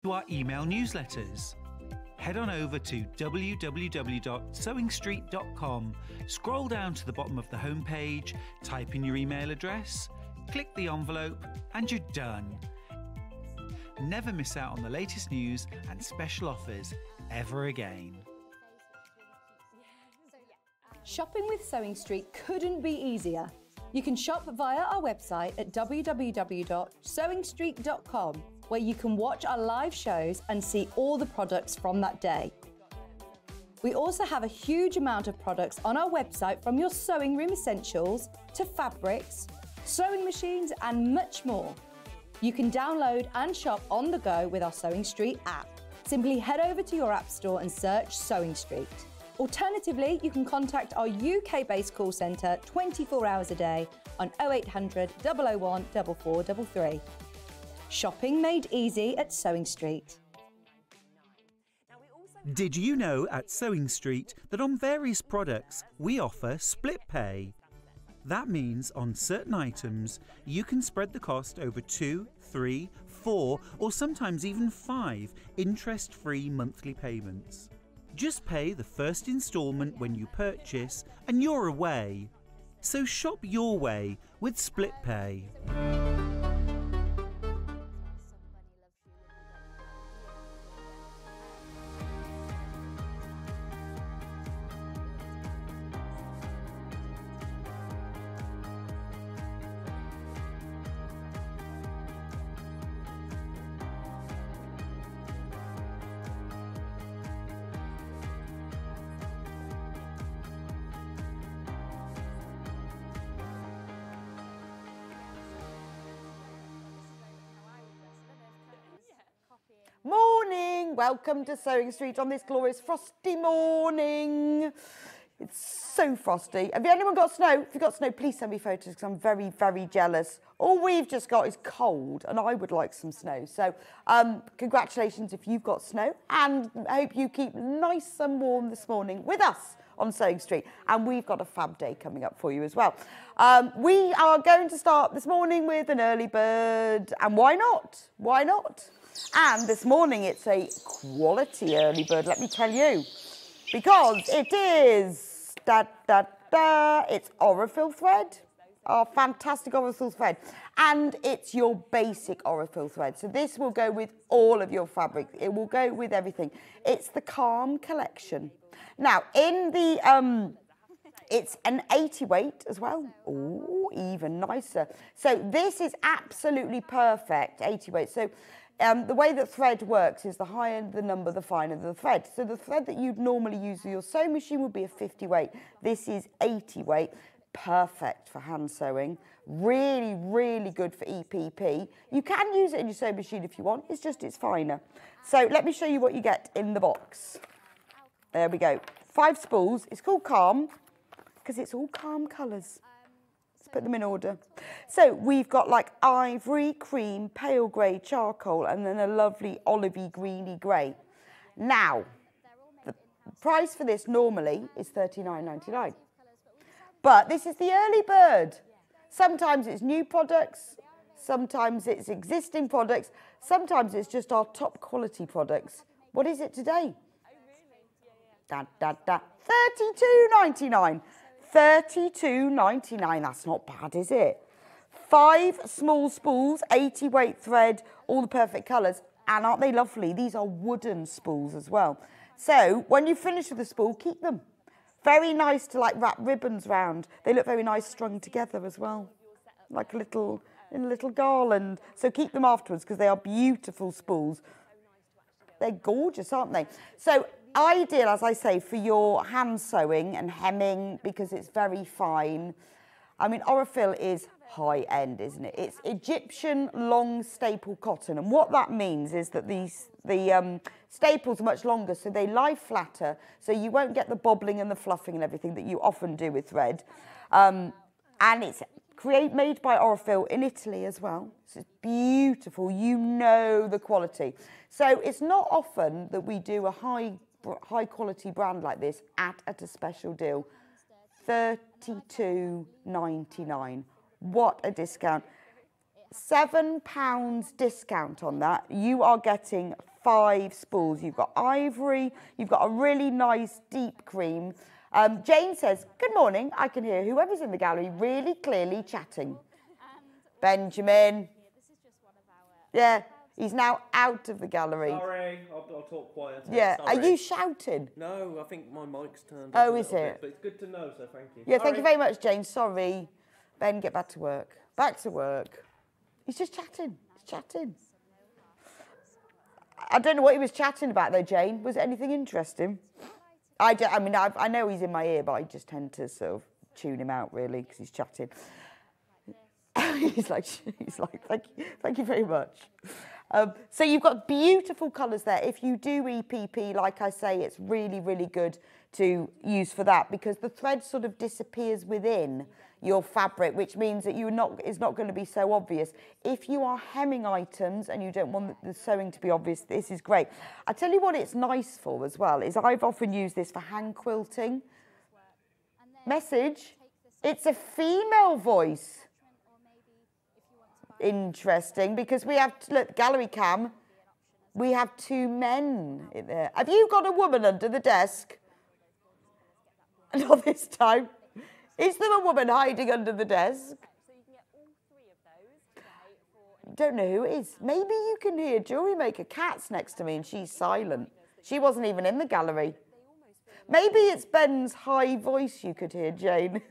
to our email newsletters. Head on over to www.sewingstreet.com, scroll down to the bottom of the homepage, type in your email address, click the envelope, and you're done. Never miss out on the latest news and special offers ever again. Shopping with Sewing Street couldn't be easier. You can shop via our website at www.sewingstreet.com, where you can watch our live shows and see all the products from that day. We also have a huge amount of products on our website, from your sewing room essentials to fabrics, sewing machines and much more. You can download and shop on the go with our Sewing Street app. Simply head over to your app store and search Sewing Street. Alternatively, you can contact our UK-based call centre 24 hours a day on 0800 001 4433. Shopping made easy at Sewing Street. Did you know at Sewing Street that on various products we offer split pay? That means on certain items you can spread the cost over 2, 3, 4 or sometimes even 5 interest-free monthly payments. Just pay the first instalment when you purchase and you're away. So shop your way with split pay. Morning! Welcome to Sewing Street on this glorious frosty morning. It's so frosty. Have anyone got snow? If you've got snow, please send me photos because I'm very, very jealous. All we've just got is cold and I would like some snow. So congratulations if you've got snow, and I hope you keep nice and warm this morning with us on Sewing Street. And we've got a fab day coming up for you as well. We are going to start this morning with an early bird, and why not? Why not? And this morning it's a quality early bird, let me tell you, because it is, it's Aurifil thread, our fantastic Aurifil thread, and it's your basic Aurifil thread. So this will go with all of your fabric. It will go with everything. It's the Calm collection. Now, in the, it's an 80 weight as well. Oh, even nicer. So this is absolutely perfect, 80 weight. So the way that thread works is the higher the number, the finer the thread. So the thread that you'd normally use with your sewing machine would be a 50 weight. This is 80 weight. Perfect for hand sewing. Really, really good for EPP. You can use it in your sewing machine if you want. It's just it's finer. So let me show you what you get in the box. There we go. 5 spools. It's called Calm because it's all calm colours. Let's put them in order. So we've got like ivory, cream, pale grey, charcoal, and then a lovely olivey, greeny grey. Now, the price for this normally is $39.99. But this is the early bird. Sometimes it's new products, sometimes it's existing products, sometimes it's just our top quality products. What is it today? $32.99. $32.99. That's not bad, is it? 5 small spools, 80 weight thread, all the perfect colours. And aren't they lovely? These are wooden spools as well. So when you finish with the spool, keep them. Very nice to like wrap ribbons round. They look very nice strung together as well, like a little garland. So keep them afterwards because they are beautiful spools. They're gorgeous, aren't they? So ideal, as I say, for your hand sewing and hemming because it's very fine. I mean, Aurifil is high end, isn't it? It's Egyptian long staple cotton, and what that means is that the staples are much longer, so they lie flatter, so you won't get the bobbling and the fluffing and everything that you often do with thread. And it's made by Aurifil in Italy as well. So it's beautiful. You know the quality. So it's not often that we do a high quality brand like this at a special deal. $32.99. What a discount. £7 discount on that. You are getting 5 spools. You've got ivory, you've got a really nice deep cream. Jane says, good morning, I can hear whoever's in the gallery really clearly chatting. Benjamin. Yeah, he's now out of the gallery. Sorry, I'll talk quiet. Yeah, Sorry. are you shouting? No, I think my mic's turned Oh, up is it? But it's good to know, so thank you. Yeah, thank you very much, Jane. Sorry. Ben, get back to work. Back to work. He's just chatting. He's chatting. I don't know what he was chatting about, though, Jane. Was it anything interesting? I know he's in my ear, but I just tend to sort of tune him out, really, because he's chatting. he's like, thank you very much. So you've got beautiful colours there. If you do EPP, like I say, it's really, really good to use for that because the thread sort of disappears within your fabric, which means that it's not going to be so obvious. If you are hemming items and you don't want the sewing to be obvious, this is great. I tell you what it's nice for as well, is I've often used this for hand quilting. Message, it's a female voice. Interesting, because we have, look, gallery cam, we have 2 men in there. Have you got a woman under the desk? Not this time. Is there a woman hiding under the desk? Don't know who it is. Maybe you can hear Jewelry Maker Kat's next to me and she's silent. She wasn't even in the gallery. Maybe it's Ben's high voice you could hear, Jane.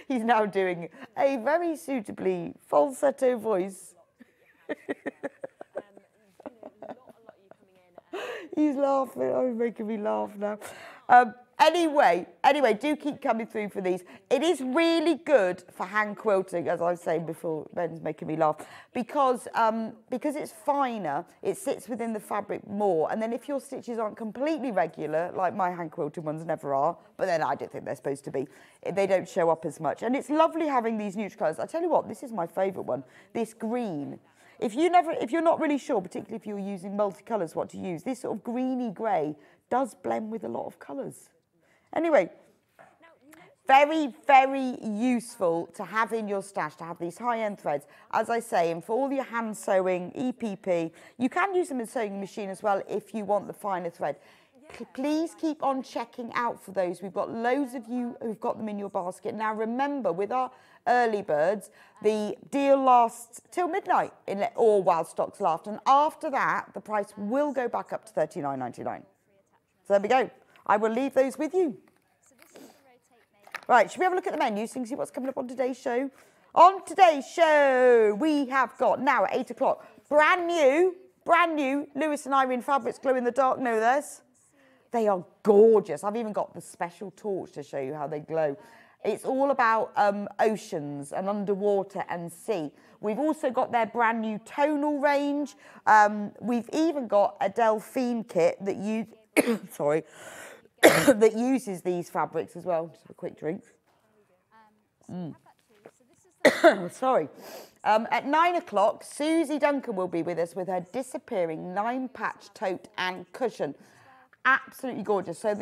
He's now doing a very suitably falsetto voice. He's laughing. Oh, he's making me laugh now. Anyway, do keep coming through for these. It is really good for hand quilting, as I was saying before. Ben's making me laugh because it's finer. It sits within the fabric more. And then if your stitches aren't completely regular, like my hand quilted ones never are, but then I don't think they're supposed to be, they don't show up as much. And it's lovely having these neutral colours. I tell you what, this is my favourite one. This green. If you're not really sure, particularly if you're using multicolours, what to use, this sort of greeny grey does blend with a lot of colours. Anyway, very, very useful to have in your stash, to have these high-end threads. As I say, and for all your hand sewing, EPP, you can use them in sewing machine as well if you want the finer thread. Please keep on checking out for those. We've got loads of you who've got them in your basket. Now, remember, with our early birds, the deal lasts till midnight, or while stocks last. And after that, the price will go back up to $39.99. So there we go. I will leave those with you. Right, should we have a look at the menu so you can see what's coming up on today's show? On today's show, we have got now at 8 o'clock, brand new Lewis and Irene fabrics glow in the dark. No, there's. They are gorgeous. I've even got the special torch to show you how they glow. It's all about oceans and underwater and sea. We've also got their brand new tonal range. We've even got a Delphine kit that that uses these fabrics as well. Just have a quick drink. Sorry. At 9 o'clock, Suzie Duncan will be with us with her Disappearing 9 Patch Tote and Cushion. Absolutely gorgeous. So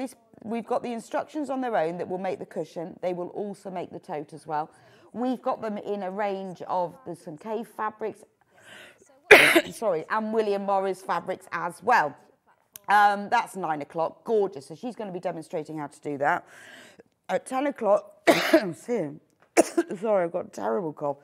we've got the instructions on their own that will make the cushion. They will also make the tote as well. We've got them in a range of the Suncave fabrics, and William Morris fabrics as well. That's 9 o'clock, gorgeous. So she's going to be demonstrating how to do that. At 10 o'clock, sorry, I've got a terrible cough.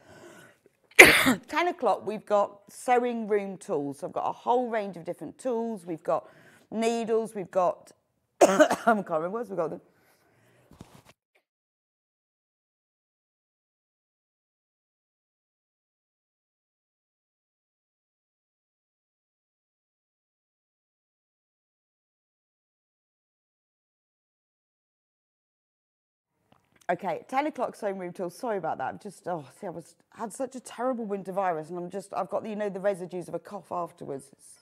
10 o'clock, we've got sewing room tools. So I've got a whole range of different tools. We've got needles, we've got, I can't remember what else we've got them. Okay, 10 o'clock sewing room tools. Sorry about that. I had such a terrible winter virus, and I've got the residues of a cough afterwards. It's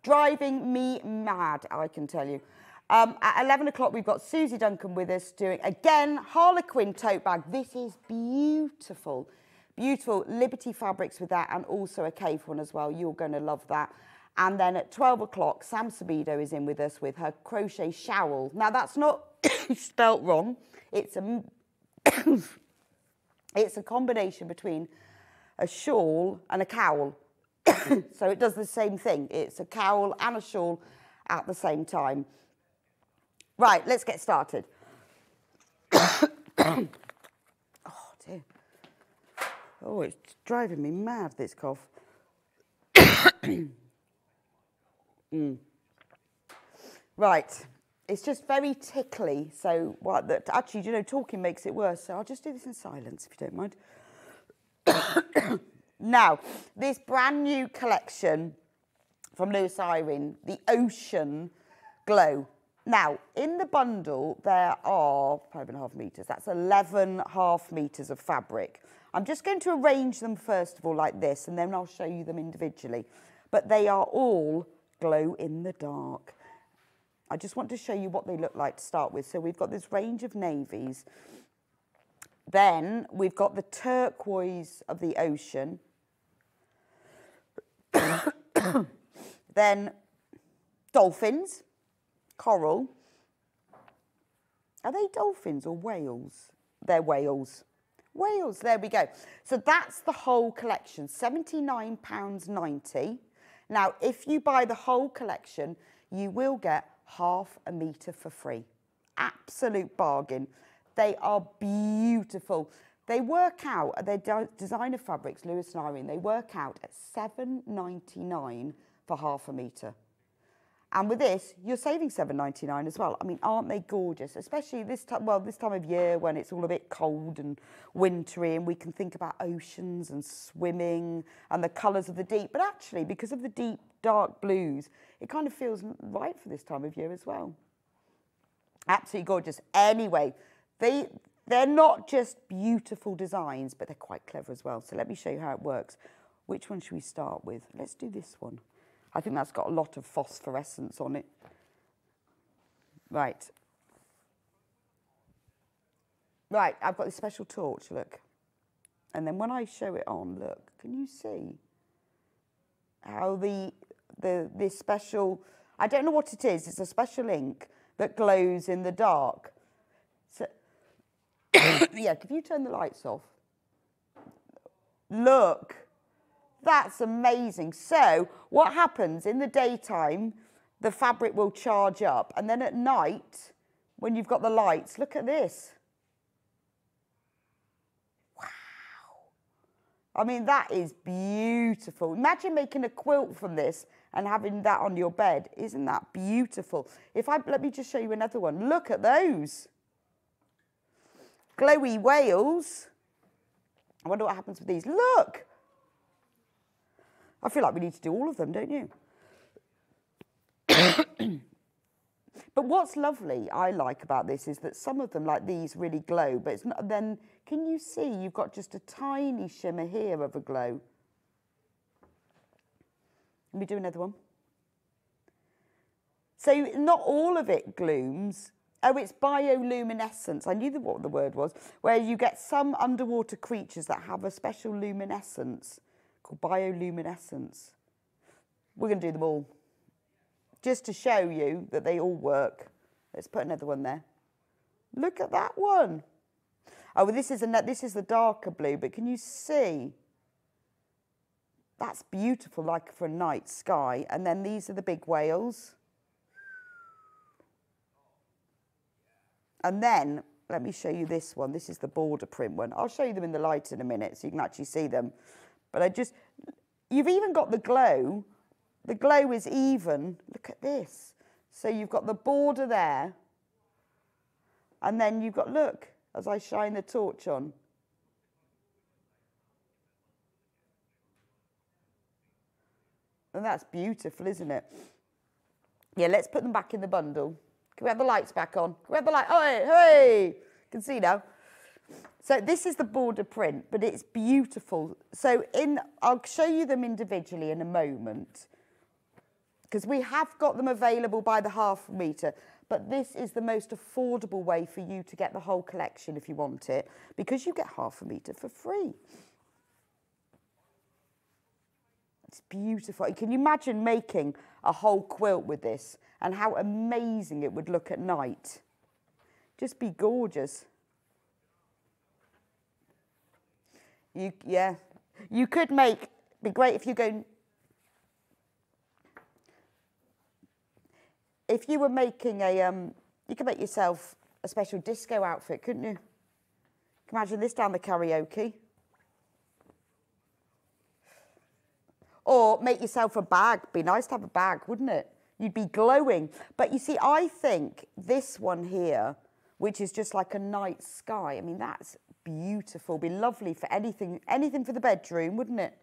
driving me mad, I can tell you. At 11 o'clock, we've got Suzie Duncan with us doing, again, Harlequin Tote Bag. This is beautiful. Beautiful Liberty fabrics with that, and also a cave one as well. You're going to love that. And then at 12 o'clock, Sam Sabido is in with us with her Crochet Showls. Now, that's not spelt wrong. It's It's a combination between a shawl and a cowl. So it does the same thing. It's a cowl and a shawl at the same time. Right, let's get started. Oh, dear. Oh, it's driving me mad, this cough. Right, it's just very tickly. So, actually, you know, talking makes it worse. So I'll just do this in silence, if you don't mind. Now, this brand new collection from Lewis Irene, the Ocean Glow. Now, in the bundle, there are 5.5 metres. That's 11.5 metres of fabric. I'm just going to arrange them first of all like this, and then I'll show you them individually. But they are all glow in the dark. I just want to show you what they look like to start with. So we've got this range of navies. Then we've got the turquoise of the ocean. Then dolphins, coral. Are they dolphins or whales? They're whales. Whales, there we go. So that's the whole collection, £79.90. Now, if you buy the whole collection, you will get half a metre for free. Absolute bargain. They are beautiful. They work out, their designer fabrics, Lewis Irene, they work out at £7.99 for half a metre. And with this, you're saving £7.99 as well. I mean, aren't they gorgeous? Especially this time, well, this time of year when it's all a bit cold and wintry and we can think about oceans and swimming and the colours of the deep. But actually, because of the deep, dark blues, it kind of feels right for this time of year as well. Absolutely gorgeous. Anyway, they're not just beautiful designs, but they're quite clever as well. So let me show you how it works. Which one should we start with? Let's do this one. I think that's got a lot of phosphorescence on it. Right. Right, I've got this special torch, look. And then when I show it on, look, can you see how this special, I don't know what it is, it's a special ink that glows in the dark. So, yeah, can you turn the lights off? Look. That's amazing. So what happens in the daytime, the fabric will charge up. And then at night, when you've got the lights, look at this. Wow. I mean, that is beautiful. Imagine making a quilt from this and having that on your bed. Isn't that beautiful? Let me just show you another one. Look at those. Glowy whales. I wonder what happens with these. Look. I feel like we need to do all of them, don't you? But what's lovely, I like about this, is that some of them, like these, really glow. But it's not, then, can you see you've got just a tiny shimmer here of a glow? Let me do another one. So not all of it glooms. Oh, it's bioluminescence. I knew what the word was. Where you get some underwater creatures that have a special luminescence called bioluminescence. We're going to do them all, just to show you that they all work. Let's put another one there. Look at that one. Oh, well, this is the darker blue, but can you see? That's beautiful, like for a night sky. And then these are the big whales. And then, let me show you this one. This is the border print one. I'll show you them in the light in a minute so you can actually see them. But you've even got the glow. The glow is even. Look at this. So you've got the border there. And then you've got, look, as I shine the torch on. And that's beautiful, isn't it? Yeah, let's put them back in the bundle. Can we have the lights back on? Can we have the light? Oh, hey! You can see now. So this is the border print, but it's beautiful. So I'll show you them individually in a moment, because we have got them available by the half metre, but this is the most affordable way for you to get the whole collection if you want it, because you get half a metre for free. It's beautiful. Can you imagine making a whole quilt with this and how amazing it would look at night? Just be gorgeous. Yeah. You could make, be great if you go, if you were making a, you could make yourself a special disco outfit, couldn't you? Imagine this down the karaoke. Or make yourself a bag. Be nice to have a bag, wouldn't it? You'd be glowing. But you see, I think this one here, which is just like a night sky, I mean, that's beautiful. Be lovely for anything for the bedroom, wouldn't it?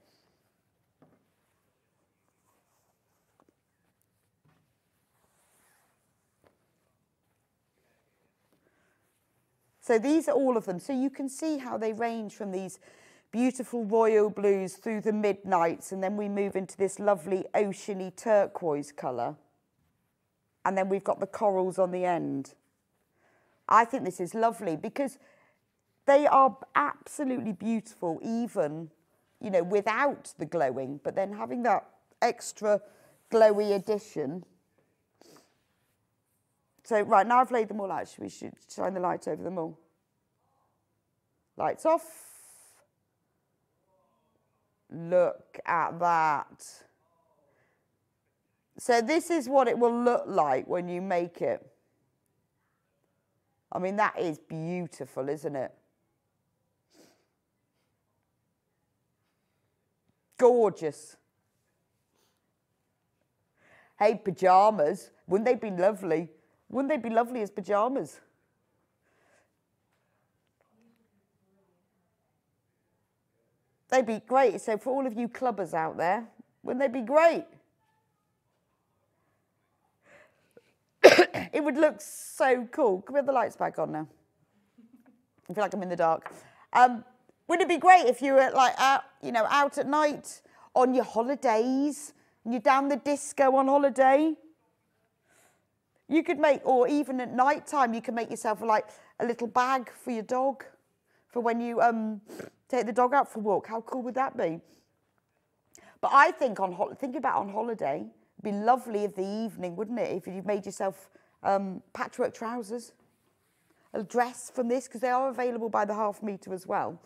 So these are all of them. So you can see how they range from these beautiful royal blues through the midnights, and then we move into this lovely oceany turquoise colour. And then we've got the corals on the end. I think this is lovely because they are absolutely beautiful, even, you know, without the glowing, but then having that extra glowy addition. So, right, now I've laid them all out, we should shine the light over them all. Lights off. Look at that. So this is what it will look like when you make it. I mean, that is beautiful, isn't it? Gorgeous. Hey, pyjamas. Wouldn't they be lovely? Wouldn't they be lovely as pyjamas? They'd be great. So for all of you clubbers out there, wouldn't they be great? It would look so cool. Can we have the lights back on now? I feel like I'm in the dark. Wouldn't it be great if you were like out, you know, out at night on your holidays and you're down the disco on holiday? You could make, or even at night time, you can make yourself like a little bag for your dog for when you take the dog out for a walk. How cool would that be? But I think thinking about on holiday, it'd be lovely of the evening, wouldn't it? If you made yourself patchwork trousers, a dress from this, because they are available by the half metre as well.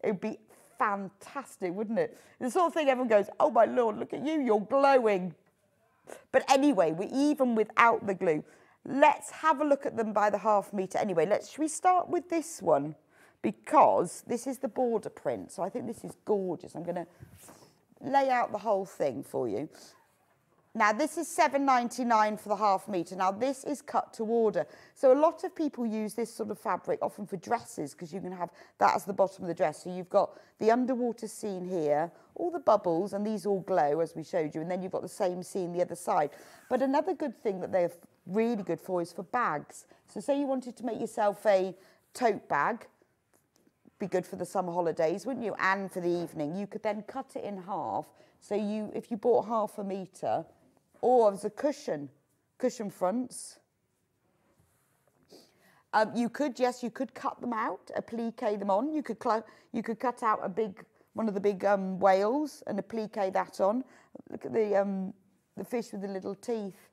It would be fantastic, wouldn't it? The sort of thing everyone goes, oh my Lord, look at you, you're glowing. But anyway, even without the glue, let's have a look at them by the half metre. Anyway, should we start with this one? Because this is the border print, so I think this is gorgeous. I'm going to lay out the whole thing for you. Now, this is £7.99 for the half metre. Now, this is cut to order. So a lot of people use this sort of fabric, often for dresses, because you can have that as the bottom of the dress. So you've got the underwater scene here, all the bubbles, and these all glow, as we showed you, and then you've got the same scene the other side. But another good thing that they're really good for is for bags. So say you wanted to make yourself a tote bag, be good for the summer holidays, wouldn't you? And for the evening, you could then cut it in half. So if you bought half a metre, or as a cushion fronts. You could cut them out, applique them on. You could cut out one of the big whales and applique that on. Look at the fish with the little teeth.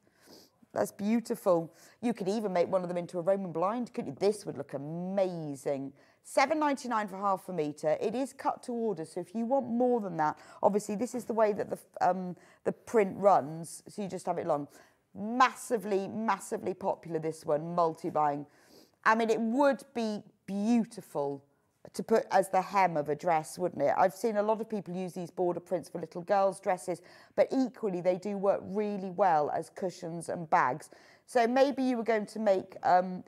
That's beautiful. You could even make one of them into a Roman blind, couldn't you? This would look amazing. £7.99 for half a metre. It is cut to order, so if you want more than that, obviously this is the way that the print runs, so you just have it long. Massively, massively popular, this one, multi-buying. I mean, it would be beautiful to put as the hem of a dress, wouldn't it? I've seen a lot of people use these border prints for little girls' dresses, but equally they do work really well as cushions and bags. So maybe you were going to make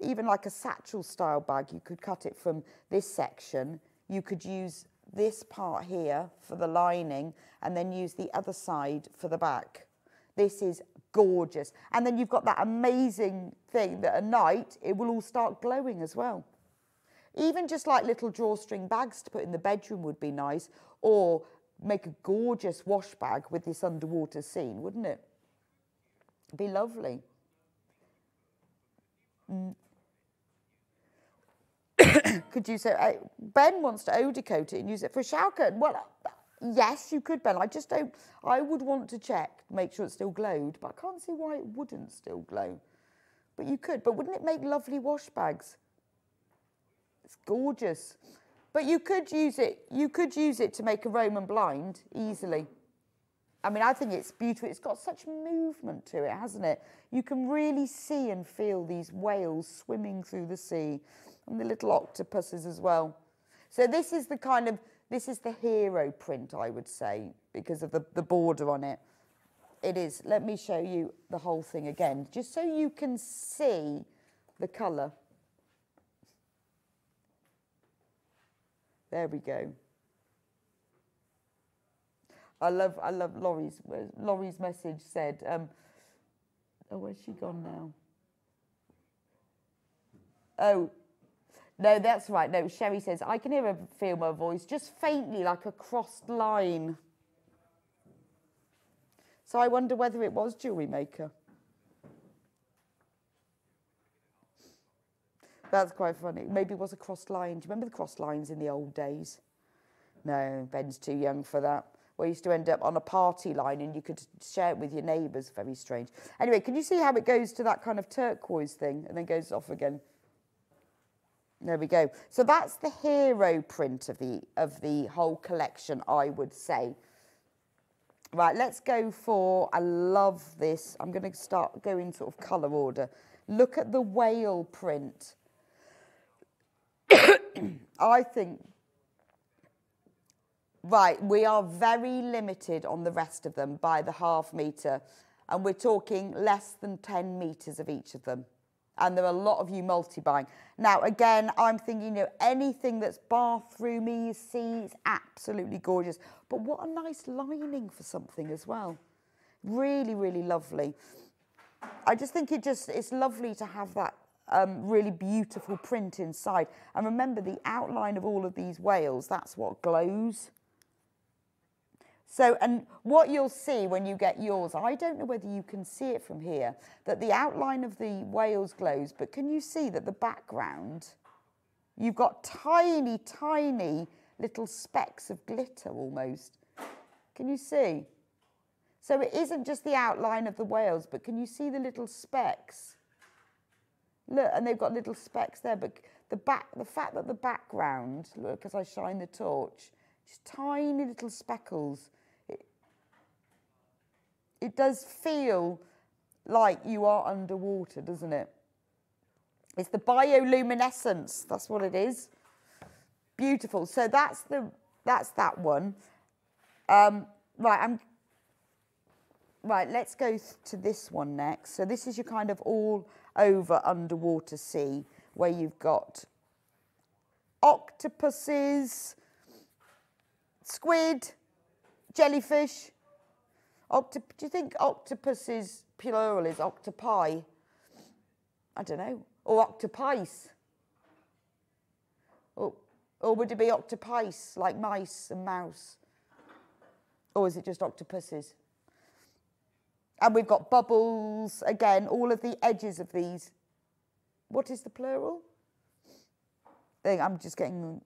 even like a satchel style bag. You could cut it from this section. You could use this part here for the lining and then use the other side for the back. This is gorgeous. And then you've got that amazing thing that at night it will all start glowing as well. Even just like little drawstring bags to put in the bedroom would be nice, or make a gorgeous wash bag with this underwater scene, wouldn't it? It'd be lovely. Could you say, Ben wants to eau de coat it and use it for a shower curtain? Well, yes, you could, Ben. I would want to check, make sure it still glowed, but I can't see why it wouldn't still glow. But you could. But wouldn't it make lovely wash bags? It's gorgeous. But you could use it to make a Roman blind easily. I mean, I think it's beautiful. It's got such movement to it, hasn't it? You can really see and feel these whales swimming through the sea, and the little octopuses as well. So this is the hero print, I would say, because of the border on it. It is. Let me show you the whole thing again, just so you can see the colour. There we go. I love Laurie's message said, oh, where's she gone now? Oh, no, that's right. No, Sherry says, I can hear her feel my voice, just faintly like a crossed line. So I wonder whether it was Jewellery Maker. That's quite funny. Maybe it was a crossed line. Do you remember the crossed lines in the old days? No, Ben's too young for that. We used to end up on a party line and you could share it with your neighbours. Very strange. Anyway, can you see how it goes to that kind of turquoise thing and then goes off again? There we go. So that's the hero print of the whole collection, I would say. Right, let's go for, I love this. I'm going to start going sort of colour order. Look at the whale print. I think, right, we are very limited on the rest of them by the ½ metre. And we're talking less than 10 metres of each of them. And there are a lot of you multi-buying. Now, again, I'm thinking, you know, anything that's bathroomy, you see, it's absolutely gorgeous. But what a nice lining for something as well. Really, really lovely. I just think it's lovely to have that really beautiful print inside. And remember, the outline of all of these whales, that's what glows. So, and what you'll see when you get yours, I don't know whether you can see it from here, that the outline of the whales glows, but can you see that the background, you've got tiny, tiny little specks of glitter almost. Can you see? So it isn't just the outline of the whales, but can you see the little specks? Look, and they've got little specks there, but the fact that the background, look as I shine the torch, just tiny little speckles. It does feel like you are underwater, doesn't it? It's the bioluminescence. That's what it is. Beautiful. So that's that one. Right, let's go to this one next. So this is your kind of all over underwater sea, where you've got octopuses, squid, jellyfish. Do you think octopus's plural is octopi? I don't know. Or octopice? Or would it be octopice, like mice and mouse? Or is it just octopuses? And we've got bubbles, again, all of the edges of these. What is the plural? I'm just getting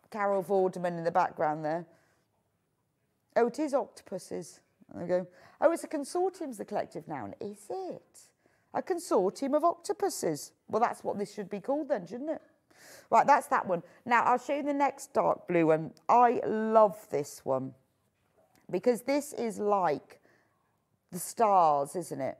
Carol Vorderman in the background there. Oh, it is octopuses. There we go. Oh, it's a consortium's the collective noun. Is it? A consortium of octopuses. Well, that's what this should be called then, shouldn't it? Right, that's that one. Now, I'll show you the next dark blue one. I love this one because this is like the stars, isn't it?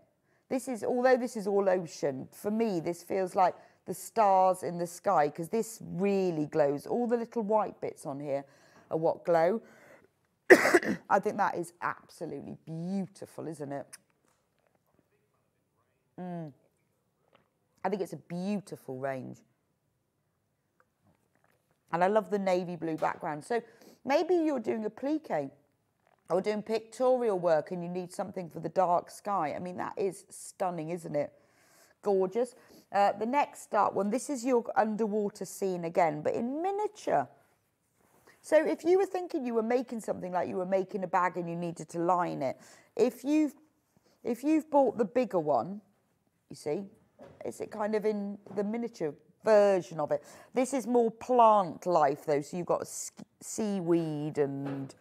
Although this is all ocean, for me, this feels like the stars in the sky because this really glows. All the little white bits on here are what glow. I think that is absolutely beautiful, isn't it? I think it's a beautiful range. And I love the navy blue background. So maybe you're doing a plique or doing pictorial work and you need something for the dark sky. I mean, that is stunning, isn't it? Gorgeous. The next dark one, this is your underwater scene again, but in miniature. So if you were thinking you were making something like you were making a bag and you needed to line it, if you've bought the bigger one, you see, is it kind of in the miniature version of it? This is more plant life though, so you've got seaweed and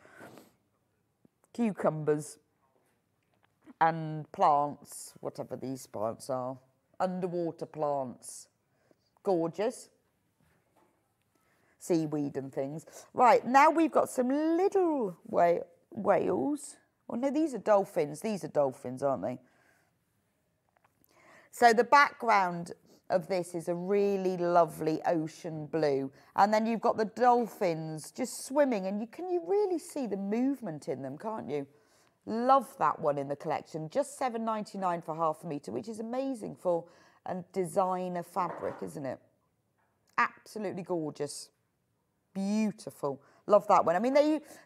cucumbers and plants, whatever these plants are, underwater plants. Gorgeous. seaweed and things. Right, now we've got some little whales. Oh no, these are dolphins. These are dolphins, aren't they? So the background of this is a really lovely ocean blue. And then you've got the dolphins just swimming, and you really see the movement in them, can't you? Love that one in the collection. Just $7.99 for half a metre, which is amazing for a designer fabric, isn't it? Absolutely gorgeous. Beautiful. Love that one. I mean,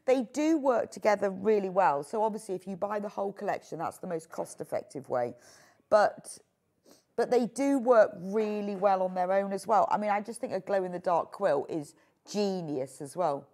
they do work together really well. So obviously, if you buy the whole collection, that's the most cost-effective way. But they do work really well on their own as well. I mean, I just think a glow-in-the-dark quilt is genius as well.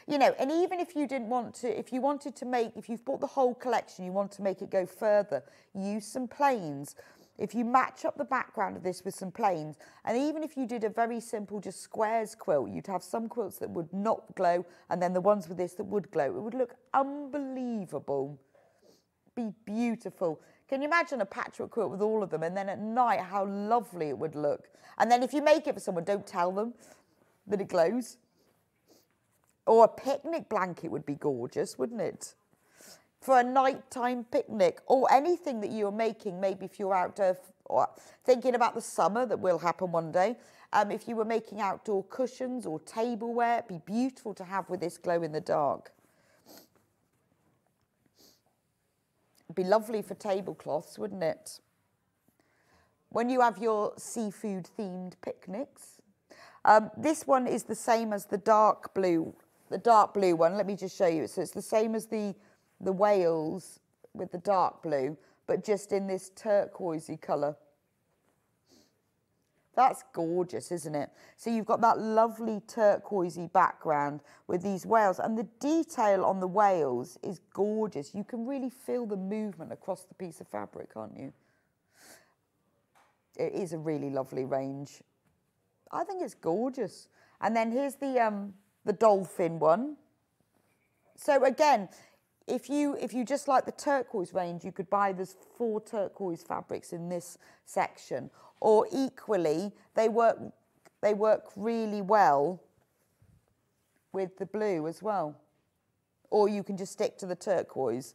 You know, and even if you didn't want to, if you've bought the whole collection, you want to make it go further, use some plains. If you match up the background of this with some plains, and even if you did a very simple just squares quilt, you'd have some quilts that would not glow, and then the ones with this that would glow. It would look unbelievable. Be beautiful. Can you imagine a patchwork quilt with all of them, and then at night how lovely it would look? And then if you make it for someone, don't tell them that it glows. Or a picnic blanket would be gorgeous, wouldn't it? For a nighttime picnic, or anything that you're making, maybe if you're outdoor, or thinking about the summer that will happen one day. If you were making outdoor cushions or tableware, it'd be beautiful to have with this glow in the dark. It'd be lovely for tablecloths, wouldn't it? When you have your seafood themed picnics. This one is the same as the dark blue one. Let me just show you. So it's the same as the whales with the dark blue, but just in this turquoisey colour. That's gorgeous, isn't it? So you've got that lovely turquoisey background with these whales, and the detail on the whales is gorgeous. You can really feel the movement across the piece of fabric, can't you? It is a really lovely range. I think it's gorgeous. And then here's the dolphin one. So again, if you just like the turquoise range, you could buy there's 4 turquoise fabrics in this section. Or equally, they work really well with the blue as well. Or you can just stick to the turquoise.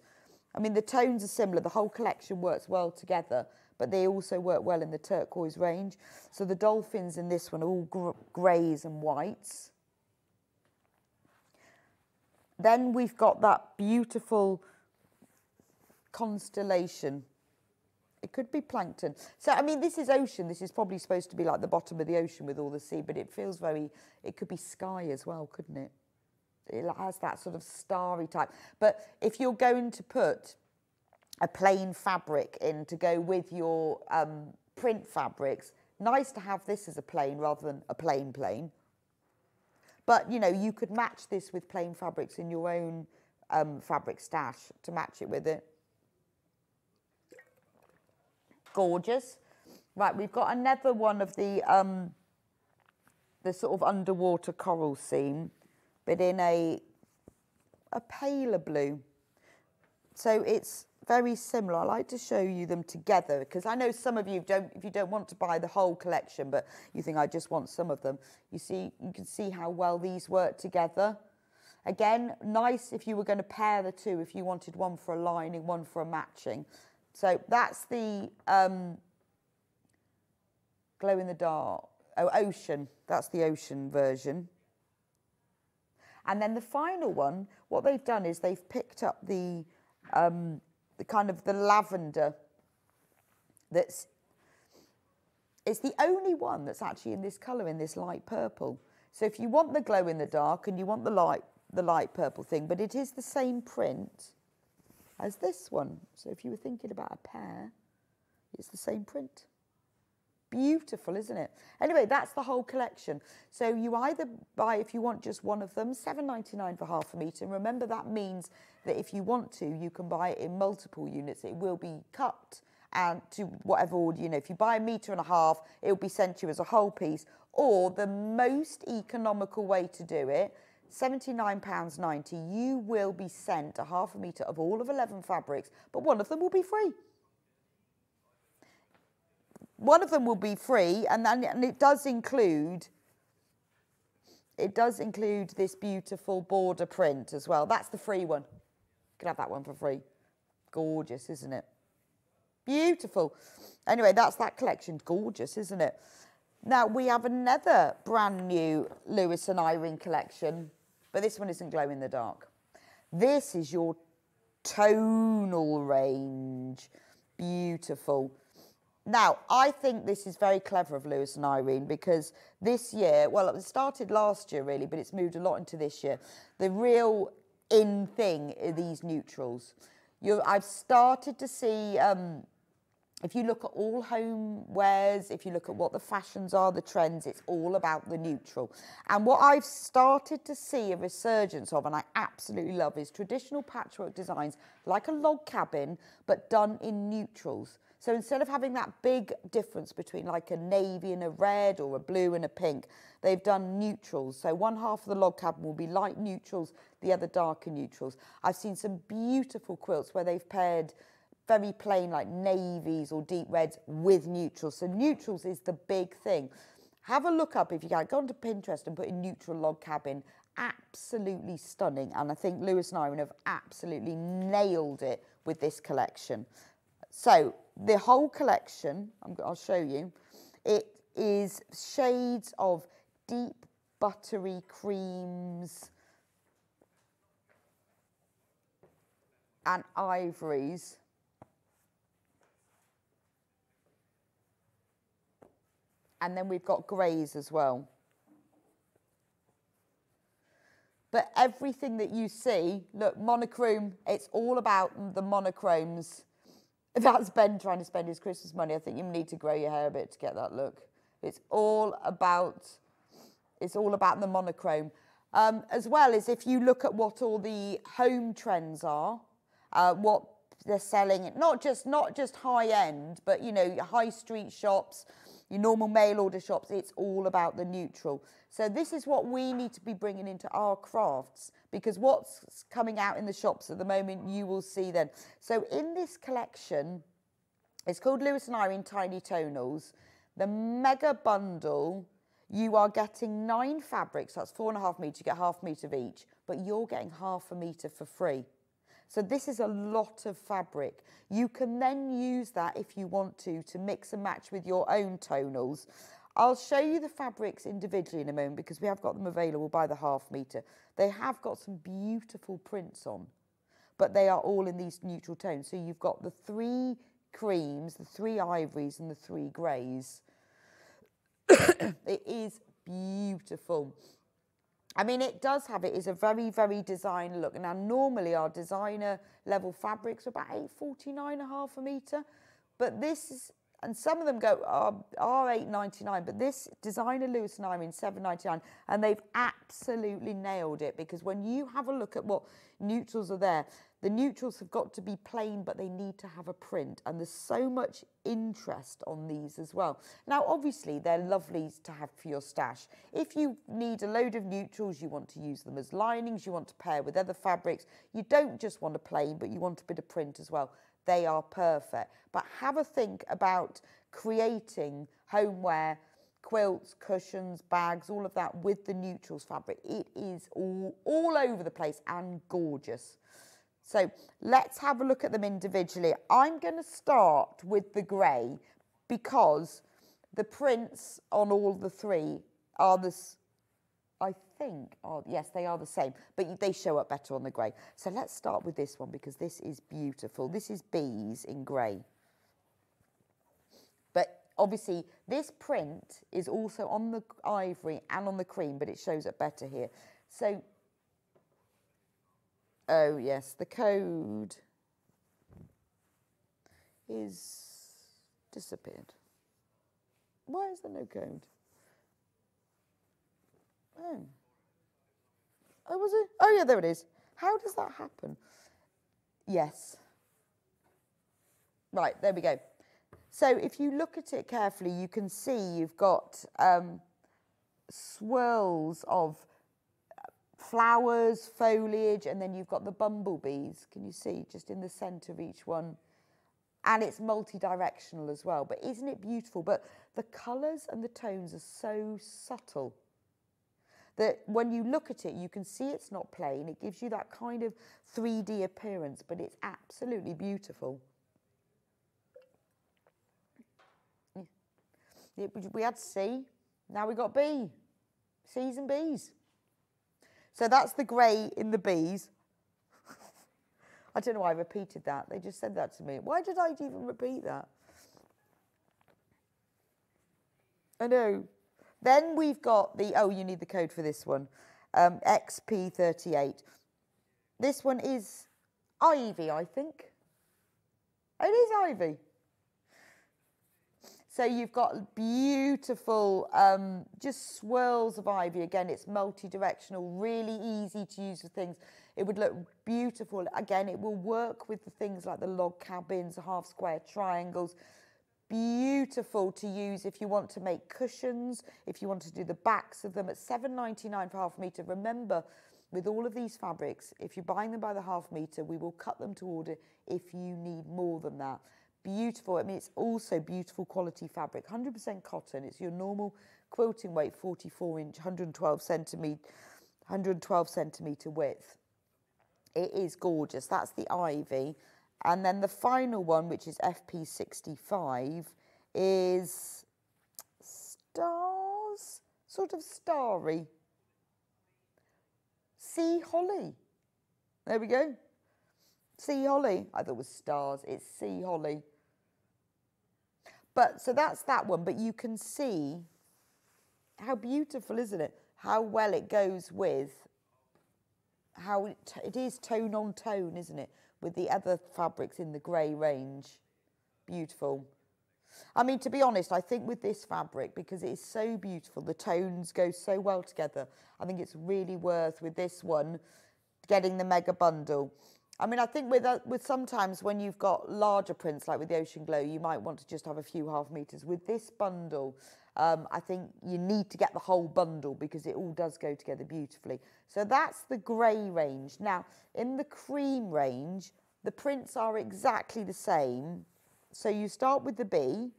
I mean, the tones are similar. The whole collection works well together, but they also work well in the turquoise range. So the dolphins in this one are all greys and whites. Then we've got that beautiful constellation. It could be plankton. So, I mean, this is ocean. This is probably supposed to be like the bottom of the ocean with all the sea, but it feels very, it could be sky as well, couldn't it? It has that sort of starry type. But if you're going to put a plain fabric in to go with your print fabrics, nice to have this as a plain rather than a plain. But, you know, you could match this with plain fabrics in your own fabric stash to match it with it. Gorgeous. Right, we've got another one of the sort of underwater coral seam, but in a paler blue. So it's very similar. I like to show you them together because I know some of you don't, if you don't want to buy the whole collection, but you think I just want some of them. You can see how well these work together. Again, nice if you were going to pair the two, if you wanted one for a lining, one for a matching. So that's the glow in the dark, ocean. That's the ocean version. And then the final one, what they've done is they've picked up the kind of the lavender. It's the only one that's actually in this colour, in this light purple. So if you want the glow in the dark and you want the light purple thing, but it is the same print as this one. So if you were thinking about a pair, it's the same print. Beautiful, isn't it? Anyway, that's the whole collection. So you either buy, if you want just one of them, $7.99 for half a metre. And remember, that means that if you want to, you can buy it in multiple units. It will be cut and to whatever order, you know, if you buy 1.5 meters, it will be sent to you as a whole piece. Or the most economical way to do it, £79.90, you will be sent a half a metre of all of 11 fabrics, but one of them will be free. One of them will be free, and it does include it does include this beautiful border print as well. That's the free one. You can have that one for free. Gorgeous, isn't it? Beautiful. Anyway, that's that collection. Gorgeous, isn't it? Now, we have another brand new Lewis and Irene collection, but this one isn't glow in the dark. This is your tonal range. Beautiful. Now, I think this is very clever of Lewis and Irene because this year, well, it started last year really, but it's moved a lot into this year. The real in thing are these neutrals. I've started to see, if you look at all homewares, if you look at what the fashions are, the trends, it's all about the neutral. And what I've started to see a resurgence of, and I absolutely love, is traditional patchwork designs like a log cabin, but done in neutrals. So instead of having that big difference between like a navy and a red or a blue and a pink, they've done neutrals. So one half of the log cabin will be light neutrals, the other darker neutrals. I've seen some beautiful quilts where they've paired very plain like navies or deep reds with neutrals. So neutrals is the big thing. Have a look up if you can. Go onto Pinterest and put in neutral log cabin. Absolutely stunning. And I think Lewis and Irene have absolutely nailed it with this collection. So the whole collection, I'll show you, it is shades of deep buttery creams and ivories. And then we've got greys as well. But everything that you see, look, monochrome, it's all about the monochromes. That's Ben trying to spend his Christmas money. I think you need to grow your hair a bit to get that look. It's all about the monochrome. As well as if you look at what all the home trends are, what they're selling, not just high end, but you know, your high street shops, your normal mail order shops, it's all about the neutral. So this is what we need to be bringing into our crafts, because what's coming out in the shops at the moment, you will see then. So in this collection, it's called Lewis and Irene Tiny Tonals. The mega bundle, you are getting 9 fabrics, that's 4.5 meters, you get half meter of each, but you're getting half a meter for free. So this is a lot of fabric. You can then use that if you want to mix and match with your own tonals. I'll show you the fabrics individually in a moment because we have got them available by the half meter. They have got some beautiful prints on, but they are all in these neutral tones. So you've got the 3 creams, the 3 ivories and the 3 greys. It is beautiful. I mean, it does have, it is a very, very designer look. Now, normally our designer level fabrics are about £8.49 a metre, but this is, and some of them go are £8.99, but this designer Lewis and Irene £7.99, and they've absolutely nailed it, because when you have a look at what neutrals are there, the neutrals have got to be plain, but they need to have a print, and there's so much interest on these as well. Now, obviously, they're lovely to have for your stash. If you need a load of neutrals, you want to use them as linings, you want to pair with other fabrics, you don't just want a plain, but you want a bit of print as well, they are perfect. But have a think about creating homeware, quilts, cushions, bags, all of that with the neutrals fabric. It is all over the place and gorgeous. So let's have a look at them individually. I'm going to start with the grey because the prints on all the 3 are this, I think, yes, they are the same, but they show up better on the grey. So let's start with this one because this is beautiful. This is Bees in grey. But obviously this print is also on the ivory and on the cream, but it shows up better here. So, oh yes, the code is disappeared. Why is there no code? Oh. Oh, was it? Oh yeah, there it is. How does that happen? Yes. Right, there we go. So if you look at it carefully, you can see you've got swirls of flowers, foliage, and then you've got the bumblebees. Can you see just in the centre of each one? And it's multi-directional as well. But isn't it beautiful? But the colours and the tones are so subtle. that when you look at it, you can see it's not plain. It gives you that kind of 3D appearance, but it's absolutely beautiful. We had C, now we got B. C's and B's. So that's the grey in the B's. I don't know why I repeated that. They just said that to me. Why did I even repeat that? I know. Then we've got the, oh, you need the code for this one, XP38. This one is Ivy, I think. It is Ivy. So you've got beautiful, just swirls of ivy. Again, it's multi-directional, really easy to use for things. It would look beautiful. Again, it will work with the things like the log cabins, half square triangles. Beautiful to use if you want to make cushions, if you want to do the backs of them at $7.99 for half a metre. Remember, with all of these fabrics, if you're buying them by the half metre, we will cut them to order if you need more than that. Beautiful. I mean, it's also beautiful quality fabric. 100% cotton. It's your normal quilting weight, 44-inch, 112 centimetre width. It is gorgeous. That's the Ivy. And then the final one, which is FP65, is stars, sort of starry. Sea Holly. There we go. Sea Holly. I thought it was stars. It's Sea Holly. But so that's that one. But you can see how beautiful, isn't it? How well it goes with how it is tone on tone, isn't it? With the other fabrics in the grey range. Beautiful. I mean, to be honest, I think with this fabric, because it is so beautiful, the tones go so well together, I think it's really worth, with this one, getting the mega bundle. I mean, I think with sometimes when you've got larger prints, like with the Ocean Glow, you might want to just have a few half meters. With this bundle, I think you need to get the whole bundle because it all does go together beautifully. So that's the grey range. Now, in the cream range, the prints are exactly the same. So you start with the B.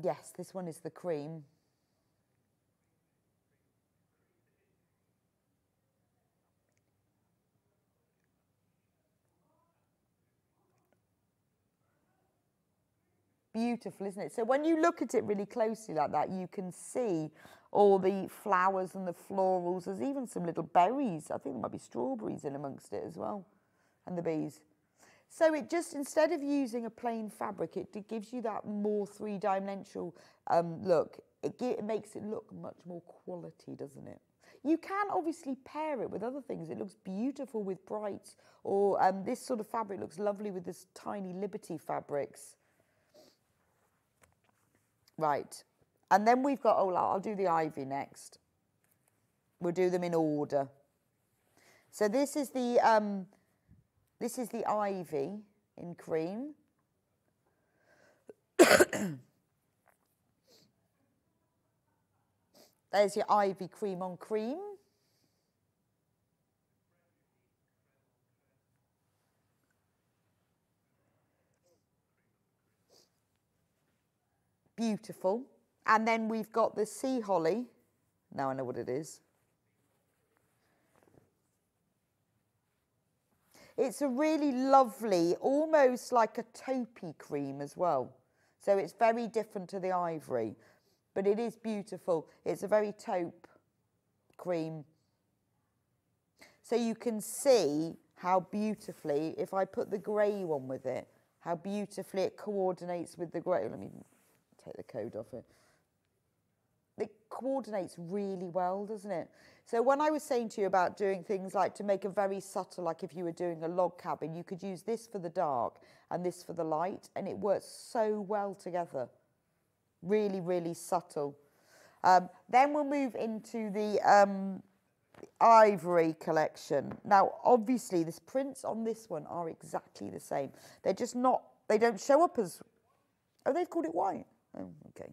Yes, this one is the cream. Beautiful, isn't it? So when you look at it really closely like that, you can see all the flowers and the florals. There's even some little berries. I think there might be strawberries in amongst it as well, and the bees. So it just, instead of using a plain fabric, it gives you that more three-dimensional look. It makes it look much more quality, doesn't it? You can obviously pair it with other things. It looks beautiful with brights, or this sort of fabric looks lovely with this tiny Liberty fabrics. Right, and then we've got, oh, I'll do the Ivy next. We'll do them in order. So this is the Ivy in cream. There's your Ivy cream on cream. Beautiful. And then we've got the Sea Holly. Now I know what it is. It's a really lovely, almost like a taupey cream as well. So it's very different to the ivory, but it is beautiful. It's a very taupe cream. So you can see how beautifully, if I put the grey one with it, how beautifully it coordinates with the grey. Let me take the code off it. It coordinates really well, doesn't it? So when I was saying to you about doing things like to make a very subtle, like if you were doing a log cabin, you could use this for the dark and this for the light, and it works so well together. Really, really subtle. Then we'll move into the Ivory collection. Now, obviously, the prints on this one are exactly the same. They're just not, they don't show up as, oh, they've called it white. Oh, okay.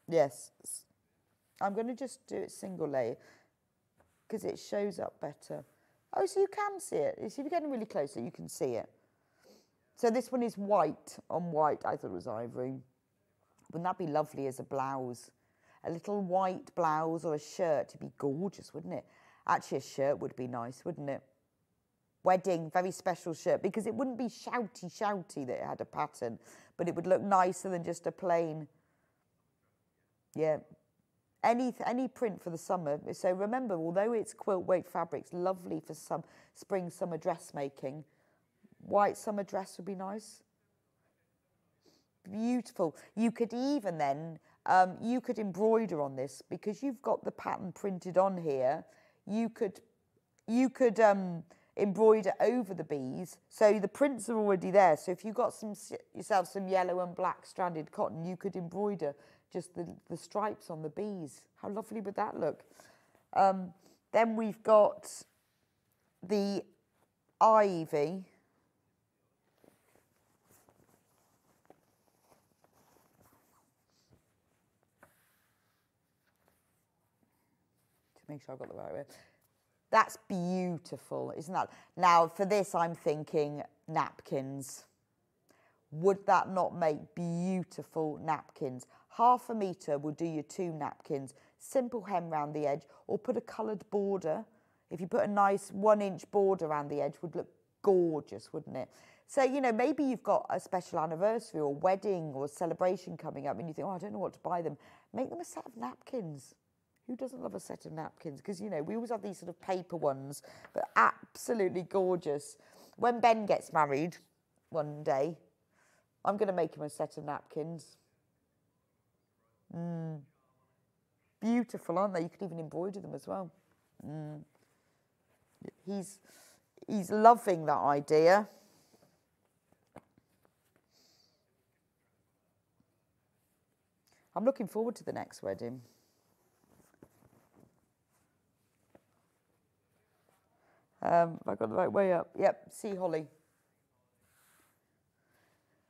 Yes. I'm going to just do it single layer because it shows up better. Oh, so you can see it. You see, if you're getting really close, so you can see it. So this one is white on white. I thought it was ivory. Wouldn't that be lovely as a blouse? A little white blouse or a shirt to be gorgeous, wouldn't it? Actually, a shirt would be nice, wouldn't it? Wedding, very special shirt, because it wouldn't be shouty that it had a pattern, but it would look nicer than just a plain, yeah. Any print for the summer. So remember, although it's quilt weight fabrics, lovely for some spring, summer dressmaking. White summer dress would be nice. Beautiful. You could even then, you could embroider on this because you've got the pattern printed on here. You could embroider over the bees. So the prints are already there. So if you've got yourself some yellow and black stranded cotton, you could embroider just the stripes on the bees. How lovely would that look? Then we've got the ivy. To make sure I've got the right way. That's beautiful, isn't that? Now, for this, I'm thinking napkins. Would that not make beautiful napkins? 1/2 metre will do you 2 napkins. Simple hem round the edge, or put a coloured border. If you put a nice 1-inch border around the edge, would look gorgeous, wouldn't it? So, you know, maybe you've got a special anniversary or wedding or celebration coming up and you think, oh, I don't know what to buy them. Make them a set of napkins. Who doesn't love a set of napkins? Because, you know, we always have these sort of paper ones, but absolutely gorgeous. When Ben gets married one day, I'm going to make him a set of napkins. Beautiful, aren't they? You could even embroider them as well. He's loving that idea. I'm looking forward to the next wedding. Have I got the right way up? Yep, sea holly.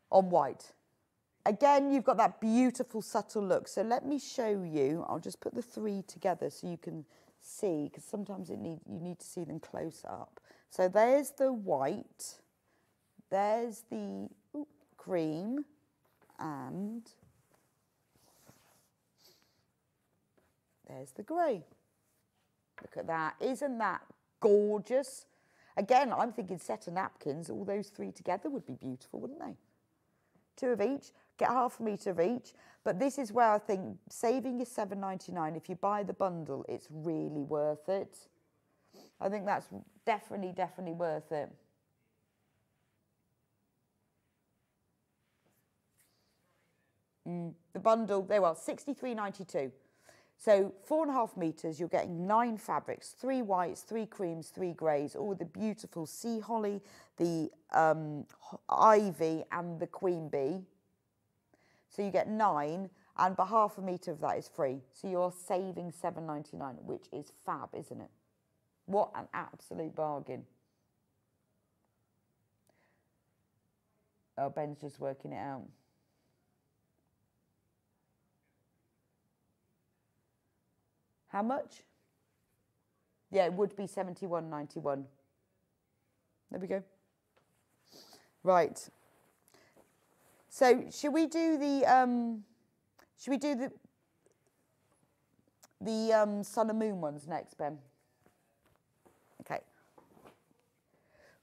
On white. Again, you've got that beautiful subtle look. So let me show you. I'll just put the 3 together so you can see, because sometimes you need to see them close up. So there's the white, there's the cream, and there's the grey. Look at that. Isn't that gorgeous? Again, I'm thinking set of napkins. All those 3 together would be beautiful, wouldn't they? 2 of each. Get 1/2 metre of each. But this is where I think saving your £7.99, if you buy the bundle, it's really worth it. I think that's definitely worth it. The bundle, there well, £63.92. So 4.5 metres, you're getting 9 fabrics, 3 whites, 3 creams, 3 greys, all the beautiful sea holly, the ivy and the queen bee. So you get 9, and by 1/2 metre of that is free. So you're saving £7.99, which is fab, isn't it? What an absolute bargain. Oh, Ben's just working it out. How much? Yeah, it would be £71.91. There we go. Right. So should we do the sun and moon ones next, Ben? Okay.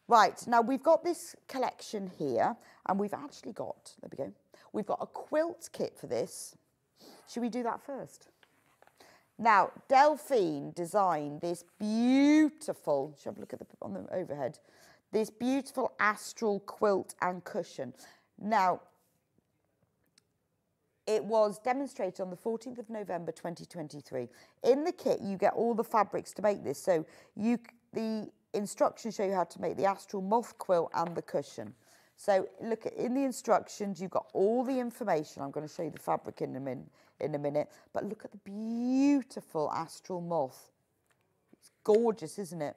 Right, now we've got this collection here, and we've actually got, there we go, we've got a quilt kit for this. Should we do that first? Now, Delphine designed this beautiful, shall I have a look at on the overhead, this beautiful astral quilt and cushion. Now, it was demonstrated on the 14th of November 2023. In the kit, you get all the fabrics to make this. So the instructions show you how to make the astral moth quilt and the cushion. So look, in the instructions, you've got all the information. I'm going to show you the fabric in a minute. But look at the beautiful astral moth. It's gorgeous, isn't it?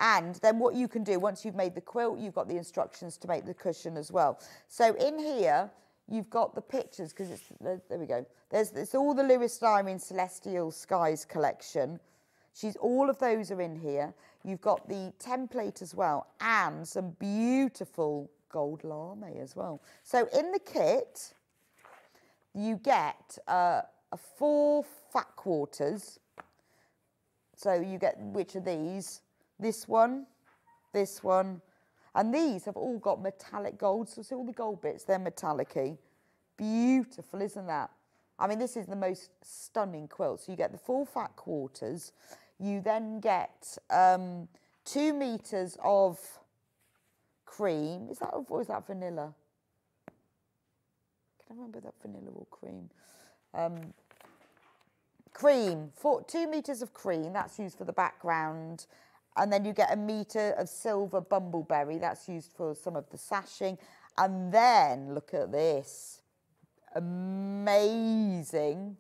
And then what you can do, once you've made the quilt, you've got the instructions to make the cushion as well. So in here, you've got the pictures, because it's, there we go. It's all the Lewis Irene Celestial Skies collection. All of those are in here. You've got the template as well, and some beautiful gold lame as well. So in the kit, you get 4 fat quarters. So you get, which are these? This one, and these have all got metallic gold. So see all the gold bits, they're metallic-y. Beautiful, isn't that? I mean, this is the most stunning quilt. So you get the 4 fat quarters. You then get 2 meters of cream. Is that, or is that vanilla? Can I remember that vanilla or cream? Cream, 2 meters of cream, that's used for the background. And then you get 1 meter of silver bumbleberry, that's used for some of the sashing. And then, look at this, amazing,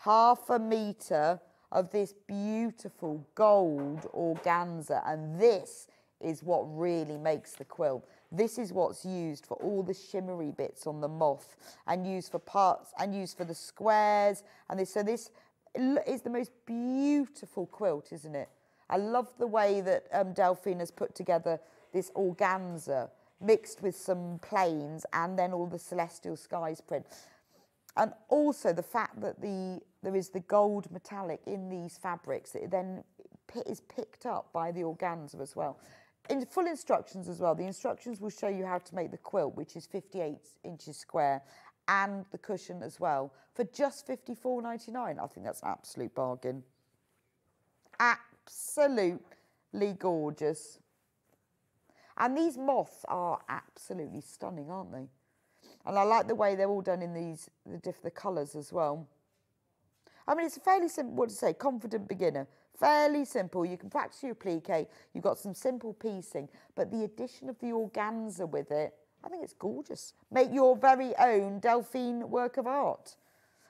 1/2 meter of this beautiful gold organza. And this is what really makes the quilt. This is what's used for all the shimmery bits on the moth, and used for parts, and used for the squares. And this, so this is the most beautiful quilt, isn't it? I love the way that Delphine has put together this organza mixed with some plains and then all the Celestial Skies print. And also the fact that there is the gold metallic in these fabrics that then is picked up by the organza as well. In full instructions as well. The instructions will show you how to make the quilt, which is 58 inches square, and the cushion as well, for just £54.99. I think that's an absolute bargain. Absolutely gorgeous. And these moths are absolutely stunning, aren't they? And I like the way they're all done in the colours as well. I mean, it's a fairly simple, what to say, confident beginner. Fairly simple. You can practice your applique. You've got some simple piecing. But the addition of the organza with it, I think it's gorgeous. Make your very own Delphine work of art.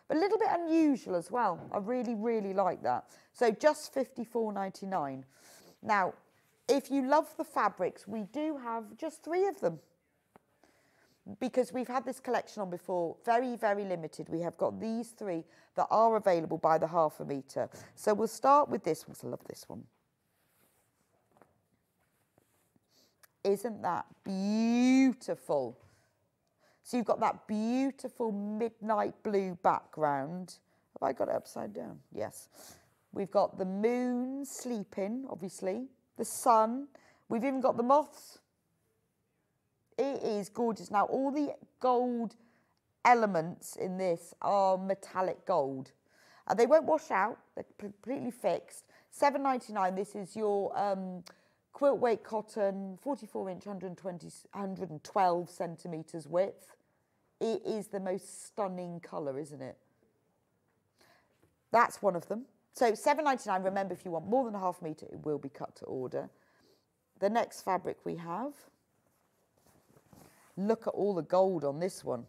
But a little bit unusual as well. I really, really like that. So just £54.99. Now, if you love the fabrics, we do have just 3 of them, because we've had this collection on before, very, very limited. We have got these 3 that are available by the 1/2 meter. So we'll start with this one, 'cause I love this one. Isn't that beautiful? So you've got that beautiful midnight blue background. Have I got it upside down? Yes. We've got the moon sleeping, obviously, the sun. We've even got the moths. It is gorgeous. Now, all the gold elements in this are metallic gold. And they won't wash out. They're completely fixed. £7.99. This is your quilt weight cotton, 44-inch, 112 centimetres width. It is the most stunning colour, isn't it? That's one of them. So £7.99. Remember, if you want more than 1/2 metre, it will be cut to order. The next fabric we have. Look at all the gold on this one.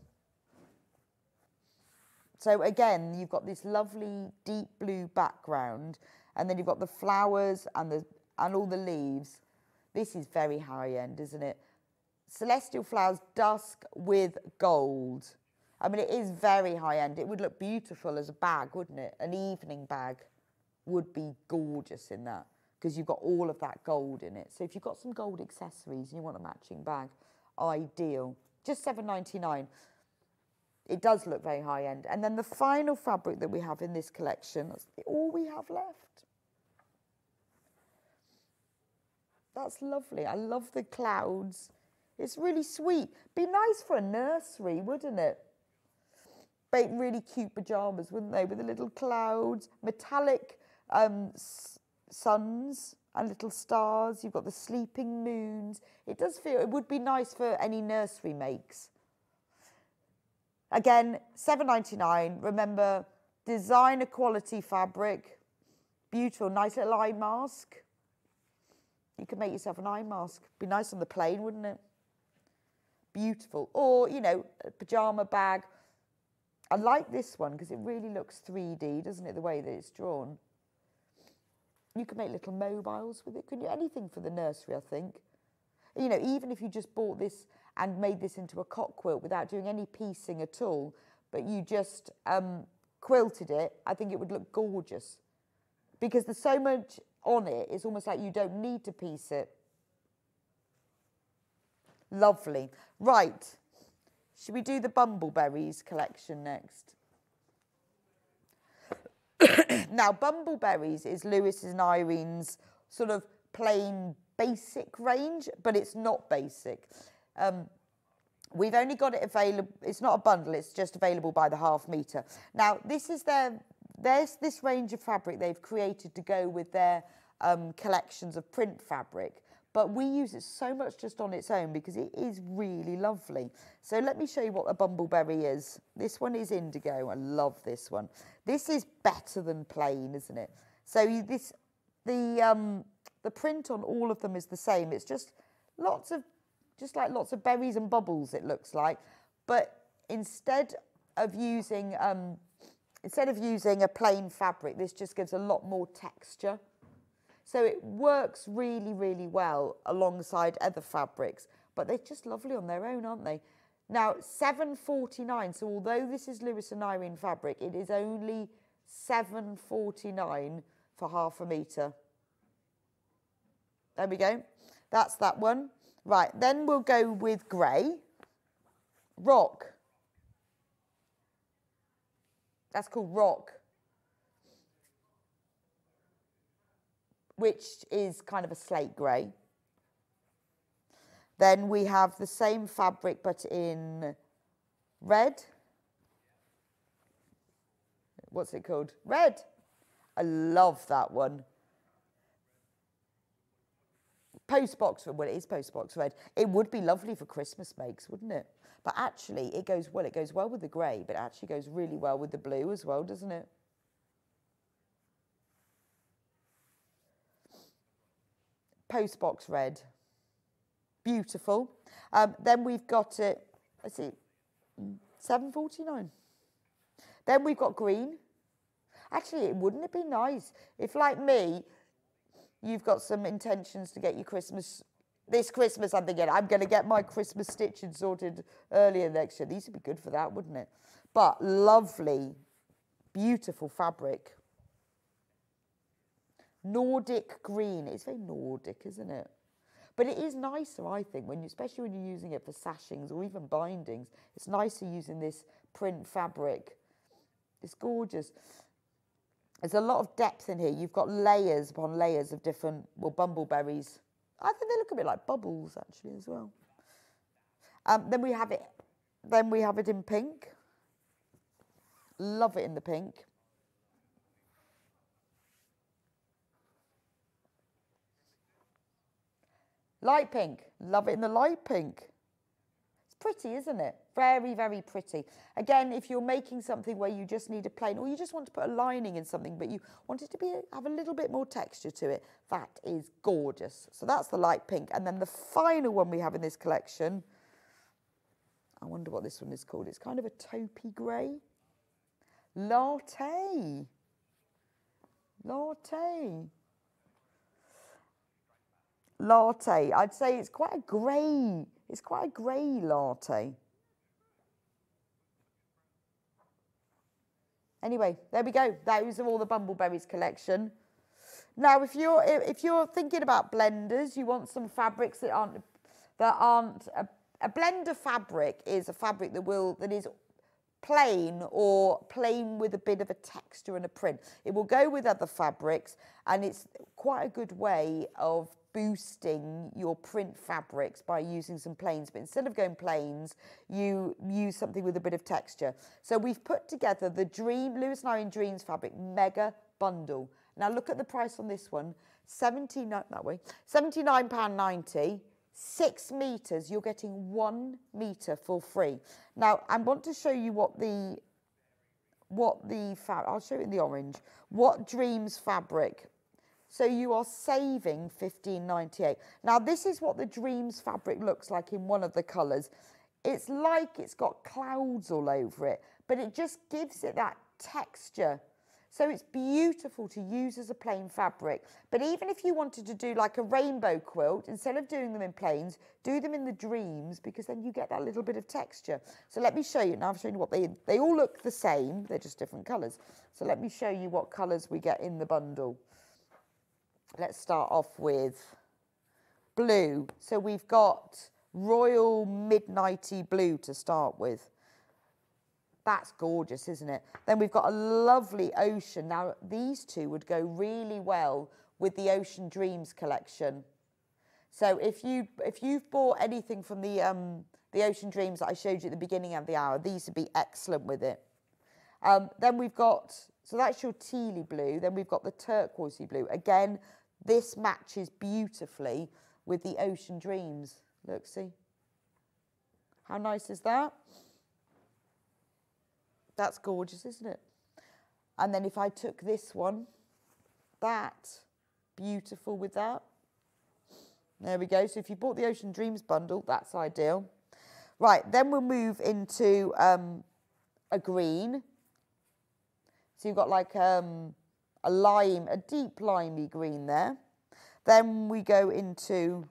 So again, you've got this lovely deep blue background, and then you've got the flowers and all the leaves. This is very high end, isn't it? Celestial Flowers dusk with gold. I mean, it is very high end. It would look beautiful as a bag, wouldn't it? An evening bag would be gorgeous in that, because you've got all of that gold in it. So if you've got some gold accessories and you want a matching bag, ideal. Just £7.99. It does look very high end. And then the final fabric that we have in this collection, that's all we have left. That's lovely. I love the clouds. It's really sweet. Be nice for a nursery, wouldn't it? Make really cute pyjamas, wouldn't they? With the little clouds, metallic suns and little stars. You've got the sleeping moons. It does feel, it would be nice for any nursery makes. Again, £7.99. Remember, designer quality fabric. Beautiful, nice little eye mask. You could make yourself an eye mask. Be nice on the plane, wouldn't it? Beautiful. Or, you know, a pyjama bag. I like this one because it really looks 3D, doesn't it, the way that it's drawn. You can make little mobiles with it, couldn't you? Anything for the nursery, I think. You know, even if you just bought this and made this into a cot quilt without doing any piecing at all, but you just quilted it, I think it would look gorgeous. Because there's so much on it, it's almost like you don't need to piece it. Lovely. Right. Should we do the Bumbleberries collection next? Now, Bumbleberries is Lewis and Irene's sort of plain basic range, but it's not basic. We've only got it available, it's not a bundle, it's just available by the ½ metre. Now, this is there's this range of fabric they've created to go with their collections of print fabric, but we use it so much just on its own because it is really lovely. So let me show you what a Bumbleberry is. This one is indigo. I love this one. This is better than plain, isn't it? So the print on all of them is the same. It's just lots of berries and bubbles, it looks like. But instead of using a plain fabric, this just gives a lot more texture. So it works really, really well alongside other fabrics, but they're just lovely on their own, aren't they? Now, £7.49, so although this is Lewis and Irene fabric, it is only £7.49 for ½ metre. There we go. That's that one. Right, then we'll go with grey. Rock. That's called Rock, which is kind of a slate grey. Then we have the same fabric but in red. What's it called? Red. I love that one. Postbox red. Well, it is postbox red. It would be lovely for Christmas makes, wouldn't it? But actually, it goes well with the grey, but it actually goes really well with the blue as well, doesn't it? Postbox red. Beautiful. Then we've got it, let's see, £7.49. Then we've got green. Actually, wouldn't it be nice if, like me, you've got some intentions to get your Christmas, this Christmas I'm thinking, I'm going to get my Christmas stitching sorted earlier next year. These would be good for that, wouldn't it? But lovely, beautiful fabric. Nordic green. It's very Nordic, isn't it? But it is nicer, I think, especially when you're using it for sashings or even bindings. It's nicer using this print fabric. It's gorgeous. There's a lot of depth in here. You've got layers upon layers of different, well, bumbleberries. I think they look a bit like bubbles, actually, as well. Then we have it in pink. Love it in the pink. Light pink. Love it in the light pink. It's pretty, isn't it? Very, very pretty. Again, if you're making something where you just need a plain, or you just want to put a lining in something, but you want it to have a little bit more texture to it, that is gorgeous. So that's the light pink. And then the final one we have in this collection, I wonder what this one is called. It's kind of a taupey grey. Latte. Latte. Latte. I'd say it's quite a grey. It's quite a grey latte. Anyway, there we go. Those are all the Bumbleberries collection. Now, if you're thinking about blenders, you want some fabrics that aren't a blender fabric is a fabric that is plain or plain with a bit of a texture and a print. It will go with other fabrics, and it's quite a good way of boosting your print fabrics by using some plains, but instead of going plains, you use something with a bit of texture. So we've put together the Lewis Irene Dreams fabric mega bundle. Now look at the price on this one, £79.90, 6 metres, you're getting 1 metre for free. Now I want to show you I'll show it in the orange, what Dreams fabric. So you are saving £15.98. Now this is what the Dreams fabric looks like in one of the colours. It's like it's got clouds all over it, but it just gives it that texture. So it's beautiful to use as a plain fabric. But even if you wanted to do like a rainbow quilt, instead of doing them in plains, do them in the Dreams, because then you get that little bit of texture. So let me show you. Now I've shown you what they all look the same. They're just different colours. So let me show you what colours we get in the bundle. Let's start off with blue. So we've got royal midnighty blue to start with. That's gorgeous, isn't it? Then we've got a lovely ocean. Now, these two would go really well with the Ocean Dreams collection. So if you've bought anything from the Ocean Dreams that I showed you at the beginning of the hour, these would be excellent with it. Then we've got, so that's your tealy blue. Then we've got the turquoisey blue. Again, this matches beautifully with the Ocean Dreams. Look, see? How nice is that? That's gorgeous, isn't it? And then if I took this one, that, beautiful with that. There we go. So if you bought the Ocean Dreams bundle, that's ideal. Right, then we'll move into a green. So you've got like a lime, a deep limey green there. Then we go into...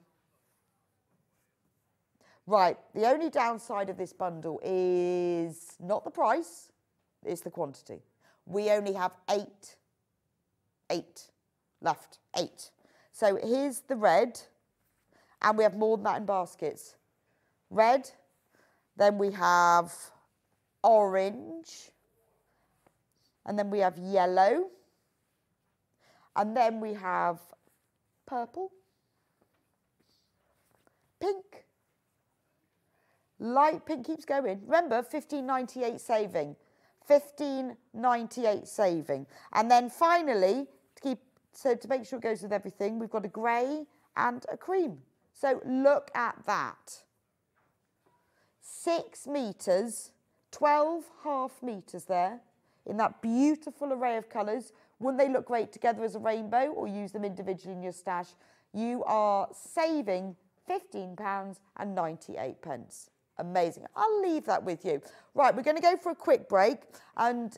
Right, the only downside of this bundle is not the price, it's the quantity. We only have eight left, 8. So here's the red, and we have more than that in baskets. Red, then we have orange, and then we have yellow, and then we have purple, pink, light pink keeps going. Remember, $15.98 saving. $15.98 saving. And then finally, to make sure it goes with everything, we've got a grey and a cream. So look at that. 6 meters, 12 half meters there in that beautiful array of colours. Wouldn't they look great together as a rainbow or use them individually in your stash? You are saving £15.98. Amazing. I'll leave that with you. Right, we're going to go for a quick break. And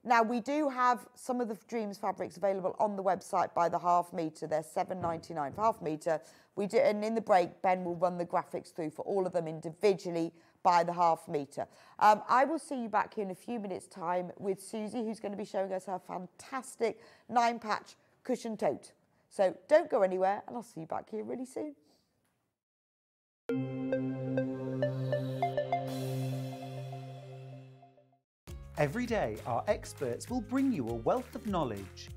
now we do have some of the Dreams fabrics available on the website by the half metre. They're $7.99 for half metre. And in the break, Ben will run the graphics through for all of them individually by the half metre. I will see you back here in a few minutes' time with Suzie, who's going to be showing us her fantastic 9-patch cushion tote. So don't go anywhere, and I'll see you back here really soon. Every day, our experts will bring you a wealth of knowledge.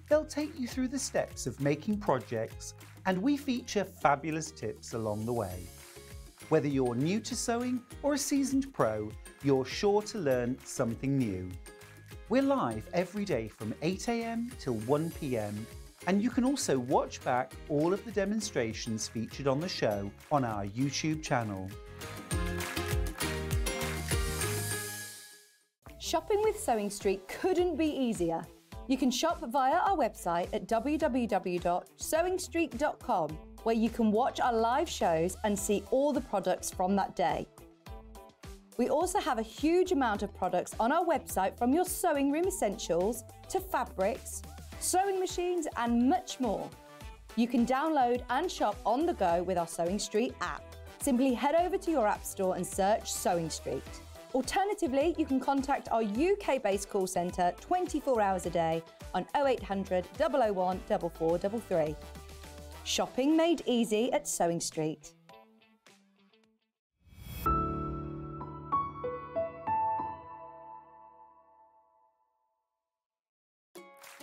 They'll take you through the steps of making projects, and we feature fabulous tips along the way. Whether you're new to sewing or a seasoned pro, you're sure to learn something new. We're live every day from 8 AM till 1 PM, and you can also watch back all of the demonstrations featured on the show on our YouTube channel. Shopping with Sewing Street couldn't be easier. You can shop via our website at www.sewingstreet.com, where you can watch our live shows and see all the products from that day. We also have a huge amount of products on our website, from your sewing room essentials to fabrics, sewing machines and much more. You can download and shop on the go with our Sewing Street app. Simply head over to your app store and search Sewing Street. Alternatively, you can contact our UK-based call centre 24 hours a day on 0800 001 4433. Shopping made easy at Sewing Street.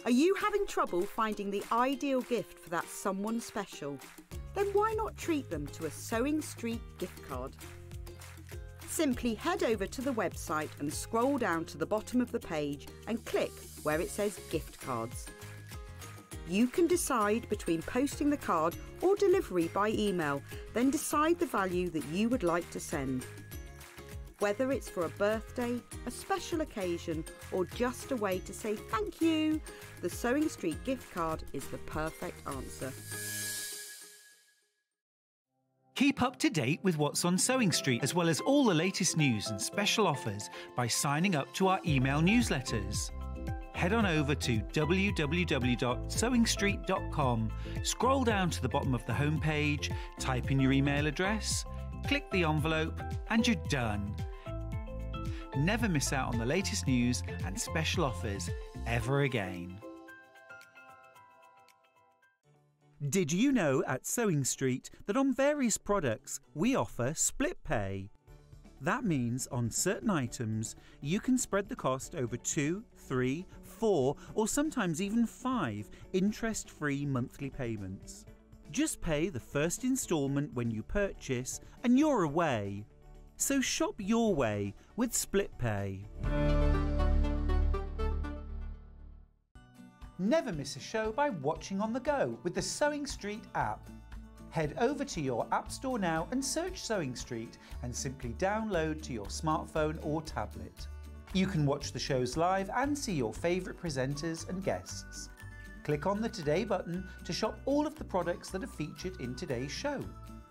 Are you having trouble finding the ideal gift for that someone special? Then why not treat them to a Sewing Street gift card? Simply head over to the website and scroll down to the bottom of the page and click where it says gift cards. You can decide between posting the card or delivery by email, then decide the value that you would like to send. Whether it's for a birthday, a special occasion, or just a way to say thank you, the Sewing Street gift card is the perfect answer. Keep up to date with what's on Sewing Street, as well as all the latest news and special offers by signing up to our email newsletters. Head on over to www.sewingstreet.com, scroll down to the bottom of the homepage, type in your email address, click the envelope, and you're done. Never miss out on the latest news and special offers ever again. Did you know at Sewing Street that on various products we offer split pay? That means on certain items you can spread the cost over 2, 3, 4 or sometimes even 5 interest-free monthly payments. Just pay the first instalment when you purchase and you're away. So shop your way with split pay. Never miss a show by watching on the go with the Sewing Street app. Head over to your App Store now and search Sewing Street and simply download to your smartphone or tablet. You can watch the shows live and see your favourite presenters and guests. Click on the Today button to shop all of the products that are featured in today's show.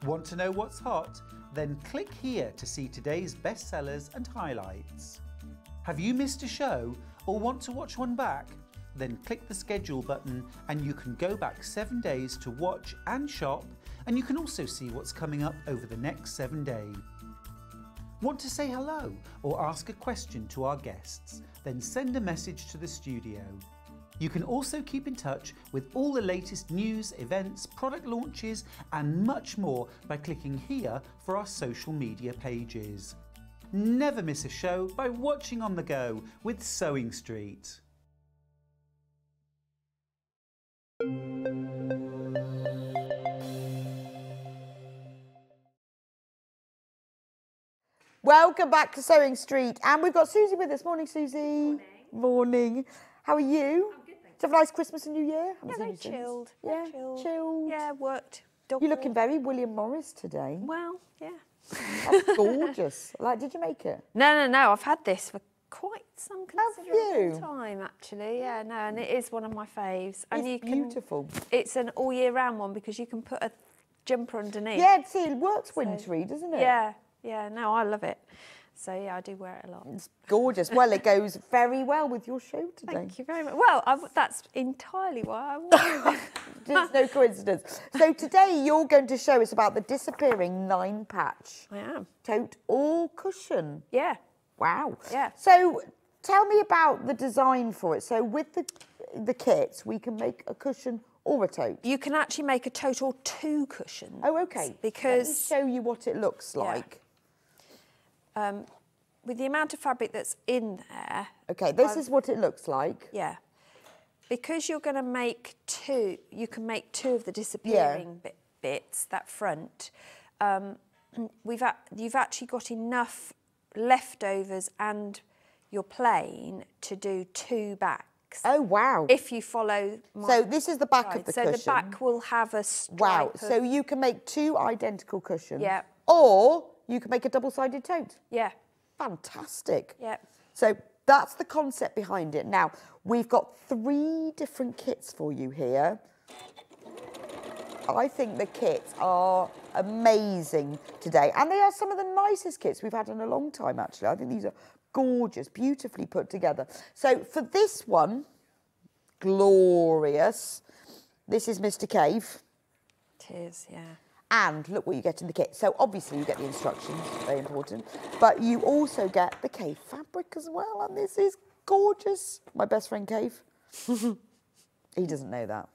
Want to know what's hot? Then click here to see today's bestsellers and highlights. Have you missed a show or want to watch one back? Then click the schedule button and you can go back 7 days to watch and shop, and you can also see what's coming up over the next 7 days. Want to say hello or ask a question to our guests? Then send a message to the studio. You can also keep in touch with all the latest news, events, product launches and much more by clicking here for our social media pages. Never miss a show by watching on the go with Sewing Street. Welcome back to Sewing Street, and we've got Suzie with us. Morning, Suzie. Morning. How are you? I'm good, thank Did you have a nice Christmas and New Year? you. Yeah, very chilled. Yeah, chilled. Yeah, worked. Dog You're looking walk. very William Morris today. Well, yeah. That's gorgeous. Like, did you make it? No. I've had this for quite some considerable you? time, actually. Yeah, no, and it is one of my faves. And It's you can, beautiful. It's an all year round one because you can put a jumper underneath. Yeah, see, it works wintry, doesn't it? Yeah. No, I love it. So yeah, I do wear it a lot. It's gorgeous. Well, it goes very well with your show today. Thank you very much. Well, that's entirely why I wore it. It's no coincidence. So today you're going to show us about the Disappearing 9 Patch I am. Tote all cushion. Yeah. Wow. Yeah. So tell me about the design for it. So with the kits, we can make a cushion or a tote. You can actually make a tote or 2 cushions. Oh, okay. Because Let me show you what it looks like. with the amount of fabric that's in there. Okay, this is what it looks like. Yeah. Because you're going to make 2, you can make 2 of the disappearing bits, that front. You've actually got enough leftovers and your plain to do 2 backs. Oh, wow. If you follow my So this is the back of the so cushion. the back will have a stripe. Wow, of- so you can make 2 identical cushions. Yeah. Or you can make a double-sided tote. Yeah. Fantastic. Yeah. So that's the concept behind it. Now, we've got 3 different kits for you here. I think the kits are amazing today. And they are some of the nicest kits we've had in a long time, actually. I think these are gorgeous, beautifully put together. So for this one, glorious. This is Mr. Cave. It is, yeah. And look what you get in the kit. So obviously you get the instructions, very important, but you also get the Cave fabric as well, and this is gorgeous. My best friend Cave. He doesn't know that.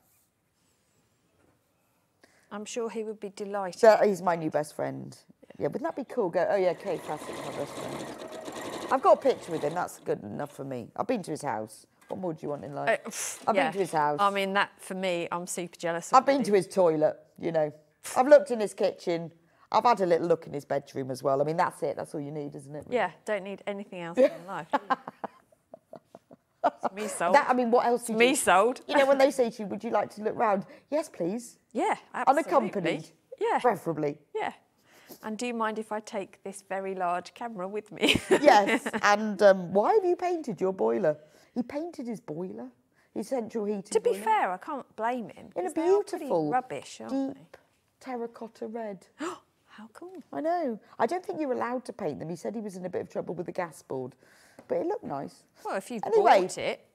I'm sure he would be delighted. So he's my new best friend. Yeah, wouldn't that be cool? Go, oh yeah, Cave Classic's my best friend. I've got a picture with him, that's good enough for me. I've been to his house. What more do you want in life? I've been to his house. I mean, that for me, I'm super jealous. I've been to his toilet, you know. I've looked in his kitchen. I've had a little look in his bedroom as well. I mean, that's it. That's all you need, isn't it? Yeah, don't need anything else in life. It's me sold. That, I mean, what else do you Me sold. You know, when they say to you, would you like to look round? Yes, please. Yeah, absolutely. Unaccompanied. Yeah. Preferably. Yeah. And do you mind if I take this very large camera with me? Yes. And why have you painted your boiler? He painted his boiler, his central heating To be boiler. fair, I can't blame him. In a 'cause they are pretty beautiful, rubbish, aren't deep terracotta red. they? How cool. I know. I don't think you're allowed to paint them. He said he was in a bit of trouble with the gas board. But it looked nice. Well, if you've Anyway. bought it,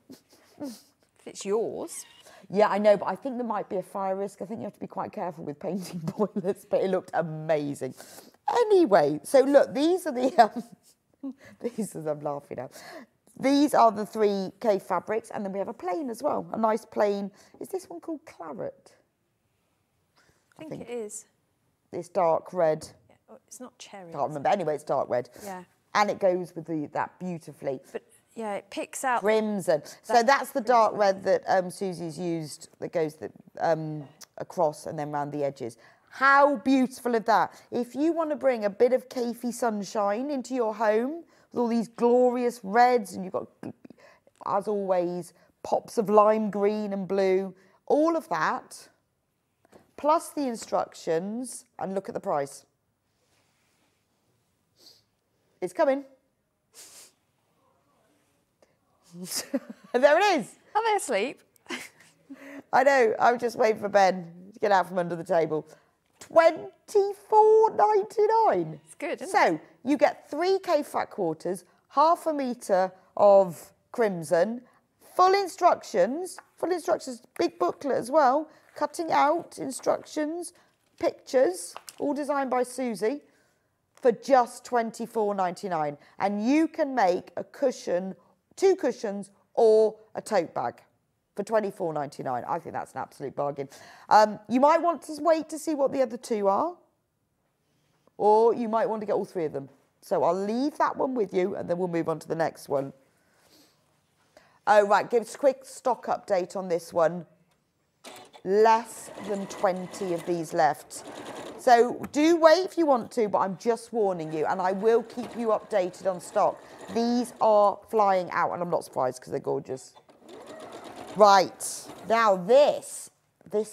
if it's yours. Yeah, I know, but I think there might be a fire risk. I think you have to be quite careful with painting boilers, but it looked amazing. Anyway, so look, these are the... I'm laughing now. These are the 3 Cave fabrics, and then we have a plain as well, a nice plain. Is this one called Claret? I think it is. It's dark red. Yeah. Oh, it's not cherry. Can't remember. Anyway, it's dark red. Yeah. And it goes with that beautifully. But yeah, it picks out Crimson. So that's the dark red that Susie's used, that goes across and then round the edges. How beautiful is that? If you want to bring a bit of Kafey sunshine into your home with all these glorious reds, and you've got, as always, pops of lime green and blue, all of that, plus the instructions, and look at the price. It's coming. There it is. Are they asleep? I know. I was just waiting for Ben to get out from under the table. $24.99. It's good, isn't So you get 3K fat quarters, half a metre of crimson, full instructions, big booklet as well, cutting out instructions, pictures, all designed by Suzie, for just $24.99. And you can make a cushion, 2 cushions, or a tote bag for $24.99. I think that's an absolute bargain. You might want to wait to see what the other 2 are, or you might want to get all 3 of them. So I'll leave that one with you, and then we'll move on to the next one. Oh, right, give us a quick stock update on this one. Less than 20 of these left. So do wait if you want to, but I'm just warning you, and I will keep you updated on stock. These are flying out, and I'm not surprised because they're gorgeous. Right, now this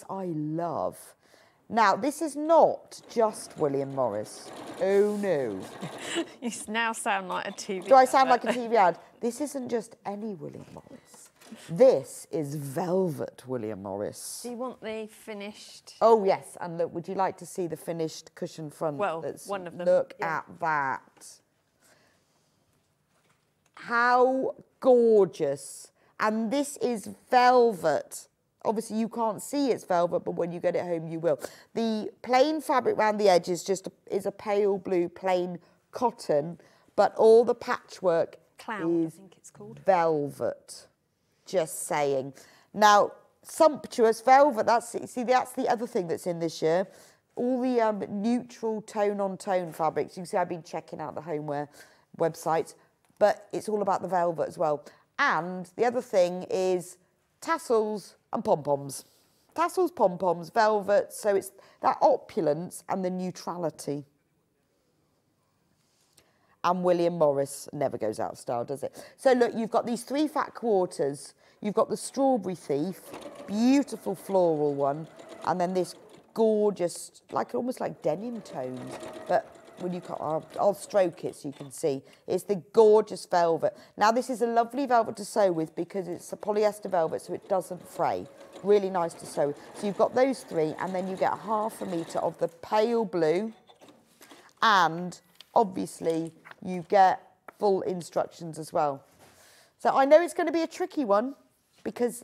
I love. Now, this is not just William Morris. Oh, no. You now sound like a TV Do I sound like a TV ad? This isn't just any William Morris. This is Velvet William Morris. Do you want the finished? Oh, yes. And look, would you like to see the finished cushion front? Well, one of them. Look at that. How gorgeous. And this is velvet. Obviously, you can't see it's velvet, but when you get it home, you will. The plain fabric around the edges is a pale blue plain cotton, but all the patchwork Cloud, is I think it's called. Velvet. Just saying. Now, sumptuous velvet, that's the other thing that's in this year. All the neutral tone-on-tone fabrics. You can see I've been checking out the homeware websites, but it's all about the velvet as well. And the other thing is tassels and pom-poms. Tassels, pom-poms, velvet, so it's that opulence and the neutrality. And William Morris never goes out of style, does it? So look, you've got these 3 fat quarters. You've got the Strawberry Thief, beautiful floral one, and then this gorgeous, almost like denim tones. But when you can't, I'll stroke it so you can see. It's the gorgeous velvet. Now this is a lovely velvet to sew with because it's a polyester velvet, so it doesn't fray. Really nice to sew with. So you've got those 3, and then you get half a metre of the pale blue, and obviously you get full instructions as well. So I know it's going to be a tricky one because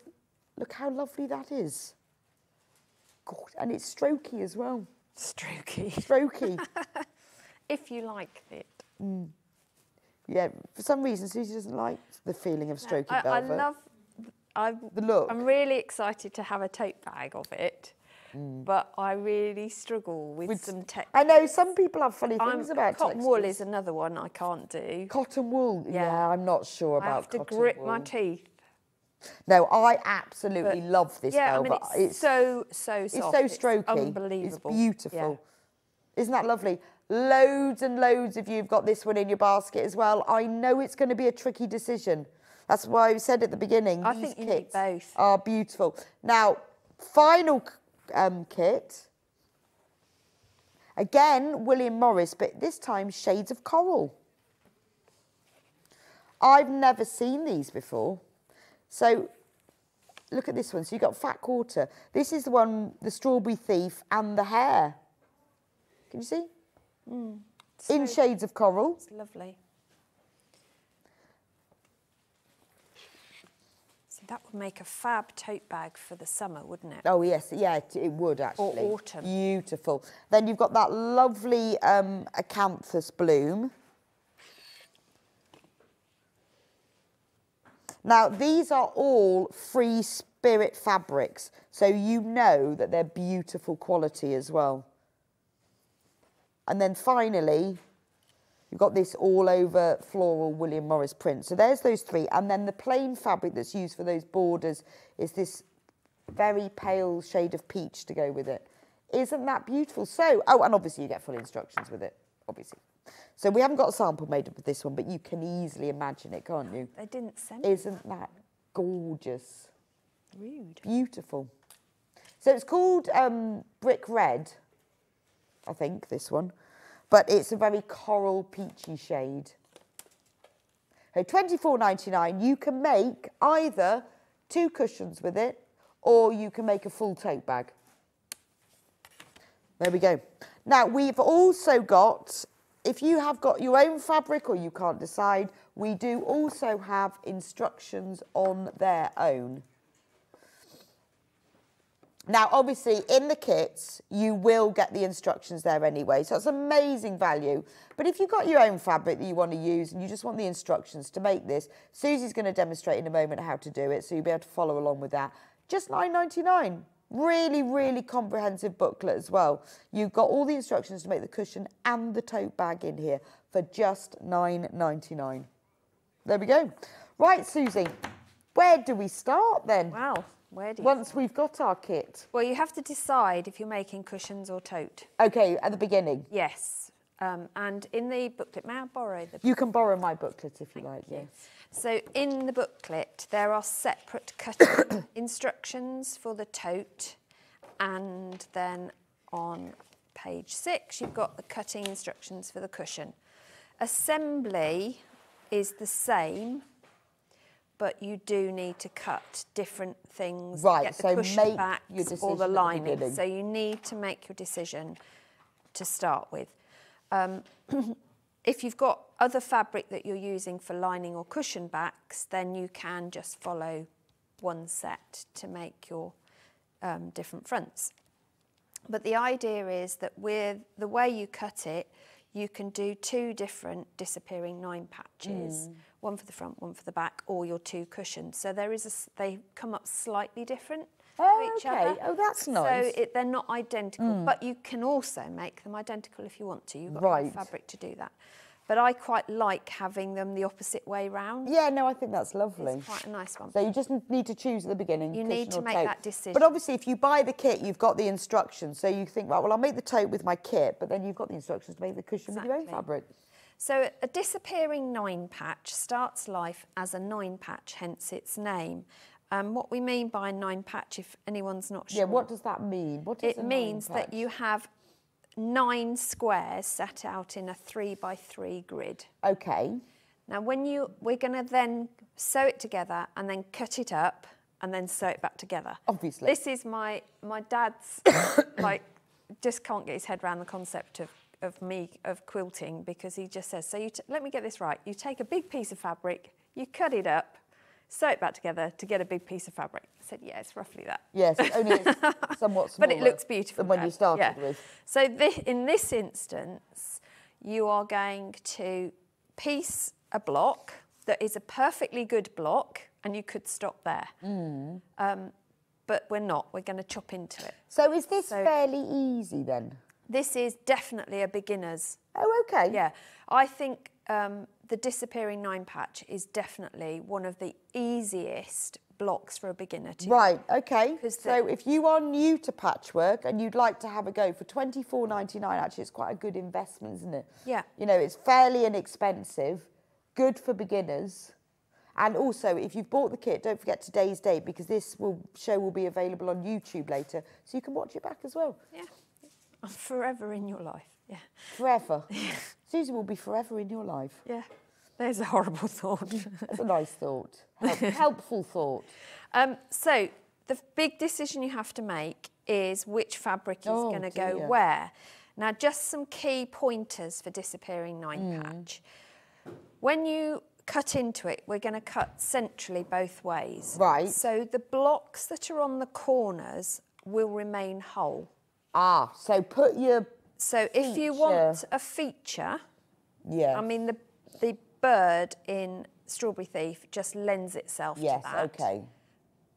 look how lovely that is. God, and it's strokey as well. Strokey. Strokey. If you like it. Mm. Yeah, for some reason Suzie doesn't like the feeling of strokey velvet. I love the look. I'm really excited to have a tote bag of it. But I really struggle with some texture. I know, some people have funny things about cotton textures. wool is another one I can't do. Cotton wool? Yeah, I'm not sure about cotton wool. I have to grit my teeth. No, I absolutely love this velvet. I mean, it's so soft. It's so strokey. It's unbelievable. It's beautiful. Yeah. Isn't that lovely? Loads and loads of you have got this one in your basket as well. I know it's going to be a tricky decision. That's why I said at the beginning, I these think you need kits both. are beautiful. Now, final kit. Again, William Morris, but this time shades of coral. I've never seen these before. So look at this one. So you've got fat quarter. This is the one, the Strawberry Thief and the hare. Can you see? In shades of coral. It's lovely. See, that would make a fab tote bag for the summer, wouldn't it? Oh, yes. Yeah, it would actually. Or autumn. Beautiful. Then you've got that lovely acanthus bloom. Now, these are all Free Spirit fabrics, so you know that they're beautiful quality as well. And then finally, you've got this all over floral William Morris print. So there's those three. And then the plain fabric that's used for those borders is this very pale shade of peach to go with it. Isn't that beautiful? So, oh, and obviously you get full instructions with it, obviously. So we haven't got a sample made up of this one, but you can easily imagine it, can't you? They didn't send me. Isn't that gorgeous? Rude. Beautiful. So it's called Brick Red, I think, this one. But it's a very coral peachy shade. So $24.99, you can make either 2 cushions with it, or you can make a full tote bag. There we go. Now, we've also got, if you have got your own fabric or you can't decide, we do also have instructions on their own. Now, obviously, in the kits, you will get the instructions there anyway, so it's amazing value. But if you've got your own fabric that you want to use and you just want the instructions to make this, Susie's going to demonstrate in a moment how to do it, so you'll be able to follow along with that. Just $9.99. Really, really comprehensive booklet as well. You've got all the instructions to make the cushion and the tote bag in here for just $9.99. There we go. Right, Susie, where do we start then? Wow. Where do you Once we've got our kit. Well, you have to decide if you're making cushions or tote. Okay, at the beginning. Yes. And in the booklet, may I borrow the... You can borrow my booklet if you like, yes. So in the booklet, there are separate cutting instructions for the tote. And then on page 6, you've got the cutting instructions for the cushion. Assembly is the same, but you do need to cut different things. Right, get the so cushion make backs your decision or the at the lining. beginning. So you need to make your decision to start with. If you've got other fabric that you're using for lining or cushion backs, then you can just follow one set to make your different fronts. But the idea is that with the way you cut it, you can do 2 different Disappearing 9 patches, one for the front, one for the back, or your 2 cushions. So there is they come up slightly different to each other. Oh, that's nice. So they're not identical, but you can also make them identical if you want to. You've got enough fabric to do that. But I quite like having them the opposite way round. Yeah, no, I think that's lovely. It's quite a nice one. So you just need to choose at the beginning. You need to make that decision. But obviously, if you buy the kit, you've got the instructions. So you think, right, well, I'll make the tote with my kit, but then you've got the instructions to make the cushion with your own fabric. So a Disappearing 9 patch starts life as a 9 patch, hence its name. What we mean by a 9 patch, if anyone's not sure. Yeah, what does that mean? What is it means that you have 9 squares set out in a 3x3 grid. Okay. Now, we're going to then sew it together and then cut it up and then sew it back together. Obviously. This is my dad's, like, just can't get his head around the concept of quilting, because he just says, so let me get this right. You take a big piece of fabric, you cut it up, sew it back together to get a big piece of fabric. I said, yeah, it's roughly that. Yes, only it's somewhat smaller. But it looks beautiful than when you started with. So in this instance, you are going to piece a block that is a perfectly good block, and you could stop there. But we're not. We're going to chop into it. So is this fairly easy then? This is definitely a beginner's. Oh, okay. Yeah. I think the Disappearing 9 patch is definitely one of the easiest blocks for a beginner to Right, okay. So if you are new to patchwork and you'd like to have a go for $24.99, actually it's quite a good investment, isn't it? Yeah. You know, it's fairly inexpensive, good for beginners. And also, if you've bought the kit, don't forget today's date, because this show will be available on YouTube later, so you can watch it back as well. Yeah. I'm forever in your life. Yeah. Forever. Susie will be forever in your life. Yeah. There's a horrible thought. That's a nice thought. Helpful thought. So the big decision you have to make is which fabric is going to go where. Now, just some key pointers for Disappearing 9 patch. When you cut into it, we're going to cut centrally both ways. Right. So the blocks that are on the corners will remain whole. Ah, so put your So if you want a feature, I mean the bird in Strawberry Thief just lends itself to Yes, that. okay.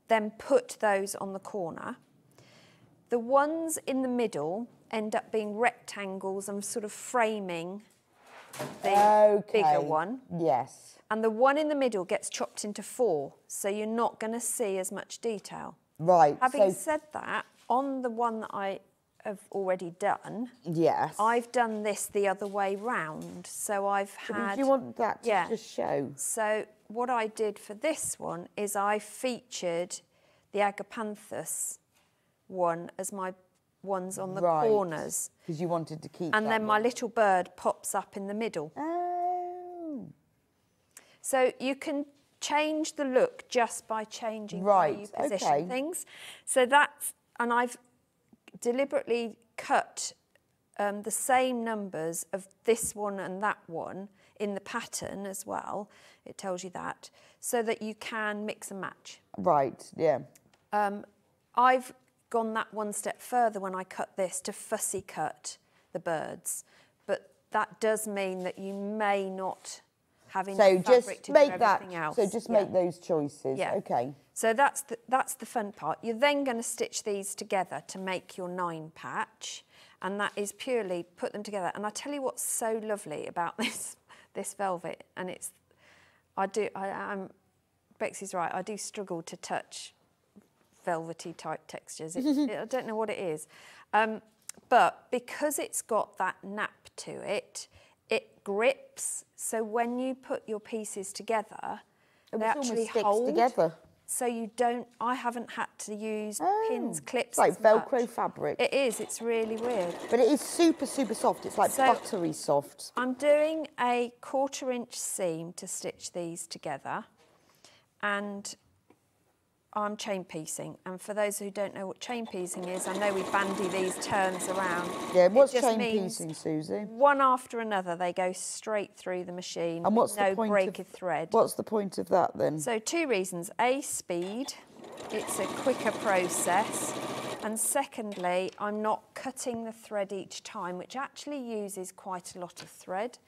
Then put those on the corner. The ones in the middle end up being rectangles and sort of framing the bigger one. Yes. And the one in the middle gets chopped into 4, so you're not going to see as much detail. Right. Having said that, on the one that I have already done, yes, I've done this the other way round. So I've had... Do you want that to just show? So what I did for this one is I featured the Agapanthus one as my ones on the corners. Because you wanted to keep and that then one. my little bird pops up in the middle. Oh. So you can change the look just by changing the way you position things. So that's, and I've deliberately cut the same numbers of this one and that one in the pattern as well. It tells you that, so that you can mix and match. Right, yeah. I've gone that one step further when I cut this to fussy cut the birds, but that does mean that you may not have enough fabric to do everything else. So just make those choices. Yeah. Okay. So that's the fun part. You're then going to stitch these together to make your 9 patch, and that is purely put them together. And I tell you what's so lovely about this velvet, and it's Bexy's right. I do struggle to touch velvety type textures. I don't know what it is, but because it's got that nap to it, it grips. So when you put your pieces together, they actually hold together. So you don't. I haven't had to use pins, clips. It's like Velcro fabric. It is. It's really weird. But it is super, super soft. It's like buttery soft. I'm doing a 1/4 inch seam to stitch these together, and I'm chain piecing. And for those who don't know what chain piecing is, I know we bandy these terms around. Yeah, what's chain piecing, Susie? One after another, they go straight through the machine. And what's no the point break of thread. What's the point of that then? So 2 reasons. A, speed. It's a quicker process. And secondly, I'm not cutting the thread each time, which actually uses quite a lot of thread.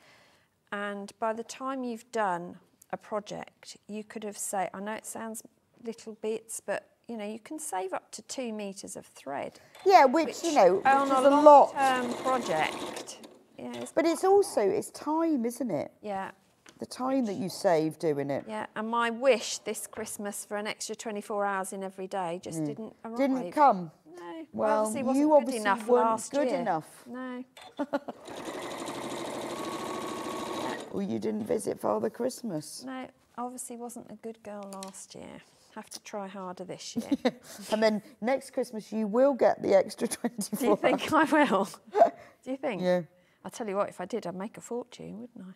And by the time you've done a project, you could have saved, I know it sounds little bits, but you know, you can save up to 2 meters of thread. Yeah, which you know, on which is a a lot. long-term project. Yeah, but it's time, isn't it? Yeah. The time that you save doing it. Yeah, and my wish this Christmas for an extra 24 hours in every day just didn't arrive. Didn't come. No. Well, obviously wasn't you good obviously enough weren't last good year. enough. No. Or you didn't visit Father Christmas. No, obviously wasn't a good girl last year. Have to try harder this year. And then next Christmas you will get the extra 24 Do you think I will? Do you think? Yeah. I'll tell you what, if I did, I'd make a fortune, wouldn't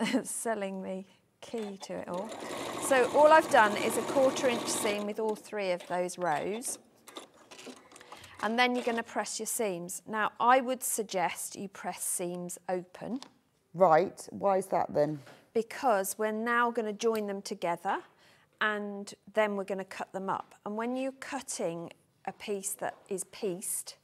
I? Selling the key to it all. So all I've done is a 1/4 inch seam with all 3 of those rows. And then you're going to press your seams. Now, I would suggest you press seams open. Right, why is that then? Because we're now going to join them together and then we're going to cut them up. And when you're cutting a piece that is pieced,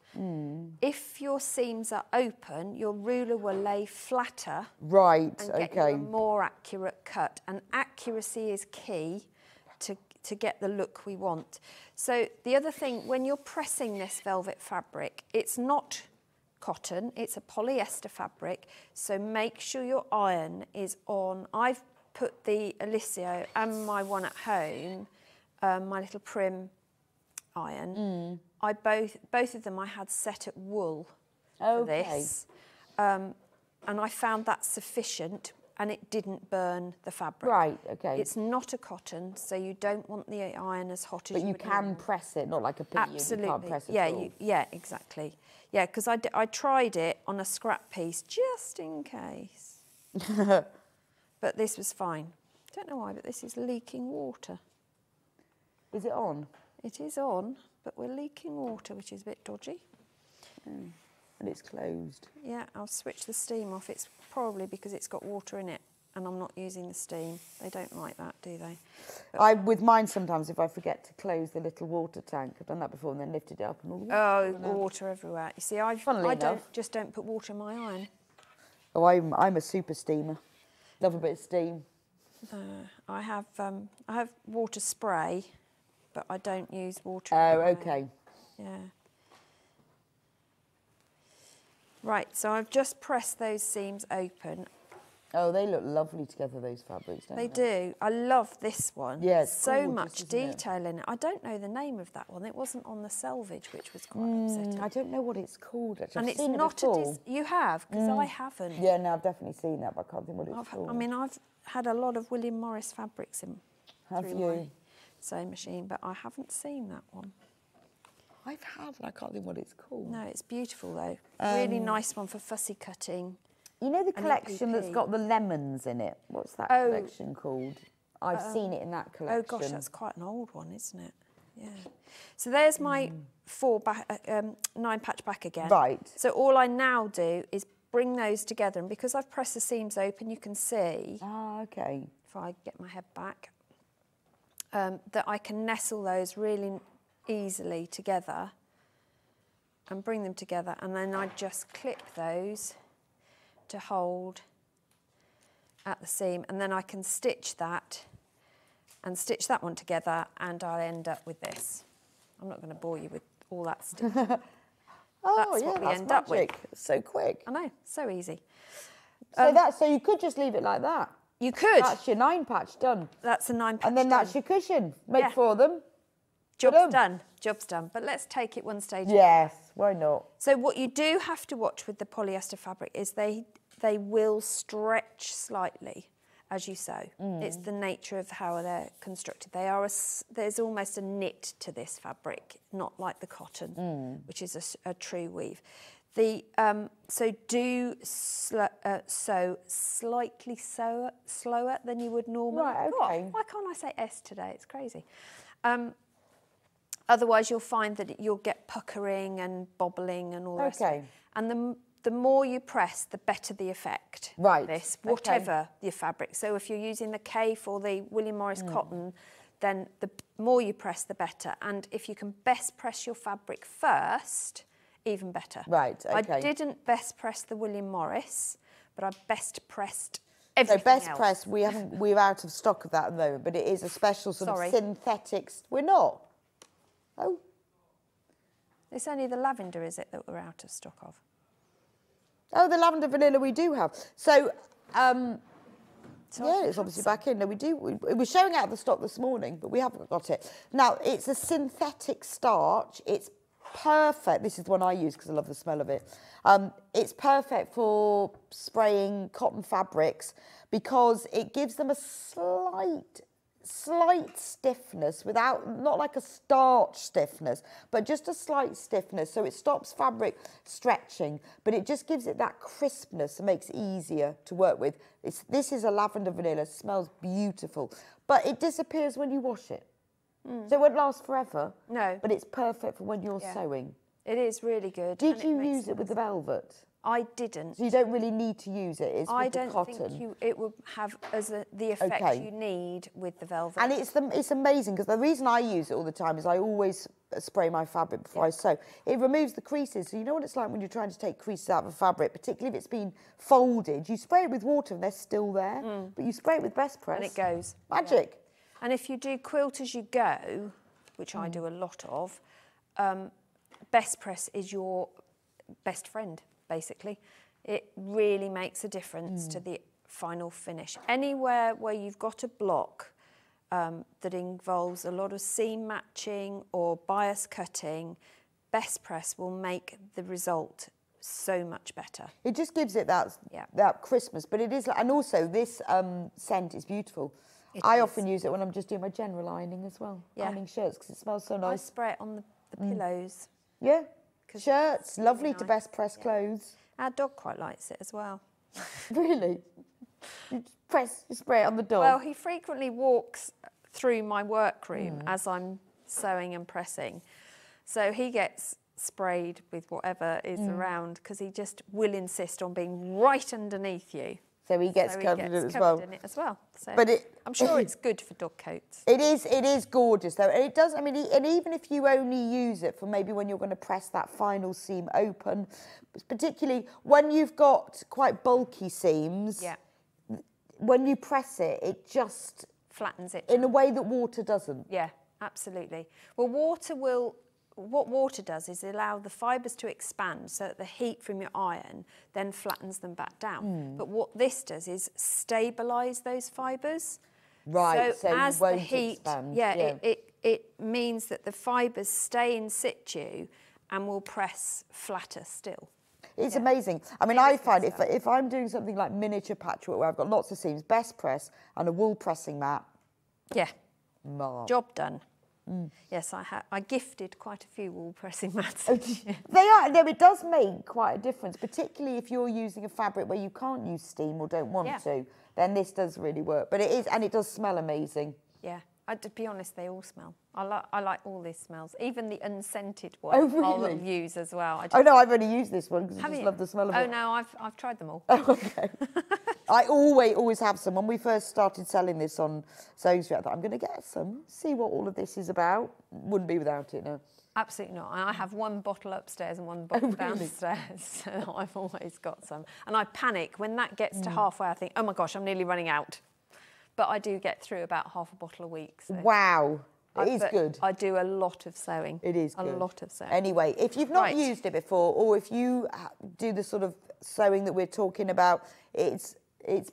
if your seams are open, your ruler will lay flatter. Right, and get you a more accurate cut. And accuracy is key to get the look we want. So the other thing, when you're pressing this velvet fabric, it's not cotton, it's a polyester fabric, so make sure your iron is on. I've put the Alicio and my one at home, my little Prim iron. Both of them I had set at wool for this, and I found that sufficient, and it didn't burn the fabric. Right, okay. It's not a cotton, so you don't want the iron as hot as But you can press it, not like a pillion. Absolutely. You can't press it yeah, at all. yeah, exactly. Yeah, because I tried it on a scrap piece just in case. But this was fine. Don't know why, but this is leaking water. Is it on? It is on, but we're leaking water, which is a bit dodgy. And it's closed. Yeah, I'll switch the steam off. It's probably because it's got water in it and I'm not using the steam. They don't like that, do they? But With mine sometimes, if I forget to close the little water tank, I've done that before and then lifted it up and all the water. Oh, water everywhere. You see, Funnily enough. just don't put water in my iron. Oh, I'm a super steamer. Love a bit of steam. I have water spray, but I don't use water. Oh, okay. Yeah. Right, so I've just pressed those seams open. Oh, they look lovely together, those fabrics, don't they? They do. I love this one. Yeah, it's so gorgeous, much isn't it? detail in it. I don't know the name of that one. It wasn't on the selvage, which was quite upsetting. I don't know what it's called, actually. And I've it's seen not it before. you have, because I haven't. Yeah, no, I've definitely seen that, but I can't think what it's called. I mean, I've had a lot of William Morris fabrics in Have through you? my sewing machine, but I haven't seen that one. I have, and I can't think what it's called. No, it's beautiful though. Really nice one for fussy cutting. You know the An collection that's EPP. got the lemons in it? What's that Oh. collection called? I've seen it in that collection. Oh gosh, that's quite an old one, isn't it? Yeah. So there's my 9 patch back again. Right. So all I now do is bring those together, and because I've pressed the seams open, you can see, Ah, okay. if I get my head back, that I can nestle those really easily together and bring them together, and then I just clip those to hold at the seam, and then I can stitch that and stitch that one together, and I'll end up with this. I'm not going to bore you with all that stitching. Oh, That's yeah, what we that's end up with. magic. So quick. I know, so easy. So you could just leave it like that. You could. That's your 9 patch done. That's a 9 patch And then done. that's your cushion. Make Yeah. 4 of them. Job's ta-dum. done. Job's done. But let's take it one stage. Yes, why not? So what you do have to watch with the polyester fabric is they will stretch slightly as you sew. It's the nature of how they're constructed. There's almost a knit to this fabric, not like the cotton, which is a true weave. So do sew slightly slower than you would normally. Right, okay. God, why can't I say S today? It's crazy. Otherwise, you'll find that you'll get puckering and bobbling and all the rest of it. Okay. And the more you press, the better the effect. Right, of this, okay. whatever your fabric. So if you're using the Cape or the William Morris cotton, then the more you press, the better. And if you can best press your fabric first, even better. Right, I okay. didn't best press the William Morris, but I best pressed So everything best else. press, we're out of stock of that at the moment, but it is a special sort Sorry. of synthetics. We're not. Oh, It's only the lavender, is it, that we're out of stock of? oh, the lavender vanilla we do have. So, So I yeah, should it's have obviously some. back in. No, we do. It was showing out of the stock this morning, but we haven't got it. Now, it's a synthetic starch. It's perfect. This is the one I use because I love the smell of it. It's perfect for spraying cotton fabrics because it gives them a slight stiffness without, not like a starch stiffness, but just a slight stiffness. So it stops fabric stretching, but it just gives it that crispness and makes it easier to work with. This is a lavender vanilla, smells beautiful, but it disappears when you wash it. So it won't last forever. No. But it's perfect for when you're Yeah. sewing. It is really good. Did and you makes use it with the velvet? I didn't. So you don't really need to use it. It's I with the don't cotton. think it would have the effect Okay. you need with the velvet. And it's amazing because the reason I use it all the time is I always spray my fabric before I sew. It removes the creases. So you know what it's like when you're trying to take creases out of a fabric, particularly if it's been folded. You spray it with water and they're still there, but you spray it with best press. And it goes. Magic. And if you do quilt as you go, which I do a lot of, best press is your best friend, basically. It really makes a difference to the final finish. Anywhere where you've got a block that involves a lot of seam matching or bias cutting, best press will make the result so much better. It just gives it that Yeah. that crispness, but it is, and also this scent is beautiful. I often use it when I'm just doing my general ironing as well, Yeah. ironing shirts because it smells so I nice. spray it on the pillows. Yeah, 'Cause shirts, it's really lovely to nice. best press clothes. Our dog quite likes it as well. Really, you spray it on the dog. Well, he frequently walks through my workroom as I'm sewing and pressing. So he gets sprayed with whatever is around because he just will insist on being right underneath you. So he gets So covered in it as well. in it as well. So But I'm sure it's good for dog coats. It is gorgeous though. And it does, I mean, and even if you only use it for maybe when you're going to press that final seam open, particularly when you've got quite bulky seams, Yeah. when you press it, it just flattens it in a down. way that water doesn't. Yeah, absolutely. Well, what water does is allow the fibres to expand so that the heat from your iron then flattens them back down. But what this does is stabilise those fibres. Right, so as it won't the heat, expand. it means that the fibres stay in situ and will press flatter still. It's amazing. I mean, I find if I'm doing something like miniature patchwork where I've got lots of seams, best press and a wool pressing mat. Yeah, Mark. job done. Yes, I gifted quite a few wool pressing mats. They are. No, it does make quite a difference, particularly if you're using a fabric where you can't use steam or don't want to. Then this does really work. But it is, and it does smell amazing. Yeah, to be honest, they all smell. I like all these smells, even the unscented one. Oh, really? I'll use as well. Oh no, I've only used this one because I Have just you? love the smell of it. Oh no, I've tried them all. Oh, okay. I always have some. When we first started selling this on Sewing Street, I thought I'm going to get some, see what all of this is about. Wouldn't be without it, no. Absolutely not. And I have one bottle upstairs and one bottle downstairs. So I've always got some. And I panic when that gets to halfway. I think, oh my gosh, I'm nearly running out. But I do get through about half a bottle a week. So. Wow. It is good. I do a lot of sewing. It is good. A lot of sewing. Anyway, if you've not used it before, or if you do the sort of sewing that we're talking about, it's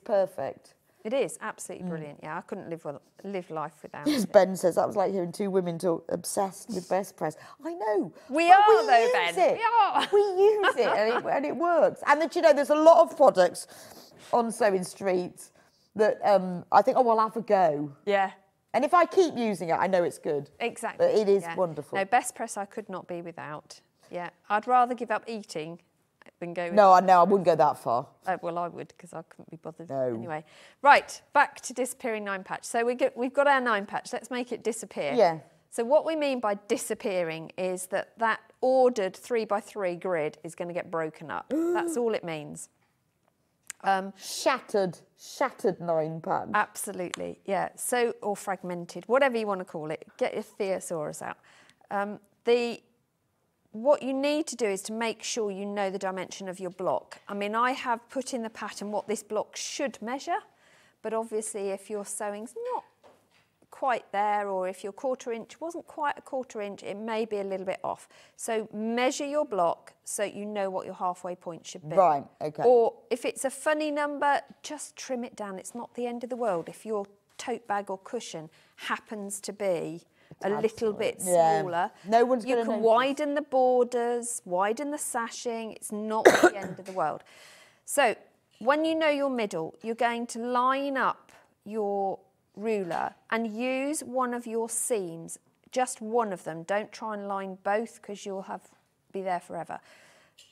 perfect. It is absolutely brilliant. Yeah, I couldn't live life without As it. Ben says, that was like hearing two women talk obsessed with best press. I know. We But are though, use Ben. it. We are. We use it and it works. And that, you know, there's a lot of products on Sewing Street that I think, oh, I'll have a go. Yeah. And if I keep using it, I know it's good. Exactly. But it is wonderful. No, best press I could not be without. Yeah. I'd rather give up eating than go with No, I wouldn't go that far. well, I would, because I couldn't be bothered. No. Anyway, right, back to Disappearing Nine Patch. So we've got our 9 patch. Let's make it disappear. Yeah. So what we mean by disappearing is that ordered 3x3 grid is going to get broken up. That's all it means. Shattered 9 patch. Absolutely, yeah. So, or fragmented, whatever you want to call it. Get your thesaurus out. What you need to do is to make sure you know the dimension of your block. I mean, I have put in the pattern what this block should measure, but obviously if your sewing's not quite there, or if your 1/4 inch wasn't quite a 1/4 inch, it may be a little bit off. So measure your block so you know what your halfway point should be. Right, okay. Or if it's a funny number, just trim it down. It's not the end of the world. If your tote bag or cushion happens to be a little bit smaller, no one's you gonna can notice. widen the borders, widen the sashing. It's not the end of the world. So when you know your middle, you're going to line up your ruler and use one of your seams, just one of them. Don't try and line both because you'll be there forever,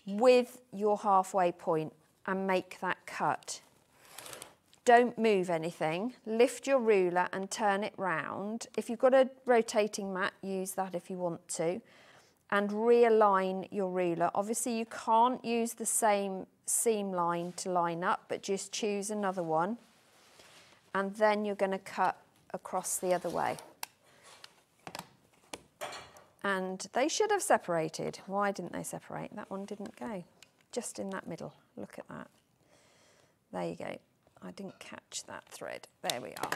with your halfway point and make that cut. Don't move anything. Lift your ruler and turn it round. If you've got a rotating mat, use that if you want to. And realign your ruler. Obviously, you can't use the same seam line to line up, but just choose another one. And then you're going to cut across the other way. And they should have separated. Why didn't they separate? That one didn't go. Just in that middle. Look at that. There you go. I didn't catch that thread. There we are.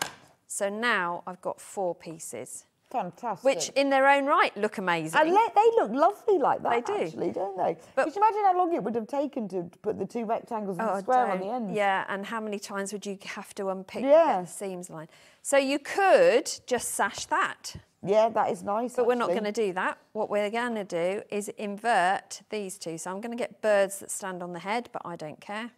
So now I've got 4 pieces. Fantastic. Which in their own right look amazing. And they look lovely like that, They do. actually, don't they? But- Could you imagine how long it would have taken to put the 2 rectangles and the square on the ends? Yeah, and how many times would you have to unpick to Yeah. get the seams line? So you could just sash that. Yeah, that is nice, But we're not actually. going to do that. What we're going to do is invert these two. So I'm going to get birds that stand on the head, but I don't care.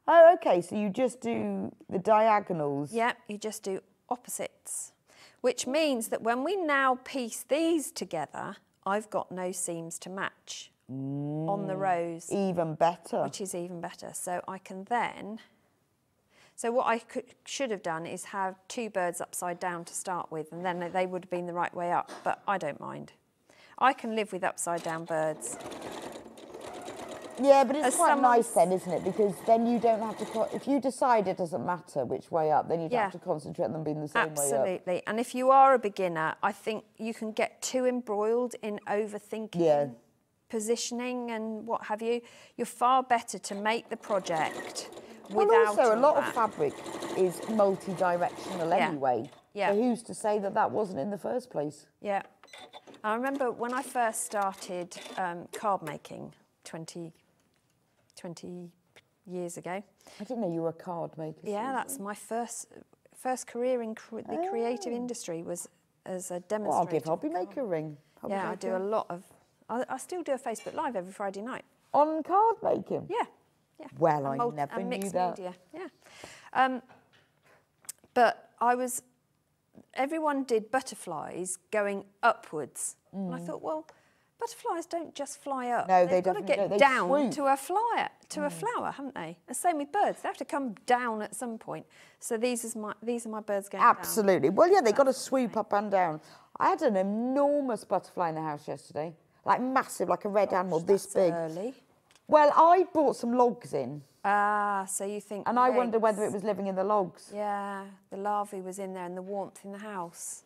Oh, okay, so you just do the diagonals. Yeah, you just do opposites, which means that when we now piece these together, I've got no seams to match on the rows. Even better. Which is even better. So I can then... So what I should have done is have 2 birds upside down to start with, and then they would have been the right way up, but I don't mind. I can live with upside down birds. Yeah, but it's As quite someone's- nice then, isn't it? Because then you don't have to... If you decide it doesn't matter which way up, then you don't Yeah. have to concentrate on them being the same way up. Absolutely. And if you are a beginner, I think you can get too embroiled in overthinking positioning and what have you. You're far better to make the project without Well, also, a all lot that. of fabric is multi-directional Yeah. anyway. Yeah. So who's to say that that wasn't in the first place? Yeah. I remember when I first started card making 20 years ago. I didn't know you were a card maker. Yeah, that's my first career in the creative industry was as a demonstrator. Well, I'll give Hobby Maker a ring. Hobby Yeah, I Maker. do a lot of... I still do a Facebook Live every Friday night. On card making? Yeah, yeah. Well, And I never and knew mixed that. media, yeah. But I was... Everyone did butterflies going upwards. And I thought, well, butterflies don't just fly up. No, they They've got to definitely don't. get They down swoop. to a flower, haven't they? The same with birds. They have to come down at some point. So these are my birds going down. Absolutely. Well, yeah, they got to swoop up and down. I had an enormous butterfly in the house yesterday. Like massive, like a red animal, this big. Early. Well, I brought some logs in. Ah, so you think... And I wonder eggs. whether it was living in the logs. Yeah, the larvae was in there and the warmth in the house.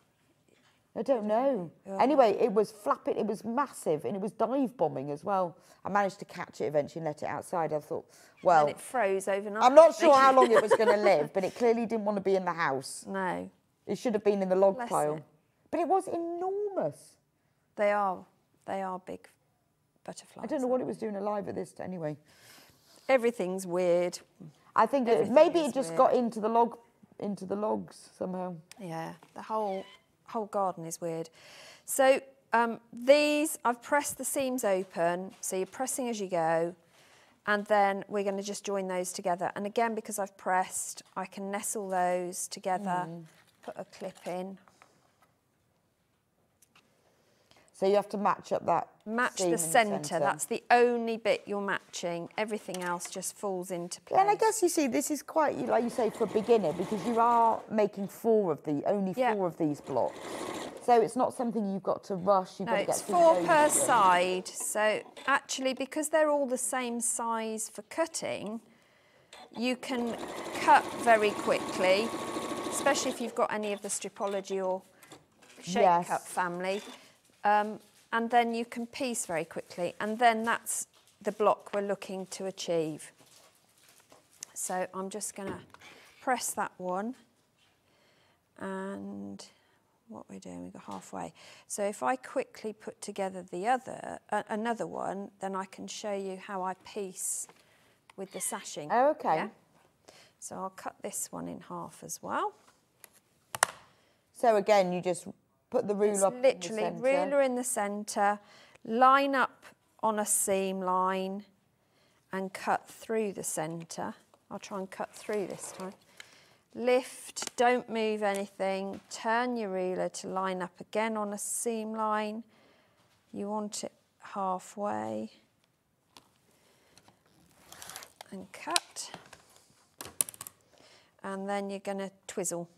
I don't know. Yeah. Anyway, it was flapping, it was massive, and it was dive bombing as well. I managed to catch it eventually and let it outside. I thought, well... And it froze overnight. I'm not sure how long it was going to live, but it clearly didn't want to be in the house. No. It should have been in the log Bless pile. it. But it was enormous. They are big butterflies. I don't know what it was doing alive at this, anyway. Everything's weird. I think Everything maybe is it just weird. got into the logs somehow. Yeah, the whole garden is weird. So these, I've pressed the seams open, so you're pressing as you go, and then we're going to just join those together. And again, because I've pressed, I can nestle those together, put a clip in. So you have to match up that Match seam the in centre. That's the only bit you're matching. Everything else just falls into place. Yeah, and I guess you see, this is quite, like you say, for a beginner, because you are making only four of these blocks. So it's not something you've got to rush. You've got to get it's through 4 those per things. side. So actually, because they're all the same size for cutting, you can cut very quickly, especially if you've got any of the Stripology or Shape Yes. Cut family. And then you can piece very quickly. And then that's the block we're looking to achieve. So I'm just going to press that one. And what we're doing, we've got halfway. So if I quickly put together the another one, then I can show you how I piece with the sashing. Oh, okay. Yeah? So I'll cut this one in half as well. So again, you just put the ruler It's up in literally the centre. ruler in the centre, line up on a seam line and cut through the centre. I'll try and cut through this time. Lift, don't move anything, turn your ruler to line up again on a seam line. You want it halfway and cut. And then you're going to twizzle.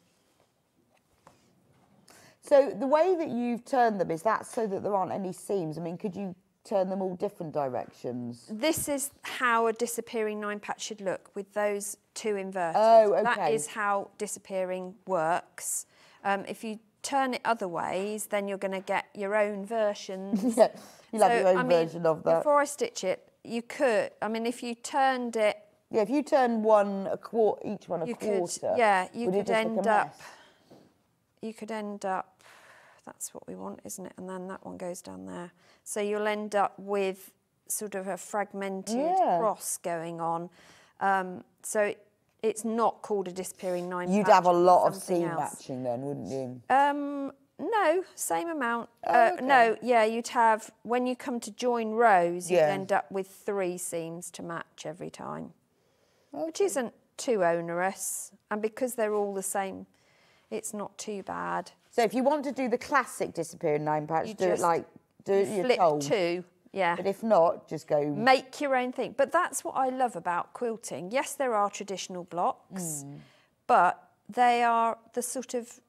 So the way that you've turned them, is that so that there aren't any seams? I mean, could you turn them all different directions? This is how a disappearing 9 patch should look with those 2 inverted. Oh, okay. That is how disappearing works. If you turn it other ways, then you're going to get your own versions. Yeah, you'll have your own version of that. Before I stitch it, you could, I mean, if you turned it... Yeah, if you turn one a quarter, each one a you quarter, could, yeah, you would it could just look a end up... mess? You could end up, that's what we want, isn't it? And then that one goes down there. So you'll end up with sort of a fragmented cross going on. So it's not called a disappearing 9 patch. You'd have a lot of something seam else. matching then, wouldn't you? No, same amount. Oh, okay. No, yeah, you'd have, when you come to join rows, you'd Yeah. end up with 3 seams to match every time, which isn't too onerous. And because they're all the same, it's not too bad. So if you want to do the classic disappearing 9 patch, You do it just like, you're Flip told. 2, yeah. But if not, just go... Make your own thing. But that's what I love about quilting. Yes, there are traditional blocks, but they are the sort of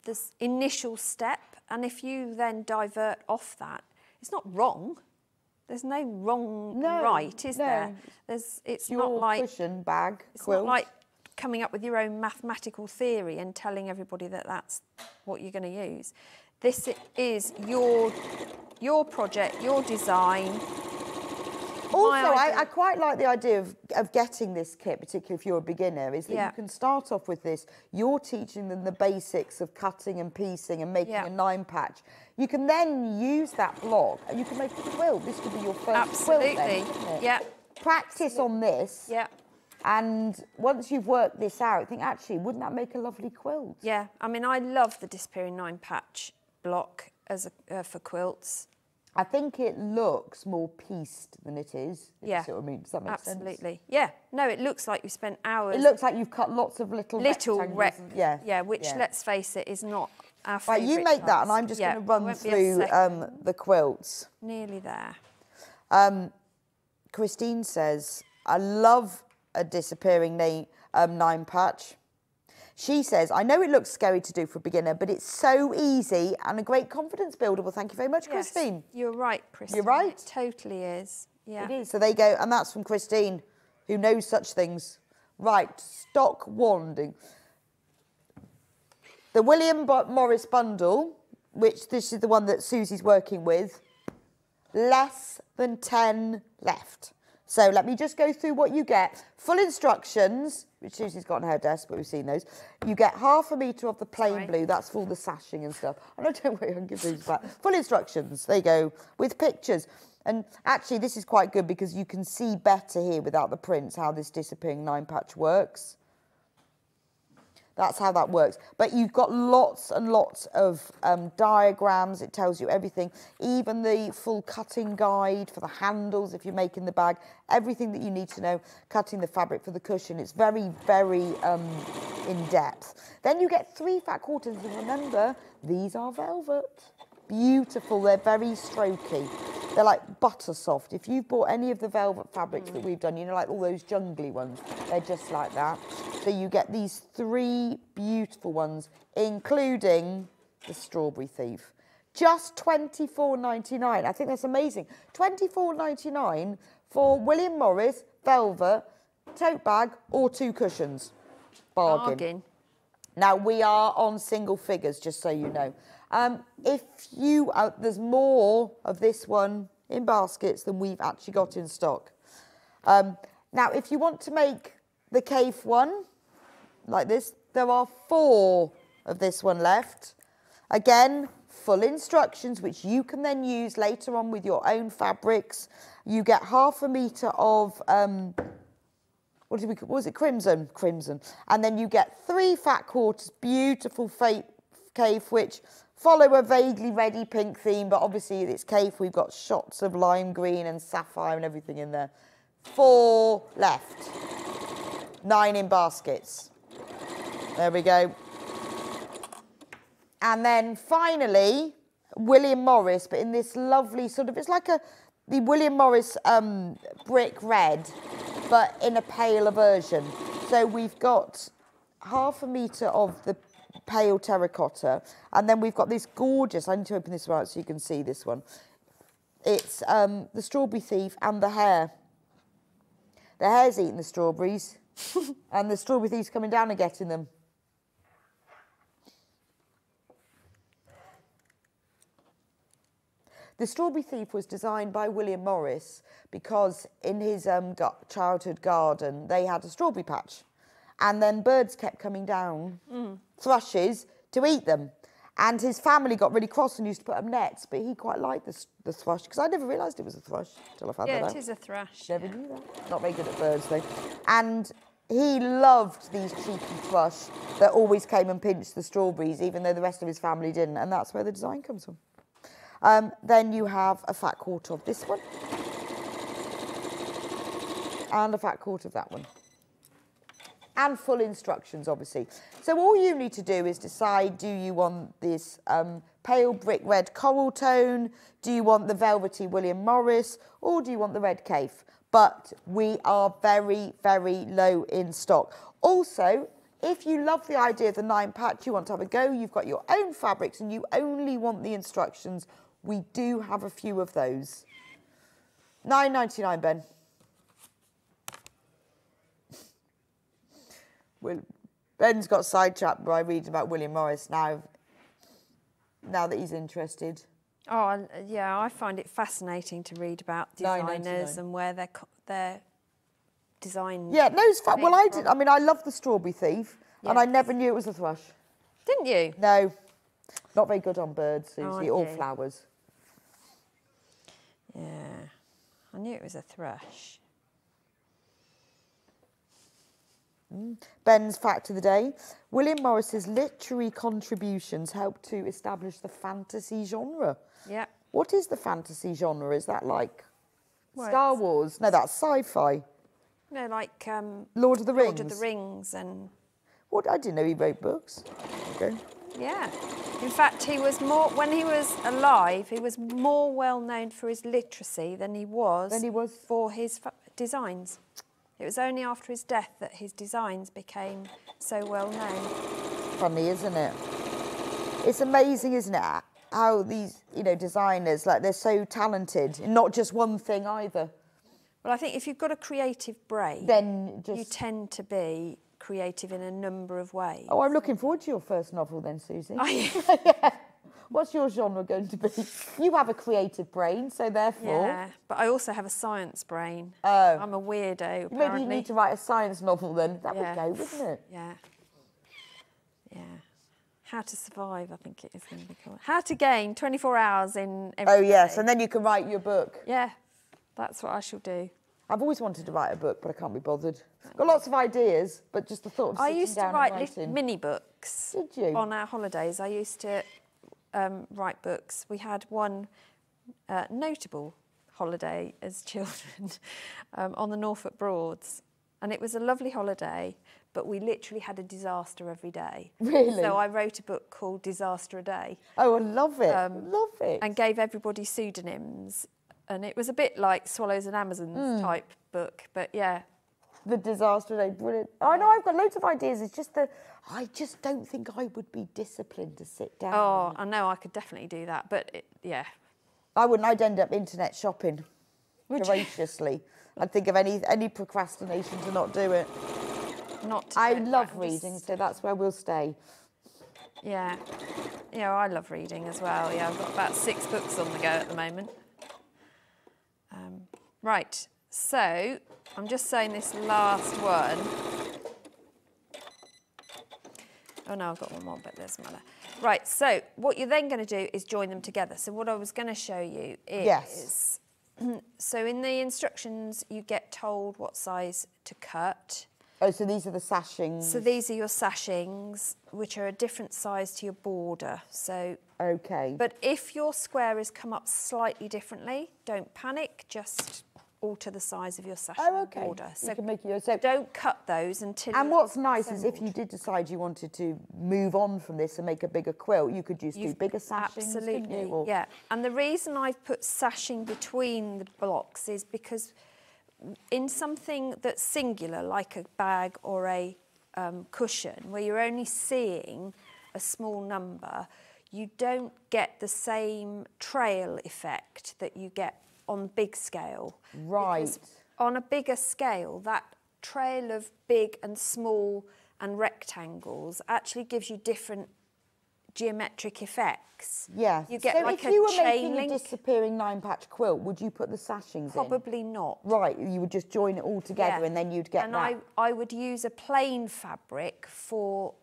this initial step. And if you then divert off that, it's not wrong. There's no wrong right, is there? It's your not like cushion bag it's quilt. not like coming up with your own mathematical theory and telling everybody that that's what you're going to use. This is your project, your design, Also, I quite like the idea of getting this kit, particularly if you're a beginner, is that you can start off with this. You're teaching them the basics of cutting and piecing and making a 9 patch. You can then use that block and you can make a quilt. This could be your first quilt then, couldn't it? Yeah. Practice on this. Yeah. And once you've worked this out, think, actually, wouldn't that make a lovely quilt? Yeah, I mean, I love the Disappearing 9 Patch block as for quilts. I think it looks more pieced than it is. If you see what I mean. Does that make sense? Absolutely. Yeah. No, it looks like you spent hours. It looks like you've cut lots of little which, let's face it, is not our favourite. Right, you make that, and I'm just going to run through the quilts. Nearly there. Christine says, I love a Disappearing 9 patch. She says, I know it looks scary to do for a beginner, but it's so easy and a great confidence builder. Well, thank you very much, Christine. You're right, Christine. You're right. It totally is. Yeah. It is. So there you go. And that's from Christine, who knows such things. Right, stock wanding. The William Morris bundle, which this is the one that Susie's working with, less than 10 left. So let me just go through what you get. Full instructions, which Susie's got on her desk, but we've seen those. You get 1/2 metre of the plain blue. That's for all the sashing and stuff. Oh, no, don't worry, I can give these back. Full instructions, there you go, with pictures. And actually, this is quite good because you can see better here without the prints how this Disappearing 9 patch works. That's how that works. But you've got lots and lots of diagrams. It tells you everything. Even the full cutting guide for the handles if you're making the bag. Everything that you need to know. Cutting the fabric for the cushion. It's very, very in-depth. Then you get 3 fat quarters. And remember, these are velvet. Beautiful. They're very strokey. They're like butter soft. If you've bought any of the velvet fabrics that we've done, you know, like all those jungly ones, they're just like that. So you get these 3 beautiful ones, including the Strawberry Thief. Just £24.99. I think that's amazing. £24.99 for William Morris velvet tote bag or 2 cushions. Bargain. Now, we are on single figures, just so you know. If you, there's more of this one in baskets than we've actually got in stock. Now, if you want to make the cave one, like this, there are 4 of this one left. Again, full instructions, which you can then use later on with your own fabrics. You get 1/2 metre of, what was it, crimson? Crimson. And then you get 3 fat quarters, beautiful cave, which follow a vaguely reddy pink theme, but obviously it's cave. We've got shots of lime green and sapphire and everything in there. 4 left. 9 in baskets. There we go. And then finally, William Morris, but in this lovely sort of, it's like the William Morris brick red, but in a paler version. So we've got 1/2 metre of the pale terracotta, and then we've got this gorgeous, I need to open this one out so you can see this one. It's the Strawberry Thief and the hare. The hare's eating the strawberries, and the Strawberry Thief's coming down and getting them. The Strawberry Thief was designed by William Morris because in his childhood garden, they had a strawberry patch. And then birds kept coming down, thrushes, to eat them. And his family got really cross and used to put up nets, but he quite liked the thrush, because I never realised it was a thrush until I found that out. Yeah, it is a thrush. Never knew that. Not very good at birds, though. And he loved these cheeky thrush that always came and pinched the strawberries, even though the rest of his family didn't, and that's where the design comes from. Then you have a fat quarter of this one, and a fat quarter of that one. And full instructions, obviously. So all you need to do is decide, do you want this pale brick red coral tone? Do you want the velvety William Morris? Or do you want the red cave? But we are very, very low in stock. Also, if you love the idea of the 9 patch, you want to have a go, you've got your own fabrics and you only want the instructions, we do have a few of those. £9.99, Ben. Ben's got sidetracked by reading about William Morris now that he's interested. Oh, yeah, I find it fascinating to read about designers and where their design... Yeah, no, it's fun. Well, I mean, I love the Strawberry Thief, and I never knew it was a thrush. Didn't you? No. Not very good on birds, Susie, or flowers. Yeah, I knew it was a thrush. Ben's fact of the day. William Morris's literary contributions helped to establish the fantasy genre. Yeah. What is the fantasy genre? Is that like Star Wars? No, that's sci-fi. No, like... Lord of the Rings. Lord of the Rings and... What? I didn't know he wrote books. Okay. Yeah. In fact, he was more... When he was alive, he was more well known for his literacy than he was for his designs. It was only after his death that his designs became so well known. Funny, isn't it? It's amazing, isn't it, how these, designers, like, they're so talented in not just one thing either. Well, I think if you've got a creative brain, then you tend to be creative in a number of ways. Oh, I'm looking forward to your first novel then, Susie. Are you? Yeah. What's your genre going to be? You have a creative brain, so therefore... Yeah, but I also have a science brain. Oh. I'm a weirdo, apparently. Maybe you need to write a science novel then. That would go, wouldn't it? Yeah. Yeah. How to Survive, I think it is going to be called. How to Gain 24 hours in every day. Yes, and then you can write your book. Yeah, that's what I shall do. I've always wanted to write a book, but I can't be bothered. Got lots of ideas, but just the thought of sitting down and writing. I used to write mini books. Did you? On our holidays. I used to write books. We had one notable holiday as children on the Norfolk Broads, and it was a lovely holiday, but we literally had a disaster every day. Really? So I wrote a book called Disaster a Day. Oh, I love it. Love it. And gave everybody pseudonyms. And it was a bit like Swallows and Amazons type book, but yeah. The Disaster Day, brilliant. I know I've got loads of ideas. It's just that I just don't think I would be disciplined to sit down. Oh, I know I could definitely do that, but yeah. I wouldn't. I'd end up internet shopping voraciously. I'd think of any procrastination to not do it. I love reading, so that's where we'll stay. Yeah. Yeah, I love reading as well. Yeah, I've got about 6 books on the go at the moment. Right, so I'm just saying this last one. Oh no, I've got one more, but it doesn't matter. Right, so what you're then going to do is join them together. So what I was going to show you is... So in the instructions, you get told what size to cut. Oh, so these are the sashings. So these are your sashings, which are a different size to your border. So... Okay. But if your square has come up slightly differently, don't panic, just alter the size of your sashing border. So, you can make so don't cut those until... And what's nice is if you did decide you wanted to move on from this and make a bigger quilt, you could just do bigger sashings. Absolutely, Or... yeah. And the reason I've put sashing between the blocks is because in something that's singular, like a bag or a cushion, where you're only seeing a small number, you don't get the same trail effect that you get on big scale. Right. Because on a bigger scale, that trail of big and small and rectangles actually gives you different geometric effects. Yes. You get so like if you were chain making link. a disappearing 9-patch quilt, would you put the sashings Probably not. Right, you would just join it all together and then you'd get that. And I would use a plain fabric for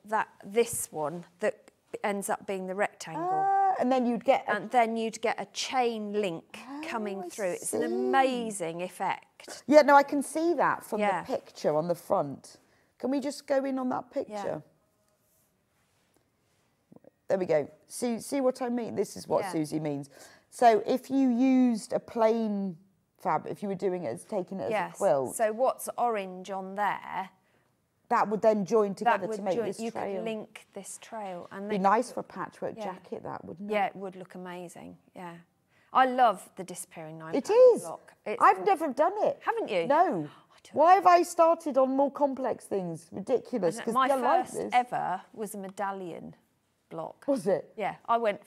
this one that ends up being the rectangle. And then you'd get... And then you'd get a chain link coming through. It's an amazing effect. Yeah, no, I can see that from the picture on the front. Can we just go in on that picture? Yeah. There we go. See what I mean? This is what Susie means. So if you used a plain fabric, if you were doing it as taking it as a quilt... So what's orange on there... That would then join together to make this trail. You could link this trail. And it'd be nice for a patchwork jacket, that, wouldn't it? Yeah, it would look amazing, yeah. I love the Disappearing Nine Patch block. I've never done it. Haven't you? No. Why have I started on more complex things? Ridiculous. My first ever was a medallion block. Was it? Yeah, I went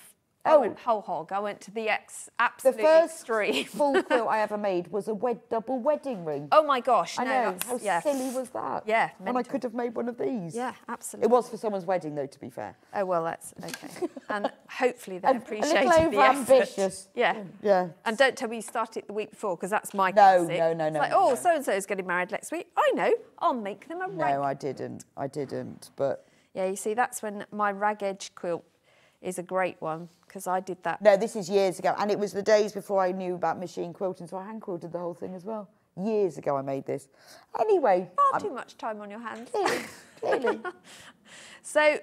whole hog. I went to the absolute extreme. The first full quilt I ever made was a double wedding ring. Oh my gosh! I know. How silly was that? Yeah, when I could have made one of these. Yeah, absolutely. It was for someone's wedding, though. To be fair. Oh well, that's okay. And hopefully they appreciate a little the over-ambitious. effort. Yeah. Yeah. And don't tell me you started the week before, because that's my No, classic. no. It's like, no. so-and-so is getting married next week. I know, I'll make them a rag. No, I didn't, but... Yeah, you see, that's when my rag edge quilt is a great one, because I did that. No, this is years ago, and it was the days before I knew about machine quilting, so I hand quilted the whole thing as well. Years ago I made this. Anyway... Far too much time on your hands. Clearly. So,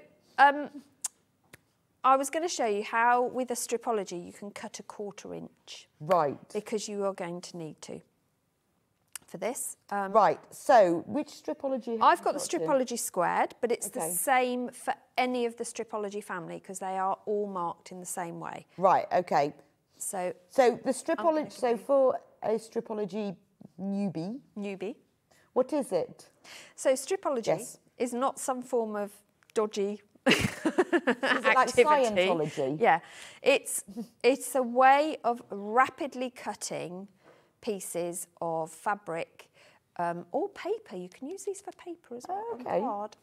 I was going to show you how, with a stripology, you can cut a 1/4 inch. Right. Because you are going to need to for this. Right, so which stripology have I've you got the stripology squared, but it's the same for any of the stripology family, because they are all marked in the same way. Right, okay. So the stripology, so for a stripology newbie, what is it? So stripology is not some form of dodgy activity. Like Scientology? Yeah, it's a way of rapidly cutting pieces of fabric or paper. You can use these for paper as well. Okay. Card.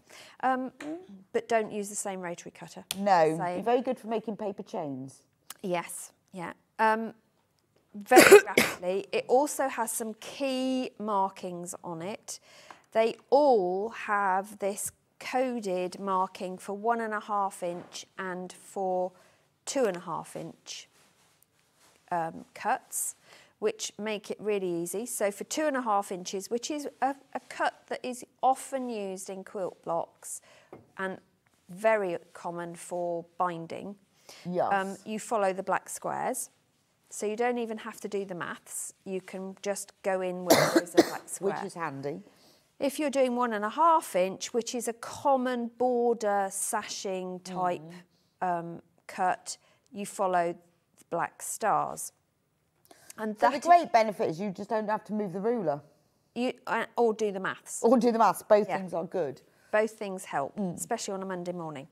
But don't use the same rotary cutter. No, you're very good for making paper chains. Yes, yeah. Very rapidly. It also has some key markings on it. They all have this coded marking for 1.5 inch and for 2.5 inch cuts, which make it really easy. So for 2.5 inches, which is a cut that is often used in quilt blocks and very common for binding, yes. You follow the black squares. So you don't even have to do the maths. You can just go in with those black squares. Which is handy. If you're doing 1.5 inch, which is a common border sashing type cut, you follow the black stars. And so the great benefit is you just don't have to move the ruler. Or do the maths. Or do the maths. Both things are good. Both things help, especially on a Monday morning.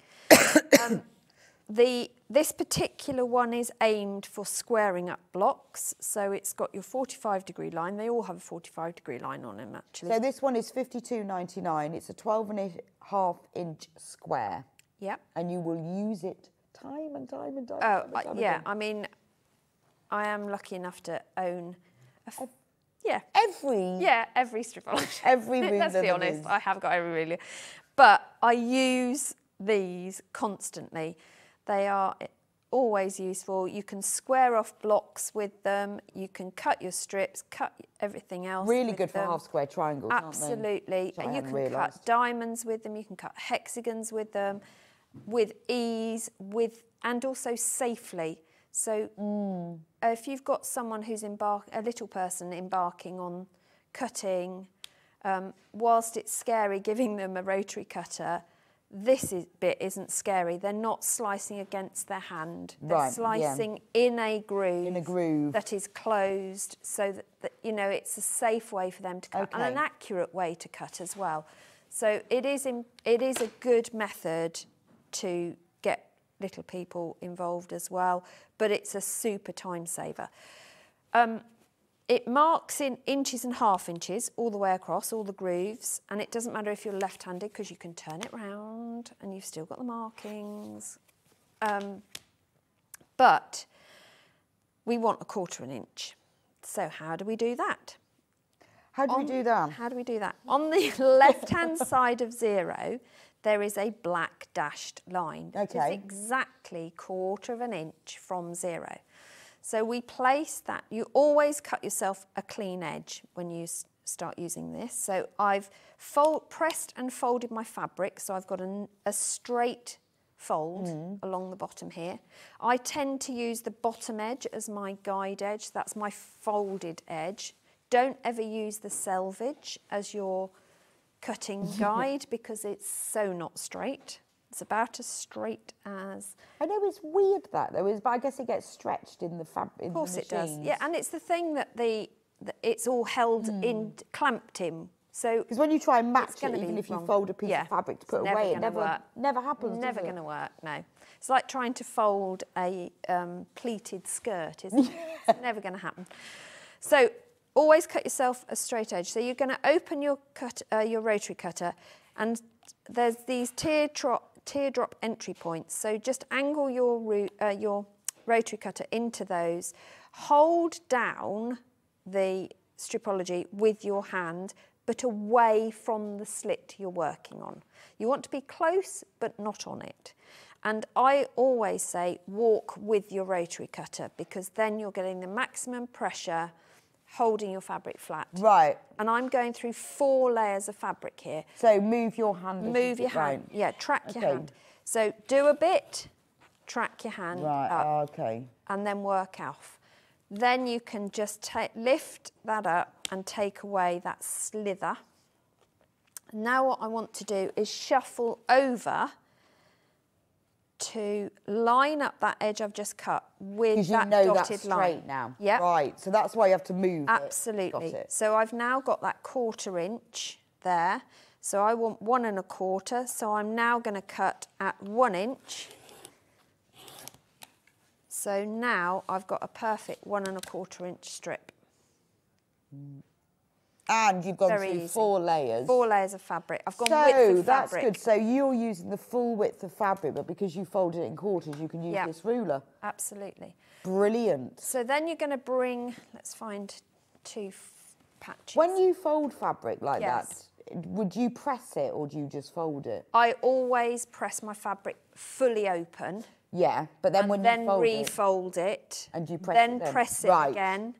This particular one is aimed for squaring up blocks, so it's got your 45-degree line. They all have a 45-degree line on them, actually. So this one is $52.99. It's a 12.5 inch square. Yep. And you will use it time and time and time. Yeah. I mean, I am lucky enough to own every stripology. Every ruler. Let's be honest, I have got every ruler. But I use these constantly. They are always useful. You can square off blocks with them. You can cut your strips, cut everything else. Really good for half square triangles, absolutely. And you can cut diamonds with them. You can cut hexagons with them, with ease, and also safely. So if you've got someone who's a little person embarking on cutting, whilst it's scary giving them a rotary cutter, this bit isn't scary. They're not slicing against their hand. They're slicing in a groove. That is closed, so that it's a safe way for them to cut and an accurate way to cut as well. So it is a good method to get little people involved as well, but it's a super time saver. It marks in inches and half inches all the way across, all the grooves, and it doesn't matter if you're left-handed because you can turn it round and you've still got the markings. But we want 1/4 inch. So how do we do that? How do we do that? On the left-hand side of 0, there is a black dashed line. Okay. It's exactly 1/4 inch from 0. So we place that. You always cut yourself a clean edge when you start using this. So I've pressed and folded my fabric, so I've got a straight fold along the bottom here. I tend to use the bottom edge as my guide edge. That's my folded edge. Don't ever use the selvage as your cutting guide because it's so not straight. It's about as straight as... I know it's weird that though, but I guess it gets stretched in the fabric. Of course it does. Yeah, and it's the thing that it's all held in, clamped in. So because when you try and match it, even if you fold a piece of fabric to put away, it never happens. Never going to work. No, it's like trying to fold a pleated skirt, isn't it? It's never going to happen. So always cut yourself a straight edge. So you're going to open your rotary cutter, and there's these teardrop entry points. So just angle your rotary cutter into those. Hold down the stripology with your hand, but away from the slit you're working on. You want to be close, but not on it. And I always say walk with your rotary cutter, because then you're getting the maximum pressure holding your fabric flat. Right. And I'm going through 4 layers of fabric here. So move your hand. Move your hand. Yeah, track your hand. So do a bit, track your hand up. Okay. And then work off. Then you can just lift that up and take away that slither. Now what I want to do is shuffle over to line up that edge I've just cut with that dotted line. Because you know that's straight now. Yeah. Right, so that's why you have to move Absolutely. Got it. So I've now got that 1/4 inch there. So I want 1 1/4. So I'm now going to cut at 1 inch. So now I've got a perfect 1 1/4 inch strip. And you've gone through 4 layers. 4 layers of fabric. I've gone width of that's fabric. good. So you're using the full width of fabric, but because you folded it in quarters, you can use this ruler. Absolutely. Brilliant. So then you're going to bring, let's find 2 patches. When you fold fabric like Yes. that, would you press it or do you just fold it? I always press my fabric fully open. Yeah, but then when you fold refold it, and you press then it press it again,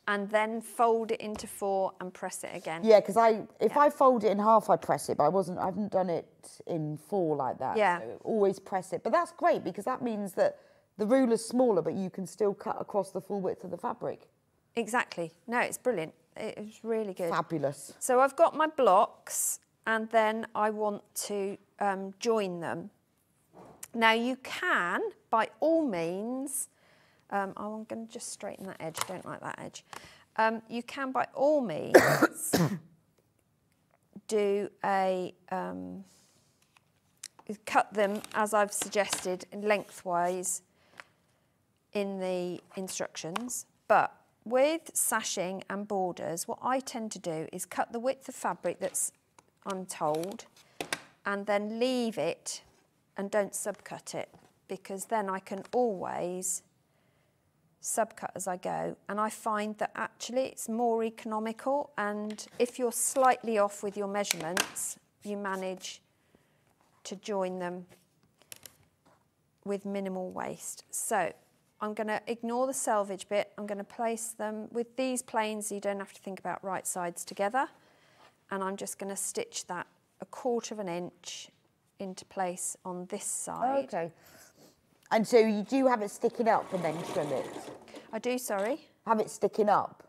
and then fold it into 4 and press it again. Yeah, because if I fold it in half, I press it, but I haven't done it in 4 like that. Yeah. So always press it. But that's great because that means that the ruler's smaller, but you can still cut across the full width of the fabric. Exactly. No, it's brilliant. It's really good. Fabulous. So I've got my blocks, and then I want to join them. Now you can, by all means, I'm going to just straighten that edge. I don't like that edge. You can, by all means, do a cut them as I've suggested lengthwise in the instructions. But with sashing and borders, what I tend to do is cut the width of fabric that's untold, and then leave it and don't subcut it, because then I can always subcut as I go, and I find that actually it's more economical, and if you're slightly off with your measurements, you manage to join them with minimal waste. So I'm going to ignore the selvage bit. I'm going to place them with these planes. You don't have to think about right sides together, and I'm just going to stitch that 1/4 inch into place on this side. Okay. And so you do have it sticking up and then trim it? I do, sorry. Have it sticking up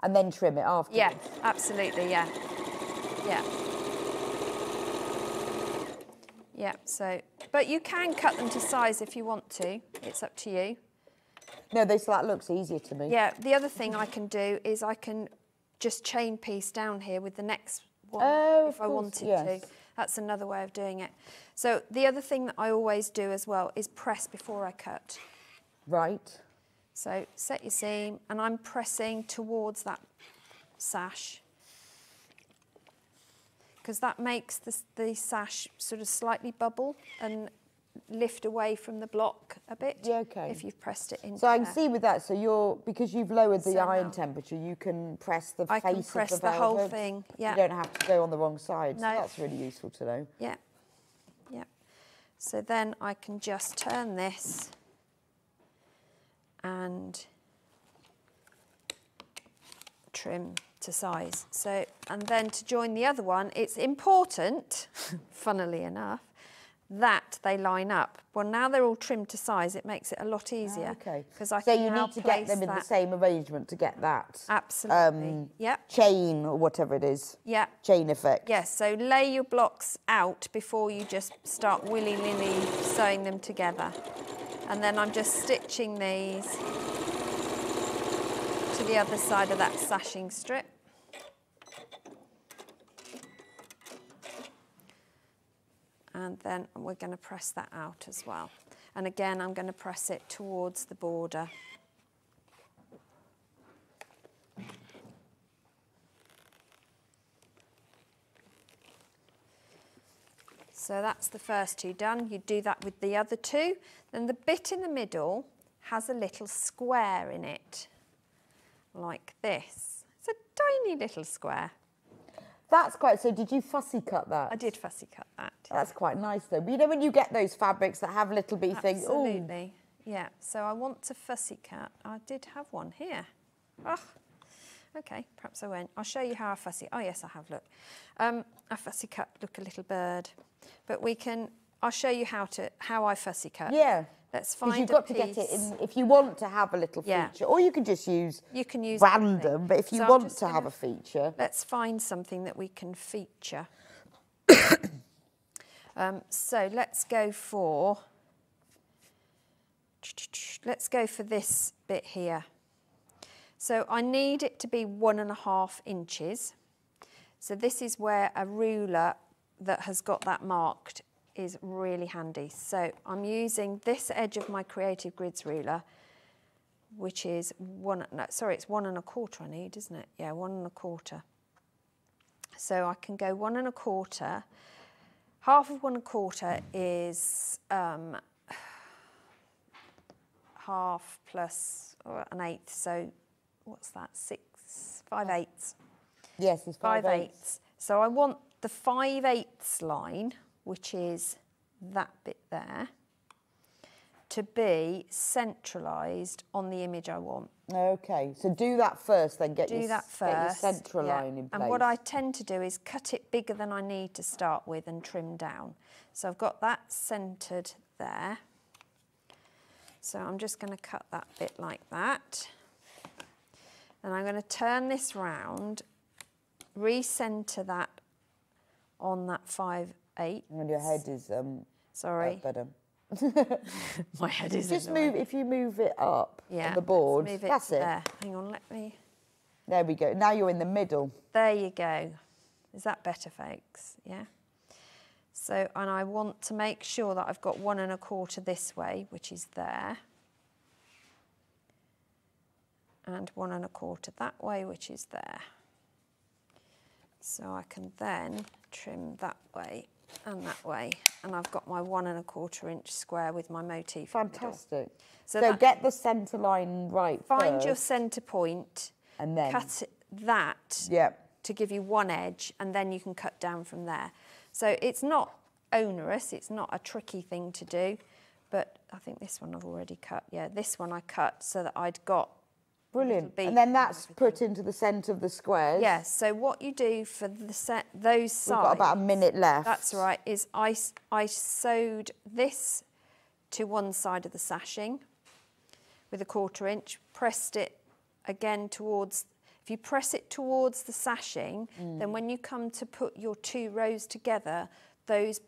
and then trim it afterwards? Yeah, absolutely, yeah. Yeah. Yeah, so, but you can cut them to size if you want to. It's up to you. No, that looks easier to me. Yeah, the other thing I can do is I can just chain piece down here with the next one if I wanted to. That's another way of doing it. So the other thing that I always do as well is press before I cut. Right. So set your seam, and I'm pressing towards that sash, because that makes the sash sort of slightly bubble and lift away from the block a bit. Yeah, okay. If you've pressed it in. So I can see with that, so because you've lowered the iron temperature, you can press the face of the velvet. I can press the whole thing, yeah. You don't have to go on the wrong side. No. So that's really useful to know. Yeah, yeah. So then I can just turn this and trim to size. So, and then to join the other one, it's important, funnily enough, that they line up. Well, now they're all trimmed to size, it makes it a lot easier. Okay. Because I so can you now need to get them in the same arrangement to get that. Absolutely. Yep. Chain or whatever it is. Yeah. Chain effect. Yes. So lay your blocks out before you just start willy-nilly sewing them together. And then I'm just stitching these to the other side of that sashing strip. And then we're going to press that out as well. And again, I'm going to press it towards the border. So that's the first two done. You do that with the other two. Then the bit in the middle has a little square in it, like this. It's a tiny little square. That's quite, so did you fussy cut that? I did fussy cut that. That's quite nice though. But you know when you get those fabrics that have little bitty things? Absolutely, yeah. So I want to fussy cut. I did have one here. Oh, okay, perhaps I won't. I'll show you how I fussy, oh yes I have, look. I fussy cut, look, a little bird. But we can, I'll show you how I fussy cut. Yeah. Let's find you've got to get it in, if you want to have a little feature, or you can just use random, anything. But if you so want to have a feature. Let's find something that we can feature. So let's go for this bit here. So I need it to be 1.5 inches. So this is where a ruler that has got that marked is really handy. So I'm using this edge of my Creative Grids ruler, which is it's 1.25 I need, isn't it? Yeah, 1.25. So I can go 1.25. Half of 1.25 is half plus 1/8. So what's that? 5/8. Yes, it's 5/8. So I want the 5/8 line, which is that bit there, to be centralised on the image I want. Okay, so do that first, then get your centre line in place. And what I tend to do is cut it bigger than I need to start with and trim down. So I've got that centred there. So I'm just going to cut that bit like that. And I'm going to turn this round, re-centre that on that 5/8. And your head is sorry. Better. My head is just move if you move it up on the board. Move it That's it. there. Hang on, let me. There we go. Now you're in the middle. There you go. Is that better, folks? Yeah. So, and I want to make sure that I've got 1.25 this way, which is there, and 1.25 that way, which is there. So I can then trim that way and that way, and I've got my 1.25 inch square with my motif. Fantastic. So get the centre line right Find first, your centre point, and then cut that to give you one edge, and then you can cut down from there. So it's not onerous, it's not a tricky thing to do, but I think this one I've already cut. Yeah, this one I cut so that I'd got brilliant. And then that's put into the centre of the squares. Yes, so what you do for those sides... We've got about a minute left. That's right, is I sewed this to one side of the sashing with a 1/4 inch, pressed it again towards... If you press it towards the sashing, then when you come to put your 2 rows together, those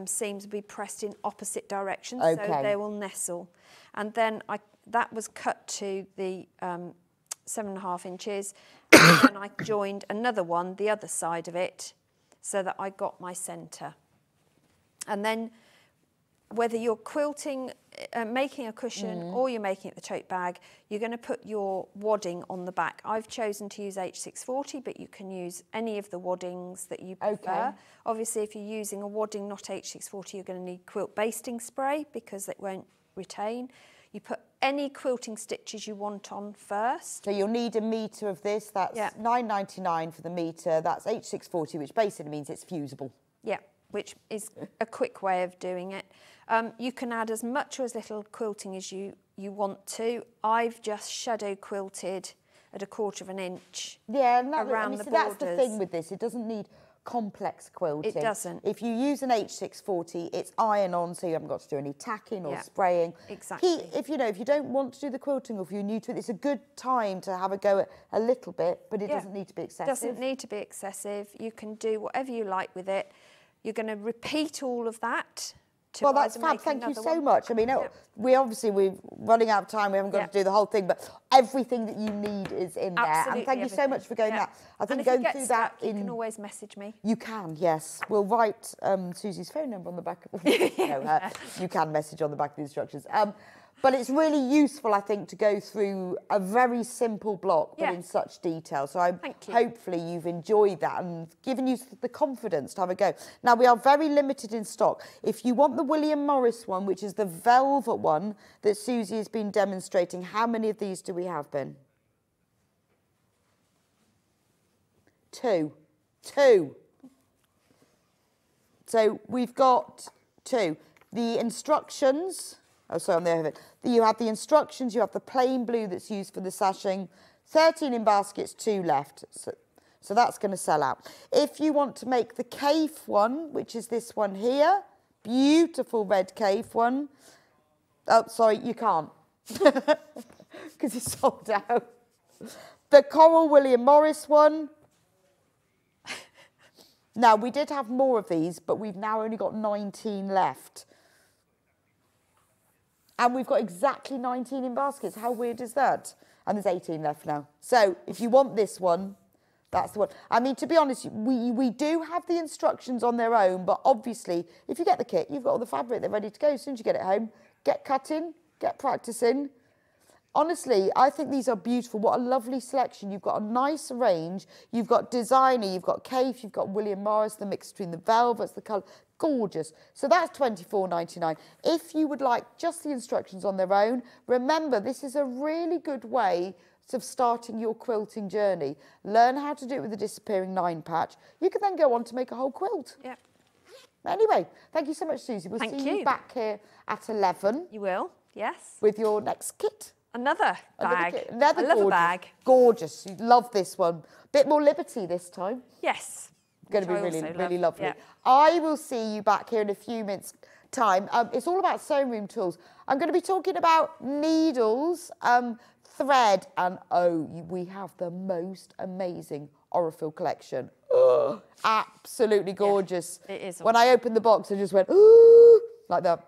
seams will be pressed in opposite directions, so they will nestle. And then that was cut to the 7.5 inches, and then I joined another one, the other side of it, so that I got my centre. And then whether you're quilting, making a cushion, or you're making it the tote bag, you're going to put your wadding on the back. I've chosen to use H640, but you can use any of the waddings that you prefer. Obviously, if you're using a wadding, not H640, you're going to need quilt basting spray because it won't retain. You put any quilting stitches you want on first. So you'll need a metre of this. That's $9.99 for the metre. That's H640, which basically means it's fusible. Yeah, which is a quick way of doing it. You can add as much or as little quilting as you want to. I've just shadow quilted at 1/4 inch around the borders. That's the thing with this. It doesn't need complex quilting. It doesn't. If you use an H640, it's iron-on, so you haven't got to do any tacking or spraying. Exactly. If you don't want to do the quilting, or if you're new to it, it's a good time to have a go at a little bit, but it doesn't need to be excessive. Doesn't need to be excessive. You can do whatever you like with it. You're going to repeat all of that. Well, that's fab. Thank you so much. I mean, we're running out of time. We haven't got to do the whole thing, but everything that you need is in there. And thank you so much for going that. I think going through that, you can always message me. You can, yes. We'll write Susie's phone number on the back. You can message on the back of the instructions. But it's really useful, I think, to go through a very simple block, but Yeah. in such detail. So Thank you. hopefully you've enjoyed that and given you the confidence to have a go. Now, we are very limited in stock. If you want the William Morris one, which is the velvet one that Suzie has been demonstrating, how many of these do we have, Ben? Two. So we've got two. The instructions, oh, sorry, on the other end. You have the instructions, you have the plain blue that's used for the sashing. 13 in baskets, 2 left. So that's going to sell out. If you want to make the cave one, which is this one here, beautiful red cave one. Oh, sorry, you can't. Because it's sold out. The Coral William Morris one. Now, we did have more of these, but we've now only got 19 left. And we've got exactly 19 in baskets. How weird is that? And there's 18 left now. So if you want this one, that's the one. I mean, to be honest, we do have the instructions on their own, but obviously, if you get the kit, you've got all the fabric, they're ready to go. As soon as you get it home, get cutting, get practicing. Honestly, I think these are beautiful. What a lovely selection. You've got a nice range. You've got designer, you've got Kate, you've got William Morris, the mix between the velvets, the colour. Gorgeous. So that's £24.99. If you would like just the instructions on their own, remember this is a really good way of starting your quilting journey. Learn how to do it with the Disappearing 9 patch. You can then go on to make a whole quilt. Yeah. Anyway, thank you so much, Suzie. We'll see you back here at 11. You will, yes. With your next kit. Another bag. Another I love gorgeous, a bag. Gorgeous. You love this one. Bit more liberty this time. Yes. Going to be Which I really, also really love. lovely. Yeah. I will see you back here in a few minutes' time. It's all about sewing room tools. I'm going to be talking about needles, thread, and we have the most amazing Aurifil collection. Oh, absolutely gorgeous. Yeah, it is. When I opened the box, I just went, like that.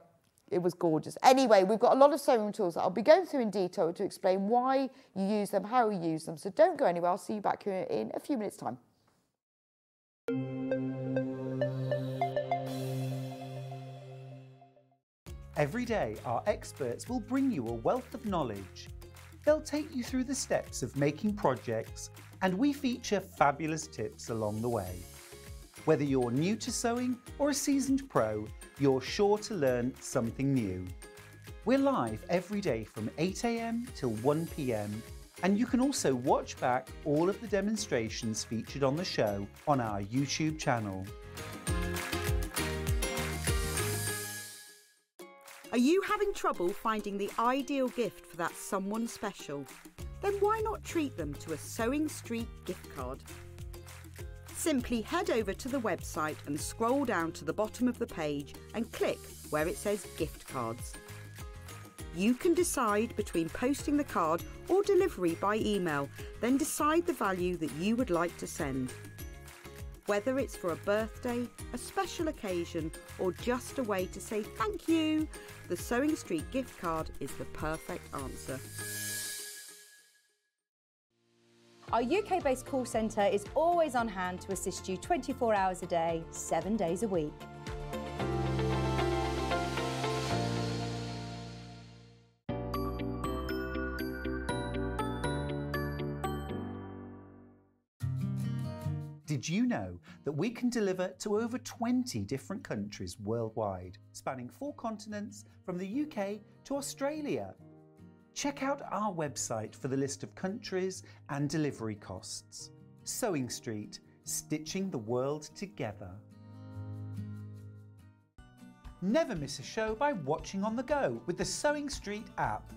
It was gorgeous. Anyway, we've got a lot of sewing room tools that I'll be going through in detail to explain why you use them, how you use them. So don't go anywhere. I'll see you back here in a few minutes' time. Every day, our experts will bring you a wealth of knowledge. They'll take you through the steps of making projects, and we feature fabulous tips along the way. Whether you're new to sewing or a seasoned pro, you're sure to learn something new. We're live every day from 8 AM till 1 PM, and you can also watch back all of the demonstrations featured on the show on our YouTube channel. Are you having trouble finding the ideal gift for that someone special? Then why not treat them to a Sewing Street gift card? Simply head over to the website and scroll down to the bottom of the page and click where it says gift cards. You can decide between posting the card or delivery by email, then decide the value that you would like to send. Whether it's for a birthday, a special occasion, or just a way to say thank you, the Sewing Street gift card is the perfect answer. Our UK-based call centre is always on hand to assist you 24 hours a day, 7 days a week. Did you know that we can deliver to over 20 different countries worldwide, spanning 4 continents from the UK to Australia? Check out our website for the list of countries and delivery costs. Sewing Street, stitching the world together. Never miss a show by watching on the go with the Sewing Street app.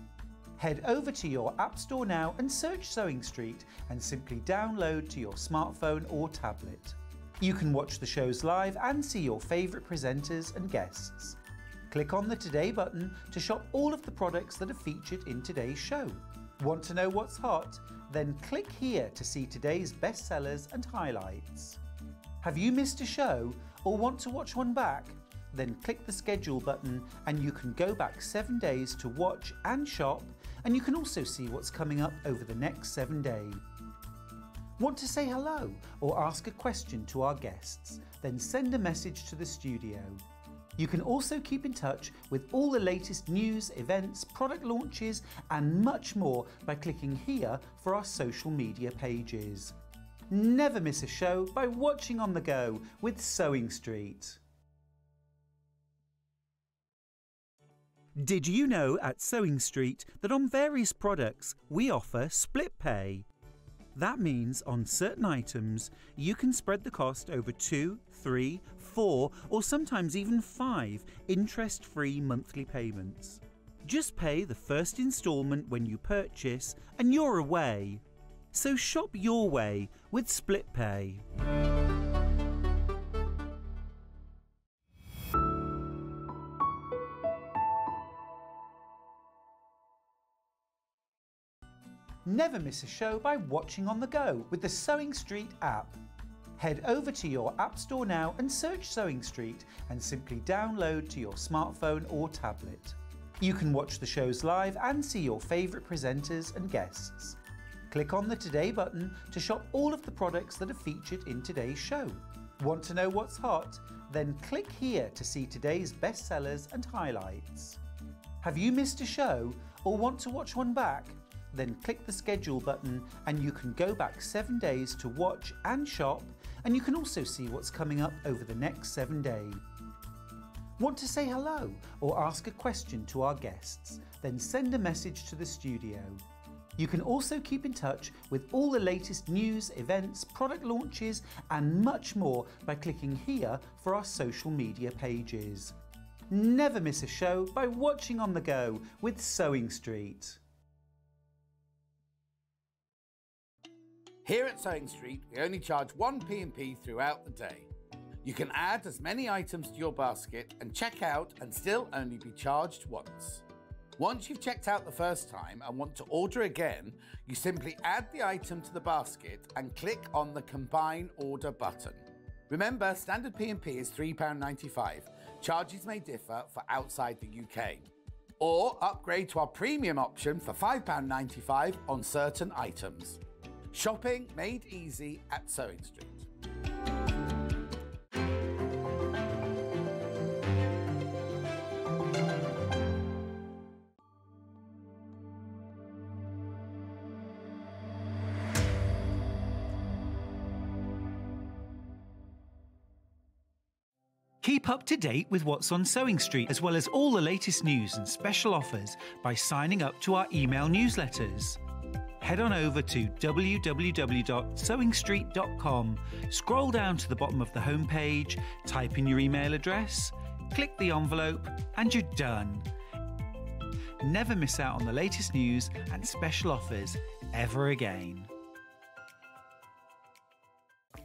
Head over to your App Store now and search Sewing Street and simply download to your smartphone or tablet. You can watch the shows live and see your favourite presenters and guests. Click on the Today button to shop all of the products that are featured in today's show. Want to know what's hot? Then click here to see today's bestsellers and highlights. Have you missed a show or want to watch one back? Then click the schedule button and you can go back 7 days to watch and shop, and you can also see what's coming up over the next 7 days. Want to say hello or ask a question to our guests? Then send a message to the studio. You can also keep in touch with all the latest news, events, product launches and much more by clicking here for our social media pages. Never miss a show by watching on the go with Sewing Street. Did you know at Sewing Street that on various products we offer split pay? That means on certain items you can spread the cost over 2, 3, 4 or sometimes even 5 interest-free monthly payments. Just pay the first instalment when you purchase and you're away. So shop your way with split pay. Never miss a show by watching on the go with the Sewing Street app. Head over to your App Store now and search Sewing Street and simply download to your smartphone or tablet. You can watch the shows live and see your favourite presenters and guests. Click on the Today button to shop all of the products that are featured in today's show. Want to know what's hot? Then click here to see today's bestsellers and highlights. Have you missed a show or want to watch one back? Then click the schedule button and you can go back 7 days to watch and shop, and you can also see what's coming up over the next 7 days. Want to say hello or ask a question to our guests? Then send a message to the studio. You can also keep in touch with all the latest news, events, product launches and much more by clicking here for our social media pages. Never miss a show by watching on the go with Sewing Street. Here at Sewing Street, we only charge one P&P throughout the day. You can add as many items to your basket and check out and still only be charged once. Once you've checked out the first time and want to order again, you simply add the item to the basket and click on the Combine Order button. Remember, standard P&P is £3.95. Charges may differ for outside the UK. Or upgrade to our premium option for £5.95 on certain items. Shopping made easy at Sewing Street. Keep up to date with what's on Sewing Street as well as all the latest news and special offers by signing up to our email newsletters. Head on over to www.sewingstreet.com, scroll down to the bottom of the homepage, type in your email address, click the envelope, and you're done. Never miss out on the latest news and special offers ever again.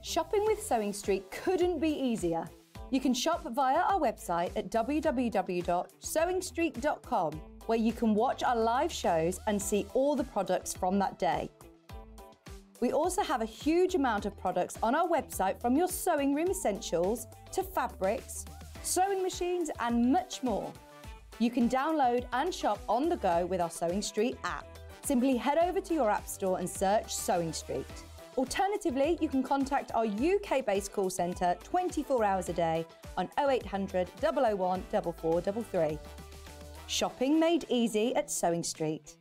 Shopping with Sewing Street couldn't be easier. You can shop via our website at www.sewingstreet.com, where you can watch our live shows and see all the products from that day. We also have a huge amount of products on our website, from your sewing room essentials to fabrics, sewing machines and much more. You can download and shop on the go with our Sewing Street app. Simply head over to your app store and search Sewing Street. Alternatively, you can contact our UK-based call centre 24 hours a day on 0800 001 4433. Shopping made easy at Sewing Street.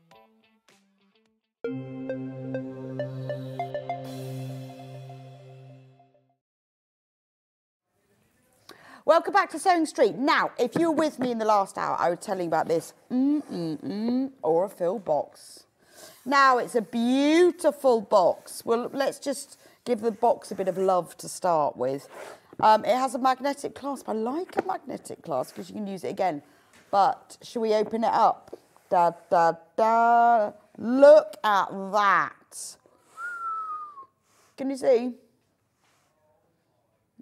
Welcome back to Sewing Street. Now, if you were with me in the last hour, I was telling you about this or a fill box. Now, it's a beautiful box. Well, let's just give the box a bit of love to start with. It has a magnetic clasp. I like a magnetic clasp because you can use it again. But should we open it up? Da, da, da. Look at that. Can you see?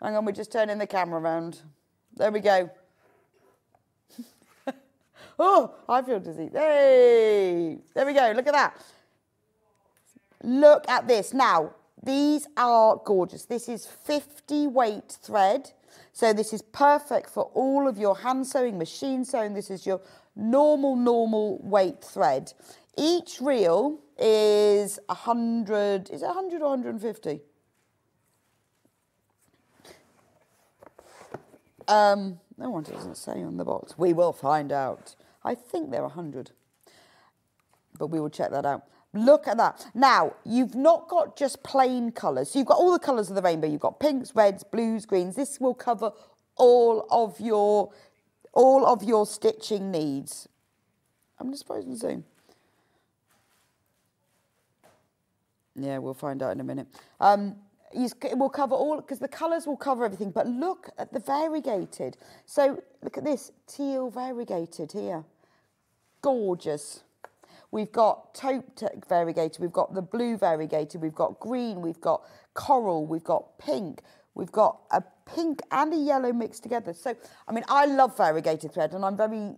Hang on, we're just turning the camera around. There we go. Oh, I feel dizzy. Hey, there we go. Look at that. Look at this. Now, these are gorgeous. This is 50 weight thread. So this is perfect for all of your hand sewing, machine sewing. This is your normal weight thread. Each reel is 100, is it 100 or 150? No one doesn't say on the box. We will find out. I think they're 100. But we will check that out. Look at that. Now, you've not got just plain colours. So you've got all the colours of the rainbow. You've got pinks, reds, blues, greens. This will cover all of your stitching needs. I'm just supposed to zoom. Yeah, we'll find out in a minute. It will cover all, because the colours will cover everything. But look at the variegated. So look at this, teal variegated here. Gorgeous. We've got taupe variegated, we've got the blue variegated, we've got green, we've got coral, we've got pink, we've got a pink and a yellow mixed together. So, I mean, I love variegated thread, and I'm very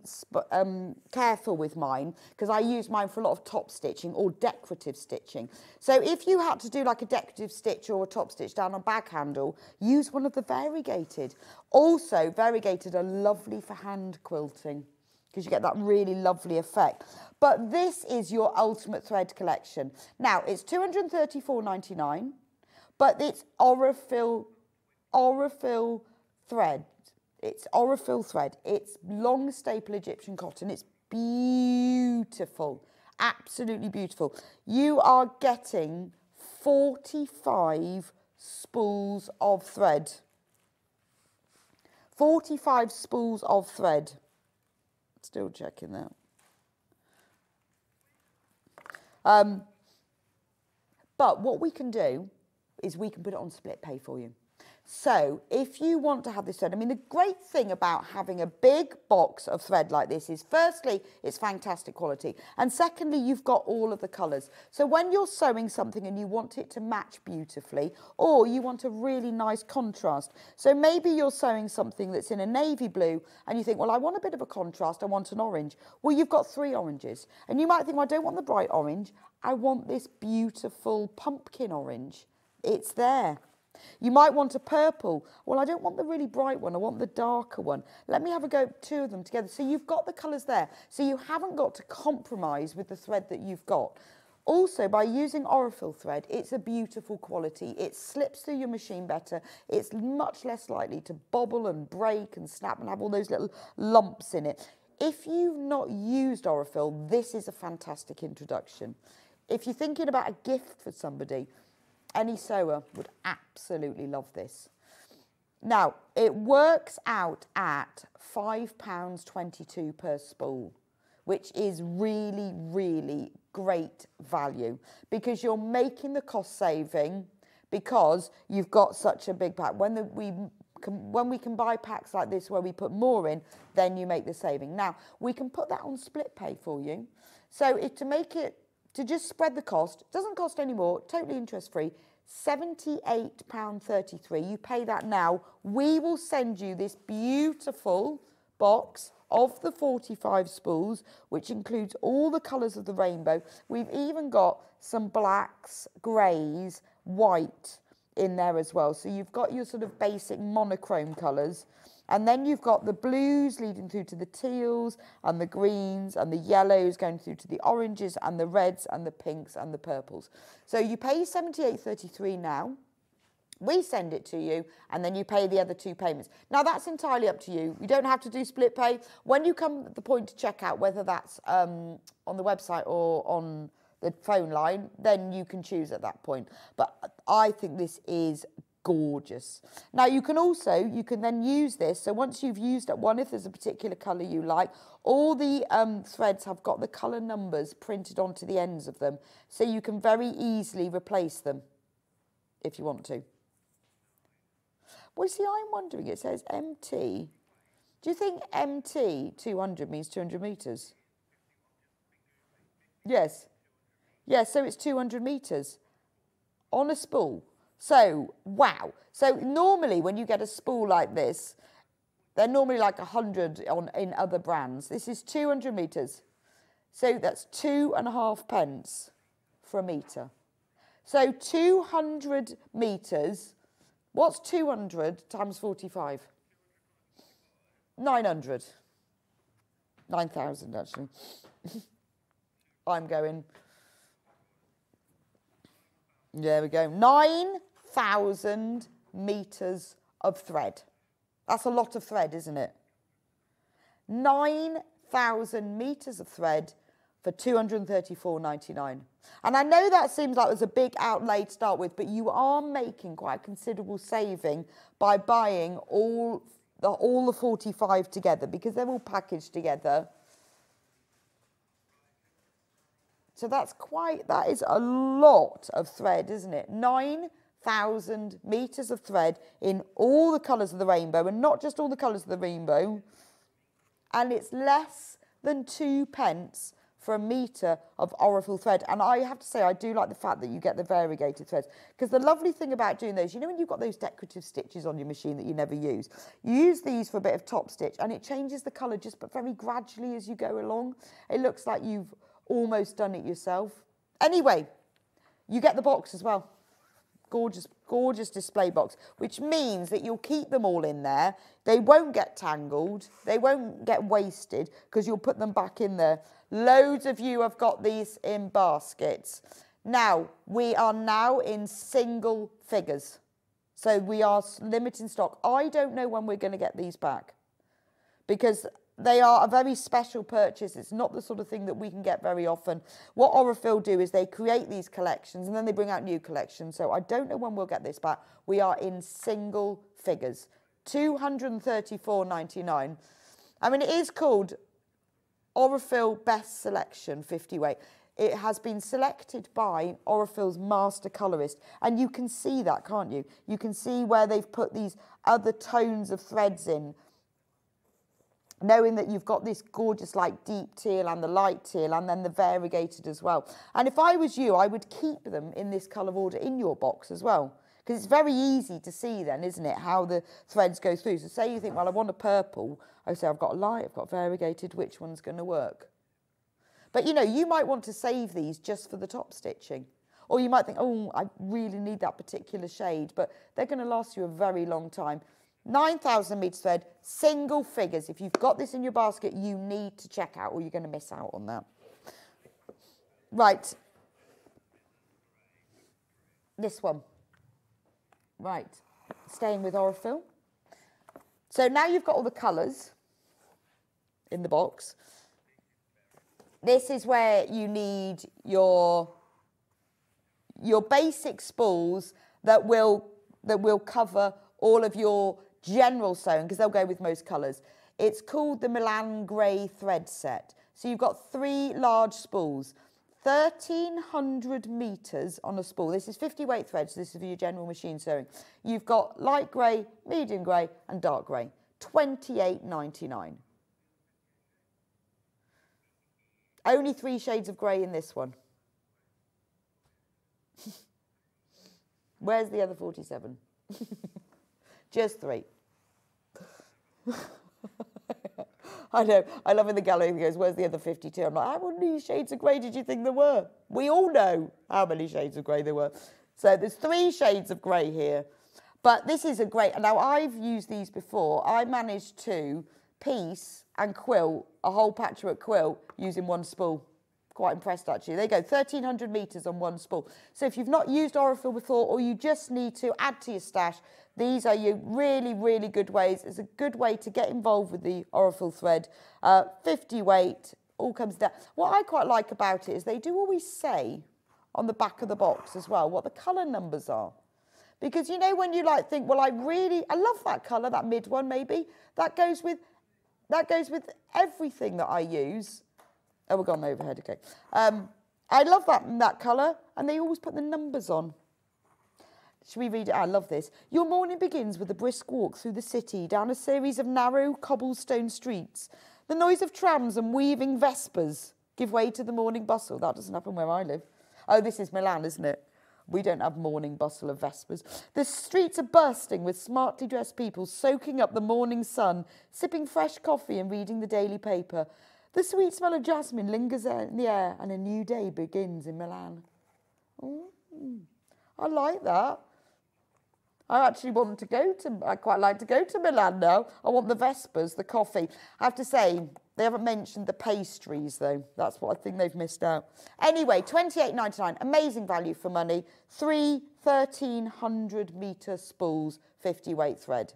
careful with mine because I use mine for a lot of top stitching or decorative stitching. So if you had to do like a decorative stitch or a top stitch down a bag handle, use one of the variegated. Also, variegated are lovely for hand quilting, because you get that really lovely effect. But this is your ultimate thread collection. Now, it's $234.99, but it's Aurifil thread. It's Aurifil thread. It's long staple Egyptian cotton. It's beautiful, absolutely beautiful. You are getting 45 spools of thread. 45 spools of thread. Still checking that. But what we can do is we can put it on split pay for you. So if you want to have this thread, I mean, the great thing about having a big box of thread like this is, firstly, it's fantastic quality. And secondly, you've got all of the colours. So when you're sewing something and you want it to match beautifully, or you want a really nice contrast. So maybe you're sewing something that's in a navy blue and you think, well, I want a bit of a contrast, I want an orange. Well, you've got 3 oranges. And you might think, well, I don't want the bright orange, I want this beautiful pumpkin orange. It's there. You might want a purple. Well, I don't want the really bright one. I want the darker one. Let me have a go at 2 of them together. So you've got the colours there. So you haven't got to compromise with the thread that you've got. Also, by using Aurifil thread, it's a beautiful quality. It slips through your machine better. It's much less likely to bobble and break and snap and have all those little lumps in it. If you've not used Aurifil, this is a fantastic introduction. If you're thinking about a gift for somebody, any sewer would absolutely love this. Now, it works out at £5.22 per spool, which is really, really great value because you're making the cost saving because you've got such a big pack. When we can buy packs like this where we put more in, then you make the saving. Now, we can put that on split pay for you. So to just spread the cost, it doesn't cost any more, totally interest-free, £78.33. You pay that now. We will send you this beautiful box of the 45 spools, which includes all the colours of the rainbow. We've even got some blacks, greys, white in there as well. So you've got your sort of basic monochrome colours. And then you've got the blues leading through to the teals and the greens and the yellows going through to the oranges and the reds and the pinks and the purples. So you pay £78.33 now. We send it to you and then you pay the other 2 payments. Now, that's entirely up to you. You don't have to do split pay. When you come to the point to check out, whether that's on the website or on the phone line, then you can choose at that point. But I think this is gorgeous. Now you can then use this. So once you've used up one, if there's a particular colour you like, all the threads have got the colour numbers printed onto the ends of them. So you can very easily replace them if you want to. Well, see, I'm wondering, it says MT. Do you think MT 200 means 200 metres? Yes. Yes, so it's 200 metres on a spool. So, wow. So normally when you get a spool like this, they're normally like 100 in other brands. This is 200 metres. So that's 2.5 pence for a metre. So 200 metres, what's 200 times 45? 900. 9,000 actually. I'm going. There we go. 9,000 metres of thread. That's a lot of thread, isn't it? 9,000 metres of thread for £234.99. And I know that seems like it was a big outlay to start with, but you are making quite a considerable saving by buying all the 45 together, because they're all packaged together. So that is a lot of thread, isn't it? 9,000 metres of thread in all the colours of the rainbow, and not just all the colours of the rainbow. And it's less than 2p for a metre of Aurifil thread. And I have to say, I do like the fact that you get the variegated threads, because the lovely thing about doing those, you know when you've got those decorative stitches on your machine that you never use, you use these for a bit of top stitch and it changes the colour just but very gradually as you go along. It looks like you've almost done it yourself. Anyway, you get the box as well. Gorgeous, gorgeous display box, which means that you'll keep them all in there. They won't get tangled. They won't get wasted because you'll put them back in there. Loads of you have got these in baskets. Now, we are now in single figures. So we are limiting stock. I don't know when we're going to get these back, because they are a very special purchase. It's not the sort of thing that we can get very often. What Aurifil do is they create these collections and then they bring out new collections. So I don't know when we'll get this back. We are in single figures. £234.99. I mean, it is called Aurifil Best Selection 50 weight. It has been selected by Aurifil's master colourist. And you can see that, can't you? You can see where they've put these other tones of threads in, knowing that you've got this gorgeous like deep teal and the light teal and then the variegated as well. And if I was you, I would keep them in this colour order in your box as well, because it's very easy to see then, isn't it, how the threads go through. So say you think, well, I want a purple. I say, I've got a light, I've got variegated, which one's going to work? But, you know, you might want to save these just for the top stitching. Or you might think, oh, I really need that particular shade, but they're going to last you a very long time. 9,000 metres thread, single figures. If you've got this in your basket, you need to check out or you're going to miss out on that. Right. This one. Right. Staying with Aurifil. So now you've got all the colours in the box. This is where you need your basic spools that will cover all of your general sewing, because they'll go with most colours. It's called the Milan Grey thread set. So you've got 3 large spools, 1,300 metres on a spool. This is 50 weight threads. This is for your general machine sewing. You've got light grey, medium grey and dark grey. £28.99. Only 3 shades of grey in this one. Where's the other 47? Just 3. I know. I love in the gallery, he goes, where's the other 52? I'm like, how many shades of grey did you think there were? We all know how many shades of grey there were. So there's 3 shades of grey here. But this is a great, now I've used these before. I managed to piece and quilt a whole patchwork quilt using one spool. Quite impressed, actually. There you go, 1,300 metres on one spool. So if you've not used Aurifil before, or you just need to add to your stash, these are your really, really good ways. It's a good way to get involved with the Aurifil thread. 50 weight, all comes down. What I quite like about it is they do always say on the back of the box as well what the colour numbers are. Because, you know, when you like think, well, I love that colour, that mid one maybe, that goes with everything that I use. Oh, we're gone overhead, okay. I love that colour, and they always put the numbers on. Should we read it? I love this. Your morning begins with a brisk walk through the city, down a series of narrow cobblestone streets. The noise of trams and weaving vespers give way to the morning bustle. That doesn't happen where I live. Oh, this is Milan, isn't it? We don't have morning bustle of vespers. The streets are bursting with smartly dressed people soaking up the morning sun, sipping fresh coffee and reading the daily paper. The sweet smell of jasmine lingers in the air and a new day begins in Milan. I like that. I actually want to I quite like to go to Milan now. I want the vespers, the coffee. I have to say, they haven't mentioned the pastries though. That's what I think they've missed out. Anyway, £28.99, amazing value for money. 3 1,300 metre spools, 50 weight thread.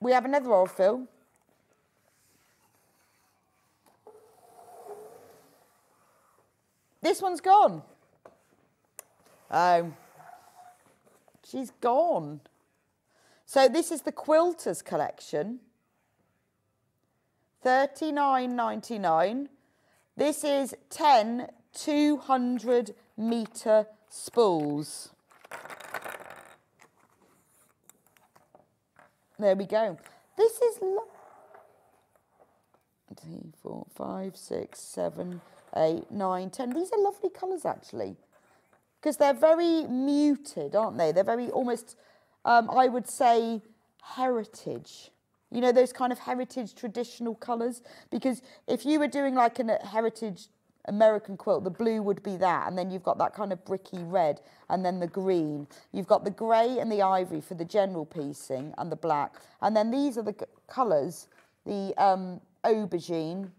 We have another Aurifil. This one's gone. Oh, she's gone. So this is the Quilters collection. $39.99. This is 10 200-metre spools. There we go. This is 3, 4, 5, 6, 7, 8, 9, 10. These are lovely colours, actually, because they're very muted, aren't they? They're very almost, I would say, heritage. You know, those kind of heritage traditional colours? Because if you were doing like a heritage American quilt, the blue would be that, and then you've got that kind of bricky red, and then the green. You've got the grey and the ivory for the general piecing, and the black. And then these are the colours, the aubergine.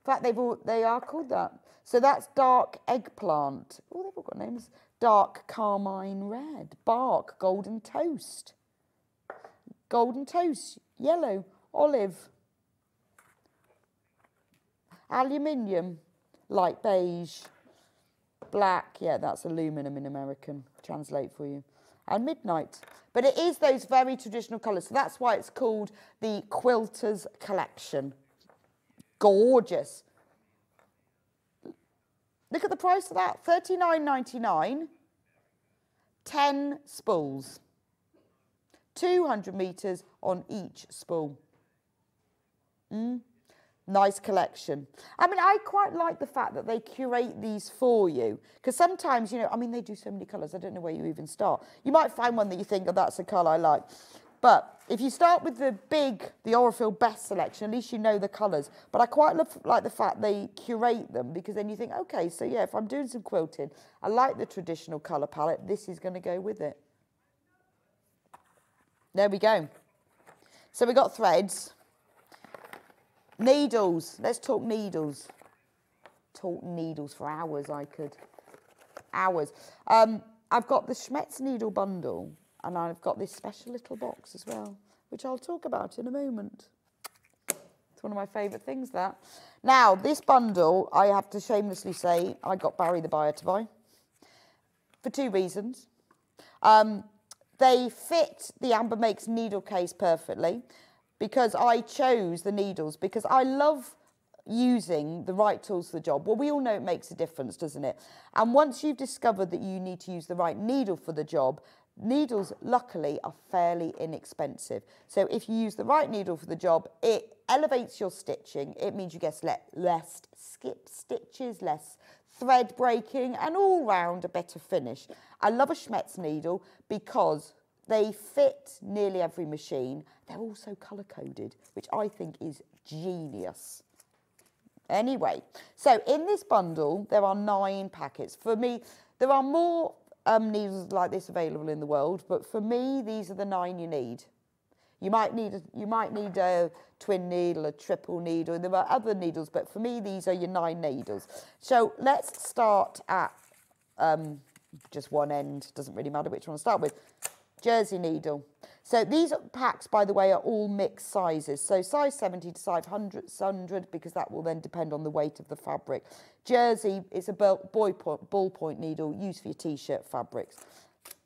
In fact, they are called that. So that's dark eggplant. Oh, they've all got names. Dark carmine red. Bark, golden toast. Golden toast, yellow, olive. Aluminium, light beige. Black, yeah, that's aluminum in American. Translate for you. And midnight. But it is those very traditional colours. So that's why it's called the Quilters collection. Gorgeous. Look at the price of that. $39.99. 10 spools. 200 metres on each spool. Nice collection. I mean, I quite like the fact that they curate these for you, because sometimes, you know, I mean, they do so many colours, I don't know where you even start. You might find one that you think, oh, that's a colour I like. But if you start with the Aurifil Best selection, at least you know the colours. But I quite like the fact they curate them, because then you think, okay, so yeah, if I'm doing some quilting, I like the traditional colour palette, this is going to go with it. There we go. So we've got threads. Needles. Let's talk needles. Talk needles for hours, I could. Hours. I've got the Schmetz needle bundle, and I've got this special little box as well, which I'll talk about in a moment. It's one of my favourite things, that. Now, this bundle, I have to shamelessly say, I got Barry the buyer to buy. For 2 reasons. They fit the Amber Makes needle case perfectly, because I chose the needles, because I love using the right tools for the job. Well, we all know it makes a difference, doesn't it? And once you've discovered that you need to use the right needle for the job, needles, luckily, are fairly inexpensive. So if you use the right needle for the job, it elevates your stitching. It means you get less skip stitches, less thread breaking, and all round a better finish. I love a Schmetz needle because they fit nearly every machine. They're also colour-coded, which I think is genius. Anyway, so in this bundle, there are 9 packets. For me, there are more needles like this available in the world, but for me, these are the 9 you need. You might need a twin needle, a triple needle. There are other needles, but for me, these are your 9 needles. So let's start at just one end. Doesn't really matter which one to start with. Jersey needle. So these packs, by the way, are all mixed sizes. So size 70 to size 100, because that will then depend on the weight of the fabric. Jersey is a ballpoint needle used for your T-shirt fabrics.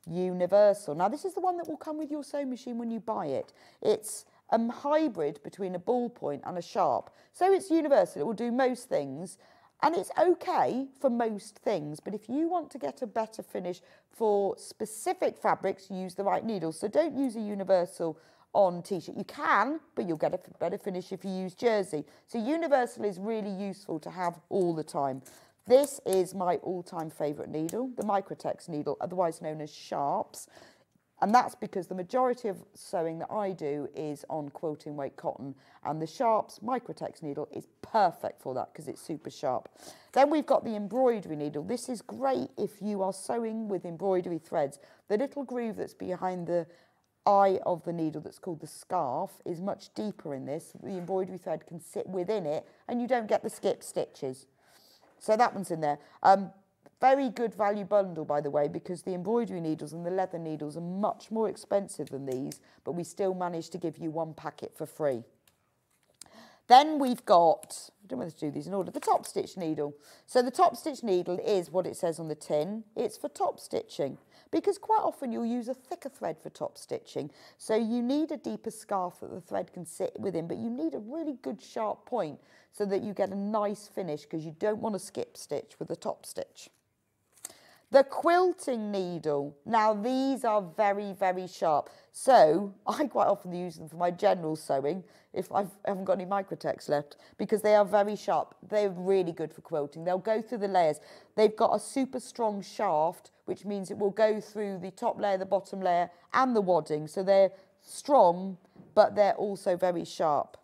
Universal. Now, this is the one that will come with your sewing machine when you buy it. It's a hybrid between a ballpoint and a sharp. So it's universal. It will do most things. And it's okay for most things, but if you want to get a better finish for specific fabrics, use the right needles. So don't use a universal on T-shirt. You can, but you'll get a better finish if you use jersey. So universal is really useful to have all the time. This is my all-time favourite needle, the Microtex needle, otherwise known as Sharps. And that's because the majority of sewing that I do is on quilting weight cotton, and the Sharps Microtex needle is perfect for that because it's super sharp. Then we've got the embroidery needle. This is great if you are sewing with embroidery threads. The little groove that's behind the eye of the needle that's called the scarf is much deeper in this. The embroidery thread can sit within it and you don't get the skip stitches. So that one's in there. Very good value bundle, by the way, because the embroidery needles and the leather needles are much more expensive than these, but we still managed to give you 1 packet for free. Then we've got, I don't know whether to do these in order, the top stitch needle. So the top stitch needle is what it says on the tin. It's for top stitching, because quite often you'll use a thicker thread for top stitching. So you need a deeper scarf that the thread can sit within, but you need a really good sharp point so that you get a nice finish, because you don't want to skip stitch with the top stitch. The quilting needle. Now these are very, very sharp. So I quite often use them for my general sewing if I haven't got any microtext left, because they are very sharp. They're really good for quilting. They'll go through the layers. They've got a super strong shaft, which means it will go through the top layer, the bottom layer, and the wadding. So they're strong, but they're also very sharp.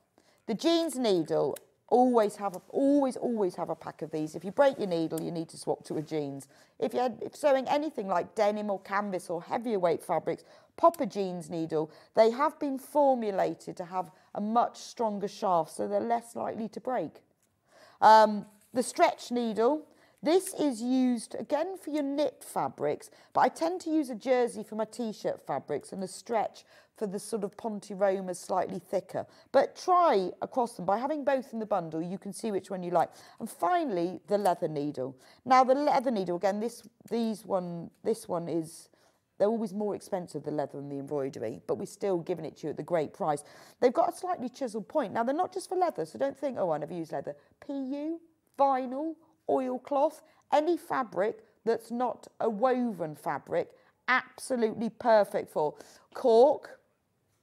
The jeans needle, always have a pack of these. If you break your needle, you need to swap to a jeans. If you're sewing anything like denim or canvas or heavier weight fabrics, pop a jeans needle. They have been formulated to have a much stronger shaft, so they're less likely to break. The stretch needle. This is used, again, for your knit fabrics, but I tend to use a jersey for my T-shirt fabrics and a stretch for the sort of Ponte-Roma slightly thicker. But try across them. By having both in the bundle, you can see which one you like. And finally, the leather needle. Now, the leather needle, again, this one is, they're always more expensive, the leather and the embroidery, but we're still giving it to you at the great price. They've got a slightly chiseled point. Now, they're not just for leather, so don't think, oh, I never use leather. PU, vinyl, oilcloth, any fabric that's not a woven fabric, absolutely perfect for. Cork,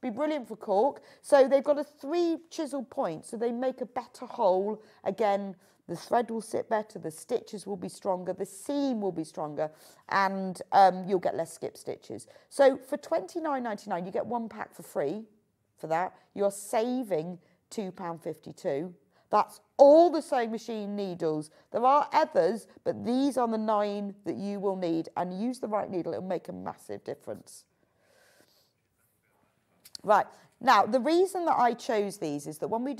be brilliant for cork. So they've got a 3 chisel point, so they make a better hole. Again, the thread will sit better, the stitches will be stronger, the seam will be stronger, and you'll get less skip stitches. So for £29.99, you get 1 pack for free for that. You're saving £2.52. That's all the sewing machine needles. There are others, but these are the 9 that you will need. And use the right needle, it'll make a massive difference. Right, now the reason that I chose these is that when we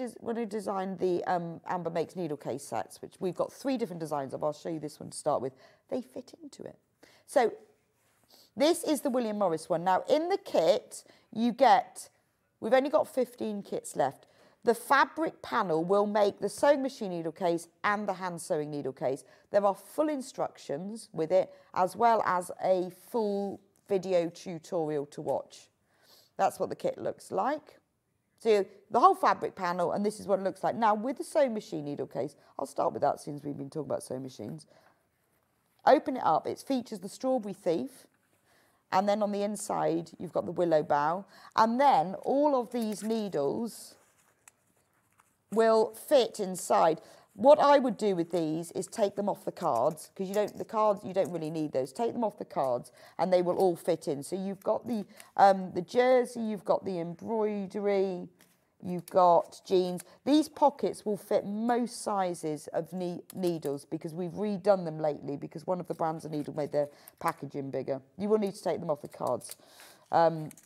designed the Amber Makes needle case sets, which we've got 3 different designs of, I'll show you this one to start with, they fit into it. So this is the William Morris one. Now in the kit, you get, we've only got 15 kits left. The fabric panel will make the sewing machine needle case and the hand sewing needle case. There are full instructions with it, as well as a full video tutorial to watch. That's what the kit looks like. So the whole fabric panel, and this is what it looks like. Now with the sewing machine needle case, I'll start with that since we've been talking about sewing machines. Open it up, it features the strawberry thief, and then on the inside you've got the willow bough, and then all of these needles will fit inside. What I would do with these is take them off the cards, because you don't really need those. Take them off the cards and they will all fit in. So you've got the jersey, you've got the embroidery, you've got jeans. These pockets will fit most sizes of needles, because we've redone them lately, because one of the brands of needle made their packaging bigger. You will need to take them off the cards.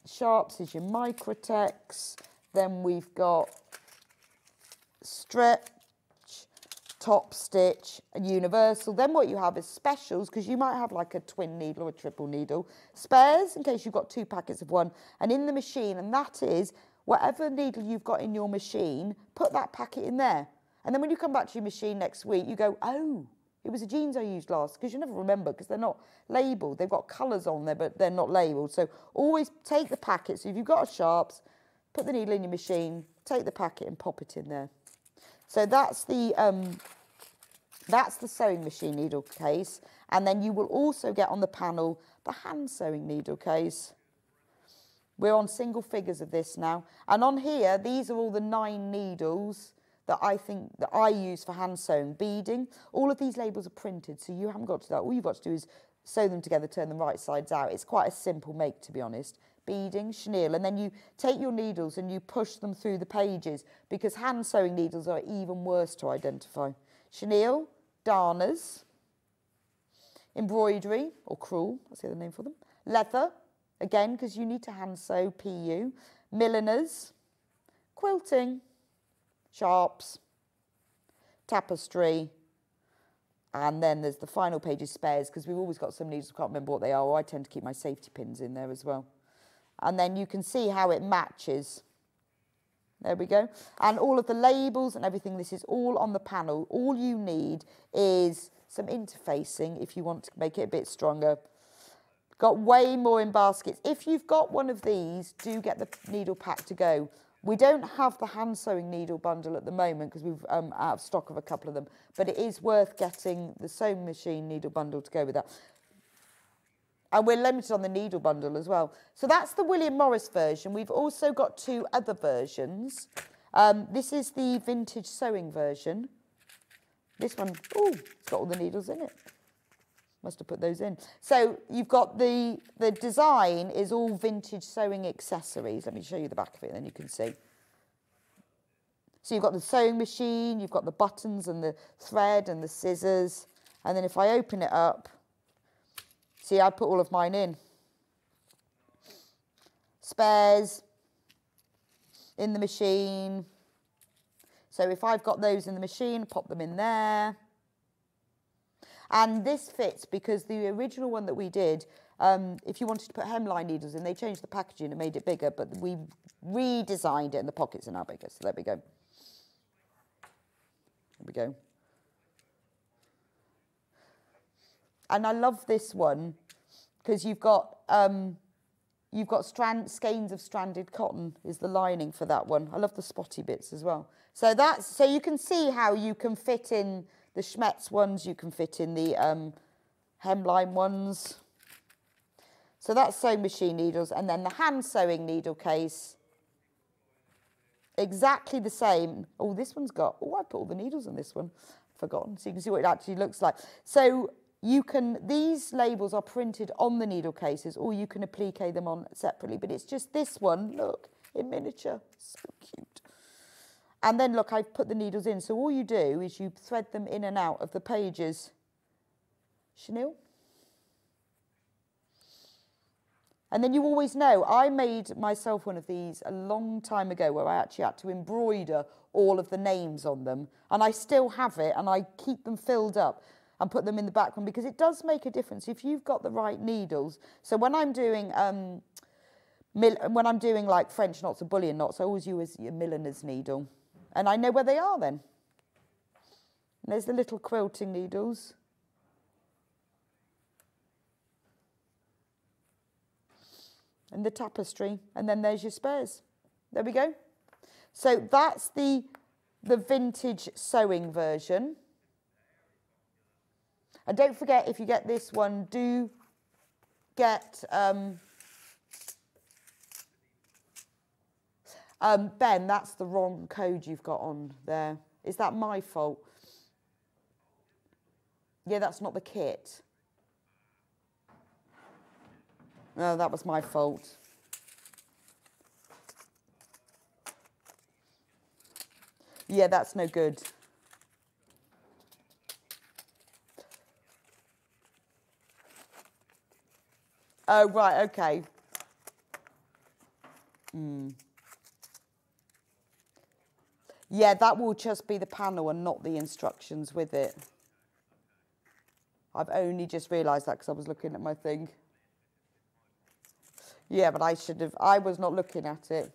Sharps is your Microtex. Then we've got stretch, top stitch, and universal. Then what you have is specials, because you might have like a twin needle or a triple needle. Spares, in case you've got 2 packets of one. And in the machine, and that is whatever needle you've got in your machine, put that packet in there. And then when you come back to your machine next week, you go, oh, it was the jeans I used last, because you never remember, because they're not labelled. They've got colours on there, but they're not labelled. So always take the packet. So if you've got a sharps, put the needle in your machine, take the packet and pop it in there. So that's the sewing machine needle case. And then you will also get on the panel the hand sewing needle case. We're on single figures of this now. And on here, these are all the 9 needles that I use for hand sewing. Beading. All of these labels are printed, so you haven't got to do that. All you've got to do is sew them together, turn them right sides out. It's quite a simple make, to be honest. Beading, chenille, and then you take your needles and you push them through the pages, because hand sewing needles are even worse to identify. Chenille, darners, embroidery, or crewel, that's the other name for them. Leather, again, because you need to hand sew, PU. Milliners, quilting, sharps, tapestry, and then there's the final page is spares, because we've always got some needles, I can't remember what they are, or I tend to keep my safety pins in there as well. And then you can see how it matches. There we go. And all of the labels and everything, this is all on the panel. All you need is some interfacing if you want to make it a bit stronger. Got way more in baskets. If you've got one of these, do get the needle pack to go. We don't have the hand sewing needle bundle at the moment because we've out of stock of a couple of them, but it is worth getting the sewing machine needle bundle to go with that. And we're limited on the needle bundle as well. So that's the William Morris version. We've also got 2 other versions. This is the vintage sewing version. This one, oh, it's got all the needles in it. Must have put those in. So you've got the design is all vintage sewing accessories. Let me show you the back of it, then you can see. So you've got the sewing machine, you've got the buttons and the thread and the scissors. And then if I open it up, see, I put all of mine in. Spares in the machine. So if I've got those in the machine, pop them in there. And this fits because the original one that we did, if you wanted to put hemline needles in, they changed the packaging and made it bigger, but we redesigned it and the pockets are now bigger. So there we go. There we go. And I love this one because you've got skeins of stranded cotton is the lining for that one. I love the spotty bits as well. So you can see how you can fit in the Schmetz ones, you can fit in the hemline ones. So that's sewing machine needles, and then the hand sewing needle case, exactly the same. Oh, this one's got, oh, I put all the needles in this one. Forgotten, so you can see what it actually looks like. So you can, these labels are printed on the needle cases, or you can applique them on separately, but it's just this one, look, in miniature, so cute. And then look, I've put the needles in. So all you do is you thread them in and out of the pages. Chenille. And then you always know, I made myself one of these a long time ago where I actually had to embroider all of the names on them. And I still have it, and I keep them filled up and put them in the background because it does make a difference if you've got the right needles. So when I'm doing like French knots or bullion knots, I always use a milliner's needle. And I know where they are then. And there's the little quilting needles. And the tapestry. And then there's your spares. There we go. So that's the vintage sewing version. And don't forget, if you get this one, do get... Ben, that's the wrong code you've got on there. Is that my fault? Yeah, that's not the kit. No, that was my fault. Yeah, that's no good. Oh, right, okay. Yeah, that will just be the panel and not the instructions with it. I've only just realised that because I was looking at my thing. Yeah, but I was not looking at it.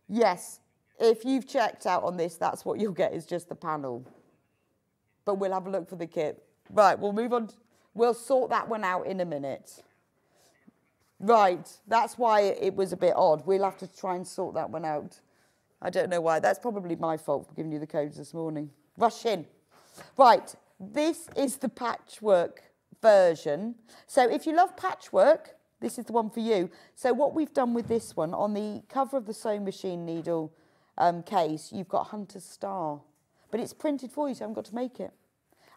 Yes, if you've checked out on this, that's what you'll get is just the panel. But we'll have a look for the kit. Right, we'll move on. We'll sort that one out in a minute. Right, that's why it was a bit odd. We'll have to try and sort that one out. I don't know why. That's probably my fault for giving you the codes this morning. Rush in. Right, this is the patchwork version. So if you love patchwork, this is the one for you. So what we've done with this one, on the cover of the sewing machine needle case, you've got Hunter's Star. But it's printed for you, so you haven't got to make it.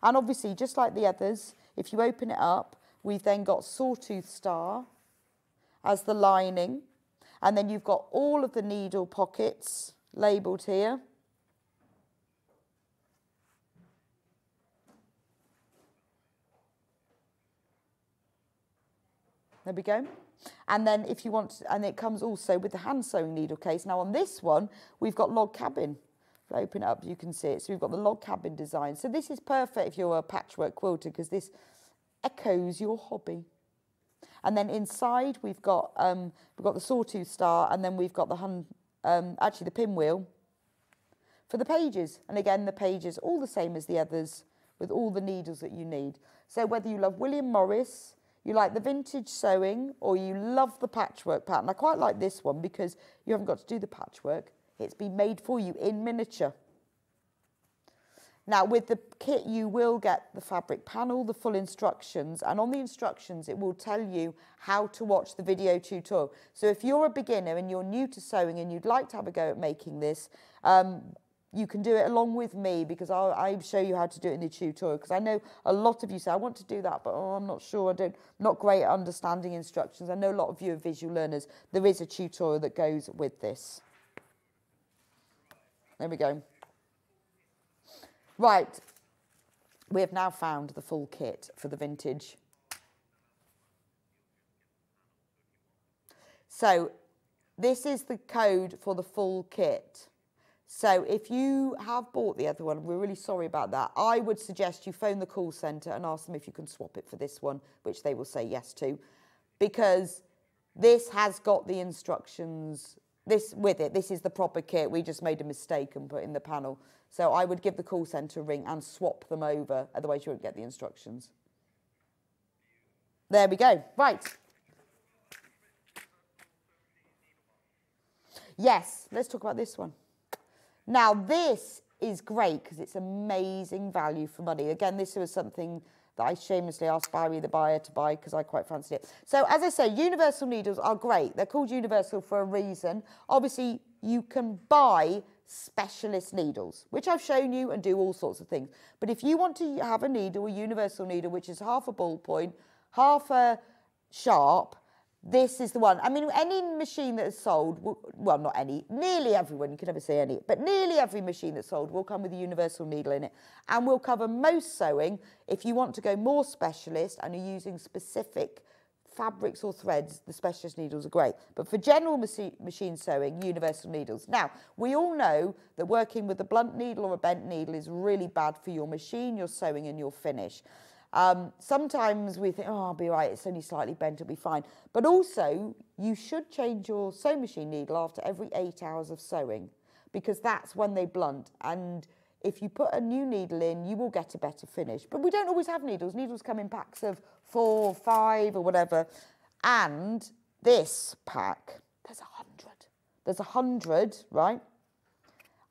And obviously, just like the others, if you open it up, we've then got Sawtooth Star as the lining, and then you've got all of the needle pockets labelled here. There we go. And then if you want, and it comes also with the hand sewing needle case. Now on this one, we've got log cabin. If I open it up, you can see it. So we've got the log cabin design. So this is perfect if you're a patchwork quilter because this echoes your hobby. And then inside we've got the sawtooth star, and then we've got the pinwheel for the pages. And again, the pages all the same as the others with all the needles that you need. So whether you love William Morris, you like the vintage sewing, or you love the patchwork pattern. I quite like this one because you haven't got to do the patchwork. It's been made for you in miniature. Now, with the kit, you will get the fabric panel, the full instructions, and on the instructions, it will tell you how to watch the video tutorial. So if you're a beginner and you're new to sewing and you'd like to have a go at making this, you can do it along with me, because I'll show you how to do it in the tutorial, because I know a lot of you say, I want to do that, but I'm not sure, not great at understanding instructions. I know a lot of you are visual learners. There is a tutorial that goes with this. There we go. Right, we have now found the full kit for the vintage. So this is the code for the full kit. So if you have bought the other one, we're really sorry about that. I would suggest you phone the call centre and ask them if you can swap it for this one, which they will say yes to, because this has got the instructions with it. This is the proper kit. We just made a mistake and put in the panel. So I would give the call centre a ring and swap them over, otherwise you won't get the instructions. There we go. Right. Yes, let's talk about this one. Now this is great because it's amazing value for money. Again, this was something that I shamelessly asked Barry, the buyer, to buy because I quite fancied it. So as I say, universal needles are great. They're called universal for a reason. Obviously, you can buy specialist needles, which I've shown you, and do all sorts of things. But if you want to have a needle, a universal needle, which is half a ballpoint, half a sharp, this is the one. I mean, any machine that is sold, well, not any, nearly everyone, you can never say any, but nearly every machine that's sold will come with a universal needle in it, and will cover most sewing. If you want to go more specialist and are using specific fabrics or threads, the specialist needles are great. But for general machine sewing, universal needles. Now, we all know that working with a blunt needle or a bent needle is really bad for your machine, your sewing and your finish. Sometimes we think, oh, I'll be right, it's only slightly bent, it'll be fine. But also, you should change your sewing machine needle after every 8 hours of sewing, because that's when they blunt. And if you put a new needle in, you will get a better finish. But we don't always have needles. Needles come in packs of 4 or 5 or whatever. And this pack, there's 100. There's 100, right?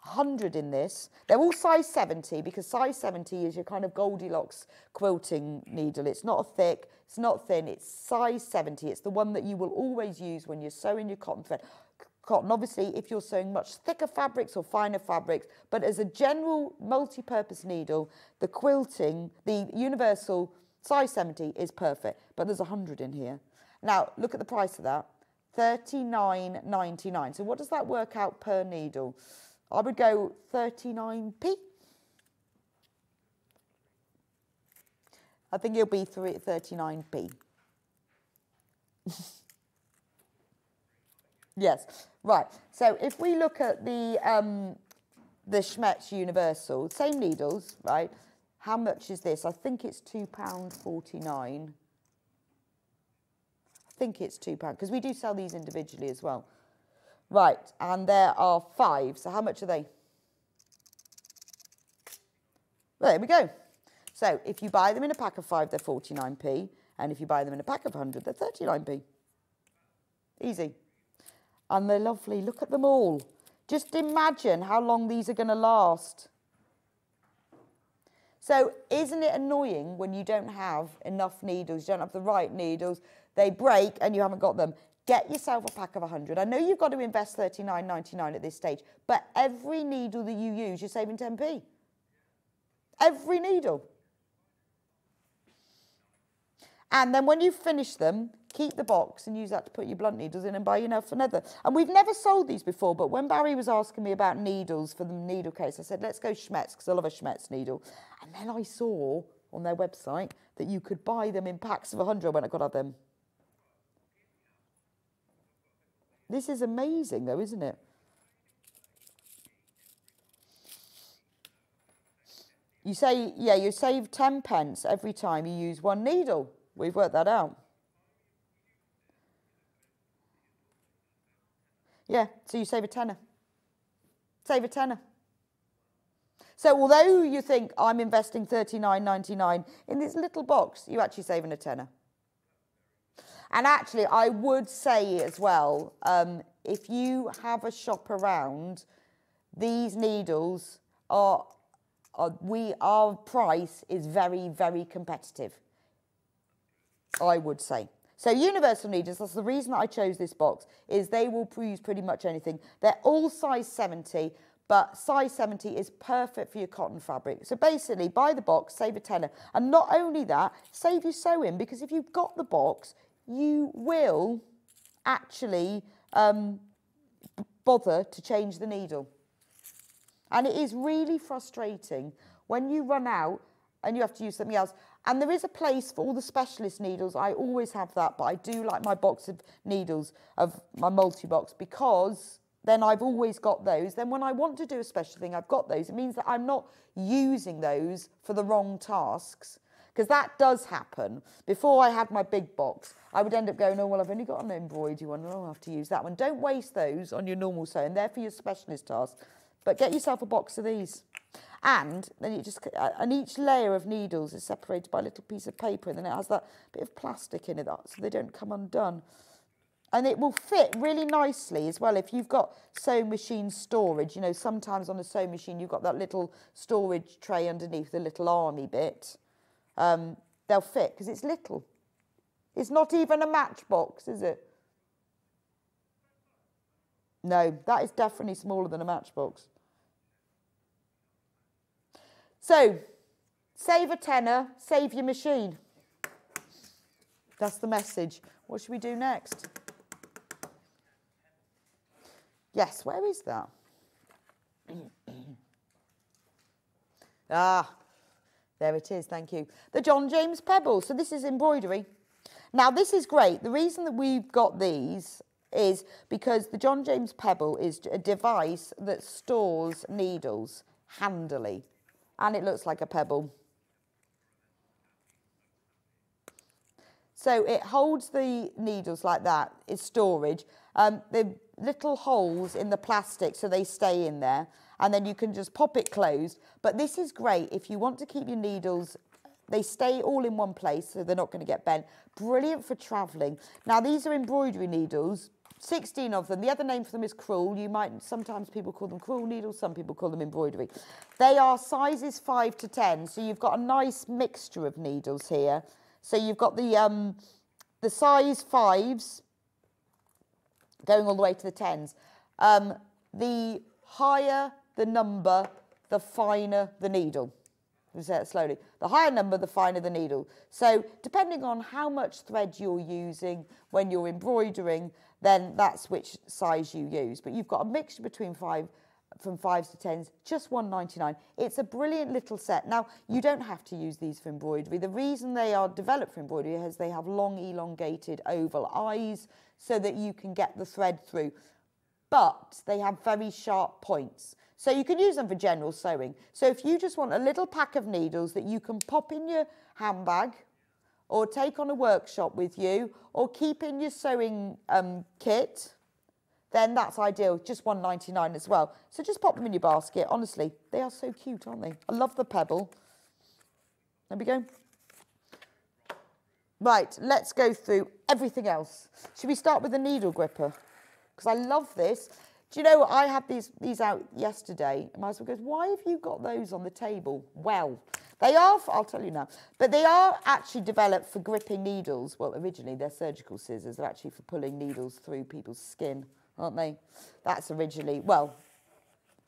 100 in this. They're all size 70, because size 70 is your kind of Goldilocks quilting needle. It's not thick, it's not thin, it's size 70. It's the one that you will always use when you're sewing your cotton thread. Cotton, obviously, if you're sewing much thicker fabrics or finer fabrics, but as a general multi-purpose needle, the quilting, the universal size 70 is perfect, but there's 100 in here. Now, look at the price of that, $39.99. So what does that work out per needle? I would go 39p. I think it'll be 39p. Yes, right. So if we look at the Schmetz Universal, same needles, right? How much is this? I think it's £2.49. I think it's £2, because we do sell these individually as well. Right, and there are 5. So how much are they? Well, there we go. So if you buy them in a pack of 5, they're 49p. And if you buy them in a pack of 100, they're 39p. Easy. And they're lovely. Look at them all. Just imagine how long these are going to last. So isn't it annoying when you don't have enough needles, you don't have the right needles, they break and you haven't got them? Get yourself a pack of 100. I know you've got to invest $39.99 at this stage, but every needle that you use, you're saving 10p. Every needle. And then when you finish them, keep the box and use that to put your blunt needles in and buy yourself another. And we've never sold these before, but when Barry was asking me about needles for the needle case, I said, let's go Schmetz, because I love a Schmetz needle. And then I saw on their website that you could buy them in packs of 100. I went, I've got to have them. This is amazing, though, isn't it? You say, yeah, you save 10 pence every time you use one needle. We've worked that out. So you save a tenner. Save a tenner. So although you think I'm investing $39.99 in this little box, you're actually saving a tenner. And actually, I would say as well, if you have a shop around, these needles our price is very, very competitive, I would say. So universal needles, that's the reason that I chose this box, is they will use pretty much anything. They're all size 70, but size 70 is perfect for your cotton fabric. So basically, buy the box, save a tenner. And not only that, save your sewing, because if you've got the box, you will actually bother to change the needle. And it is really frustrating when you run out and you have to use something else. And there is a place for all the specialist needles. I always have that, but I do like my box of needles, of my multi-box, because then I've always got those. Then when I want to do a special thing, I've got those. It means that I'm not using those for the wrong tasks. Because that does happen. Before I had my big box, I would end up going, oh, well, I've only got an embroidery one. I'll have to use that one. Don't waste those on your normal sewing. They're for your specialist tasks. But get yourself a box of these. And then you just, and each layer of needles is separated by a little piece of paper. And then it has that bit of plastic in it so they don't come undone. And it will fit really nicely as well if you've got sewing machine storage. You know, sometimes on a sewing machine, you've got that little storage tray underneath the little army bit. They'll fit because it's little. It's not even a matchbox, is it? No, that is definitely smaller than a matchbox. So, save a tenner, save your machine. That's the message. What should we do next? Yes, where is that? There it is, thank you. The John James Pebble. So this is embroidery. Now this is great. The reason that we've got these is because the John James Pebble is a device that stores needles handily. And it looks like a pebble. So it holds the needles like that. It's storage. The little holes in the plastic so they stay in there. And then you can just pop it closed. But this is great if you want to keep your needles, they stay all in one place so they're not going to get bent. Brilliant for travelling. Now these are embroidery needles, 16 of them. The other name for them is crewel. You might, sometimes people call them crewel needles, some people call them embroidery. They are sizes 5 to 10, so you've got a nice mixture of needles here. So you've got the size 5s going all the way to the 10s. The higher the number, the finer the needle. Let me say it slowly. The higher number, the finer the needle. So depending on how much thread you're using when you're embroidering, then that's which size you use. But you've got a mixture between from 5s to 10s, just $1.99. It's a brilliant little set. Now, you don't have to use these for embroidery. The reason they are developed for embroidery is they have long, elongated oval eyes so that you can get the thread through. But they have very sharp points. So you can use them for general sewing. So if you just want a little pack of needles that you can pop in your handbag or take on a workshop with you or keep in your sewing kit, then that's ideal, just $1.99 as well. So just pop them in your basket. Honestly, they are so cute, aren't they? I love the pebble. There we go. Right, let's go through everything else. Should we start with the needle gripper? Because I love this. Do you know, I had these out yesterday. My husband goes, why have you got those on the table? Well, they are, I'll tell you now, but they are actually developed for gripping needles. Well, originally they're surgical scissors. They're actually for pulling needles through people's skin, aren't they? That's originally, well,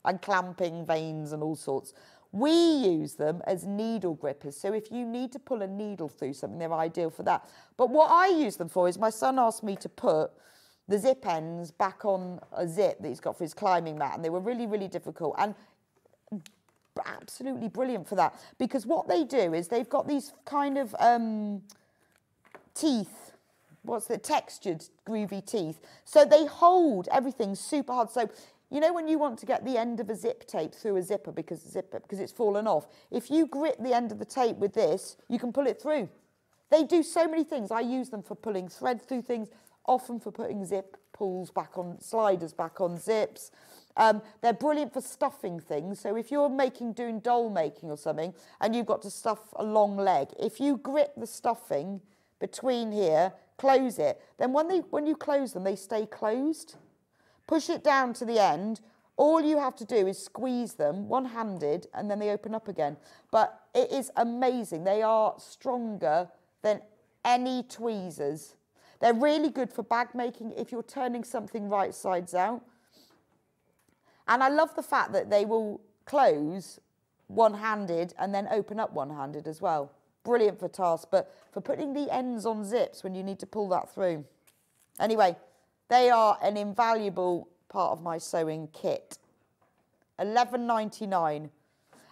and clamping veins and all sorts. We use them as needle grippers. So if you need to pull a needle through something, they're ideal for that. But what I use them for is my son asked me to put the zip ends back on a zip that he's got for his climbing mat, and they were really, really difficult and absolutely brilliant for that, because what they do is they've got these kind of teeth, what's the textured groovy teeth, so they hold everything super hard. So you know when you want to get the end of a zip tape through a zipper because it's fallen off, if you grip the end of the tape with this, you can pull it through. They do so many things. I use them for pulling thread through things. often for putting zip pulls back on, sliders back on zips. They're brilliant for stuffing things. So if you're doing doll making or something, and you've got to stuff a long leg, if you grip the stuffing between here, close it, then when you close them, they stay closed. Push it down to the end. All you have to do is squeeze them one-handed, and then they open up again. But it is amazing. They are stronger than any tweezers. They're really good for bag making if you're turning something right sides out. And I love the fact that they will close one-handed and then open up one-handed as well. Brilliant for tasks, but for putting the ends on zips when you need to pull that through. Anyway, they are an invaluable part of my sewing kit. $11.99.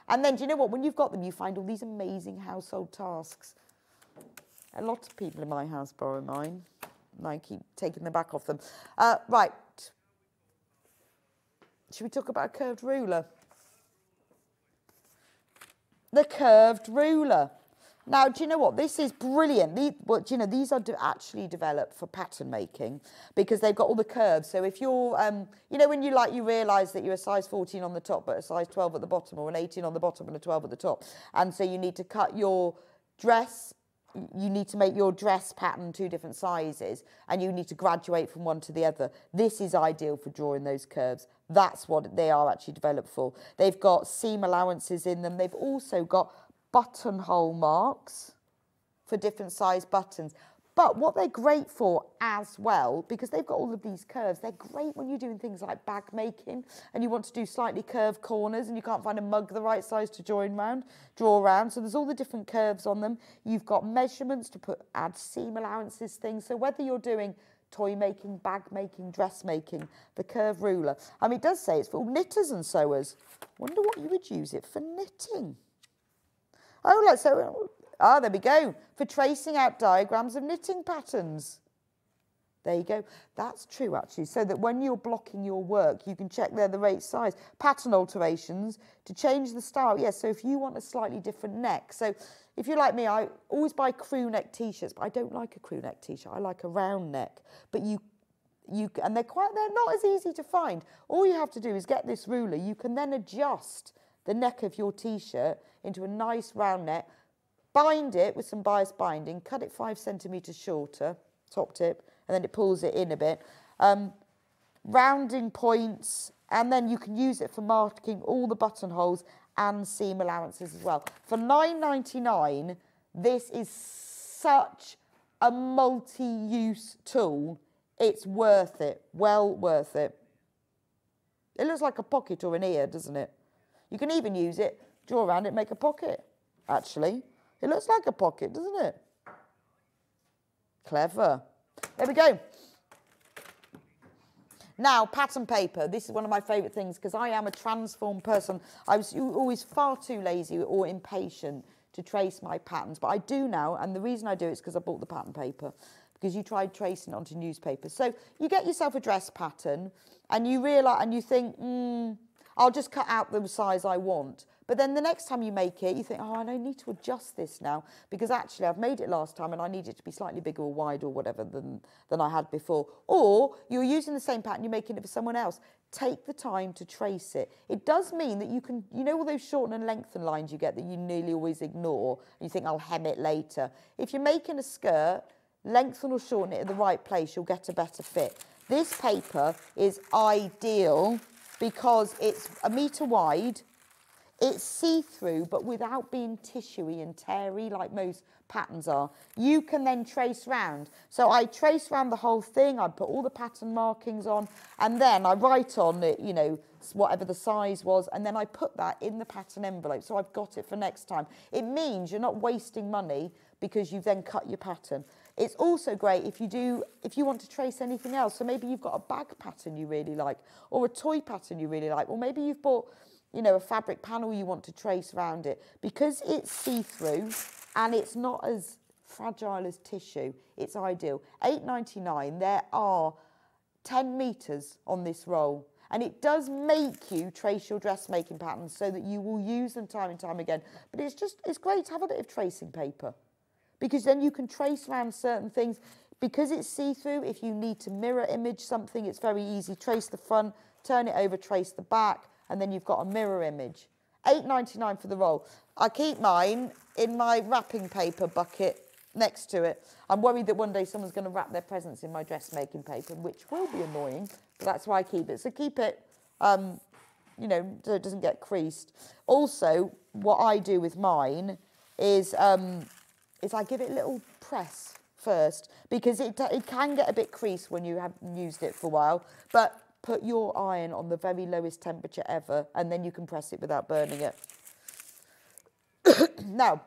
And then, do you know what? When you've got them, you find all these amazing household tasks. A lot of people in my house borrow mine, and I keep taking the back off them. Right. Should we talk about a curved ruler? The curved ruler. Now, do you know what? This is brilliant. These are actually developed for pattern making because they've got all the curves. So if you're, when you realise that you're a size 14 on the top but a size 12 at the bottom, or an 18 on the bottom and a 12 at the top, and so you need to cut your dress, you need to make your dress pattern 2 different sizes, and you need to graduate from one to the other. This is ideal for drawing those curves. That's what they are actually developed for. They've got seam allowances in them. They've also got buttonhole marks for different size buttons. But what they're great for as well, because they've got all of these curves, they're great when you're doing things like bag making and you want to do slightly curved corners and you can't find a mug the right size to draw around. So there's all the different curves on them. You've got measurements to add seam allowances, things. So whether you're doing toy making, bag making, dress making, the curved ruler. I mean, it does say it's for knitters and sewers. Wonder what you would use it for knitting. Oh, there we go. For tracing out diagrams of knitting patterns. There you go. That's true, actually, so that when you're blocking your work, you can check they're the right size. Pattern alterations to change the style. Yes, so if you want a slightly different neck. So if you're like me, I always buy crew neck T-shirts, but I don't like a crew neck T-shirt. I like a round neck. But and they're not as easy to find. All you have to do is get this ruler. You can then adjust the neck of your T-shirt into a nice round neck, bind it with some bias binding, cut it 5 centimetres shorter, top tip, and then it pulls it in a bit. Rounding points, and then you can use it for marking all the buttonholes and seam allowances as well. For $9.99, this is such a multi-use tool. It's worth it, well worth it. It looks like a pocket or an ear, doesn't it? You can even use it, draw around it, make a pocket, actually. It looks like a pocket, doesn't it? Clever. There we go. Now, pattern paper. This is one of my favourite things because I am a transformed person. I was always far too lazy or impatient to trace my patterns, but I do now, and the reason I do it is because I bought the pattern paper, because you tried tracing it onto newspaper. So you get yourself a dress pattern, and you realise, and you think, I'll just cut out the size I want. But then the next time you make it, you think, oh, I need to adjust this now because actually I've made it last time and I need it to be slightly bigger or wider or whatever than I had before. Or you're using the same pattern, you're making it for someone else. Take the time to trace it. It does mean that you can, all those shorten and lengthen lines you get that you nearly always ignore and you think, I'll hem it later. If you're making a skirt, lengthen or shorten it at the right place, you'll get a better fit. This paper is ideal because it's 1 metre wide, it's see-through, but without being tissuey and teary like most patterns are. You can then trace round. So I trace round the whole thing, I put all the pattern markings on, and then I write on it, whatever the size was, and then I put that in the pattern envelope, so I've got it for next time. It means you're not wasting money because you've then cut your pattern. It's also great if you want to trace anything else. So maybe you've got a bag pattern you really like, or a toy pattern you really like, or maybe you've bought, a fabric panel you want to trace around it. Because it's see-through and it's not as fragile as tissue, it's ideal. $8.99, there are 10 metres on this roll. And it does make you trace your dressmaking patterns so that you will use them time and time again. But it's great to have a bit of tracing paper, because then you can trace around certain things. because it's see-through, if you need to mirror image something, it's very easy. Trace the front, turn it over, trace the back, and then you've got a mirror image. £8.99 for the roll. I keep mine in my wrapping paper bucket next to it. I'm worried that one day someone's going to wrap their presents in my dressmaking paper, which will be annoying, but that's why I keep it. So keep it, you know, so it doesn't get creased. Also, what I do with mine is I give it a little press first, because it can get a bit creased when you haven't used it for a while, but put your iron on the very lowest temperature ever, and then you can press it without burning it. Now,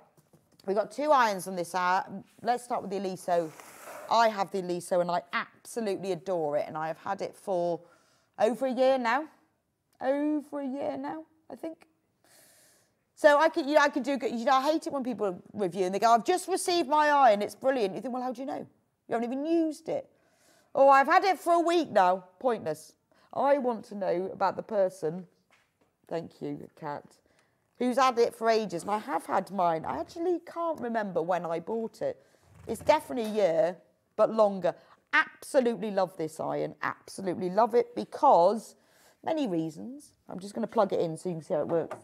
we've got 2 irons on this hour. Let's start with the Eliso. I have the Eliso, and I absolutely adore it, and I have had it for over a year now. Over a year now, I think. So I could do, you know, I hate it when people review and they go, I've just received my iron, it's brilliant. You think, well, how do you know? You haven't even used it. Oh, I've had it for a week now. Pointless. I want to know about the person, thank you, Kat, who's had it for ages. And I have had mine. I actually can't remember when I bought it. It's definitely a year, but longer. Absolutely love this iron. Absolutely love it because many reasons. I'm just going to plug it in so you can see how it works.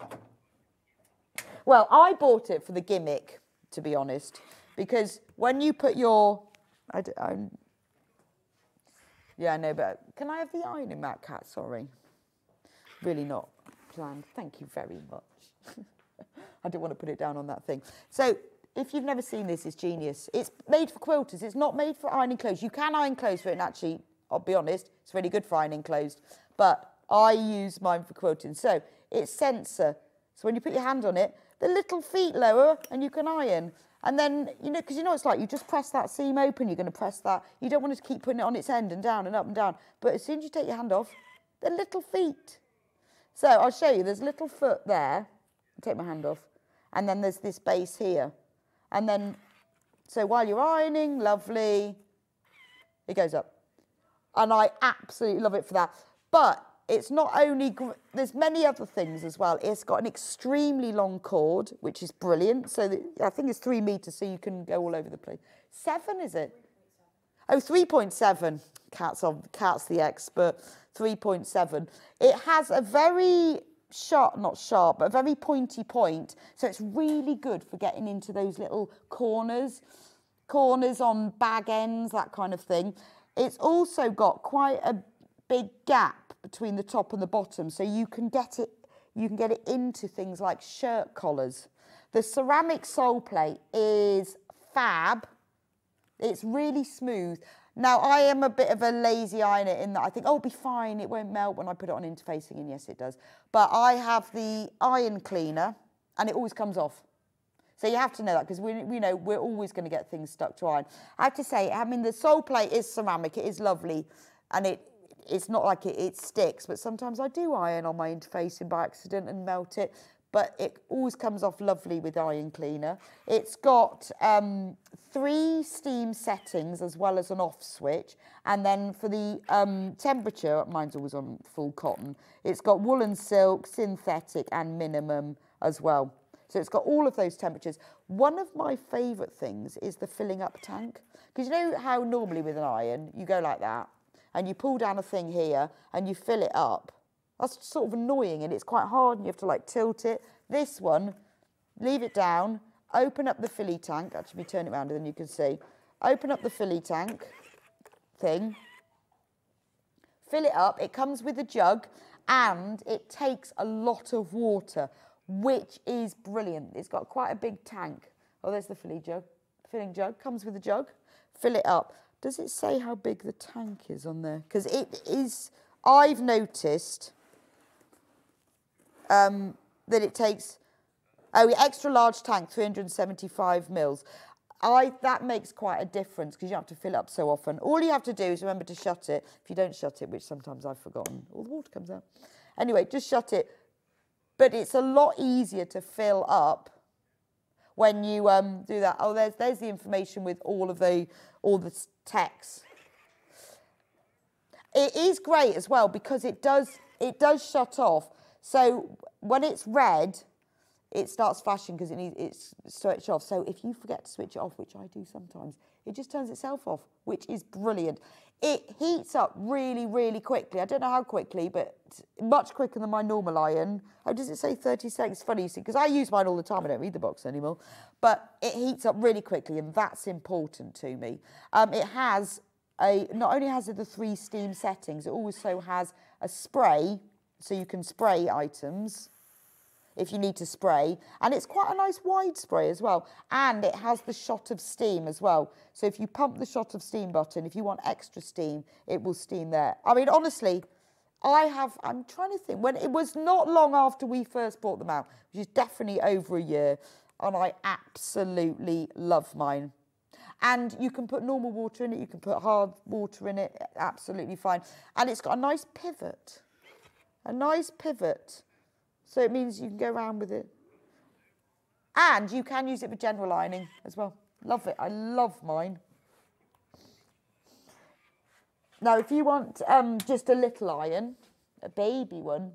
Well, I bought it for the gimmick, to be honest, because when you put your... yeah, I know, but can I have the ironing mat, Kat? Sorry. Really not planned. Thank you very much. I don't want to put it down on that thing. So, if you've never seen this, it's genius. It's made for quilters. It's not made for ironing clothes. You can iron clothes for it, and actually, I'll be honest, it's really good for ironing clothes. But I use mine for quilting. So, it's sensor. So, when you put your hand on it, the little feet lower, and you can iron. And then, you know, because you know it's like, you just press that seam open, you're going to press that. You don't want to keep putting it on its end and down and up and down. But as soon as you take your hand off, the little feet. So I'll show you, there's a little foot there. I'll take my hand off. And then there's this base here. And then, so while you're ironing, lovely, it goes up. And I absolutely love it for that. But it's not only, there's many other things as well. It's got an extremely long cord, which is brilliant. So I think it's 3 meters, so you can go all over the place. 7, is it? Oh, 3.7. Kat's the expert. 3.7. It has a very sharp, not sharp, but a very pointy point. So it's really good for getting into those little corners on bag ends, that kind of thing. It's also got quite a big gap between the top and the bottom, so you can get it into things like shirt collars. The ceramic sole plate is fab. It's really smooth. Now, I am a bit of a lazy ironer in that I think, oh, it'll be fine, it won't melt when I put it on interfacing, and yes, it does. But I have the iron cleaner, and it always comes off. So you have to know that, because we know we're always going to get things stuck to iron. I have to say, I mean, the sole plate is ceramic, it is lovely, and it's not like it sticks, but sometimes I do iron on my interfacing by accident and melt it, but it always comes off lovely with iron cleaner. It's got 3 steam settings as well as an off switch, and then for the temperature, mine's always on full cotton, it's got woolen, silk, synthetic and minimum as well. So it's got all of those temperatures. One of my favourite things is the filling up tank, because you know how normally with an iron, you go like that, and you pull down a thing here and you fill it up. That's sort of annoying, and it's quite hard, and you have to like tilt it. This one, leave it down, open up the filly tank. Actually, turn it around and then you can see. Open up the filly tank thing, fill it up. It comes with a jug, and it takes a lot of water, which is brilliant. It's got quite a big tank. Oh, there's the filling jug. Comes with a jug. Fill it up. Does it say how big the tank is on there? Because it is, I've noticed that it takes, extra large tank, 375 mils. That makes quite a difference because you don't have to fill it up so often. All you have to do is remember to shut it. If you don't shut it, which sometimes I've forgotten, all the water comes out. Anyway, just shut it. But it's a lot easier to fill up when you do that. Oh, there's the information with all the text. It is great as well because it does shut off. So when it's red, it starts flashing because it's switched off. So if you forget to switch it off, which I do sometimes, it just turns itself off, which is brilliant. It heats up really, really quickly. I don't know how quickly, but much quicker than my normal iron. Oh, does it say 30 seconds? Funny, because I use mine all the time. I don't read the box anymore. But it heats up really quickly, and that's important to me. It has not only has it the 3 steam settings, it also has a spray, so you can spray items if you need to spray, and it's quite a nice wide spray as well, and it has the shot of steam as well. So if you pump the shot of steam button, if you want extra steam, it will steam there. I mean, honestly, I'm trying to think, when it was not long after we first brought them out, which is definitely over a year, and I absolutely love mine. And you can put normal water in it, you can put hard water in it, absolutely fine. And it's got a nice pivot, So it means you can go around with it. And you can use it for general ironing as well. Love it, I love mine. Now, if you want just a little iron, a baby one,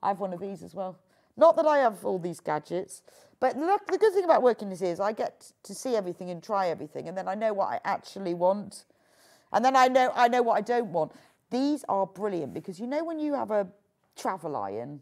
I have one of these as well. Not that I have all these gadgets, but look, the good thing about working this is I get to see everything and try everything, and then I know what I actually want. And then I know what I don't want. These are brilliant because you know when you have a travel iron,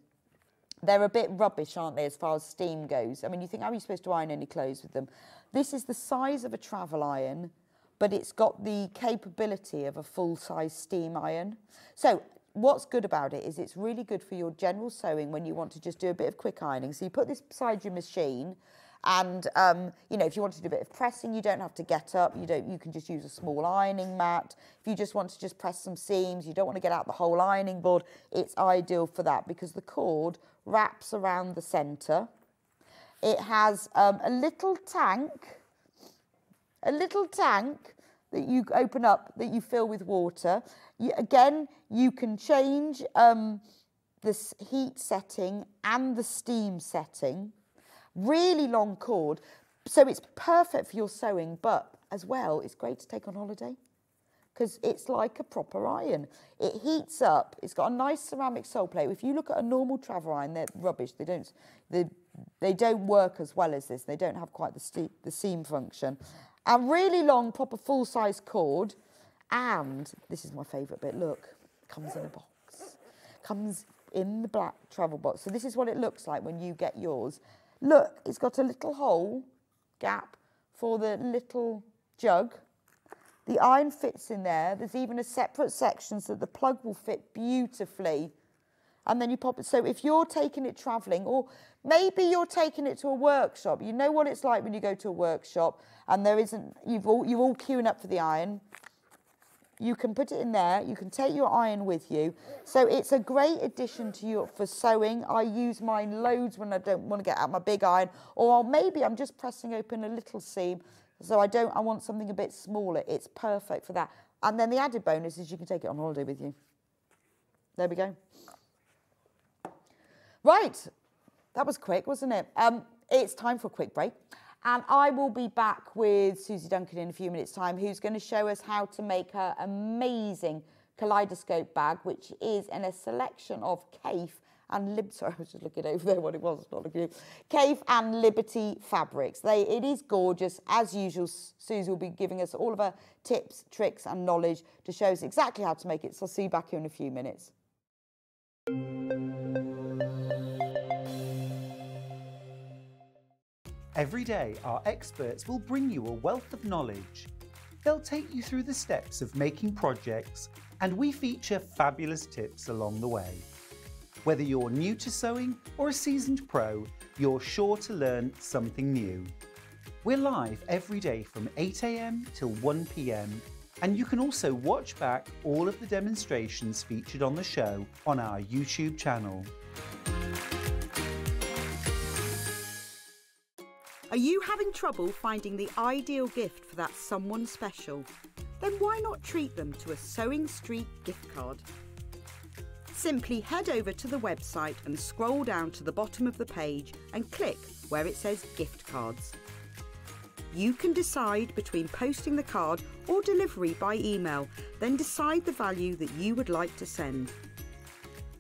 they're a bit rubbish, aren't they, as far as steam goes? I mean, you think, how are you supposed to iron any clothes with them? This is the size of a travel iron, but it's got the capability of a full-size steam iron. So what's good about it is it's really good for your general sewing when you want to just do a bit of quick ironing. So you put this beside your machine, and you know, if you want to do a bit of pressing, you don't have to get up. You can just use a small ironing mat. If you just want to just press some seams, you don't want to get out the whole ironing board, it's ideal for that because the cord wraps around the centre. It has a little tank that you open up, that you fill with water. Again, you can change this heat setting and the steam setting. Really long cord, so it's perfect for your sewing, but as well, it's great to take on holiday because it's like a proper iron. It heats up. It's got a nice ceramic sole plate. If you look at a normal travel iron, they're rubbish. They don't work as well as this. They don't have quite the seam function. And really long, proper full-size cord. And this is my favourite bit. Look, comes in a box. Comes in the black travel box. So this is what it looks like when you get yours. Look, it's got a little hole, gap, for the little jug. The iron fits in there. There's even a separate section so that the plug will fit beautifully. And then you pop it. So if you're taking it travelling, or maybe you're taking it to a workshop, you know what it's like when you go to a workshop and there isn't, you're all queuing up for the iron. You can put it in there. You can take your iron with you. So it's a great addition to you for sewing. I use mine loads when I don't want to get out my big iron, or maybe I'm just pressing open a little seam. So I want something a bit smaller. It's perfect for that. And then the added bonus is you can take it on holiday with you. There we go. Right. That was quick, wasn't it? It's time for a quick break. And I will be back with Suzie Duncan in a few minutes' time, who's going to show us how to make her amazing kaleidoscope bag, which is in a selection of Kaffe and sorry, I was just looking over there what it was, not looking at you. Kaffe and Liberty fabrics. It is gorgeous. As usual, Suzie will be giving us all of her tips, tricks and knowledge to show us exactly how to make it. So I'll see you back here in a few minutes. Every day, our experts will bring you a wealth of knowledge. They'll take you through the steps of making projects, and we feature fabulous tips along the way. Whether you're new to sewing or a seasoned pro, you're sure to learn something new. We're live every day from 8 AM till 1 PM, and you can also watch back all of the demonstrations featured on the show on our YouTube channel. Are you having trouble finding the ideal gift for that someone special? Then why not treat them to a Sewing Street gift card? Simply head over to the website and scroll down to the bottom of the page and click where it says gift cards. You can decide between posting the card or delivery by email, then decide the value that you would like to send.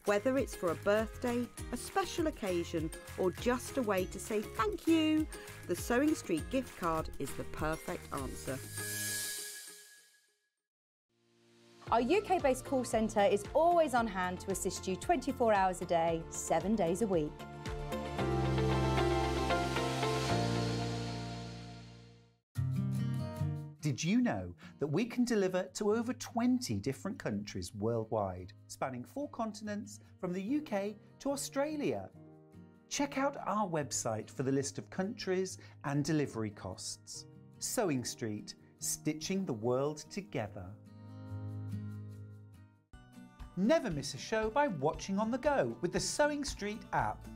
Whether it's for a birthday, a special occasion, or just a way to say thank you, the Sewing Street gift card is the perfect answer. Our UK-based call centre is always on hand to assist you 24 hours a day, 7 days a week. Did you know that we can deliver to over 20 different countries worldwide, spanning 4 continents from the UK to Australia? Check out our website for the list of countries and delivery costs. Sewing Street, stitching the world together. Never miss a show by watching on the go with the Sewing Street app.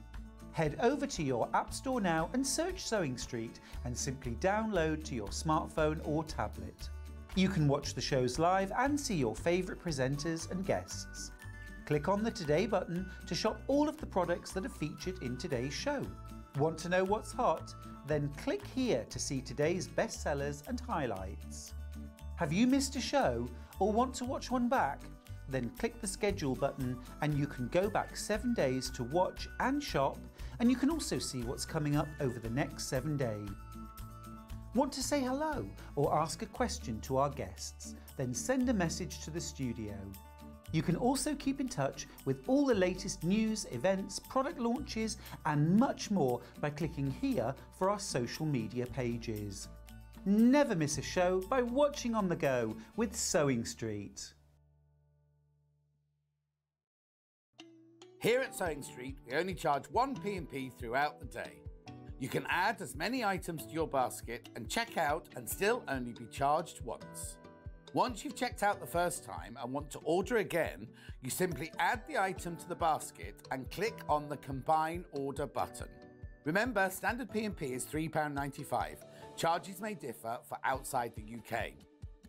Head over to your App Store now and search Sewing Street and simply download to your smartphone or tablet. You can watch the shows live and see your favourite presenters and guests. Click on the Today button to shop all of the products that are featured in today's show. Want to know what's hot? Then click here to see today's bestsellers and highlights. Have you missed a show or want to watch one back? Then click the schedule button and you can go back 7 days to watch and shop, and you can also see what's coming up over the next 7 days. Want to say hello or ask a question to our guests? Then send a message to the studio. You can also keep in touch with all the latest news, events, product launches and much more by clicking here for our social media pages. Never miss a show by watching on the go with Sewing Street. Here at Sewing Street, we only charge 1 P&P throughout the day. You can add as many items to your basket and check out and still only be charged once. Once you've checked out the first time and want to order again, you simply add the item to the basket and click on the Combine Order button. Remember, standard P&P is £3.95. Charges may differ for outside the UK.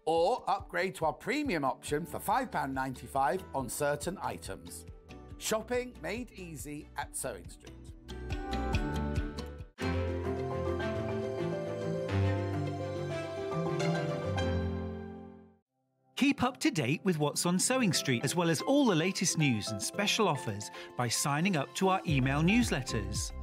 Or upgrade to our premium option for £5.95 on certain items. Shopping made easy at Sewing Street. Keep up to date with what's on Sewing Street, as well as all the latest news and special offers by signing up to our email newsletters.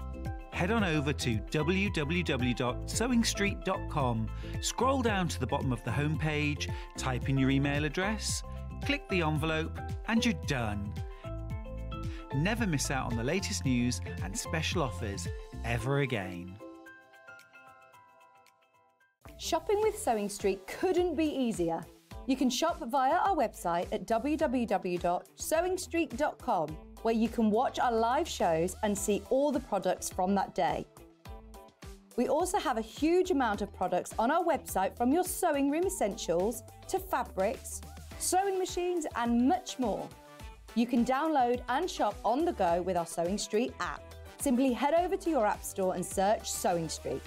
Head on over to www.sewingstreet.com, scroll down to the bottom of the homepage, type in your email address, click the envelope, and you're done. Never miss out on the latest news and special offers ever again. Shopping with Sewing Street couldn't be easier. You can shop via our website at www.sewingstreet.com, where you can watch our live shows and see all the products from that day. We also have a huge amount of products on our website, from your sewing room essentials to fabrics, sewing machines and much more. You can download and shop on the go with our Sewing Street app. Simply head over to your App Store and search Sewing Street.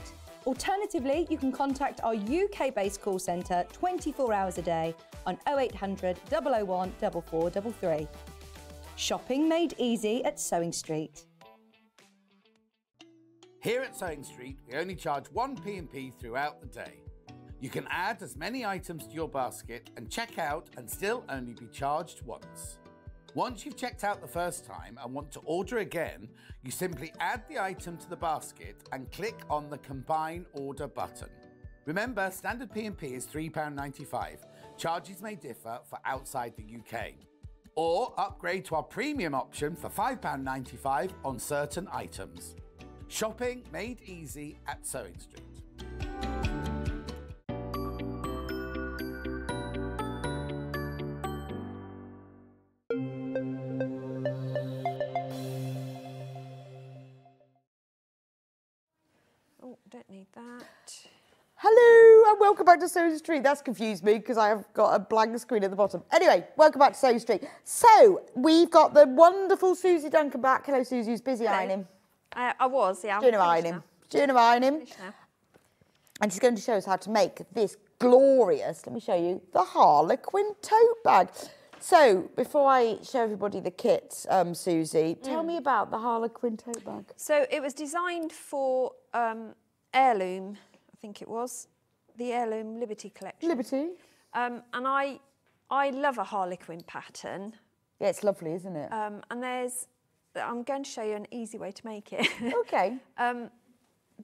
Alternatively, you can contact our UK-based call centre 24 hours a day on 0800 001 4433. Shopping made easy at Sewing Street. Here at Sewing Street, we only charge 1 P&P throughout the day. You can add as many items to your basket and check out and still only be charged once. Once you've checked out the first time and want to order again, you simply add the item to the basket and click on the Combine Order button. Remember, standard P&P is £3.95. Charges may differ for outside the UK. Or upgrade to our premium option for £5.95 on certain items. Shopping made easy at Sewing Street. Oh, don't need that. Hello and welcome back to Sewing Street. That's confused me because I have got a blank screen at the bottom. Anyway, welcome back to Sewing Street. So, we've got the wonderful Suzie Duncan back. Hello, Suzie, who's busy ironing. I was, yeah. Doing her ironing. Doing her ironing. And she's going to show us how to make this glorious, let me show you, the Harlequin Tote Bag. So, before I show everybody the kit, Suzie, tell me about the Harlequin Tote Bag. So, it was designed for Heirloom, I think it was, the Heirloom Liberty collection. Liberty. And I love a Harlequin pattern. Yeah, it's lovely, isn't it? And I'm going to show you an easy way to make it. Okay.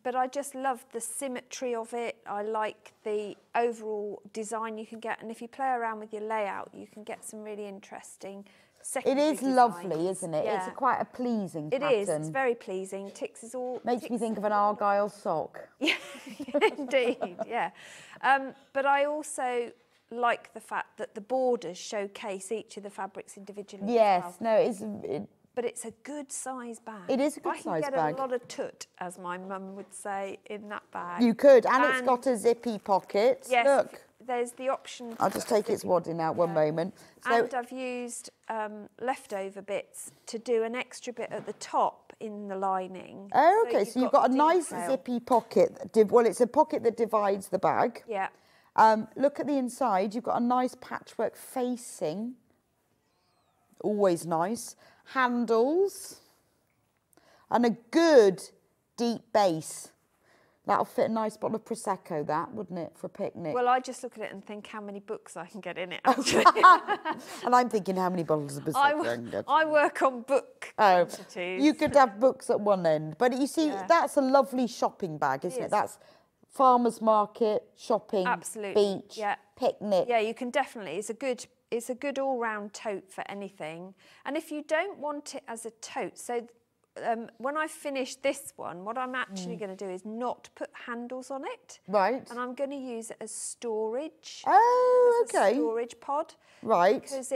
But I just love the symmetry of it. I like the overall design you can get. And if you play around with your layout, you can get some really interesting secondary It is designs. lovely, isn't it? Yeah. It's quite a pleasing pattern. It is. It's very pleasing. Makes me think of an Argyle sock. Yeah, indeed, yeah. But I also like the fact that the borders showcase each of the fabrics individually. Yes, as well. no, But it's a good size bag. It is a good size I can bag. get a lot of toot, as my mum would say, in that bag. You could, and it's got a zippy pocket. Yes, Look. There's the option. I'll just take its wadding out one moment. So, and I've used leftover bits to do an extra bit at the top in the lining. oh, okay, so you've got a nice detail. zippy pocket. Well, it's a pocket that divides the bag. Yeah. Look at the inside. You've got a nice patchwork facing. Always nice. Handles. And a good deep base. That'll fit a nice bottle of Prosecco, that, wouldn't it, for a picnic? Well, I just look at it and think how many books I can get in it, actually. And I'm thinking how many bottles of Prosecco I can get. I work on book Oh, quantities. you could have books at one end. But you see, that's a lovely shopping bag, isn't it? That's farmer's market, shopping, Absolutely. beach, picnic. Yeah, you can definitely. It's a good all-round tote for anything. And if you don't want it as a tote, so when I finish this one, what I'm actually going to do is not put handles on it. Right. And I'm going to use it as storage. Oh, as a storage pod. Right. Because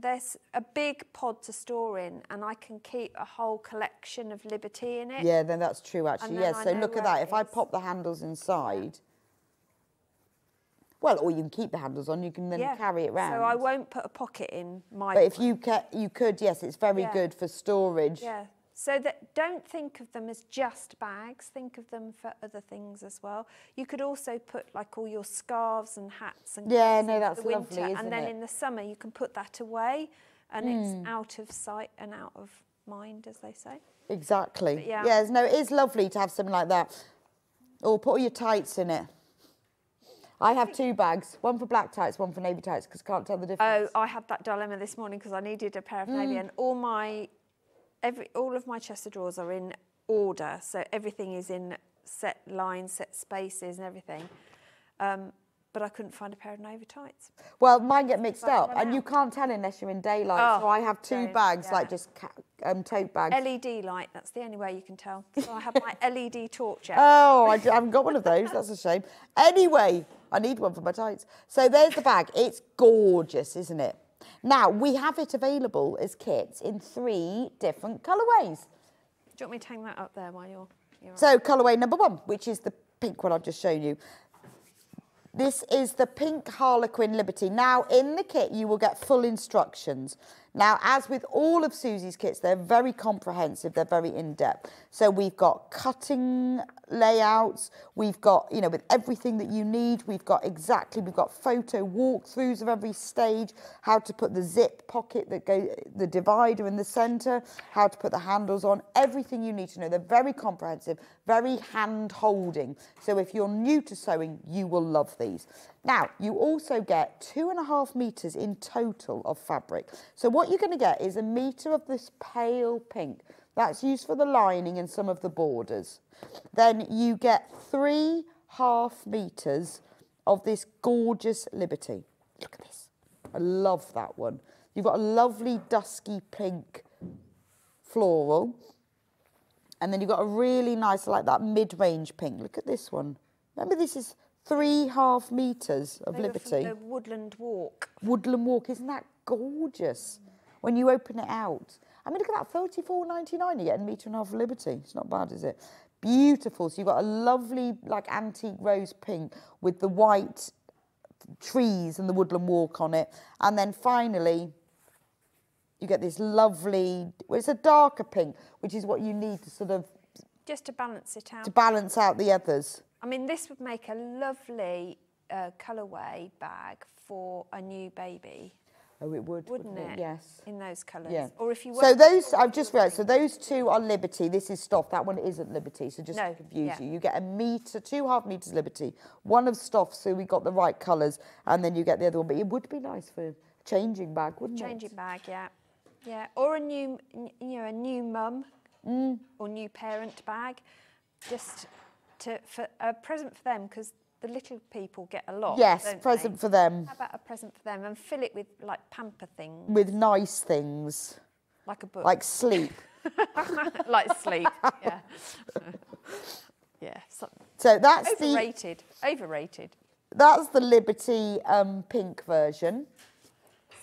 there's a big pod to store in, and I can keep a whole collection of Liberty in it. Yeah, then that's true, actually. then Yes, I so know look at where that. it If I is. pop the handles inside, well, or you can keep the handles on, you can then carry it round. So I won't put a pocket in my But if you could, yes, it's very good for storage. Yeah. So don't think of them as just bags. Think of them for other things as well. You could also put like all your scarves and hats and Yeah, clothes no, in that's the winter, lovely, isn't and then it? in the summer you can put that away, and it's out of sight and out of mind, as they say. Exactly. But yeah. Yes, no, it is lovely to have something like that. Or put all your tights in it. I have two bags, one for black tights, one for navy tights, because I can't tell the difference. Oh, I had that dilemma this morning because I needed a pair of navy, and all of my chest of drawers are in order, so everything is in set lines, set spaces and everything. But I couldn't find a pair of navy tights. Well, mine get mixed up, and you can't tell unless you're in daylight. So I have two bags, like just tote bags. LED light, that's the only way you can tell. So I have my LED torch out. Oh, I haven't got one of those. That's a shame. Anyway, I need one for my tights. So there's the bag. It's gorgeous, isn't it? Now, we have it available as kits in 3 different colourways. Do you want me to hang that up there while you're So colourway number 1, which is the pink one I've just shown you. This is the pink Harlequin Liberty. Now, in the kit, you will get full instructions. Now, as with all of Susie's kits, they're very comprehensive. They're very in-depth. So we've got cutting layouts. We've got, you know, with everything that you need. We've got photo walkthroughs of every stage, how to put the zip pocket that the divider in the centre, how to put the handles on, everything you need to know. They're very comprehensive, very hand-holding. So if you're new to sewing, you will love these. Now, you also get 2.5 metres in total of fabric. So what you're going to get is 1 metre of this pale pink. That's used for the lining and some of the borders. Then you get 3.5 metres of this gorgeous Liberty. Look at this. I love that one. You've got a lovely dusky pink floral. And then you've got a really nice, like that mid-range pink. Look at this one. Remember, this is 3.5 metres of Liberty. The Woodland Walk. Woodland Walk, isn't that gorgeous? When you open it out. I mean, look at that, $34.99 you get 1.5 metres of Liberty. It's not bad, is it? Beautiful. So you've got a lovely, like, antique rose pink with the white trees and the Woodland Walk on it. And then finally, you get this lovely, well, it's a darker pink, which is what you need to sort of... Just to balance it out. To balance out the others. I mean, this would make a lovely colourway bag for a new baby. Oh, it would, wouldn't it? Yes. In those colours. Yeah. Or if you so those, I've just realised, so those 2 are Liberty. This is Stoff. That one isn't Liberty. So just to confuse you, you get 1 metre, 2.5 metres Liberty, 1 of Stoff, so we got the right colours, and then you get the other one. But it would be nice for a changing bag, wouldn't it? Changing bag, yeah. Yeah, or a new, a new mum or new parent bag, just for a present for them, because the little people get a lot. Yes, present for them. How about a present for them, and fill it with like pamper things. With nice things. Like a book. Like sleep. Like sleep, yeah. Yeah. So that's overrated. Overrated. That's the Liberty pink version.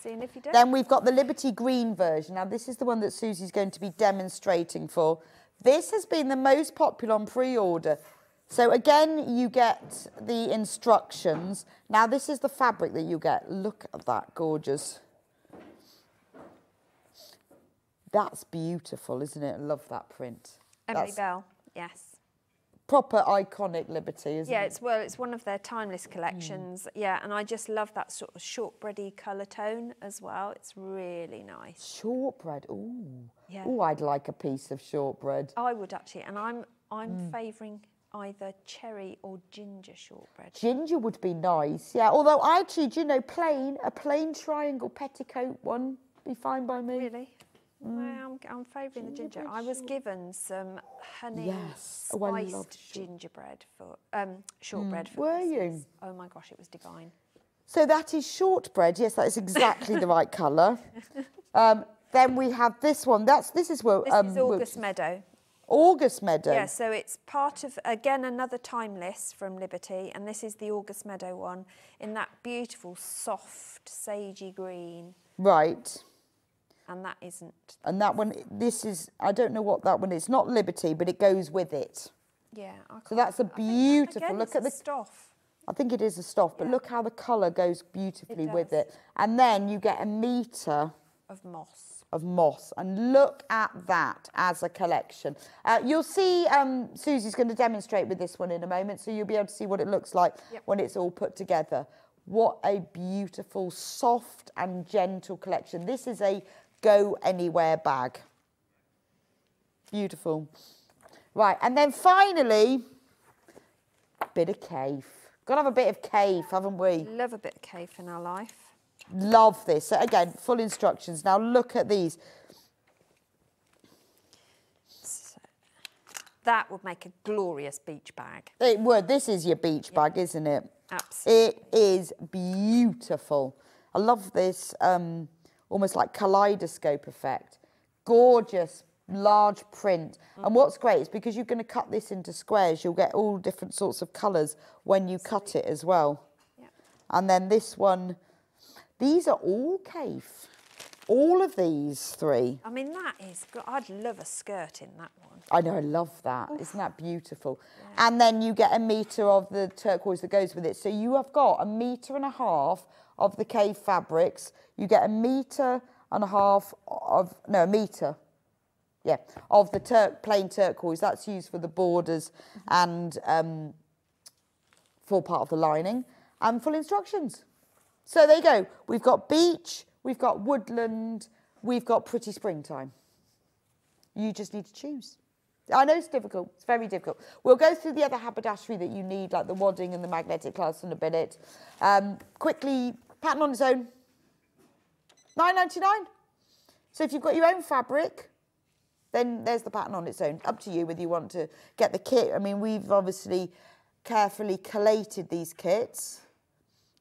Seeing if you don't. Then we've got the Liberty green version. Now this is the one that Susie's going to be demonstrating for. This has been the most popular on pre-order. So again, you get the instructions. Now this is the fabric that you get. Look at that, gorgeous. That's beautiful, isn't it? I love that print. Emily Bell, yes. Proper iconic Liberty, isn't it? Yeah, it's one of their timeless collections. Yeah, and I just love that sort of shortbready colour tone as well. It's really nice. Shortbread, ooh. Yeah. Ooh, I'd like a piece of shortbread. I would actually, and I'm favouring either cherry or ginger shortbread. Ginger would be nice, yeah. Although actually, do you know, a plain triangle petticoat one be fine by me. Really? Well, I'm favouring the ginger. I was given some honey spiced gingerbread for shortbread for Were Christmas. you? Oh my gosh, it was divine. So that is shortbread. Yes, that is exactly the right colour. Then we have this one. This is August Meadow. August Meadow. Yeah, so it's part of, again, another timeless from Liberty, and this is the August Meadow one in that beautiful, soft, sagey green. Right. And that isn't. And that one, this is, I don't know what that one is. Not Liberty, but it goes with it. Yeah. So that's a beautiful, look at the stuff. I think it is a stuff, but look how the colour goes beautifully with it. And then you get a metre of moss. And look at that as a collection. You'll see Susie's going to demonstrate with this one in a moment, so you'll be able to see what it looks like when it's all put together. What a beautiful, soft and gentle collection. This is a go anywhere bag. Beautiful. Right, and then finally, bit of cave. Got to have a bit of cave, haven't we? Love a bit of cave in our life. Love this. So again, full instructions. Now look at these. So that would make a glorious beach bag. It would. This is your beach bag, isn't it? Absolutely. It is beautiful. I love this almost like kaleidoscope effect. Gorgeous, large print. And what's great is because you're going to cut this into squares, you'll get all different sorts of colours when you cut it as well. Yeah. And then this one, these are all cave. All of these three. I mean, that is, I'd love a skirt in that one. I know, I love that. Oof. Isn't that beautiful? Yeah. And then you get a metre of the turquoise that goes with it. So you have got 1.5 meters of the cave fabrics. You get 1.5 meters of, no, a metre. Yeah, of the plain turquoise. That's used for the borders and for part of the lining. And full instructions. So there you go. We've got beach, we've got woodland, we've got pretty springtime. You just need to choose. I know it's difficult. It's very difficult. We'll go through the other haberdashery that you need, like the wadding and the magnetic clasp in a minute. Quickly, pattern on its own, £9.99. So if you've got your own fabric, then there's the pattern on its own. Up to you whether you want to get the kit. I mean, we've obviously carefully collated these kits.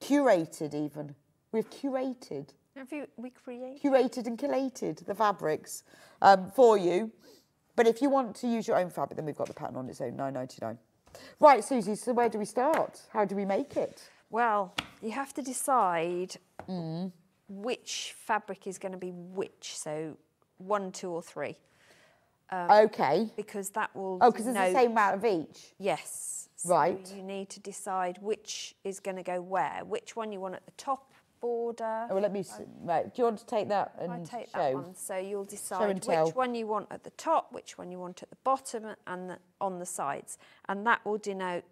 Curated even. We've curated. Curated and collated the fabrics for you. But if you want to use your own fabric, then we've got the pattern on its own, £9.99. Right, Susie, so where do we start? How do we make it? Well, you have to decide which fabric is going to be which. So 1, 2 or 3. Okay. Because that will because it's the same amount of each? Yes. Right. So you need to decide which is going to go where. Which one you want at the top border. Oh, well, let me see. Right. Do you want to take that and I take show? that one. So you'll decide which one you want at the top, which one you want at the bottom and on the sides. And that will denote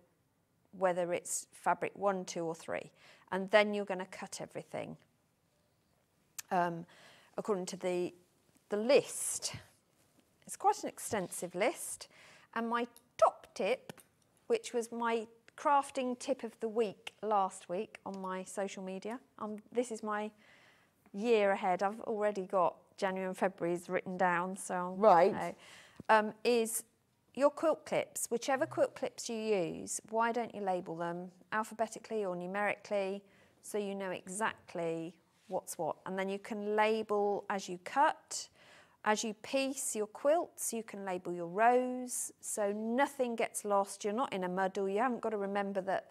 whether it's fabric 1, 2 or 3. And then you're going to cut everything according to the list. It's quite an extensive list. And my top tip, which was my crafting tip of the week last week on my social media. This is my year ahead. I've already got January and February is written down, so Right. is your quilt clips. Whichever quilt clips you use, why don't you label them alphabetically or numerically so you know exactly what's what? And then you can label as you cut, as you piece your quilts, you can label your rows so nothing gets lost. You're not in a muddle. You haven't got to remember that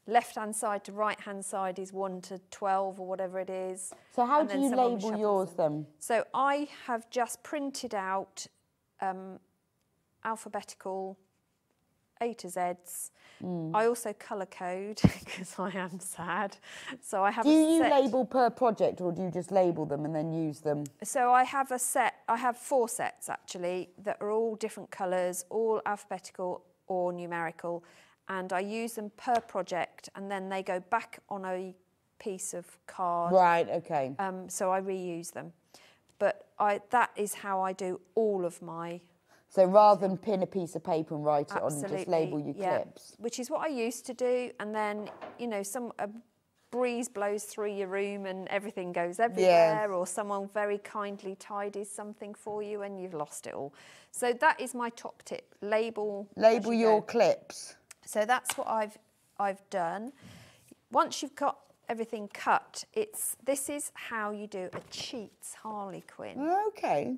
left-hand side to right-hand side is 1 to 12 or whatever it is. So how and do then you someone label shuffles yours them. then? So I have just printed out alphabetical A to Zs. I also colour code because I am sad. So I have Do you set. label per project or do you just label them and then use them? So I have a set, I have 4 sets actually that are all different colours, all alphabetical or numerical, and I use them per project and then they go back on a piece of card. Right, okay. So I reuse them. But that is how I do all of my... So rather than pin a piece of paper and write it on, just label your yeah. clips. Which is what I used to do, and then, you know, a breeze blows through your room and everything goes everywhere, or someone very kindly tidies something for you and you've lost it all. So that is my top tip, label your clips. So that's what I've done. Once you've got everything cut, this is how you do a cheats Harlequin. Okay.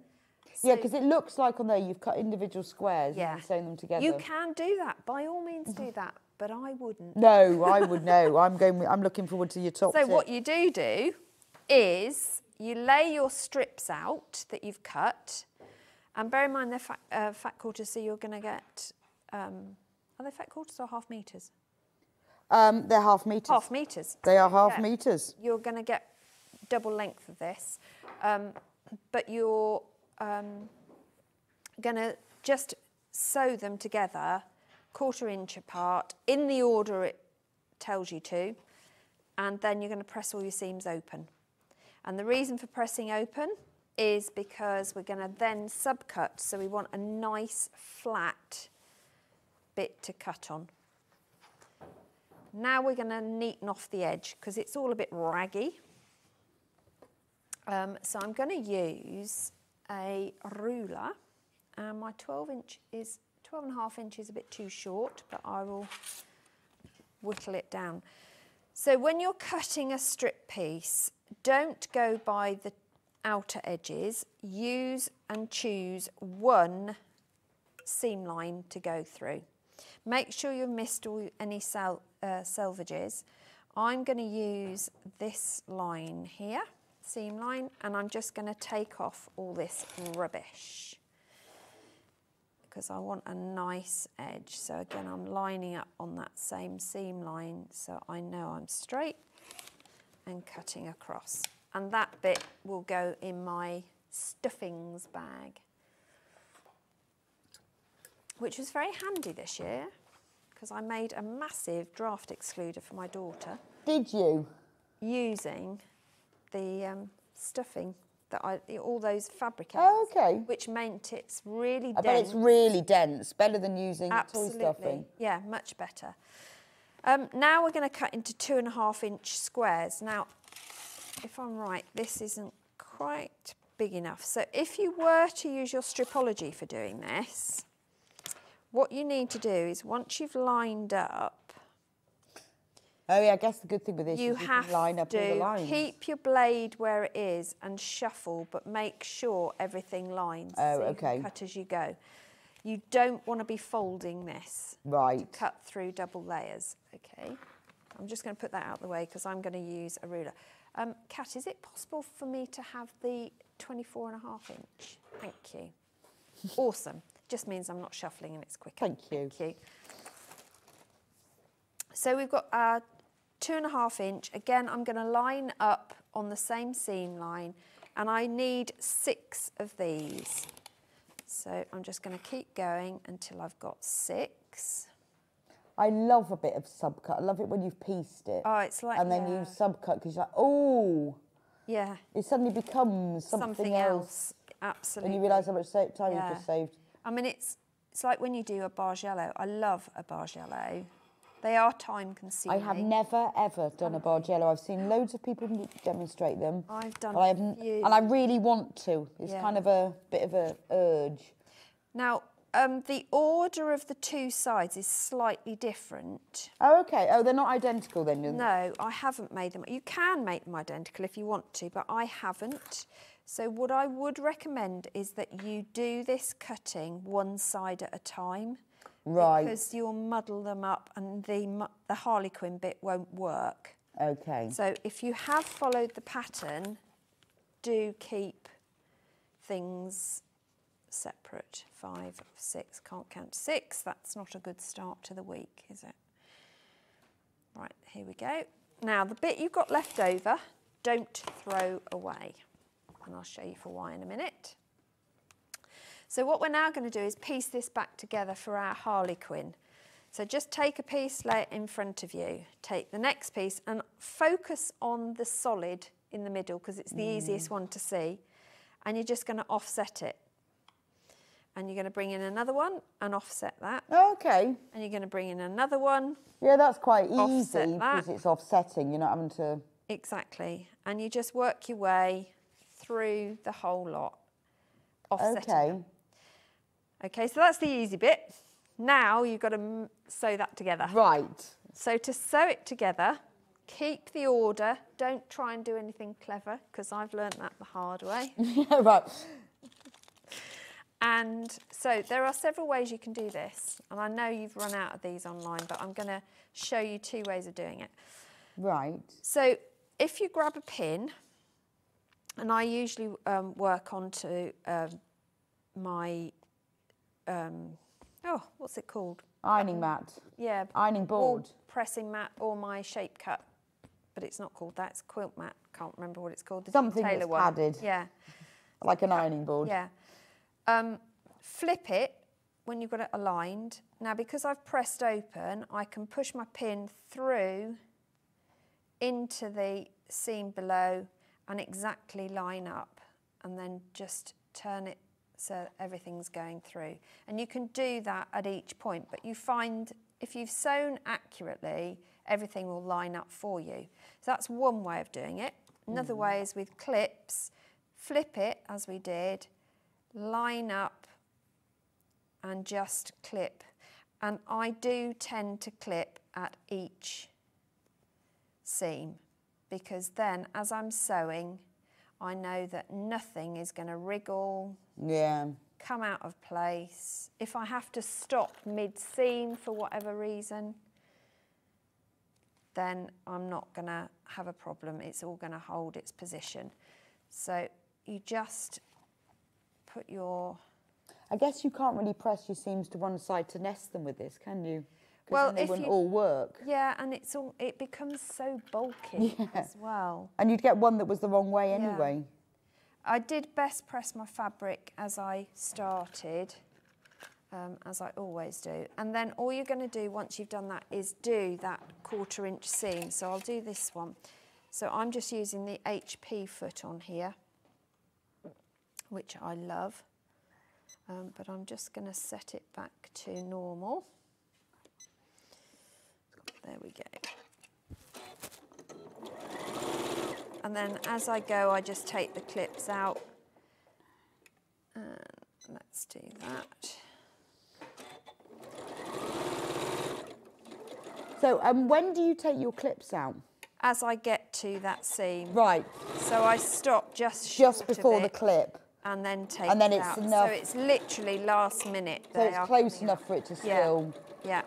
So, yeah, because it looks like on there you've cut individual squares and you've sewn them together. You can do that, by all means do that, but I wouldn't. No, I would know. I'm looking forward to your top tip. So what you do is you lay your strips out that you've cut, and bear in mind they're fat quarters, so you're going to get, are they fat quarters or half metres? They're half metres. Half metres. They are half metres. You're going to get double length of this, but you're going to just sew them together 1/4 inch apart in the order it tells you to, and then you're going to press all your seams open. And the reason for pressing open is because we're going to then subcut, so we want a nice flat bit to cut on. Now we're going to neaten off the edge because it's all a bit raggy. So I'm going to use a ruler, and my 12.5 inch is a bit too short, but I will whittle it down. So when you're cutting a strip piece, don't go by the outer edges. Use and choose one seam line to go through. Make sure you've missed any selvages. I'm going to use this line here, seam line, and I'm just going to take off all this rubbish because I want a nice edge. So again, I'm lining up on that same seam line so I know I'm straight and cutting across. And that bit will go in my stuffings bag, which was very handy this year because I made a massive draft excluder for my daughter. Did you? Using the stuffing that all those fabric ends, okay. Which meant it's really dense. I bet it's really dense, better than using tool stuffing. Yeah, much better. Now we're going to cut into 2.5 inch squares. Now, if I'm right, this isn't quite big enough. So if you were to use your Stripology for doing this, what you need to do is once you've lined up, oh yeah, I guess the good thing with this you is you can line up all the lines. have to keep your blade where it is and shuffle, but make sure everything lines. Oh, so okay. You can cut as you go. You don't want to be folding this. Right. To cut through double layers. Okay. I'm just going to put that out of the way because I'm going to use a ruler. Kat, is it possible for me to have the 24.5 inch? Thank you. Awesome. Just means I'm not shuffling and it's quicker. Thank you. Thank you. So we've got our 2.5 inch. Again, I'm going to line up on the same seam line, and I need 6 of these. So I'm just going to keep going until I've got 6. I love a bit of subcut. I love it when you've pieced it. Oh, it's like, and then you subcut because you're like, oh. Yeah. It suddenly becomes something else. Absolutely. And you realise how much time you've just saved. I mean, it's like when you do a bargello. I love a bargello They are time consuming. I have never ever done a Bargello. I've seen loads of people demonstrate them. I've done but I haven't, few. and I really want to. It's Yeah. kind of a bit of a urge. Now, the order of the two sides is slightly different. Oh, okay. Oh, they're not identical then? No, I haven't made them. You can make them identical if you want to, but I haven't. So what I would recommend is that you do this cutting one side at a time. Right. Because you'll muddle them up and the Harlequin bit won't work. Okay. So if you have followed the pattern, do keep things separate. 5, 6, can't count 6. That's not a good start to the week, is it? Right, here we go. Now, the bit you've got left over, don't throw away. And I'll show you for why in a minute. So what we're now going to do is piece this back together for our Harlequin. So just take a piece, lay it in front of you. Take the next piece and focus on the solid in the middle because it's the easiest one to see. And you're just going to offset it. And you're going to bring in another one and offset that. Okay. And you're going to bring in another one. Yeah, that's quite easy Offset that. because it's offsetting. You're not having to... Exactly. And you just work your way through the whole lot. Offsetting. Okay. Okay, so that's the easy bit. Now you've got to sew that together. Right. So to sew it together, keep the order. Don't try and do anything clever because I've learnt that the hard way. Yeah, right. And so there are several ways you can do this. And I know you've run out of these online, but I'm going to show you 2 ways of doing it. Right. So if you grab a pin, and I usually work onto my, what's it called? Ironing mat. Yeah. Ironing board. Or pressing mat or my shape cut. But it's not called that, it's quilt mat. Can't remember what it's called. The Something tailor that's one. padded. Yeah. Like an ironing board. Yeah. Flip it when you've got it aligned. Now, because I've pressed open, I can push my pin through into the seam below and exactly line up and then just turn it so everything's going through. And you can do that at each point, but you find if you've sewn accurately, everything will line up for you. So that's one way of doing it. Another way is with clips. Flip it, as we did, line up and just clip. And I do tend to clip at each seam because then as I'm sewing, I know that nothing is going to wriggle, come out of place. If I have to stop mid-seam for whatever reason, then I'm not going to have a problem. It's all going to hold its position. So you just put your... I guess you can't really press your seams to one side to nest them with this, can you? Well, then they wouldn't all work. Yeah, and it becomes so bulky as well. And you'd get one that was the wrong way anyway. I did best press my fabric as I started, as I always do. And then all you're going to do once you've done that is do that 1/4 inch seam. So I'll do this one. So I'm just using the HP foot on here, which I love. But I'm just going to set it back to normal. There we go. And then as I go, I just take the clips out. And let's do that. So when do you take your clips out? As I get to that seam. Right. So I stop just short before of the it clip. and then take And then it it's out. enough. So it's literally last minute. So it's close enough for it to still... Yeah.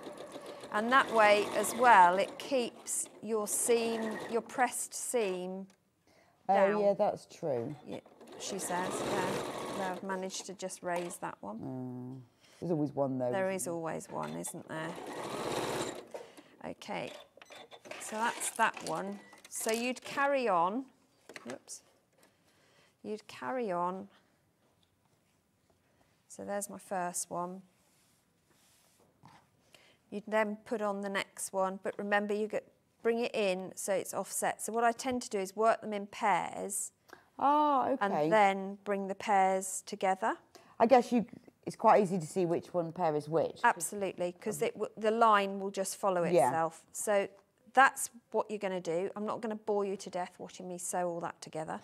And that way as well, it keeps your seam, your pressed seam down. Oh, yeah, that's true. Yeah, she says, yeah. I've managed to just raise that one. There's always one, though. There is always one, isn't there? Okay, so that's that one. So you'd carry on. Whoops. You'd carry on. So there's my first one. You'd then put on the next one, but remember bring it in so it's offset. So what I tend to do is work them in pairs. Oh, okay. And then bring the pairs together. I guess it's quite easy to see which one pair is which. Absolutely, because the line will just follow itself. So that's what you're going to do. I'm not going to bore you to death watching me sew all that together.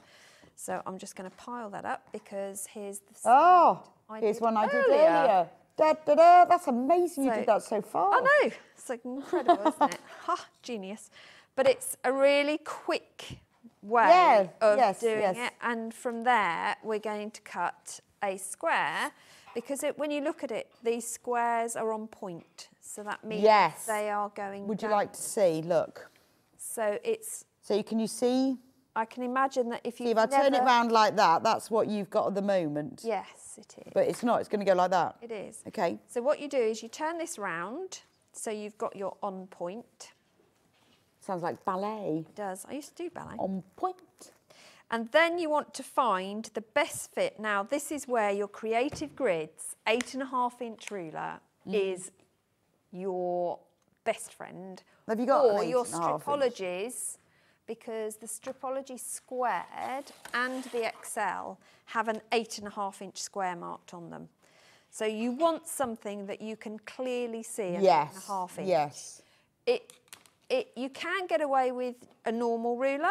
So I'm just going to pile that up because here's the here's one I did earlier. Da, da, da. That's amazing you did that so far. I know, it's like incredible, isn't it? Ha, genius. But it's a really quick way of doing it. And from there, we're going to cut a square because when you look at it, these squares are on point. So that means they are going Would you down. like to see? Look. So it's... So can you see? I can imagine that if you if I turn it round like that, that's what you've got at the moment. Yes, it is. But it's not, it's going to go like that. It is. Okay. So what you do is you turn this round, so you've got your on point. Sounds like ballet. It does. I used to do ballet. On point. And then you want to find the best fit. Now, this is where your Creative Grids 8.5-inch ruler is your best friend. Have you got or an your 8.5 Stripologies, because the Stripology Squared and the XL have an 8.5-inch square marked on them. So you want something that you can clearly see an 8.5 inch. Yes. You can get away with a normal ruler,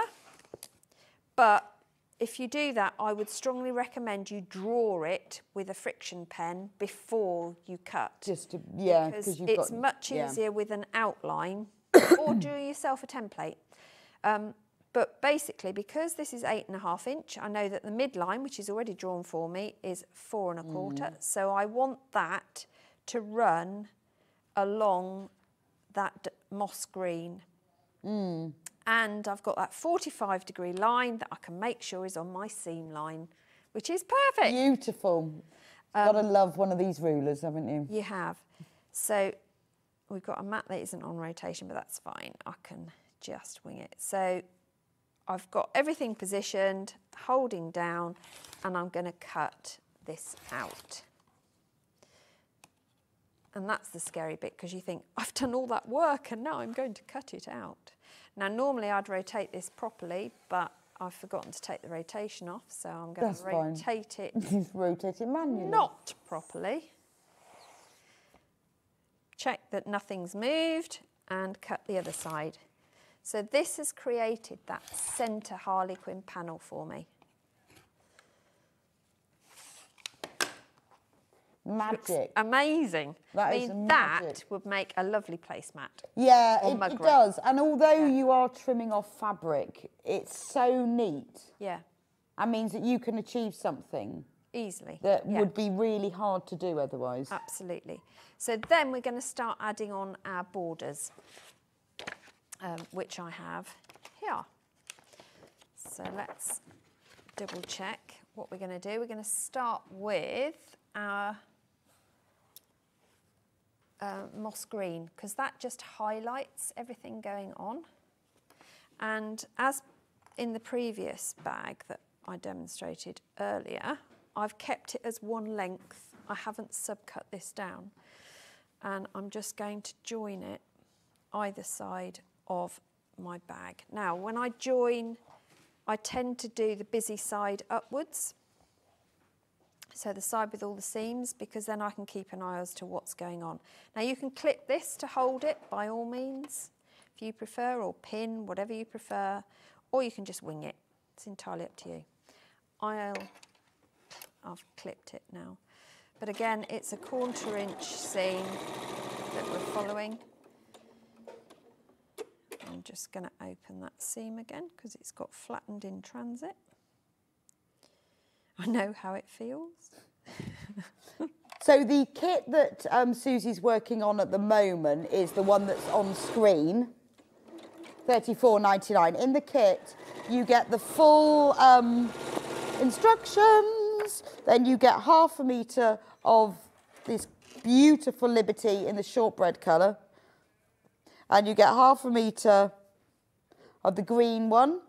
but if you do that, I would strongly recommend you draw it with a friction pen before you cut. Just to, because it's much easier with an outline or do yourself a template. But basically, because this is 8.5 inch, I know that the midline, which is already drawn for me, is 4 1/4. So I want that to run along that moss green. And I've got that 45-degree line that I can make sure is on my seam line, which is perfect. Beautiful. Got to love one of these rulers, haven't you? You have. So we've got a mat that isn't on rotation, but that's fine. I can just wing it. So I've got everything positioned, holding down, and I'm going to cut this out. And that's the scary bit, because you think, I've done all that work and now I'm going to cut it out. Now, normally I'd rotate this properly, but I've forgotten to take the rotation off, so I'm going to rotate it. Rotate it manually. Not properly. Check that nothing's moved and cut the other side. So this has created that centre Harlequin panel for me. Magic. Amazing. That is magic. That would make a lovely placemat. Yeah, it does. And although you are trimming off fabric, it's so neat. Yeah. That means that you can achieve something easily that would be really hard to do otherwise. Absolutely. So then we're going to start adding on our borders, which I have here. So let's double check what we're going to do. We're going to start with our moss green, because that just highlights everything going on. And as in the previous bag that I demonstrated earlier, I've kept it as one length. I haven't subcut this down. And I'm just going to join it either side of my bag. Now, when I join, I tend to do the busy side upwards. So the side with all the seams, because then I can keep an eye as to what's going on. Now you can clip this to hold it by all means, if you prefer, or pin, whatever you prefer, or you can just wing it. It's entirely up to you. I've clipped it now. But again, it's a 1/4 inch seam that we're following. I'm just going to open that seam again because it's got flattened in transit. I know how it feels. So the kit that Susie's working on at the moment is the one that's on screen, $34.99. In the kit, you get the full instructions, then you get 1/2 metre of this beautiful Liberty in the shortbread colour, and you get 1/2 metre of the green one,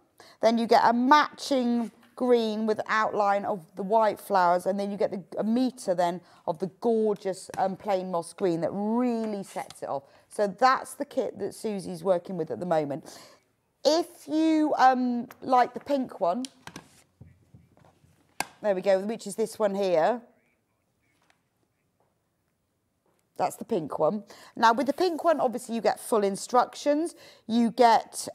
then you get a matching green with outline of the white flowers, and then you get a metre then of the gorgeous plain moss green that really sets it off. So that's the kit that Susie's working with at the moment. If you like the pink one, there we go, which is this one here, That's the pink one. Now, with the pink one, obviously, you get full instructions. You get,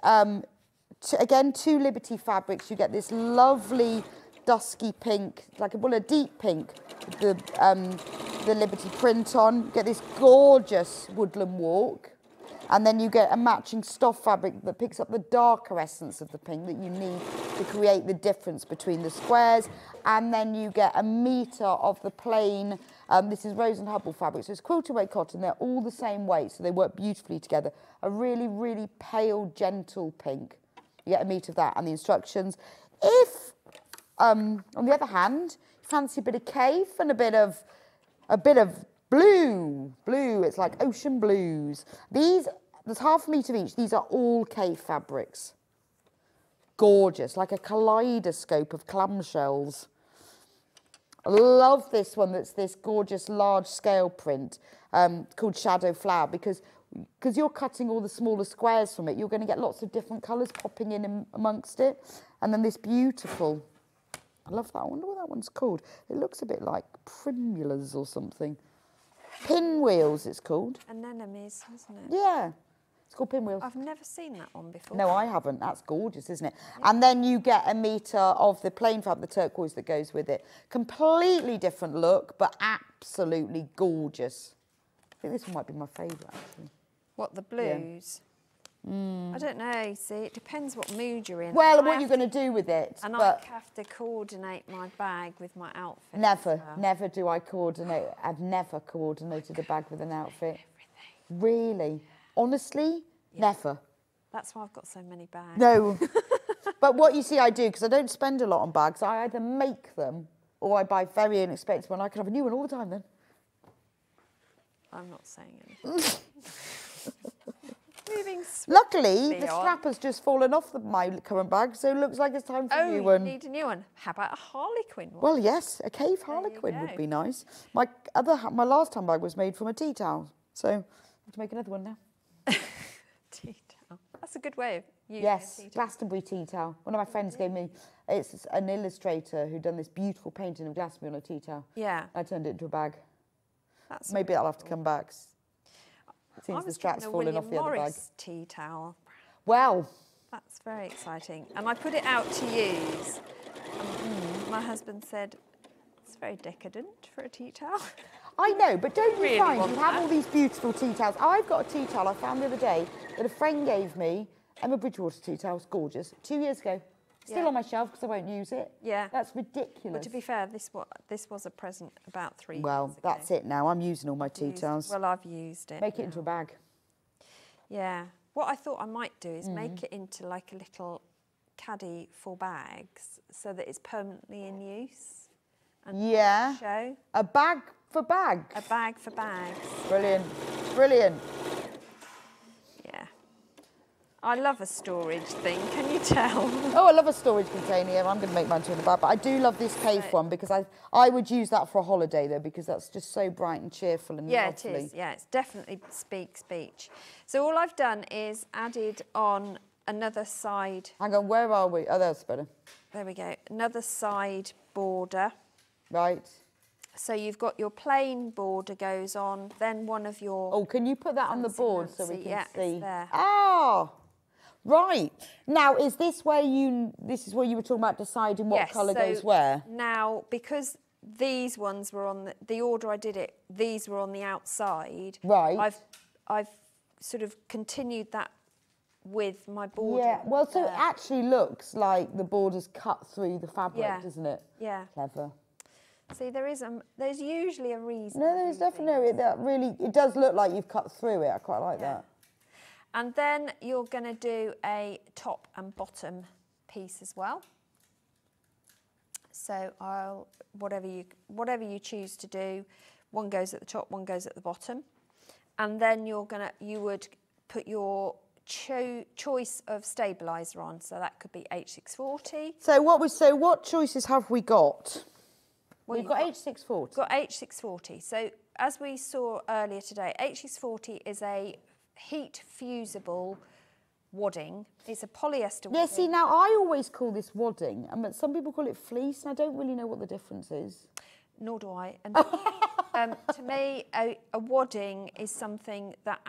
again, 2 Liberty fabrics. You get this lovely dusky pink, like a deep pink, with the Liberty print on. You get this gorgeous woodland walk. And then you get a matching stuff fabric that picks up the darker essence of the pink that you need to create the difference between the squares. And then you get a metre of the plain, this is Rose and Hubble fabric, so it's quilted weight cotton. They're all the same weight, so they work beautifully together. A really, really pale, gentle pink. You get a metre of that and the instructions. If, on the other hand, you fancy a bit of cave and a bit of blue, it's like ocean blues. These, there's half a metre each. These are all cave fabrics. Gorgeous, like a kaleidoscope of clamshells. I love this one that's this gorgeous large scale print called Shadow Flower because you're cutting all the smaller squares from it. You're going to get lots of different colours popping in amongst it. And then this beautiful, I love that. I wonder what that one's called. It looks a bit like primulas or something. Pinwheels, it's called. Anemones, isn't it? Yeah, it's called pinwheels. I've never seen that one before. No, I haven't. That's gorgeous, isn't it? Yeah. And then you get a metre of the plain fabric, the turquoise that goes with it. Completely different look, but absolutely gorgeous. I think this one might be my favourite, actually. What, the blues? Yeah. I don't know, see, it depends what mood you're in. Well, and what you're going to do with it. And I have to coordinate my bag with my outfit. Never do I coordinate. I've never coordinated a bag with an outfit. Everything. Really? Honestly, never. That's why I've got so many bags. No. But what you see I do, because I don't spend a lot on bags, I either make them or I buy very inexpensive one. I can have a new one all the time then. I'm not saying anything. Luckily, the strap has just fallen off my current bag, so it looks like it's time for a new one. Oh, you need a new one. How about a Harlequin one? Well, yes, a cave Harlequin would be nice. My last handbag was made from a tea towel, so I have to make another one now. Tea towel. That's a good way of using yes, a tea towel. Glastonbury tea towel. One of my friends gave me, it's an illustrator who'd done this beautiful painting of Glastonbury on a tea towel. Yeah. I turned it into a bag. That's Maybe I'll have to come back. Since the strap's falling off the other bag. Tea towel. Well. That's very exciting. And I put it out to use. My husband said, it's very decadent for a tea towel. I know, but don't you really find you have all these beautiful tea towels? I've got a tea towel I found the other day that a friend gave me. Emma Bridgewater tea towel, it's gorgeous. 2 years ago. Still on my shelf because I won't use it. Yeah. That's ridiculous. But to be fair, this was a present about 3 years Well, ago. that's it now. I'm using all my tea towels. Well, I've used it. Make it into a bag. Yeah. What I thought I might do is make it into like a little caddy for bags so that it's permanently in use. And show. A bag for bags. A bag for bags. Brilliant. Brilliant. Yeah. I love a storage thing, can you tell? Oh, I love a storage container. Yeah, I'm going to make mine too in the bag. But I do love this cave one because I would use that for a holiday, though, because that's just so bright and cheerful and lovely. It is. Yeah, it's definitely speech. So all I've done is added on another side. Hang on, where are we? Oh, that's better. There we go. Another side border. Right. So you've got your plain border goes on, then one of your... Oh, can you put that on the board so we can see? It's there. Ah! Right. Now, is this where this is where you were talking about deciding what colour goes where? Now, because these ones were on the order I did it, these were on the outside. Right. I've sort of continued that with my border. Yeah, well, so it actually looks like the border's cut through the fabric, doesn't it? Yeah. Clever. See, there's usually a reason. No, there's definitely, it does look like you've cut through it. I quite like that. And then you're going to do a top and bottom piece as well. So whatever you choose to do, one goes at the top, one goes at the bottom, and then you would put your choice of stabiliser on. So that could be H640. So what choices have we got? Well, we've got H640. We've got H640. So as we saw earlier today, H640 is a heat fusible wadding. It's a polyester wadding. Yeah, see, now I always call this wadding, but some people call it fleece, and I don't really know what the difference is. nor do I. And to me, a wadding is something that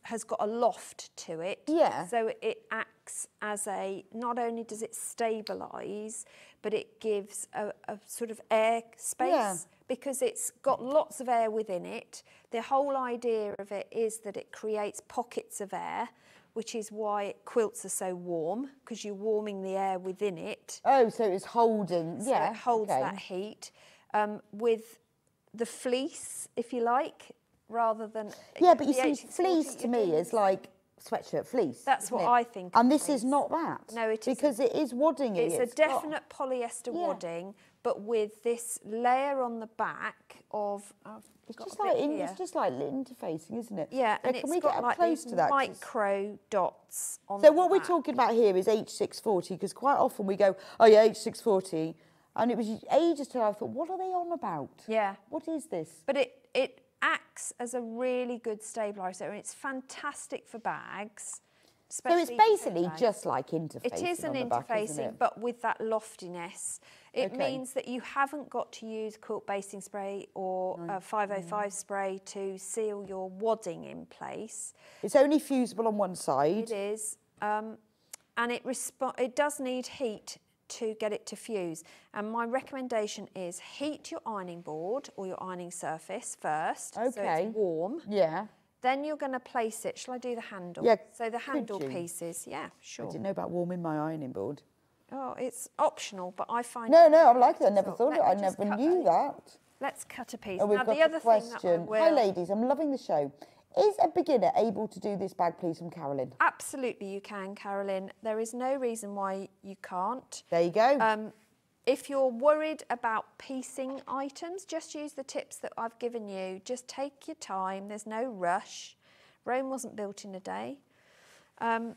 has got a loft to it. Yeah. So it acts as not only does it stabilise, but it gives a sort of air space because it's got lots of air within it. The whole idea of it is that it creates pockets of air, which is why quilts are so warm, because you're warming the air within it. Oh, so it's holding, So it holds that heat. With the fleece, if you like, rather than... Yeah, but you see, fleece to me is like sweatshirt fleece. That's what I think. And this is not that. No, it isn't. Because it is wadding. It's a definite polyester wadding, but with this layer on the back of... It's just like interfacing, isn't it? Yeah, so and can it's we got get like close these to that? micro dots on So what we're talking about here is H640, because quite often we go, oh yeah, H640, and it was ages till I thought, what are they on about? Yeah. What is this? But it acts as a really good stabiliser, and it's fantastic for bags. So it's basically just like interfacing. It is an on the back, interfacing, isn't it? but with that loftiness. It means that you haven't got to use quilt basting spray or 505 spray to seal your wadding in place. It's only fusible on one side. It is, and it does need heat to get it to fuse. And my recommendation is heat your ironing board or your ironing surface first, so it's warm. Yeah. Then you're going to place it. Shall I do the handle? Yeah. So the handle pieces, yeah, sure. I didn't know about warming my ironing board. Oh, it's optional, but I find... No, I like it. I never thought of it. I never knew that. Let's cut a piece. Oh, we've now, got the other a question. thing that I will... Hi, ladies. I'm loving the show. Is a beginner able to do this bag, please, from Carolyn? Absolutely you can, Carolyn. There is no reason why you can't. There you go. If you're worried about piecing items, just use the tips that I've given you. Just take your time. There's no rush. Rome wasn't built in a day. And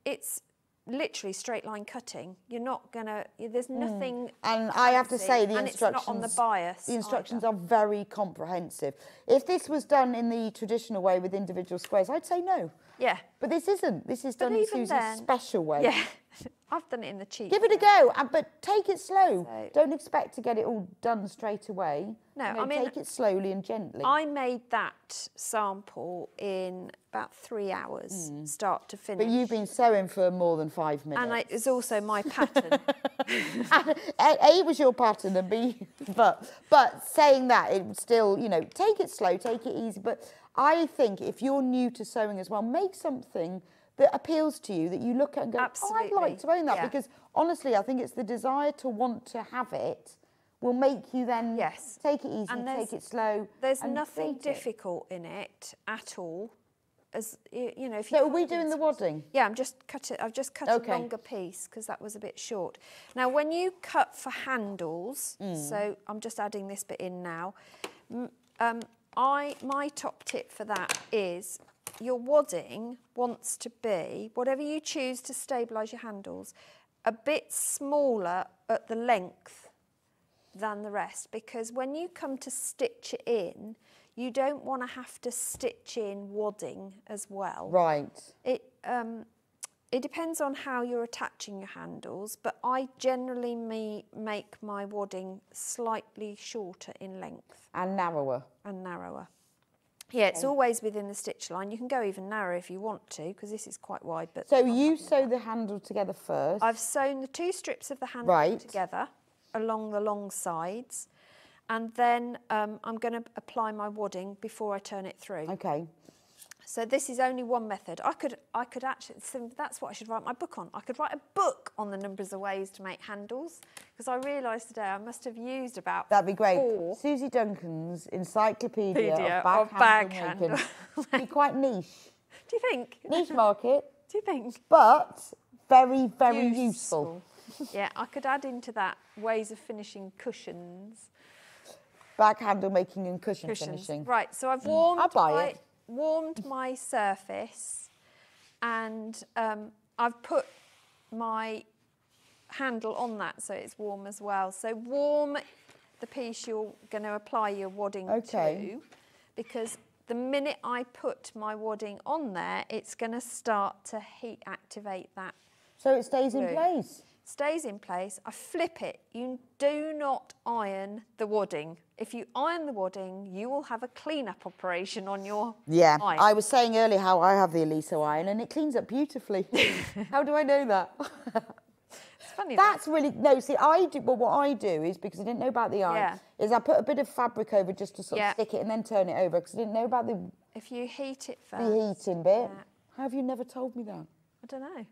it's literally straight line cutting. You're not gonna, there's nothing And I have to say the and instructions... it's not on the bias. The instructions are very comprehensive. If this was done in the traditional way with individual squares, I'd say no. Yeah. But this isn't. This is done in Susie's special way. Yeah. I've done it in the cheap. Give it a go, but take it slow. So, don't expect to get it all done straight away. No, you know, I mean... take it slowly and gently. I made that sample in about 3 hours, start to finish. But you've been sewing for more than 5 minutes. And it's also my pattern. A was your pattern, and B, but saying that, it would still, you know, take it slow, take it easy. But I think if you're new to sewing as well, make something that appeals to you, that you look at and go, Absolutely. oh, I'd like to own that. Yeah. Because honestly, I think it's the desire to want to have it will make you then take it easy, take it slow. There's nothing difficult in it at all. As you know, if so are we doing the wadding? Yeah, I've just cut a longer piece because that was a bit short. Now, when you cut for handles, so I'm just adding this bit in now. My top tip for that is your wadding wants to be, whatever you choose to stabilise your handles, a bit smaller at the length than the rest, because when you come to stitch it in, you don't want to have to stitch in wadding as well. Right. It depends on how you're attaching your handles, but I generally make my wadding slightly shorter in length. And narrower. And narrower. Yeah, it's always within the stitch line. You can go even narrower if you want to, because this is quite wide. But so you sew the handle together first? I've sewn the 2 strips of the handle together along the long sides, and then I'm going to apply my wadding before I turn it through. Okay. So this is only one method. I could actually, so that's what I should write my book on. I could write a book on the numbers of ways to make handles, because I realised today I must have used about That'd be great. 4. Suzie Duncan's encyclopedia of bag handle making. Be quite niche. Do you think? Niche market. Do you think? But very, very useful. Yeah, I could add into that ways of finishing cushions. Bag handle making and cushion finishing. Right, so I've warmed my surface, and I've put my handle on that so it's warm as well. So warm the piece you're going to apply your wadding to, because the minute I put my wadding on there, it's going to start to heat activate that. So it stays in place? stays in place. I flip it. You do not iron the wadding. If you iron the wadding, you will have a clean-up operation on your eye. I was saying earlier how I have the Elisa iron and it cleans up beautifully. How do I know that? It's funny. That's really, no, see, I do, well, what I do is, because I didn't know about the iron, is I put a bit of fabric over just to sort of stick it and then turn it over, because I didn't know about the... If you heat it first. The heating bit. How have you never told me that? I don't know.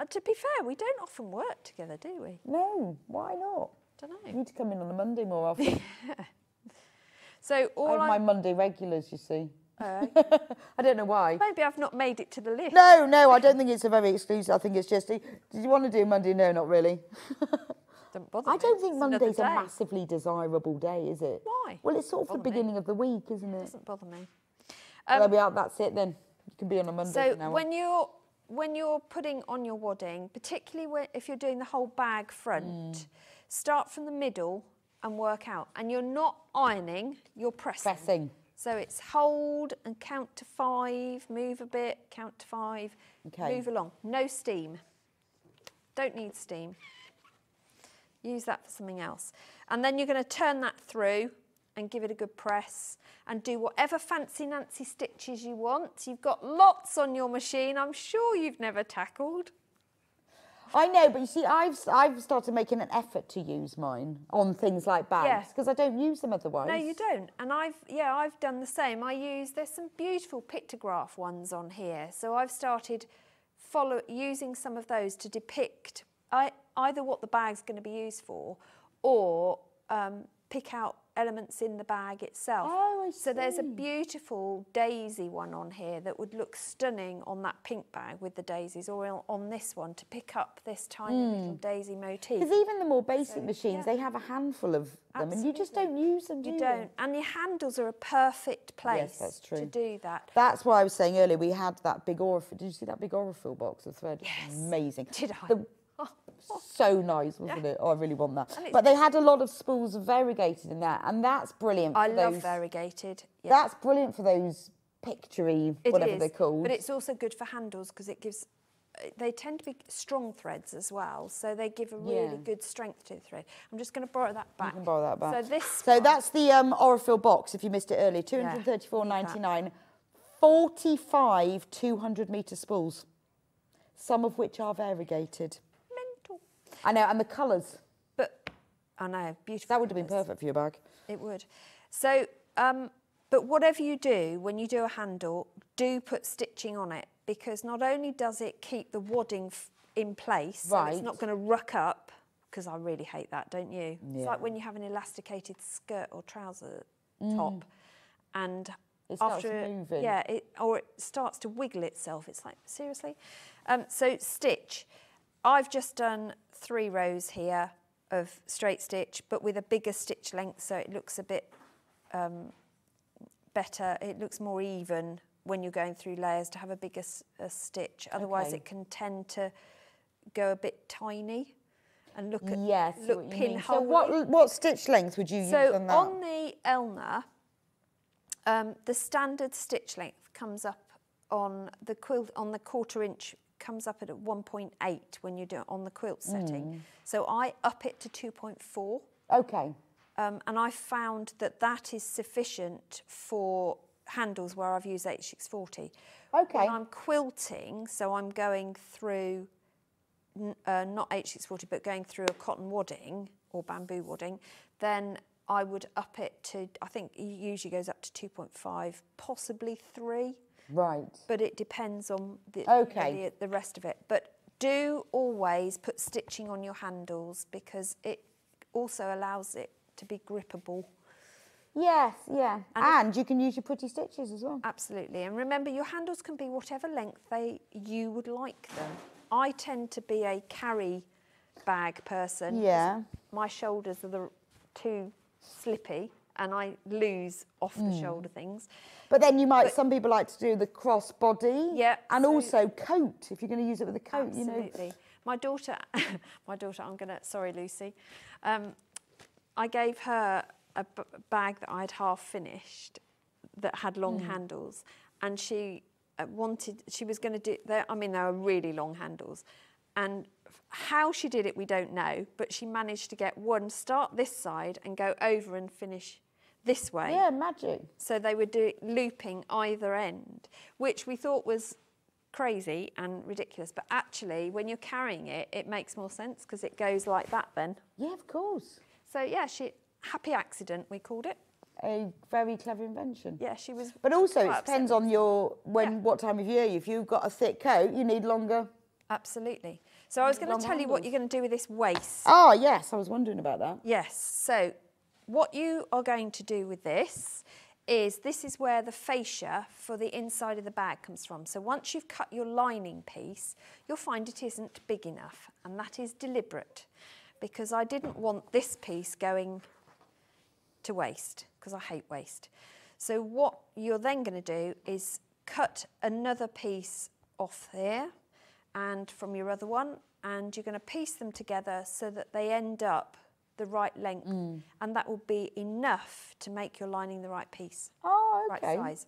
To be fair, we don't often work together, do we? No, why not? I don't know. You need to come in on a Monday more often. So all I have my Monday regulars, you see. I don't know why. Maybe I've not made it to the list. No, I don't think it's a very exclusive. I think it's just, did you want to do Monday? No, not really. Don't bother I don't think it's Monday's a another day. massively desirable day, is it? Why? Well, it's sort of the beginning of the week, isn't it? Doesn't bother me. Well, there we are, that's it then. You can be on a Monday So from now on. when you're putting on your wadding, particularly if you're doing the whole bag front, start from the middle and work out. And you're not ironing, you're pressing. So it's hold and count to 5, move a bit, count to 5, move along. No steam. Don't need steam. Use that for something else. And then you're going to turn that through and give it a good press and do whatever fancy Nancy stitches you want. You've got lots on your machine I'm sure you've never tackled. I know, but you see, I've started making an effort to use mine on things like bags because I don't use them otherwise. No, you don't. And I've done the same. There's some beautiful pictograph ones on here. So I've started using some of those to depict either what the bag's going to be used for or pick out elements in the bag itself. Oh, I see. So there's a beautiful daisy one on here that would look stunning on that pink bag with the daisies, or on this one to pick up this tiny little daisy motif. Because even the more basic machines, they have a handful of them and you just don't use them, do you? You don't. And your handles are a perfect place to do that. That's why I was saying earlier, we had that big Aurifil. Did you see that big Aurifil box of thread? Yes. Amazing. Did I? So nice, wasn't it? Oh, I really want that. But they had a lot of spools of variegated in that, and that's brilliant. I love variegated. Yeah. That's brilliant for those picture-y, whatever they're called. But it's also good for handles because it gives. They tend to be strong threads as well, so they give a really good strength to the thread. I'm just going to borrow that back. You can borrow that back. So that's the Aurifil box. If you missed it earlier, £234.99, 45 200-metre spools, some of which are variegated. I know, and the colours. But I know, beautiful. That would have been perfect for your bag. It would. So, but whatever you do, when you do a handle, do put stitching on it, because not only does it keep the wadding in place, so it's not going to ruck up, because I really hate that, don't you? Yeah. It's like when you have an elasticated skirt or trouser top, and it starts moving. Yeah, or it starts to wiggle itself. It's like, seriously? So stitch. I've just done 3 rows here of straight stitch, but with a bigger stitch length, so it looks a bit better. It looks more even when you're going through layers to have a bigger stitch. Otherwise, it can tend to go a bit tiny and look pinhole. So what stitch length would you use on that? So on the Elna, the standard stitch length comes up on the quilt on the 1/4 inch. Comes up at 1.8 when you do it on the quilt setting. So I up it to 2.4. Okay. And I found that is sufficient for handles where I've used H640. Okay. When I'm quilting, so I'm going through, not H640, but going through a cotton wadding or bamboo wadding, then I would up it to, I think it usually goes up to 2.5, possibly 3. Right. But it depends on the rest of it. But do always put stitching on your handles because it also allows it to be grippable. Yes, yeah. And you can use your pretty stitches as well. Absolutely. And remember, your handles can be whatever length you would like them. I tend to be a carry bag person. Yeah. My shoulders are too slippy and I lose off the shoulder things. But then some people like to do the cross body. Yeah. And also coat, if you're going to use it with a coat, absolutely. My daughter, sorry Lucy, I gave her a bag that I'd half finished that had long handles, and she was going to do, they were really long handles, and how she did it, we don't know, but she managed to get one start this side and go over and finish this way. Yeah, magic. So they were looping either end, which we thought was crazy and ridiculous. But actually, when you're carrying it, it makes more sense because it goes like that then. Yeah, of course. So yeah, happy accident, we called it. A very clever invention. Yeah, she was. But also, quite it depends upset. on what time of year. If you've got a thick coat, you need longer. Absolutely. So I was going to tell you what you're going to do with this waist. Oh, yes, I was wondering about that. Yes. So what you are going to do with this is where the fascia for the inside of the bag comes from. So once you've cut your lining piece, you'll find it isn't big enough, and that is deliberate because I didn't want this piece going to waste because I hate waste. So what you're then going to do is cut another piece off here and from your other one, and you're going to piece them together so that they end up the right length, and that will be enough to make your lining the right piece. Oh, okay. Right size.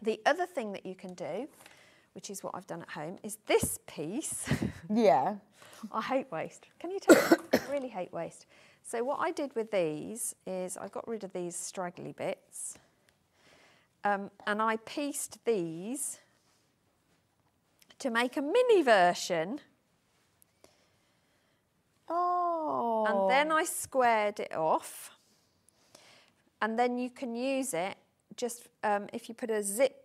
The other thing that you can do, which is what I've done at home, is this piece. Yeah. I hate waste. Can you tell? I really hate waste. So what I did with these is I got rid of these straggly bits, and I pieced these to make a mini version. Oh. And then I squared it off, and then you can use it just if you put a zip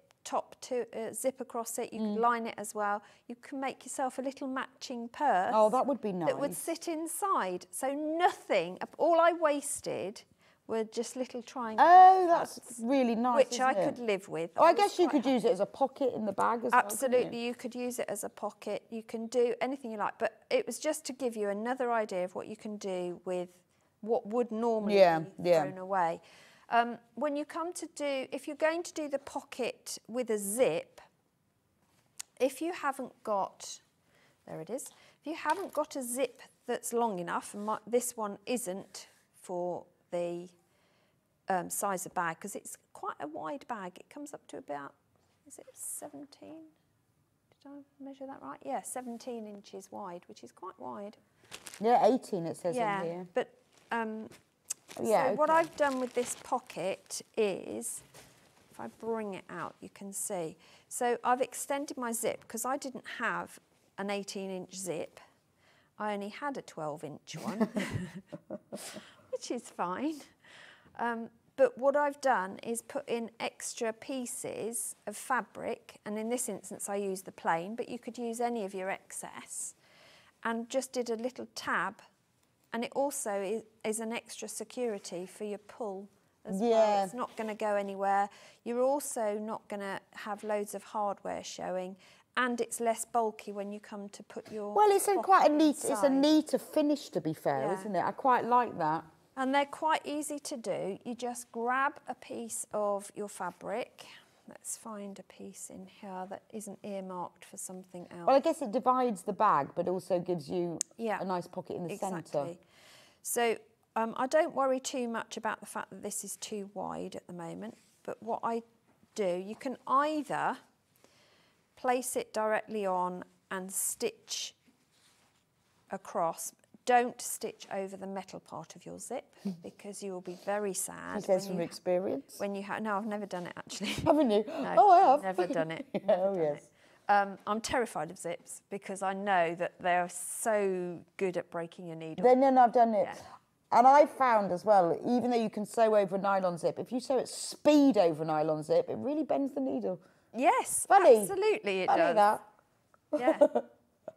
across it, you can line it as well. You can make yourself a little matching purse. Oh, that would be nice. That would sit inside. So nothing, all I wasted were just little triangles. Oh, that's really nice, which I could live with. Oh, I guess you could use it as a pocket in the bag as well. Absolutely, you could use it as a pocket. You can do anything you like, but it was just to give you another idea of what you can do with what would normally be thrown away. When you come to if you're going to do the pocket with a zip, if you haven't got, there it is, if you haven't got a zip that's long enough, and this one isn't for the size of bag, because it's quite a wide bag. It comes up to about, is it 17? Did I measure that right? Yeah, 17 inches wide, which is quite wide. Yeah, 18 it says on here. But so what I've done with this pocket is, if I bring it out, you can see. So I've extended my zip because I didn't have an 18-inch zip. I only had a 12-inch one, which is fine. But what I've done is put in extra pieces of fabric, and in this instance I used the plain, but you could use any of your excess, and just did a little tab. And it also is an extra security for your pull as well. It's not going to go anywhere. You're also not going to have loads of hardware showing, and it's less bulky when you come to put your. Well, it's quite a neat. It's a neater finish, to be fair, isn't it? I quite like that. And they're quite easy to do. You just grab a piece of your fabric. Let's find a piece in here that isn't earmarked for something else. Well, I guess it divides the bag, but also gives you a nice pocket in the centre. So I don't worry too much about the fact that this is too wide at the moment, but what I do, you can either place it directly on and stitch across. Don't stitch over the metal part of your zip because you will be very sad. She says from experience. When you have, no, I've never done it actually. Haven't you? No, oh, I have. Never done it. Yes. I'm terrified of zips because I know that they're so good at breaking your needle. No, I've done it. Yeah. And I found as well, even though you can sew over a nylon zip, if you sew at speed over a nylon zip, it really bends the needle. Yes, Funny. Absolutely it Funny does. That. Yeah,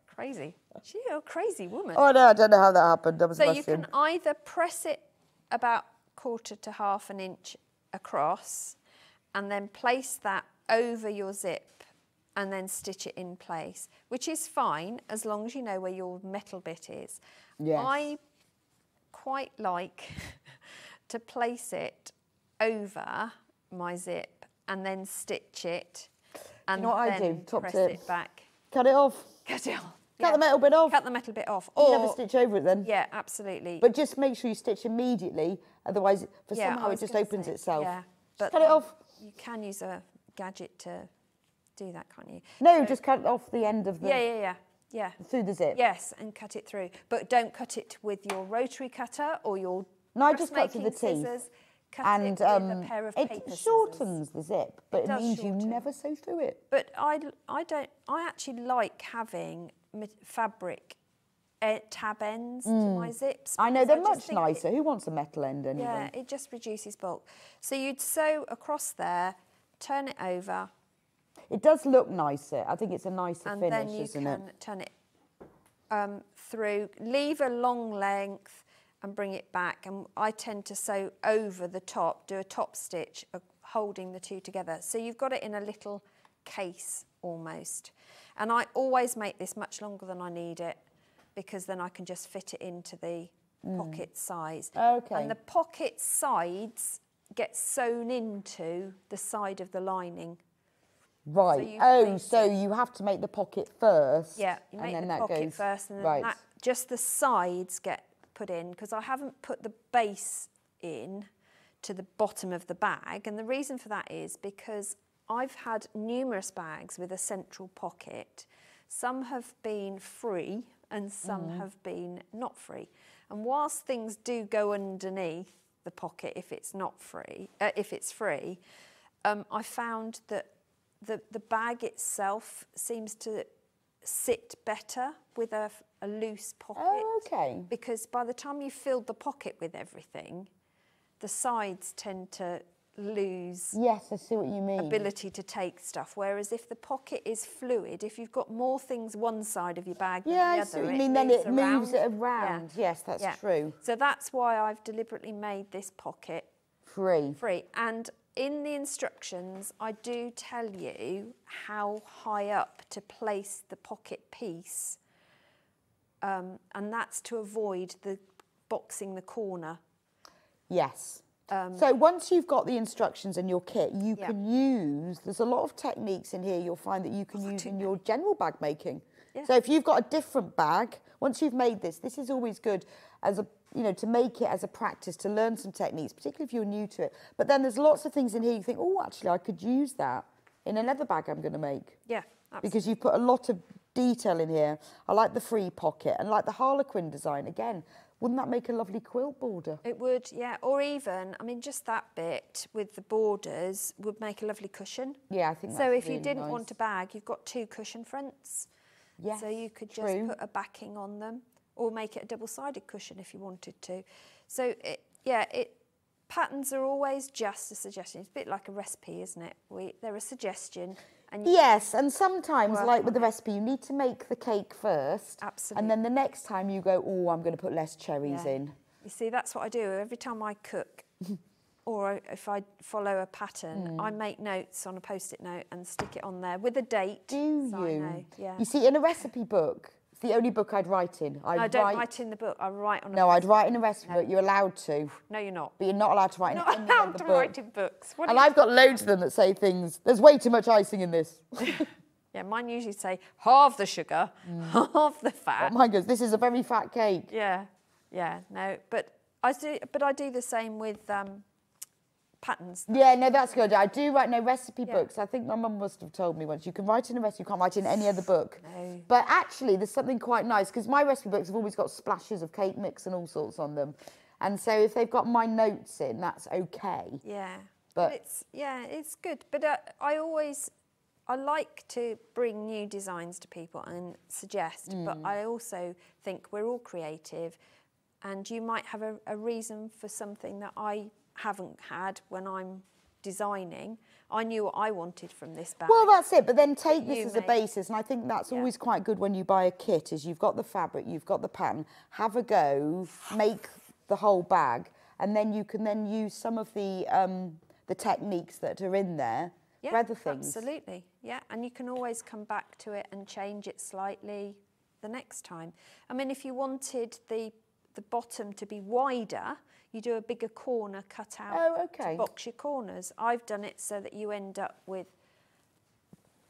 crazy. She's a crazy woman. Oh no, I don't know how that happened. So you can either press it about 1/4 to 1/2 inch across and then place that over your zip and then stitch it in place, which is fine as long as you know where your metal bit is. Yes. I quite like to place it over my zip and then stitch it and you know what then I do? Top press tip. it back. Cut it off. Cut it off. Cut the metal bit off. Cut the metal bit off. You never stitch over it then. Yeah, absolutely. But just make sure you stitch immediately, otherwise somehow it just opens itself. Yeah, but cut it off. You can use a gadget to do that, can't you? No, just cut off the end of the... Yeah. Yeah. Through the zip? Yes, and cut it through. But don't cut it with your rotary cutter or your No, I just cut through the teeth. scissors. Cut And it with a pair of paper it scissors. shortens the zip, but it does means shorten. you never sew through it. But I actually like having fabric tab ends to my zips. I know, they're because much think nicer. Who wants a metal end anyway? Yeah, it just reduces bulk. So you'd sew across there, turn it over. It does look nicer. I think it's a nicer And finish, then you isn't can it? turn it through, leave a long length and bring it back. And I tend to sew over the top, do a top stitch, holding the two together. So you've got it in a little case almost. And I always make this much longer than I need it, because then I can just fit it into the pocket size. Okay. And the pocket sides get sewn into the side of the lining. Right. So you have to make the pocket first. Yeah, you make and then the that pocket goes, first, and then right. just the sides get put in, because I haven't put the base in to the bottom of the bag. And the reason for that is because I've had numerous bags with a central pocket. Some have been free and some have been not free. And whilst things do go underneath the pocket if it's not free, if it's free, I found that the bag itself seems to sit better with a loose pocket. Oh, okay. Because by the time you've filled the pocket with everything, the sides tend to lose Yes, I see what you mean. ability to take stuff. Whereas if the pocket is fluid, if you've got more things one side of your bag than the Yeah, other, I see what you mean. Then it moves it around. Yeah. Yes, that's true. So that's why I've deliberately made this pocket Free. And in the instructions, I do tell you how high up to place the pocket piece, and that's to avoid the boxing the corner. Yes. So once you've got the instructions in your kit, you can use, there's a lot of techniques in here you'll find that you can use in your general bag making. Yeah. So if you've got a different bag, once you've made this is always good as a, to make it as a practice, to learn some techniques, particularly if you're new to it. But then there's lots of things in here you think, oh, actually, I could use that in another bag I'm going to make. Yeah, absolutely. Because you've put a lot of detail in here. I like the free pocket and like the Harlequin design again. Wouldn't that make a lovely quilt border? It would, yeah. Or even, I mean, just that bit with the borders would make a lovely cushion. Yeah, I think that's so if really you didn't nice. want a bag, you've got two cushion fronts. Yes, So you could just true. put a backing on them, or make it a double-sided cushion if you wanted to. So patterns are always just a suggestion. It's a bit like a recipe, isn't it? They're a suggestion. And Yes, and sometimes, work like with the on it. recipe, you need to make the cake first. Absolutely. And then the next time you go, oh, I'm going to put less cherries Yeah. in. You see, that's what I do. Every time I cook, or if I follow a pattern, I make notes on a Post-it note and stick it on there with a date. Do so you? I know, yeah. You see, in a recipe book, it's the only book I'd write in. I don't write in the book. I write on a No, I'd Post-it write in a recipe book. You're allowed to. No, you're not. But you're not allowed to write in Not any allowed other to book. write in books. What And do you- I've got loads of them that say things, there's way too much icing in this. Yeah, mine usually say half the sugar, half the fat. Mine goes, this is a very fat cake. Yeah, no, but I do the same with patterns. Yeah, no, that's good. I do write recipe Yeah. books. I think my mum must have told me once, you can write in a recipe, you can't write in any other book. No. But actually, there's something quite nice, because my recipe books have always got splashes of cake mix and all sorts on them. And so if they've got my notes in, that's okay. Yeah, But- it's good. But I like to bring new designs to people and suggest, but I also think we're all creative, and you might have a reason for something that I haven't had when I'm designing. I knew what I wanted from this bag. Well, that's it. But then take this You as a make- basis, and I think that's always quite good when you buy a kit, is you've got the fabric, you've got the pattern, have a go, make the whole bag, and then you can then use some of the techniques that are in there for other things. Absolutely, yeah. And you can always come back to it and change it slightly the next time. I mean, if you wanted the bottom to be wider, you do a bigger corner cut out Oh, okay. to box your corners. I've done it so that you end up with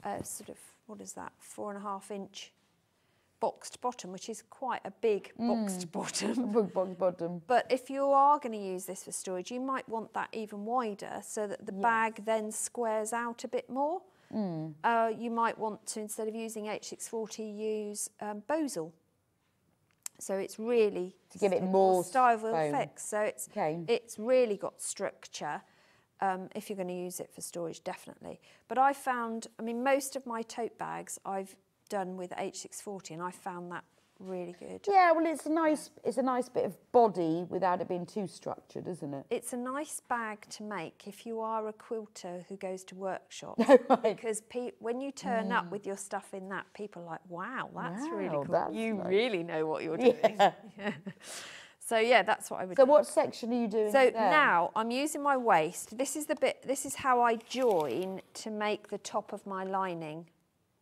a sort of, 4.5 inch boxed bottom, which is quite a big boxed bottom. Big box bottom. But if you are going to use this for storage, you might want that even wider so that the bag then squares out a bit more. you might want to, instead of using H640, use Bosal. So it's really to give it more style foam. effects. So it's really got structure. If you're going to use it for storage, definitely. But I found, I mean, most of my tote bags I've done with H640, and I found that really good. Yeah, well, it's a nice bit of body without it being too structured, isn't it? It's a nice bag to make if you are a quilter who goes to workshops. Right. Because when you turn up with your stuff in that, people are like, wow, that's really cool. That's you nice. really know what you're doing. Yeah. So yeah, that's what I would do. So what section are you doing So there? now I'm using my waist. This is how I join to make the top of my lining,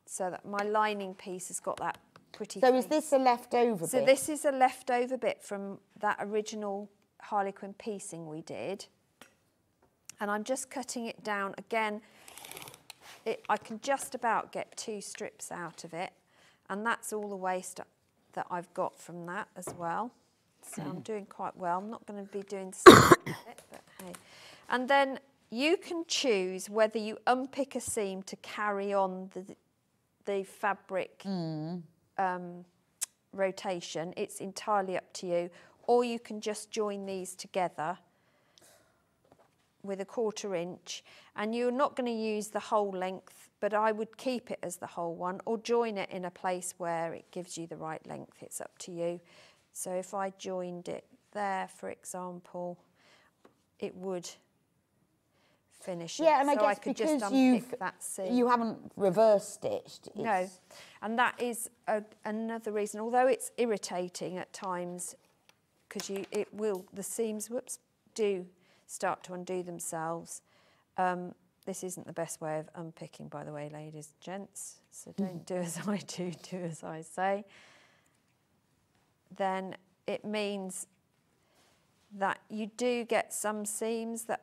so that my lining piece has got that pretty So face. is this a leftover bit? So this is a leftover bit from that original Harlequin piecing we did. And I'm just cutting it down. Again, I can just about get 2 strips out of it. And that's all the waste that I've got from that as well. So I'm doing quite well. I'm not going to be doing the same bit, but hey. And then you can choose whether you unpick a seam to carry on the fabric rotation. It's entirely up to you. Or you can just join these together with a 1/4 inch, and you're not going to use the whole length, but I would keep it as the whole one, or join it in a place where it gives you the right length. It's up to you. So if I joined it there, for example, it would finish it. Yeah, and I so guess I could because just unpick that seam. you haven't reverse stitched. No, and that is another reason, although it's irritating at times, because the seams, do start to undo themselves. This isn't the best way of unpicking, by the way, ladies and gents, so don't do as I do, do as I say. Then it means that you do get some seams that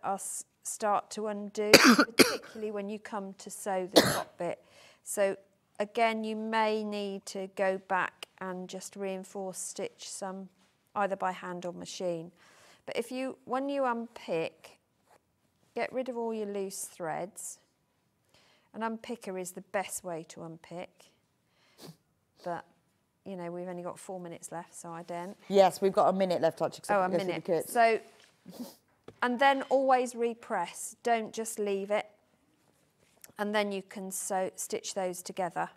start to undo, particularly when you come to sew the top bit. So again, you may need to go back and just reinforce stitch some, either by hand or machine. But when you unpick, get rid of all your loose threads. An unpicker is the best way to unpick, but you know, we've only got 4 minutes left, so I don't. Yes, we've got a minute left, actually. Oh, a minute. So, and then always repress. Don't just leave it. And then you can stitch those together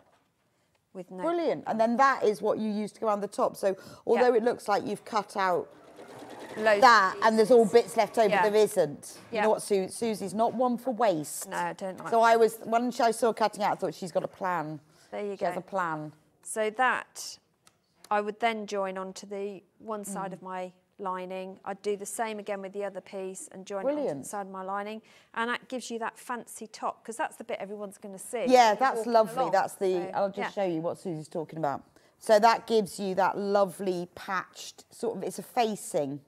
with no... Brilliant. And then that is what you use to go around the top. So although it looks like you've cut out that and there's all bits left over, there isn't. You know what, Susie's not one for waste. No, I don't like So when I saw cutting out, I thought she's got a plan. There you go. She has a plan. So that I would then join onto the one side of my lining. I'd do the same again with the other piece and join it onto the side of my lining. And that gives you that fancy top, because that's the bit everyone's going to see. Yeah, that's lovely. Along. That's I'll just show you what Susie's talking about. So that gives you that lovely patched, sort of, it's a facing.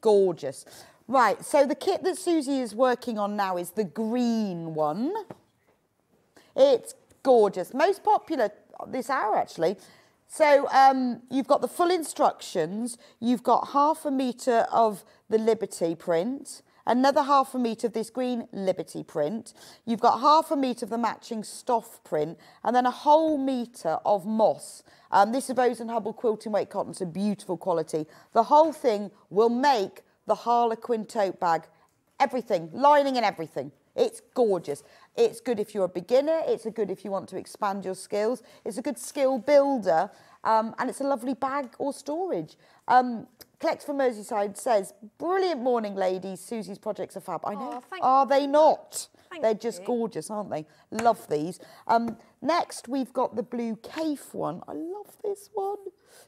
Gorgeous. Right, so the kit that Suzie is working on now is the green one. It's gorgeous. Most popular this hour, actually. So you've got the full instructions. You've got 1/2 metre of the Liberty print, another 1/2 metre of this green Liberty print. You've got 1/2 metre of the matching Stoff print, and then a whole metre of moss. This is Bose & Hubble quilting weight cotton, so beautiful quality. The whole thing will make the Harlequin tote bag, everything, lining and everything. It's gorgeous. It's good if you're a beginner. It's good if you want to expand your skills. It's a good skill builder. And it's a lovely bag or storage. Clex from Merseyside says, brilliant morning, ladies. Susie's projects are fab. I know. Are they not? They're just gorgeous, aren't they? Love these. Next, we've got the blue Cafe one. I love this one.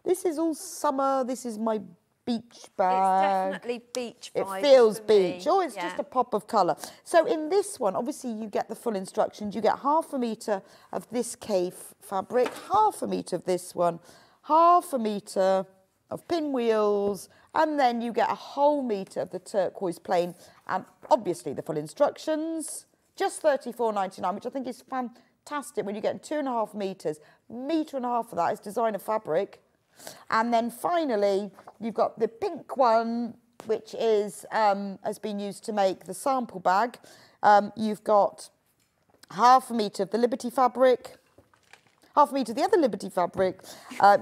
This is all summer. This is my beach bag. It's definitely beach vibes. It feels for beach. Me. Oh, it's just a pop of colour. So in this one, obviously you get the full instructions. You get 1/2 metre of this Cafe fabric, 1/2 metre of this one, 1/2 metre of pinwheels, and then you get a whole metre of the turquoise plain, and obviously the full instructions. Just $34.99, which I think is fantastic when you get 2.5 metres. 1.5 metres of that is designer fabric. And then finally, you've got the pink one, which is has been used to make the sample bag. You've got half a metre of the Liberty fabric, half a metre of the other Liberty fabric.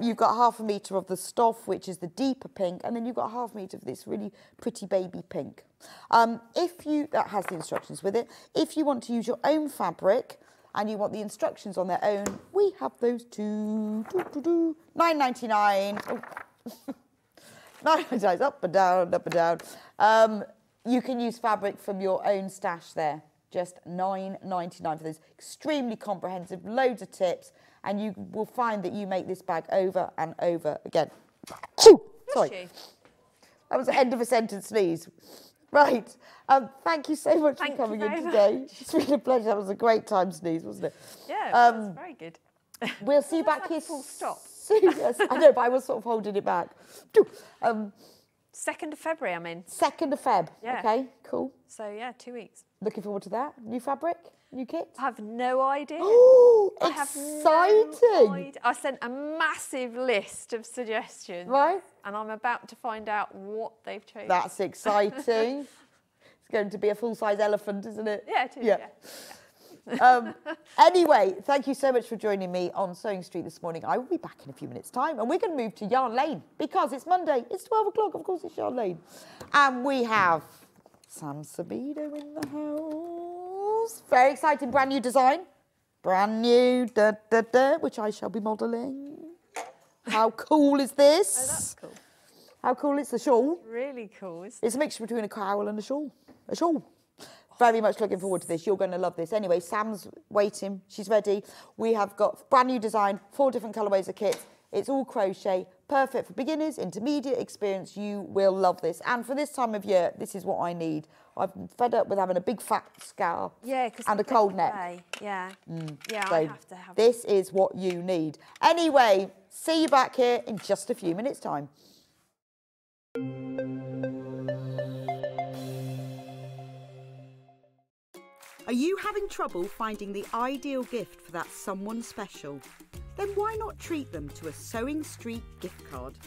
You've got half a metre of the Stoff, which is the deeper pink, and then you've got half a metre of this really pretty baby pink. That has the instructions with it. If you want to use your own fabric and you want the instructions on their own, we have those too. $9.99. Oh. $9.99, up and down, up and down. You can use fabric from your own stash there. Just $9.99 for those. Extremely comprehensive, loads of tips, and you will find that you make this bag over and over again. Sorry. That was the end of a sentence sneeze. Right. Thank you so much for coming in today. It's been a pleasure. That was a great time sneeze, wasn't it? Yeah, it was very good. We'll see you back here full stop. soon. Yes, I know, but I was sort of holding it back. 2nd of February, I'm in. 2nd of Feb. Yeah. Okay, cool. So, yeah, 2 weeks. Looking forward to that. New fabric? New kit? I have no idea. Oh, exciting. exciting. I sent a massive list of suggestions. Right. And I'm about to find out what they've chosen. That's exciting. It's going to be a full-size elephant, isn't it? Yeah, it is. Yeah. Anyway, thank you so much for joining me on Sewing Street this morning. I will be back in a few minutes' time, and we're going to move to Yarn Lane because it's Monday. It's 12 o'clock. Of course, it's Yarn Lane. And we have Sam Sabido in the house. Very exciting, brand new design. Brand new, which I shall be modelling. How cool is this? Oh, that's cool. How cool is the shawl? Really cool. It's a mixture between a cowl and a shawl. A shawl. Very much looking forward to this. You're going to love this. Anyway, Sam's waiting. She's ready. We have got brand new design, 4 different colourways of kits. It's all crochet, perfect for beginners, intermediate experience. You will love this. And for this time of year, this is what I need. I'm fed up with having a big fat scarf and a cold neck. Yeah. Yeah, So I have to have this is what you need. Anyway, see you back here in just a few minutes' time. Are you having trouble finding the ideal gift for that someone special? Then why not treat them to a Sewing Street gift card?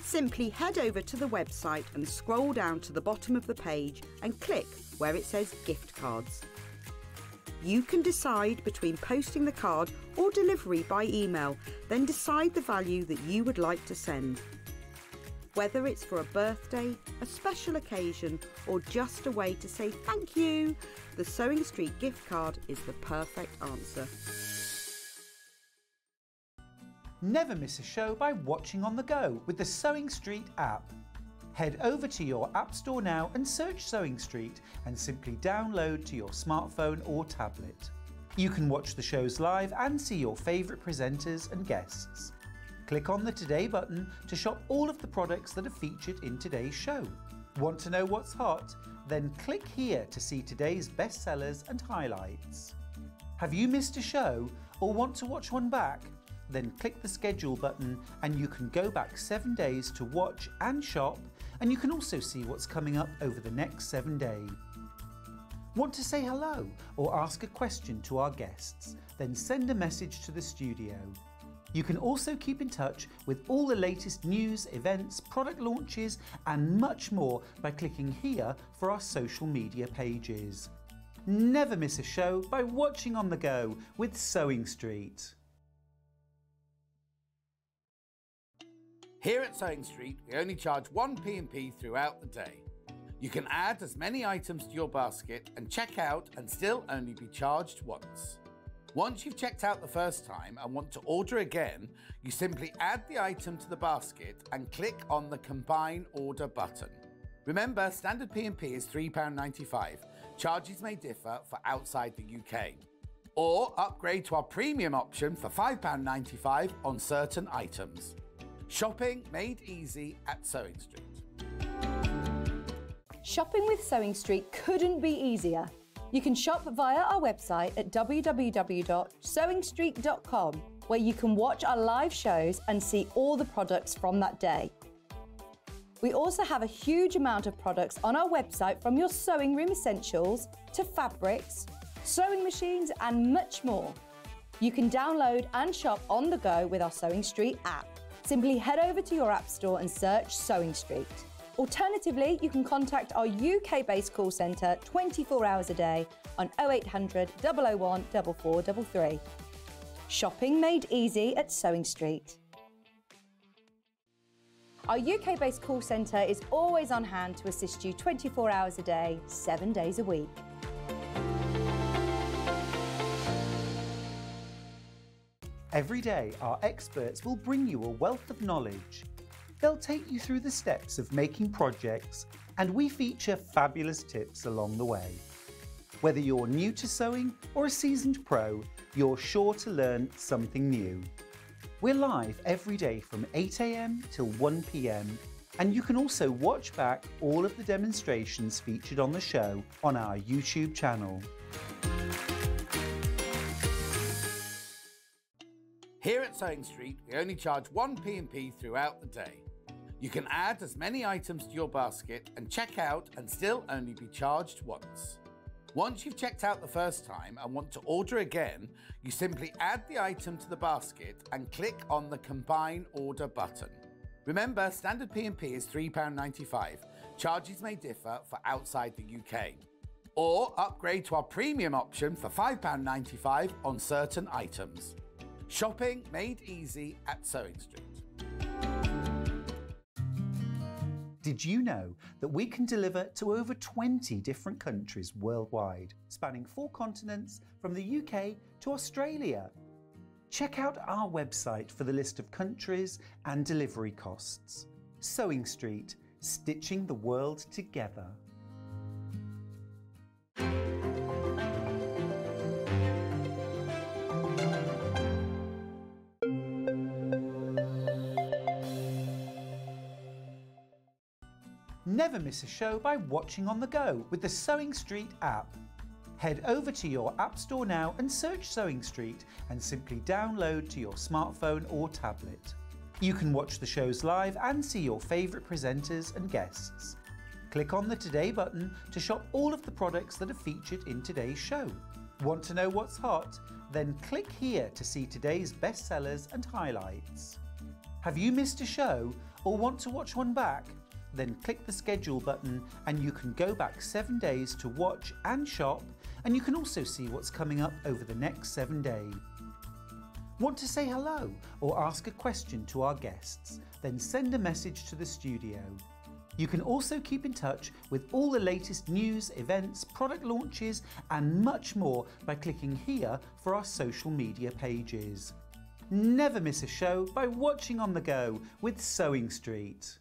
Simply head over to the website and scroll down to the bottom of the page and click where it says gift cards. You can decide between posting the card or delivery by email, then decide the value that you would like to send. Whether it's for a birthday, a special occasion, or just a way to say thank you, the Sewing Street gift card is the perfect answer. Never miss a show by watching on the go with the Sewing Street app. Head over to your app store now and search Sewing Street and simply download to your smartphone or tablet. You can watch the shows live and see your favourite presenters and guests. Click on the Today button to shop all of the products that are featured in today's show. Want to know what's hot? Then click here to see today's bestsellers and highlights. Have you missed a show or want to watch one back? Then click the schedule button and you can go back 7 days to watch and shop, and you can also see what's coming up over the next 7 days. Want to say hello or ask a question to our guests? Then send a message to the studio. You can also keep in touch with all the latest news, events, product launches and much more by clicking here for our social media pages. Never miss a show by watching on the go with Sewing Street. Here at Sewing Street, we only charge 1 P&P throughout the day. You can add as many items to your basket and check out and still only be charged once. Once you've checked out the first time and want to order again, you simply add the item to the basket and click on the Combine Order button. Remember, standard P&P is £3.95. Charges may differ for outside the UK. Or upgrade to our premium option for £5.95 on certain items. Shopping made easy at Sewing Street. Shopping with Sewing Street couldn't be easier. You can shop via our website at www.sewingstreet.com, where you can watch our live shows and see all the products from that day. We also have a huge amount of products on our website, from your sewing room essentials to fabrics, sewing machines and much more. You can download and shop on the go with our Sewing Street app. Simply head over to your app store and search Sewing Street. Alternatively, you can contact our UK-based call centre 24 hours a day on 0800 001 4433. Shopping made easy at Sewing Street. Our UK-based call centre is always on hand to assist you 24 hours a day, 7 days a week. Every day, our experts will bring you a wealth of knowledge. They'll take you through the steps of making projects, and we feature fabulous tips along the way. Whether you're new to sewing or a seasoned pro, you're sure to learn something new. We're live every day from 8 AM till 1 PM, and you can also watch back all of the demonstrations featured on the show on our YouTube channel. Here at Sewing Street, we only charge 1 P&P throughout the day. You can add as many items to your basket and check out and still only be charged once. Once you've checked out the first time and want to order again, you simply add the item to the basket and click on the Combine Order button. Remember, standard P&P is £3.95. Charges may differ for outside the UK. Or upgrade to our premium option for £5.95 on certain items. Shopping made easy at Sewing Street. Did you know that we can deliver to over 20 different countries worldwide, spanning 4 continents from the UK to Australia? Check out our website for the list of countries and delivery costs. Sewing Street, stitching the world together. Never miss a show by watching on the go with the Sewing Street app. Head over to your App Store now and search Sewing Street and simply download to your smartphone or tablet. You can watch the shows live and see your favourite presenters and guests. Click on the Today button to shop all of the products that are featured in today's show. Want to know what's hot? Then click here to see today's bestsellers and highlights. Have you missed a show or want to watch one back? Then click the schedule button and you can go back 7 days to watch and shop, and you can also see what's coming up over the next 7 days. Want to say hello or ask a question to our guests? Then send a message to the studio. You can also keep in touch with all the latest news, events, product launches and much more by clicking here for our social media pages. Never miss a show by watching on the go with Sewing Street.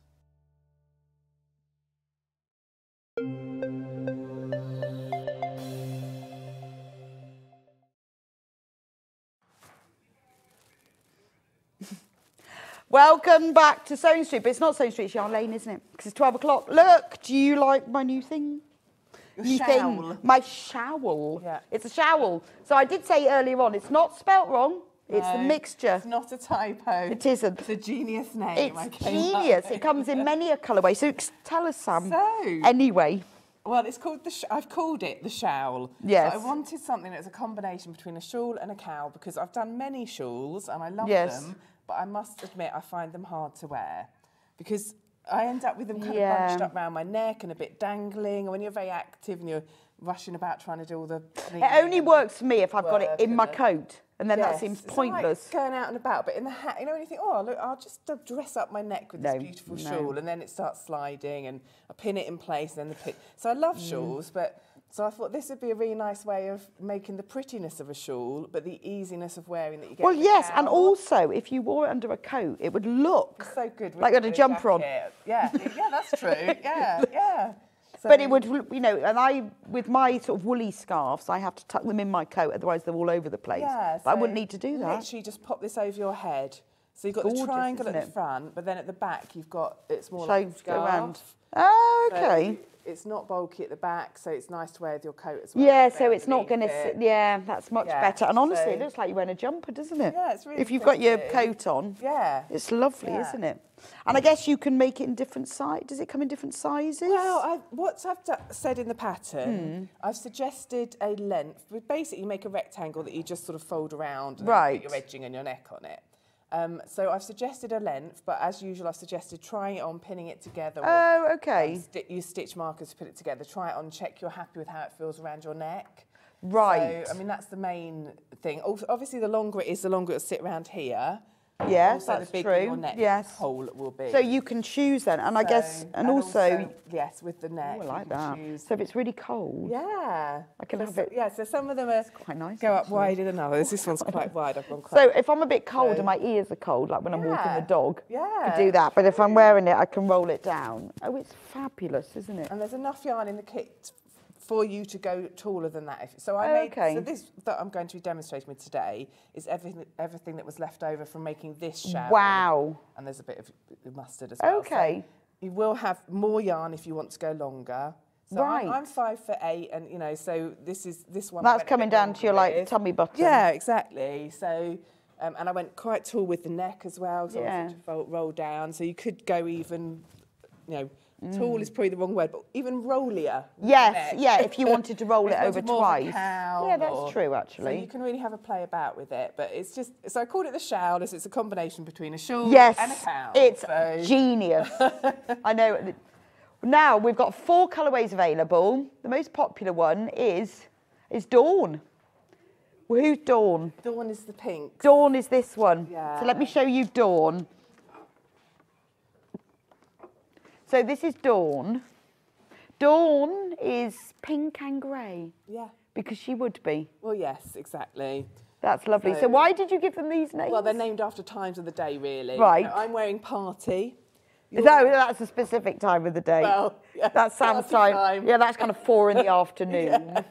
Welcome back to Sewing Street, but it's not Sewing Street, it's Yarn Lane, isn't it? Because it's 12 o'clock. Look, do you like my new thing? New thing. My SHOWL. Yeah. It's a SHOWL. So I did say earlier on, it's not spelt wrong. It's a mixture. It's not a typo. It isn't. It's a genius name. It's genius. It comes in many a colourway. So tell us, Sam. So, anyway. Well, it's called I've called it the SHOWL. Yes. So I wanted something that's a combination between a shawl and a cowl because I've done many shawls and I love them, but I must admit I find them hard to wear because I end up with them kind of bunched up around my neck and a bit dangling. And when you're very active and you're rushing about trying to do all the... It only works for me if I've got it in my coat. And then that seems pointless. It's like going out and about, but in the hat, you know, when you think, oh, look, I'll just dress up my neck with this beautiful shawl, and then it starts sliding, and I pin it in place, and then the pin. So I love shawls, but so I thought this would be a really nice way of making the prettiness of a shawl, but the easiness of wearing that you get. Well, yes, and also if you wore it under a coat, it would look so good, like you had a jumper on. Yeah, that's true. Yeah. So, but it would, you know, and I, with my sort of woolly scarves, I have to tuck them in my coat, otherwise they're all over the place. Yeah, but I wouldn't need to do that. Literally just pop this over your head. So you've got the triangle at the front, but then at the back you've got, it's more like a scarf. Oh, okay. So it's not bulky at the back, so it's nice to wear with your coat as well. Yeah, so it's not going to sit. Yeah, that's much better. And honestly, it looks like you're wearing a jumper, doesn't it? Yeah, it's really if you've got your coat on. Yeah. It's lovely, isn't it? And I guess you can make it in different sizes. Does it come in different sizes? Well, what I've said in the pattern, I've suggested a length. We basically make a rectangle that you just sort of fold around and put your edging and your neck on it. So I've suggested a length, but as usual, I've suggested trying it on, pinning it together. Oh, okay. Use stitch markers to put it together. Try it on, check you're happy with how it feels around your neck. Right. So, I mean, that's the main thing. Obviously, the longer it is, the longer it'll sit around here. Yes, also, that's the bigger true. your neck Yes. hole will be. So you can choose then, and I guess, and also yes, with the neck. I like that. Choose. So if it's really cold, Yeah. I can have it. Yeah, so some of them are quite nice. go up actually. wider than others. This one's quite wide. I've gone quite. So if I'm a bit cold and my ears are cold, like when I'm walking the dog, I yeah, can do that. But if I'm wearing it, I can roll it down. Oh, it's fabulous, isn't it? And there's enough yarn in the kit for you to go taller than that. So I made, so this that I'm going to be demonstrating with today is everything that was left over from making this shawl. Wow. And there's a bit of mustard as well. Okay. So you will have more yarn if you want to go longer. So Right. I'm 5'8", and you know, so this one. That's coming down to your like tummy button. Yeah, exactly. So, and I went quite tall with the neck as well, so I wanted to roll down. So you could go even, you know, tall is probably the wrong word, but even rollier. Yes, yeah, if you wanted to roll it over more of a twice. cowl Yeah, that's or- true, So actually. you can really have a play about with it, but it's just, so I called it the shawl as it's a combination between a shawl Yes, and a cowl. it's so. genius. I know. Now, we've got 4 colourways available. The most popular one is Dawn. Well, who's Dawn? Dawn is the pink. Dawn is this one. Yeah. So let me show you Dawn. So this is Dawn. Dawn is pink and grey. Yeah. Because she would be. Well, yes, exactly. That's lovely. So why did you give them these names? Well, they're named after times of the day, really. Right. So I'm wearing party. No, that's a specific time of the day. Well, yeah, that's Sam's party time. Yeah, that's kind of 4 in the afternoon. Yeah.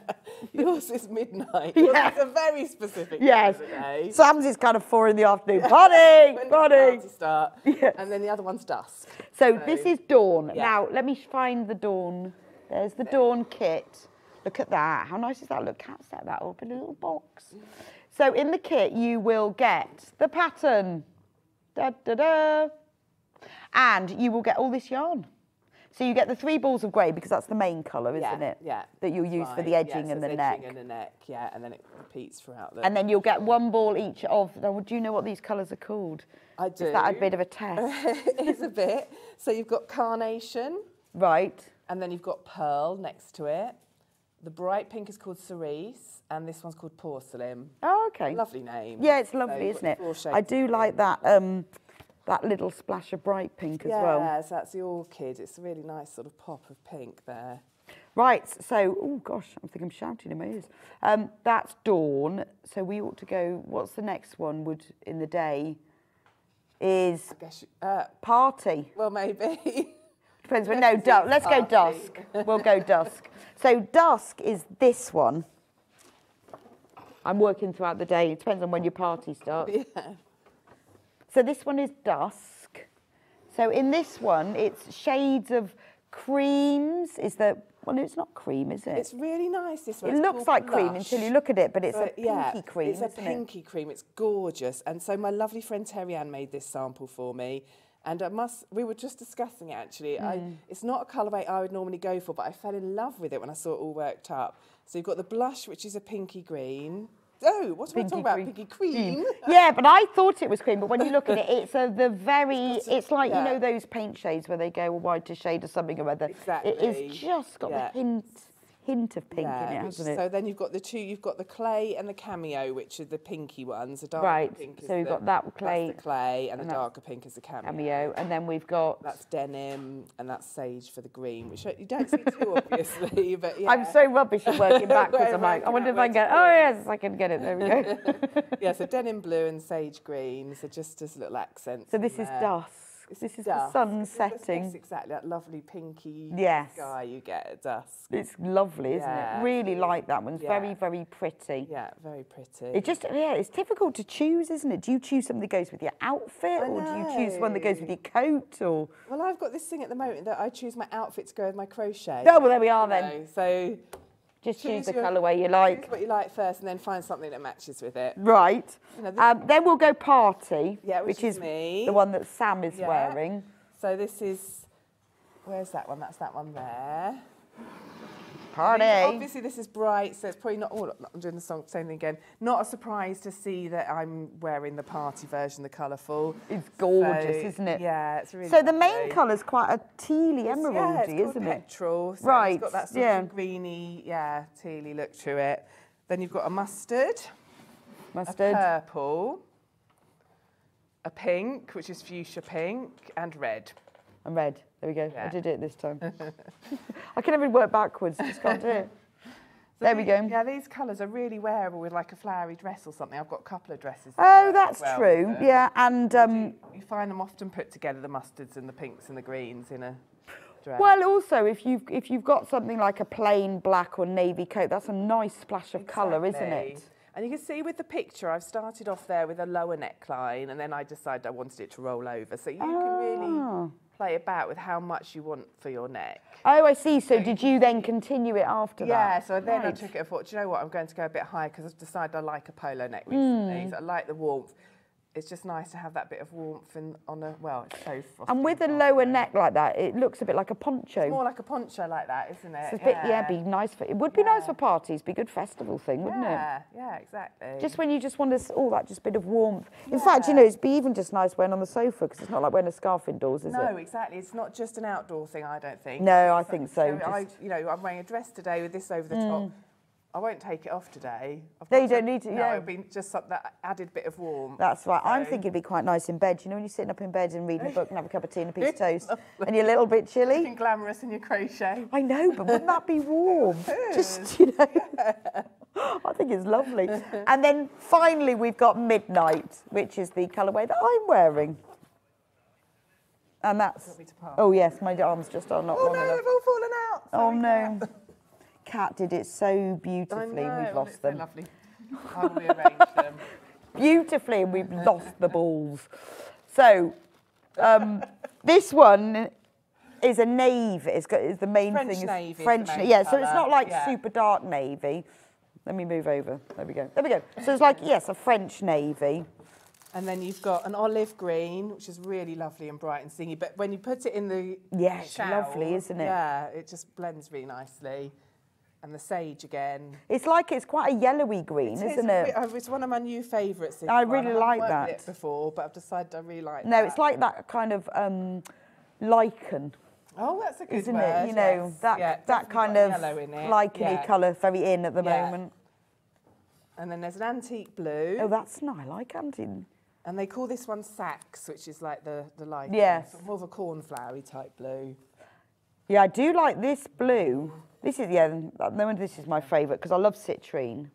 Yours is midnight. Yeah. Yours is a very specific Yes. time of the day. Sam's is kind of 4 in the afternoon. When Party! does the Party! party start? Yeah. And then the other one's dusk. So this is Dawn. Yeah. Now, let me find the Dawn. There's the Dawn kit. Look at that. How nice is that? Look, Kat set that up in a little box. So in the kit, you will get the pattern. Da, da, da. And you will get all this yarn. So you get the 3 balls of grey because that's the main colour, isn't it? Yeah. That you'll use for the edging and the neck. And the neck, yeah, and then it repeats throughout the... And then you'll get 1 ball each of... Now, do you know what these colours are called? I do. Is that a bit of a test? It is a bit. So you've got carnation. Right. And then you've got pearl next to it. The bright pink is called cerise, and this one's called porcelain. Oh, okay. Lovely name. Yeah, it's lovely, So isn't it? 4 shades. I do like that that little splash of bright pink as well. Yeah, so that's the orchid. It's a really nice sort of pop of pink there. Right, so, oh gosh, I think I'm shouting in my ears. That's Dawn, so we ought to go, what's the next one would in the day? Is I guess Party. well, maybe. Depends, but no, let's go Dusk. We'll go Dusk. So Dusk is this one. I'm working throughout the day. It depends on when your party starts. Yeah. So this one is Dusk. So in this one, it's shades of creams. Well, no, it's not cream, is it? It's really nice, this one. It It's looks called like cream Blush. until you look at it, but it's So, a pinky cream, It's a isn't pinky cream. It's gorgeous. And so my lovely friend Terry Ann made this sample for me. And we were just discussing it, actually. It's not a colourway I would normally go for, but I fell in love with it when I saw it all worked up. So you've got the blush, which is a pinky green. Oh, what am I talking about? Pinky cream. Yeah, but I thought it was cream, but when you look at it, it's it's like, you know, those paint shades where they go a whiter shade or something or other. Exactly. It is just got the hint of pink in it, hasn't it? So then you've got you've got the clay and the cameo, which are the pinky ones. The darker Right, pink is so you've got that clay. That's the clay, and the that's darker pink is the cameo. Cameo, and then we've got... That's denim, and that's sage for the green, which you don't see too obviously, but yeah. I'm so rubbish at working backwards. I'm like, I Working wonder if I can get... backwards. Oh, yes, I can get it. There we go. Yeah, so denim blue and sage green, so just as little accents. So this in is there. Dusk. This is the sun setting. Yes, exactly, that lovely pinky Yes. sky you get at dusk. It's lovely, isn't Yeah. it? Really like that one. It's Yeah. very, very pretty. Yeah, very pretty. It just, it's difficult to choose, isn't it? Do you choose something that goes with your outfit, or do you choose one that goes with your coat, or? Well, I've got this thing at the moment that I choose my outfit to go with my crochet. Oh, well, there we are You then. know, so Just choose the your- colourway you like. Choose what you like first, and then find something that matches with it. Right. You know, Then we'll go Party, Yeah, which is is me. the one that Sam is Yeah. wearing. So this is, where's that one? That's that one there. party. Obviously, this is bright, so it's probably not. Oh, I'm doing the same thing again. Not a surprise to see that I'm wearing the party version, the colourful. It's gorgeous, isn't it? Yeah, it's really. So the main colour's quite a tealy emeraldy, isn't it? Petrol. So right. It's got that sort of greeny, tealy look to it. Then you've got a mustard. A purple. A pink, which is fuchsia pink, and red. And red. There we go. Yeah. I did it this time. I can never work backwards. Just can't do it. So there we go. Yeah, these colours are really wearable with like a flowery dress or something. I've got a couple of dresses. Oh, that's true. Yeah, and you find them often put together, the mustards and the pinks and the greens in a dress. Well, also if you've got something like a plain black or navy coat, that's a nice splash of colour, isn't it? And you can see with the picture, I've started off there with a lower neckline, and then I decided I wanted it to roll over. So you can really play about with how much you want for your neck. Oh, I see. So did you then continue it after that? Yeah, so then I took it and thought, do you know what, I'm going to go a bit higher because I've decided I like a polo neck recently. So I like the warmth. It's just nice to have that bit of warmth on a, well, it's so frosty. And with a lower neck like that, it looks a bit like a poncho. It's more like a poncho like that, isn't it? It's a bit, be nice for, it would be nice for parties, be a good festival thing, wouldn't it? Yeah, exactly. Just when you just want that just bit of warmth. In fact, you know, it'd be even just nice wearing on the sofa because it's not like wearing a scarf indoors, is it? No, exactly. It's not just an outdoor thing, I don't think. No, I think so. I'm wearing a dress today with this over the top. I won't take it off today. No, you don't need to. No, it'll be just that added bit of warmth. That's right. So. I'm thinking it'd be quite nice in bed. You know, when you're sitting up in bed and reading a book and have a cup of tea and a piece of toast, and you're a little bit chilly. Looking glamorous in your crochet. I know, but wouldn't that be warm? Just, you know. I think it's lovely. And then finally, we've got Midnight, which is the colourway that I'm wearing. And that's. Oh yes, my arms just are not long enough. Oh no, they've all fallen out. Oh no. Kat did it so beautifully and we've lost them. So lovely. I'll rearrange them. Beautifully and we've lost the balls. So, this one is a navy. Is the main French thing. Navy French navy. Yeah, so it's not like super dark navy. Let me move over. There we go. There we go. So it's like, yes, a French navy. And then you've got an olive green, which is really lovely and bright and singy. But when you put it in the it's lovely, isn't it? Yeah, it just blends really nicely. And the sage again. It's like it's quite a yellowy green, isn't it? It's one of my new favourites. I really like that. I've worked with it before, but I've decided I really like that. No, it's like that kind of lichen. Oh, that's a good isn't word, it? You know, that kind of lichen-y colour, very in at the moment. And then there's an antique blue. Oh, that's nice. I like antique. And they call this one Sax, which is like the lichen. Yes. More of a cornflowery type blue. Yeah, I do like this blue. This is, this is my favourite because I love citrine.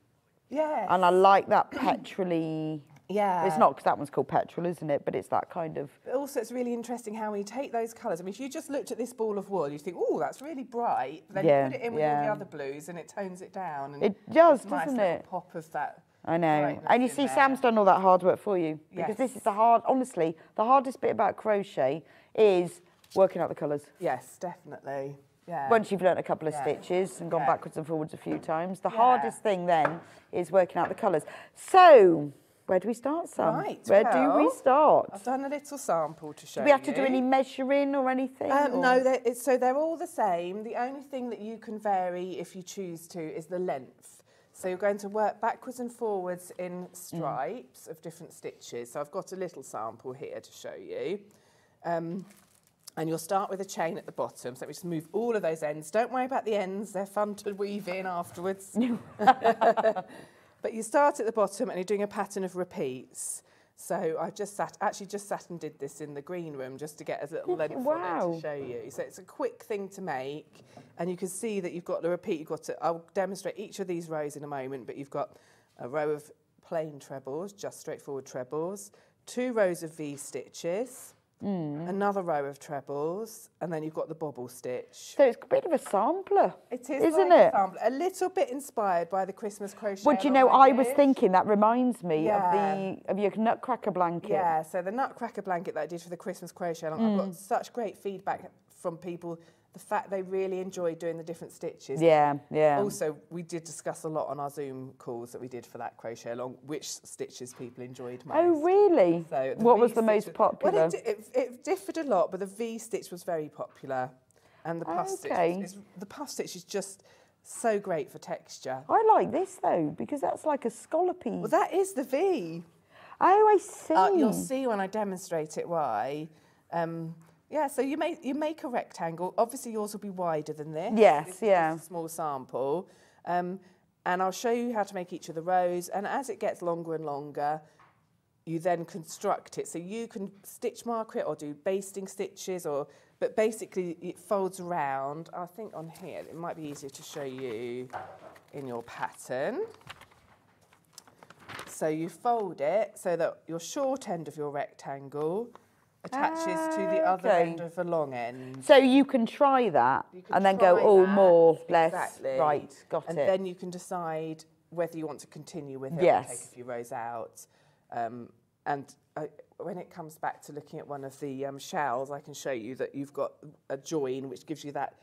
Yeah. And I like that petrol-y. Yeah. It's not because that one's called petrol, isn't it? But it's that kind of... But also, it's really interesting how when you take those colours, I mean, if you just looked at this ball of wool, you'd think, oh, that's really bright. But then you put it in with all the other blues and it tones it down. And it does, nice doesn't it? Pop of that. I know. And you see, Sam's done all that hard work for you. Because this is honestly, the hardest bit about crochet is working out the colours. Yes, definitely. Yeah. Once you've learnt a couple of stitches and gone backwards and forwards a few times, the hardest thing then is working out the colours. So, where do we start, Sam? Right. Where do we start? I've done a little sample to show you. Do we have to do any measuring or anything? No, so they're all the same. The only thing that you can vary if you choose to is the length. So you're going to work backwards and forwards in stripes of different stitches. So I've got a little sample here to show you. And you'll start with a chain at the bottom. So let me just move all of those ends. Don't worry about the ends. They're fun to weave in afterwards. But you start at the bottom and you're doing a pattern of repeats. So I just sat and did this in the green room just to get a little length on it to show you. So it's a quick thing to make. And you can see that you've got the repeat. I'll demonstrate each of these rows in a moment, but you've got a row of plain trebles, just straightforward trebles, 2 rows of V stitches, another row of trebles, and then you've got the bobble stitch. So it's a bit of a sampler. It is, isn't like it? A little bit inspired by the Christmas crochet. Well, do you know, I was thinking that reminds me of your nutcracker blanket. Yeah, so the nutcracker blanket that I did for the Christmas crochet, I've got such great feedback from people. The fact they really enjoyed doing the different stitches. Yeah, yeah. Also, we did discuss a lot on our Zoom calls that we did for that crochet along, which stitches people enjoyed most. Oh, really? So what was the most popular? Well, it differed a lot, but the V stitch was very popular. And the puff stitch, the puff stitch is just So great for texture. I like this though, because that's like a scallopy. Well, that is the V. Oh, I see. You'll see when I demonstrate it why. Yeah, so you make a rectangle. Obviously, yours will be wider than this. Yes, this yeah. is a small sample. And I'll show you how to make each of the rows. And as it gets longer and longer, you then construct it. So you can stitch mark it or do basting stitches, but basically it folds around. I think on here, it might be easier to show you in your pattern. So you fold it so that your short end of your rectangle attaches to the other end of the long end. So you can try that and then go, oh, more, less. Exactly. Right, got it. And then you can decide whether you want to continue with it Yes. or take a few rows out. When it comes back to looking at one of the showls, I can show you that you've got a join which gives you that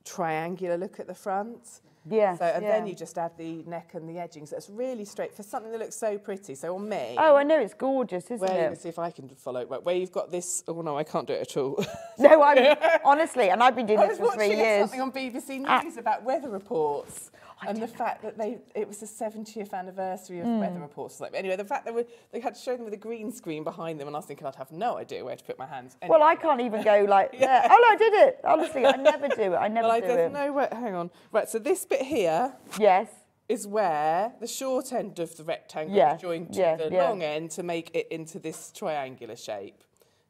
triangular look at the front. Yes, so, and then you just add the neck and the edging. So it's really straight for something that looks so pretty. So on me... Oh, I know, it's gorgeous, isn't it? Let's see if I can follow it. Where you've got this... Oh, no, I can't do it at all. No, honestly, and I've been doing this for 3 years. I was watching something on BBC News about weather reports and the fact that it was the 70th anniversary of weather reports. Anyway, the fact that they had to show them with a green screen behind them, and I was thinking I'd have no idea where to put my hands. Anyway. Well, I can't even go like, there. Oh, no, I did it. Honestly, I never do it. I never do there's it. no way. Hang on. Right, so this bit here... Yes. Is where the short end of the rectangle is joined to the long end to make it into this triangular shape.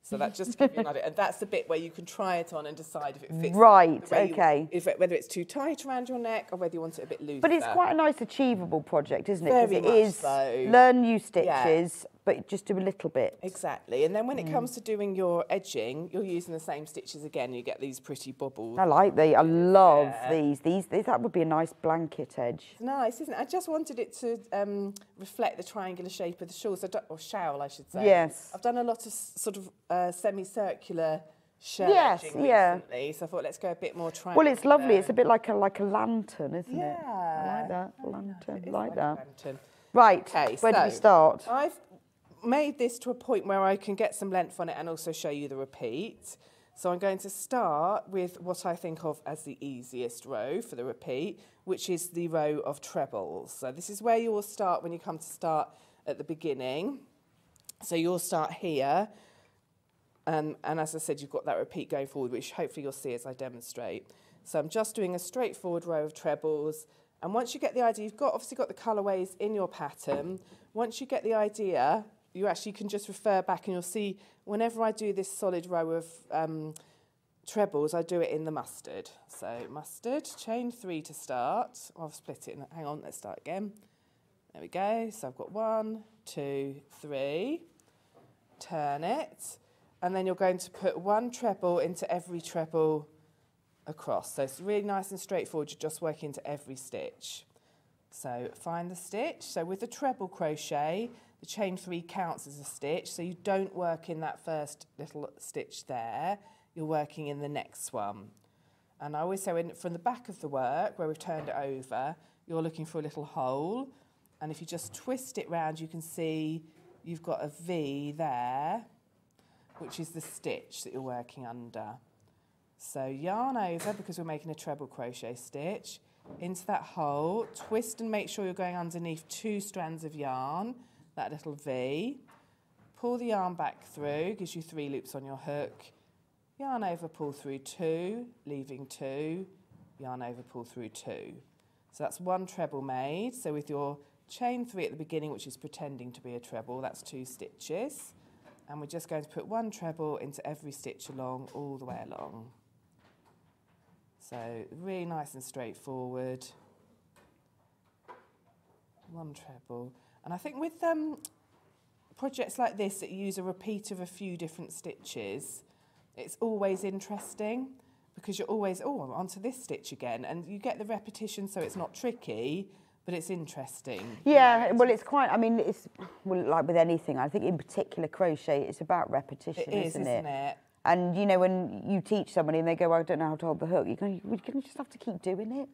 So that just gives you an idea. And that's the bit where you can try it on and decide if it fits. Right, okay. Whether it's too tight around your neck or whether you want it a bit looser. But it's quite a nice achievable project, isn't it? Very Because it is so. Learn new stitches, but just do a little bit. Exactly. And then when it comes to doing your edging, you're using the same stitches again. You get these pretty bobbles. I like these. I love these. That would be a nice blanket edge. It's nice, isn't it? I just wanted it to reflect the triangular shape of the shawl, or showl, I should say. Yes. I've done a lot of sort of semicircular shell edging recently, so I thought let's go a bit more triangular. Well, it's lovely. It's a bit like a lantern, isn't it? Yeah. I like that. A lantern. Like that. Lantern. Right. Okay, Where do we start? I've made this to a point where I can get some length on it and also show you the repeat. So I'm going to start with what I think of as the easiest row for the repeat, which is the row of trebles. So this is where you will start when you come to start at the beginning. So you'll start here, and as I said, you've got that repeat going forward, which hopefully you'll see as I demonstrate. So I'm just doing a straightforward row of trebles, and once you get the idea, you've obviously got the colourways in your pattern. Once you get the idea, you actually can just refer back and you'll see whenever I do this solid row of trebles, I do it in the mustard. So mustard, chain 3 to start. I'll split it. Hang on, let's start again. There we go. So I've got 1, 2, 3. Turn it. And then you're going to put 1 treble into every treble across. So it's really nice and straightforward. You're just working into every stitch. So find the stitch. So with the treble crochet, the chain 3 counts as a stitch, so you don't work in that first little stitch there, you're working in the next one. And I always say from the back of the work, where we've turned it over, you're looking for a little hole, and if you just twist it round, you can see you've got a V there, which is the stitch that you're working under. So yarn over, because we're making a treble crochet stitch, into that hole, twist and make sure you're going underneath 2 strands of yarn, that little V, pull the yarn back through, gives you 3 loops on your hook, yarn over, pull through 2, leaving 2, yarn over, pull through 2. So that's 1 treble made. So with your chain 3 at the beginning, which is pretending to be a treble, that's 2 stitches. And we're just going to put 1 treble into every stitch along, all the way along. So really nice and straightforward. 1 treble. And I think with projects like this that use a repeat of a few different stitches, it's always interesting because you're always, onto this stitch again. And you get the repetition so it's not tricky, but it's interesting. Yeah, well, it's quite, like with anything, I think in particular crochet, it's about repetition, isn't it? And, you know, when you teach somebody and they go, I don't know how to hold the hook, you're going to just have to keep doing it.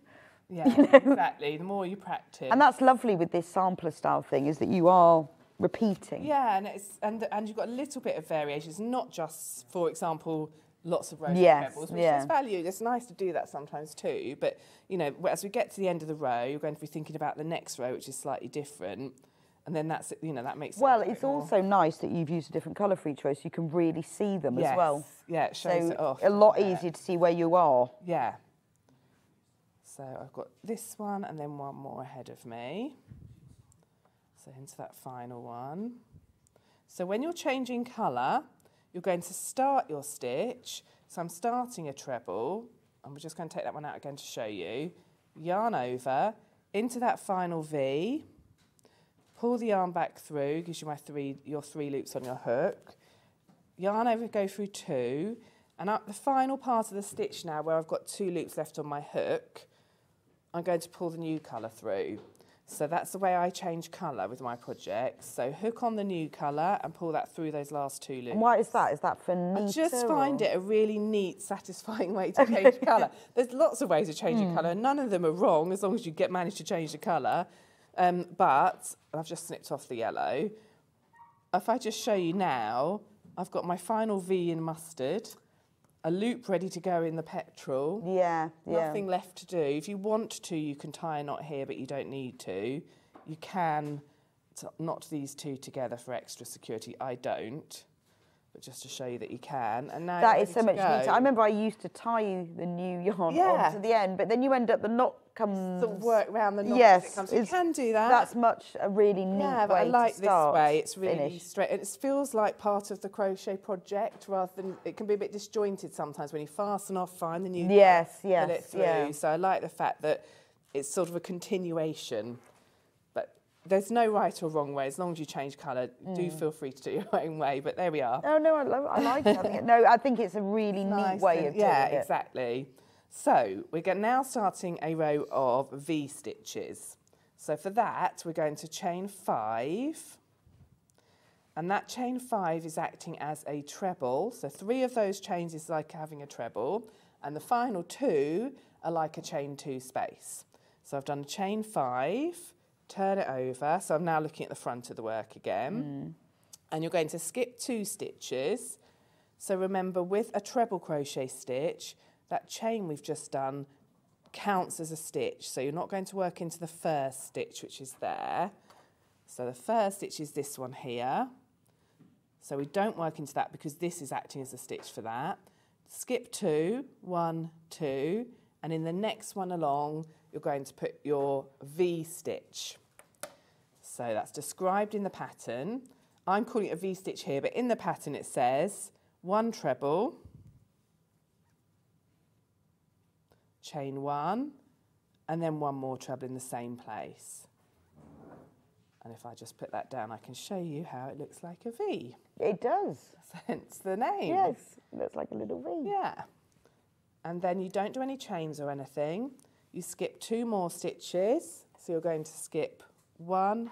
Yeah, exactly. The more you practice. And that's lovely with this sampler style thing, is that you are repeating. Yeah, and you've got a little bit of variation. It's not just, for example, lots of rows of trebles, which is valued. It's nice to do that sometimes too, but you know, as we get to the end of the row, you're going to be thinking about the next row, which is slightly different, and then that's, you know, that makes it it's also nice that you've used a different colour for each row, so you can really see them as well. Yeah, it shows it off. A lot easier to see where you are. Yeah. So I've got this one and then one more ahead of me. So into that final one. So when you're changing colour, you're going to start your stitch. So I'm starting a treble, and we're just going to take that one out again to show you. Yarn over, into that final V, pull the yarn back through, gives you your three loops on your hook. Yarn over, go through 2, and up the final part of the stitch now, where I've got 2 loops left on my hook, I'm going to pull the new colour through. So that's the way I change colour with my projects. So hook on the new colour and pull that through those last 2 loops. And why is that? Is that for neater? I just find it a really neat, satisfying way to change colour. There's lots of ways of changing colour, and none of them are wrong as long as you manage to change the colour. But I've just snipped off the yellow. If I just show you now, I've got my final V in mustard, a loop ready to go in the petrol. Nothing left to do. If you want to, you can tie a knot here, but you don't need to. You can knot these 2 together for extra security. I don't, but just to show you that you can. And now that is so much neater. I remember I used to tie the new yarn on to the end, but then you end up the knot comes. Sort of work around the knot. Yes, as it comes. You can do that. That's a really neat way but I like to start. This way. It's really straight. It feels like part of the crochet project rather than it can be a bit disjointed sometimes when you fasten off, find the new. Pull it through. So I like the fact that it's sort of a continuation. There's no right or wrong way. As long as you change colour, do feel free to do your own way. But there we are. Oh, no, I like it. I think it's a really neat way of doing it. Yeah, exactly. So we're now starting a row of V stitches. So for that, we're going to chain 5. And that chain 5 is acting as a treble. So 3 of those chains is like having a treble. And the final 2 are like a chain 2 space. So I've done a chain 5. Turn it over, so I'm now looking at the front of the work again. And you're going to skip 2 stitches. So remember, with a treble crochet stitch, that chain we've just done counts as a stitch. So you're not going to work into the first stitch, which is there. So the first stitch is this one here. So we don't work into that because this is acting as a stitch for that. Skip 2, 1, 2, and in the next one along, you're going to put your V stitch. So that's described in the pattern. I'm calling it a V stitch here, but in the pattern it says 1 treble, chain 1, and then 1 more treble in the same place. And if I just put that down, I can show you how it looks like a V. It does. Hence the name. Yes, it looks like a little V. Yeah. And then you don't do any chains or anything. You skip 2 more stitches. So you're going to skip 1,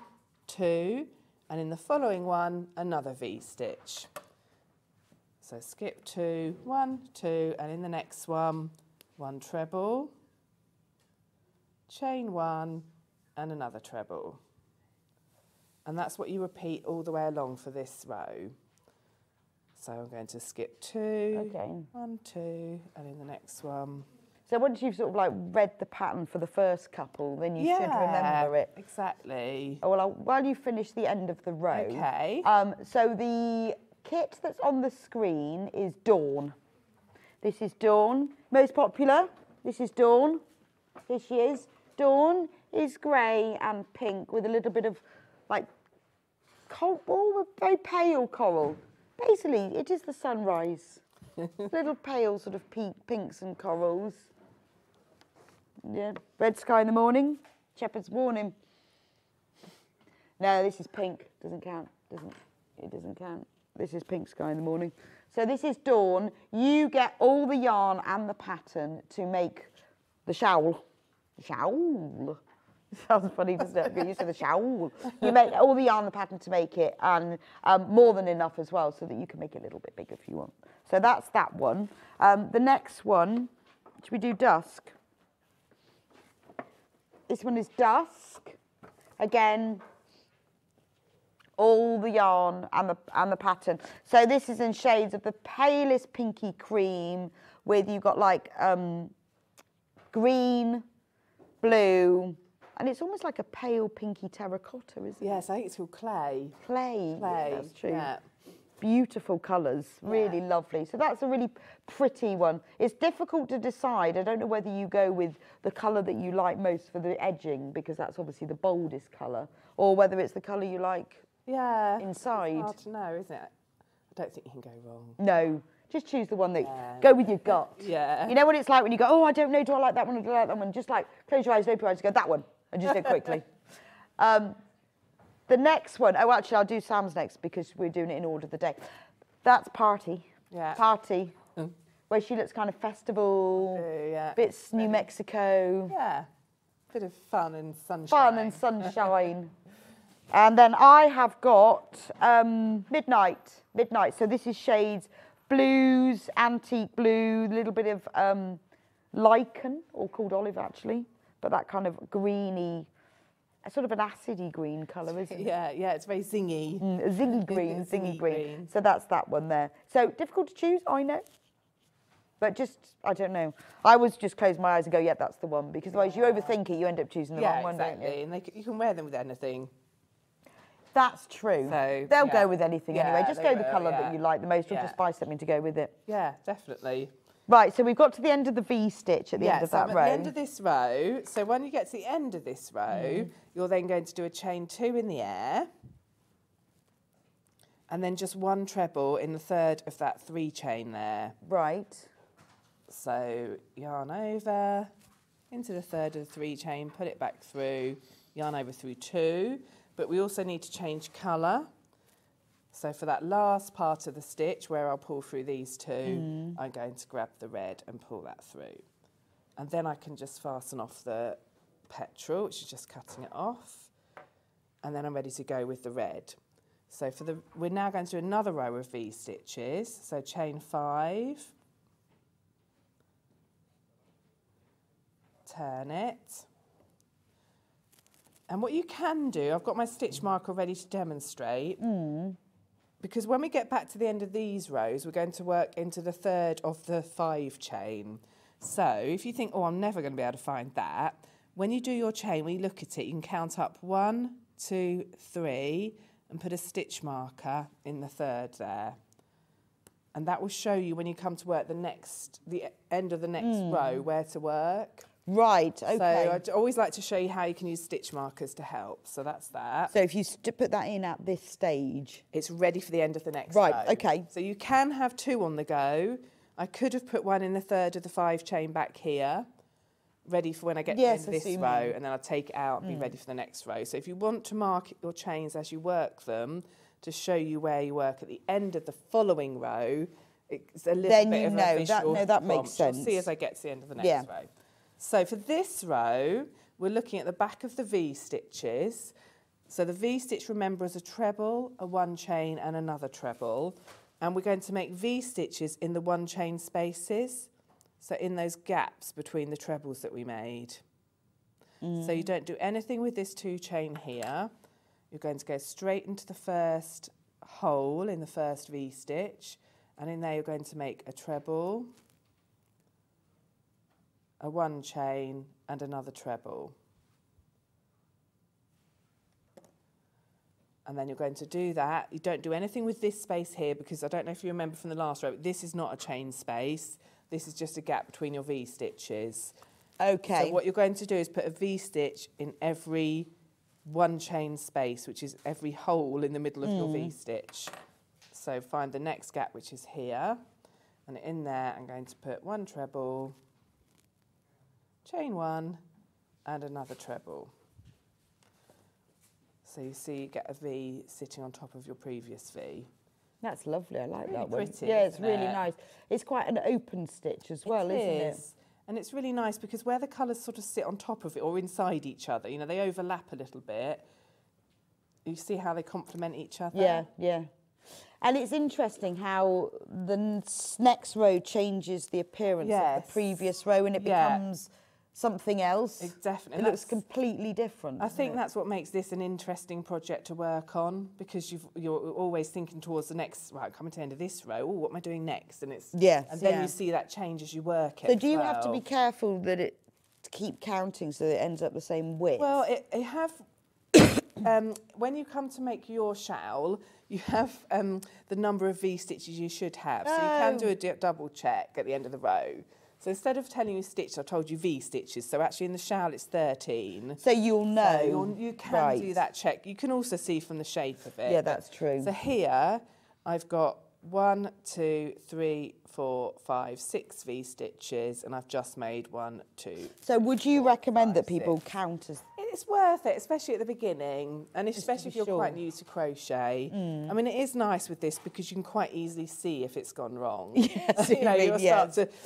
2, and in the following one, another V stitch. So skip 2, 1, 2, and in the next one, 1 treble, chain 1, and another treble. And that's what you repeat all the way along for this row. So I'm going to skip 2, 1, 2, and in the next one. So once you've sort of like read the pattern for the first couple, then you should remember it. Exactly. Oh, well, while you finish the end of the row. Okay. So the kit that's on the screen is Dawn. This is Dawn, most popular. This is Dawn. Here she is. Dawn is grey and pink with a little bit of like coral, very pale coral. Basically, it is the sunrise. Little pale sort of pinks and corals. Yeah, red sky in the morning, shepherd's warning. No, this is pink. Doesn't count. It doesn't count. This is pink sky in the morning. So this is Dawn. You get all the yarn and the pattern to make the shawl. Shawl. Sounds funny, doesn't it? Get used to the shawl. You make all the yarn and the pattern to make it, and more than enough as well, so that you can make it a little bit bigger if you want. So that's that one. The next one, should we do Dusk? This one is Dusk. Again, all the yarn and the pattern. So this is in shades of the palest pinky cream with, you've got like green, blue, and it's almost like a pale pinky terracotta, isn't it? Yes, I think it's called clay. Clay. Clay. Yeah, that's true. Yeah. Beautiful colours, really lovely. So that's a really pretty one. It's difficult to decide. I don't know whether you go with the colour that you like most for the edging, because that's obviously the boldest colour, or whether it's the colour you like inside. It's hard to know, isn't it? I don't think you can go wrong. No, just choose the one that, go with your gut. Yeah. You know what it's like when you go, oh, I don't know, do I like that one or do I like that one? Just like, close your eyes, open your eyes, go, that one, and just do it quickly. The next one, oh, actually, I'll do Sam's next because we're doing it in order of the day. That's Party. Yeah. Party, where she looks kind of festival, bits New Mexico. Yeah, bit of fun and sunshine. Fun and sunshine. And then I have got Midnight. So this is shades blues, antique blue, a little bit of lichen, or called olive actually, but that kind of greeny, sort of an acidy green colour, isn't it? Yeah, it's very zingy. Zingy green, zingy green. So that's that one there. So difficult to choose, I know. But just, I don't know. I always just close my eyes and go, yeah, that's the one. Because otherwise you overthink it, you end up choosing the wrong one, don't you? And you can wear them with anything. That's true. So, they'll go with anything anyway. Just go the colour that you like the most, or just buy something to go with it. Yeah, definitely. Right, so we've got to the end of the V stitch at the end of that row. At the end of this row, so when you get to the end of this row, you're then going to do a chain 2 in the air, and then just 1 treble in the third of that 3 chain there. Right. So yarn over, into the third of the 3 chain, put it back through, yarn over through 2, but we also need to change colour. So for that last part of the stitch where I'll pull through these 2, I'm going to grab the red and pull that through. And then I can just fasten off the petrol, which is just cutting it off. And then I'm ready to go with the red. So we're now going to do another row of V stitches. So chain 5, turn it. And what you can do, I've got my stitch marker ready to demonstrate. Because when we get back to the end of these rows, we're going to work into the third of the 5 chain. So if you think, oh, I'm never going to be able to find that, when you do your chain, when you look at it, you can count up 1, 2, 3, and put a stitch marker in the third there. And that will show you when you come to work the end of the next row, where to work. Right, okay. So I always like to show you how you can use stitch markers to help. So that's that. So if you put that in at this stage, it's ready for the end of the next row. Right, okay. So you can have 2 on the go. I could have put 1 in the third of the 5 chain back here, ready for when I get to the end of this row, and then I'll take it out and be ready for the next row. So if you want to mark your chains as you work them to show you where you work at the end of the following row, it's a little bit of a visual that makes sense. You'll see as I get to the end of the next row. So for this row, we're looking at the back of the V stitches. So the V stitch, remember, is a treble, a 1 chain and another treble. And we're going to make V stitches in the 1 chain spaces. So in those gaps between the trebles that we made. So you don't do anything with this 2 chain here. You're going to go straight into the first hole in the first V stitch. And in there you're going to make a treble, a 1 chain and another treble. And then you're going to do that. You don't do anything with this space here because I don't know if you remember from the last row, this is not a chain space. This is just a gap between your V stitches. Okay. So what you're going to do is put a V stitch in every 1 chain space, which is every hole in the middle of your V stitch. So find the next gap, which is here. And in there, I'm going to put 1 treble, chain 1 and another treble. So you see you get a V sitting on top of your previous V. That's lovely, I like that one. Pretty, yeah, it's really nice. It's quite an open stitch as well, isn't it? And it's really nice because where the colours sort of sit on top of it or inside each other, you know, they overlap a little bit. You see how they complement each other? Yeah, yeah. And it's interesting how the next row changes the appearance of the previous row and it becomes something else. Definitely. It looks completely different. I think that's what makes this an interesting project to work on, because you're always thinking towards the next, right, coming to the end of this row, oh, what am I doing next? And it's and then you see that change as you work it. So do you have to be careful that it keep counting so that it ends up the same width? Well, it have when you come to make your shawl, you have the number of V stitches you should have. So you can do a double check at the end of the row. So instead of telling you stitch, I told you V stitches. So actually in the shawl it's 13. So you'll know. So you can do that check. You can also see from the shape of it. Yeah, that's true. So here I've got 1, 2, 3, 4, 5, 6 V stitches, and I've just made 1, 2. So would you recommend that people count as? It's worth it, especially at the beginning, and especially if you're quite new to crochet. I mean, it is nice with this because you can quite easily see if it's gone wrong. Yes,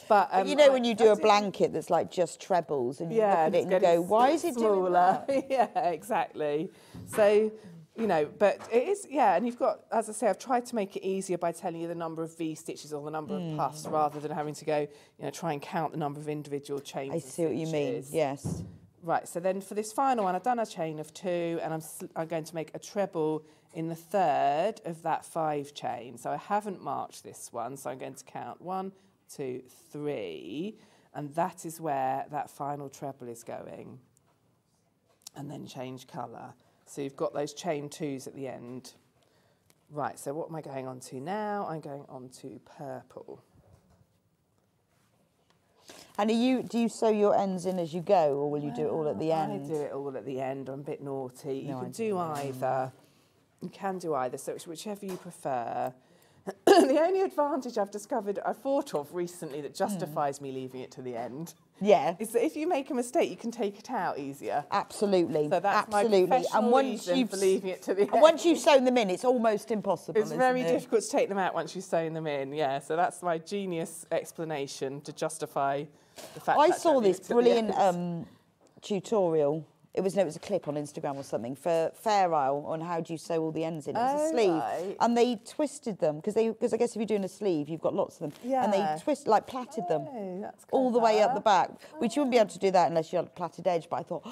but you know when you do a blanket that's like just trebles, and you look at it and you go, why is it smaller? doing that? Yeah, exactly. So, you know, but it is, and you've got, as I say, I've tried to make it easier by telling you the number of V stitches or the number of puffs, rather than having to go, you know, try and count the number of individual chains. I see what you mean, yes. Right, so then for this final one, I've done a chain of 2, and I'm going to make a treble in the 3rd of that 5 chain. So I haven't marked this one, so I'm going to count 1, 2, 3, and that is where that final treble is going. And then change colour. So you've got those chain 2s at the end. Right, so what am I going on to now? I'm going on to purple. And do you sew your ends in as you go, or will you do it all at the end? I do it all at the end. I'm a bit naughty. You can do either. You can do either, so it's whichever you prefer. The only advantage I've discovered, I thought of recently that justifies me leaving it to the end, is that if you make a mistake, you can take it out easier. Absolutely. So that's my professional reason for leaving it to the end. And once you've sewn them in, it's almost impossible. It's very difficult to take them out once you've sewn them in, yeah. So that's my genius explanation to justify the fact that I saw this brilliant tutorial. It was a clip on Instagram or something for Fair Isle on how do you sew all the ends in. It was a sleeve, right. and they twisted them because I guess if you're doing a sleeve, you've got lots of them, and they plaited them all the way up the back, which you wouldn't be able to do that unless you had a plaited edge. But I thought,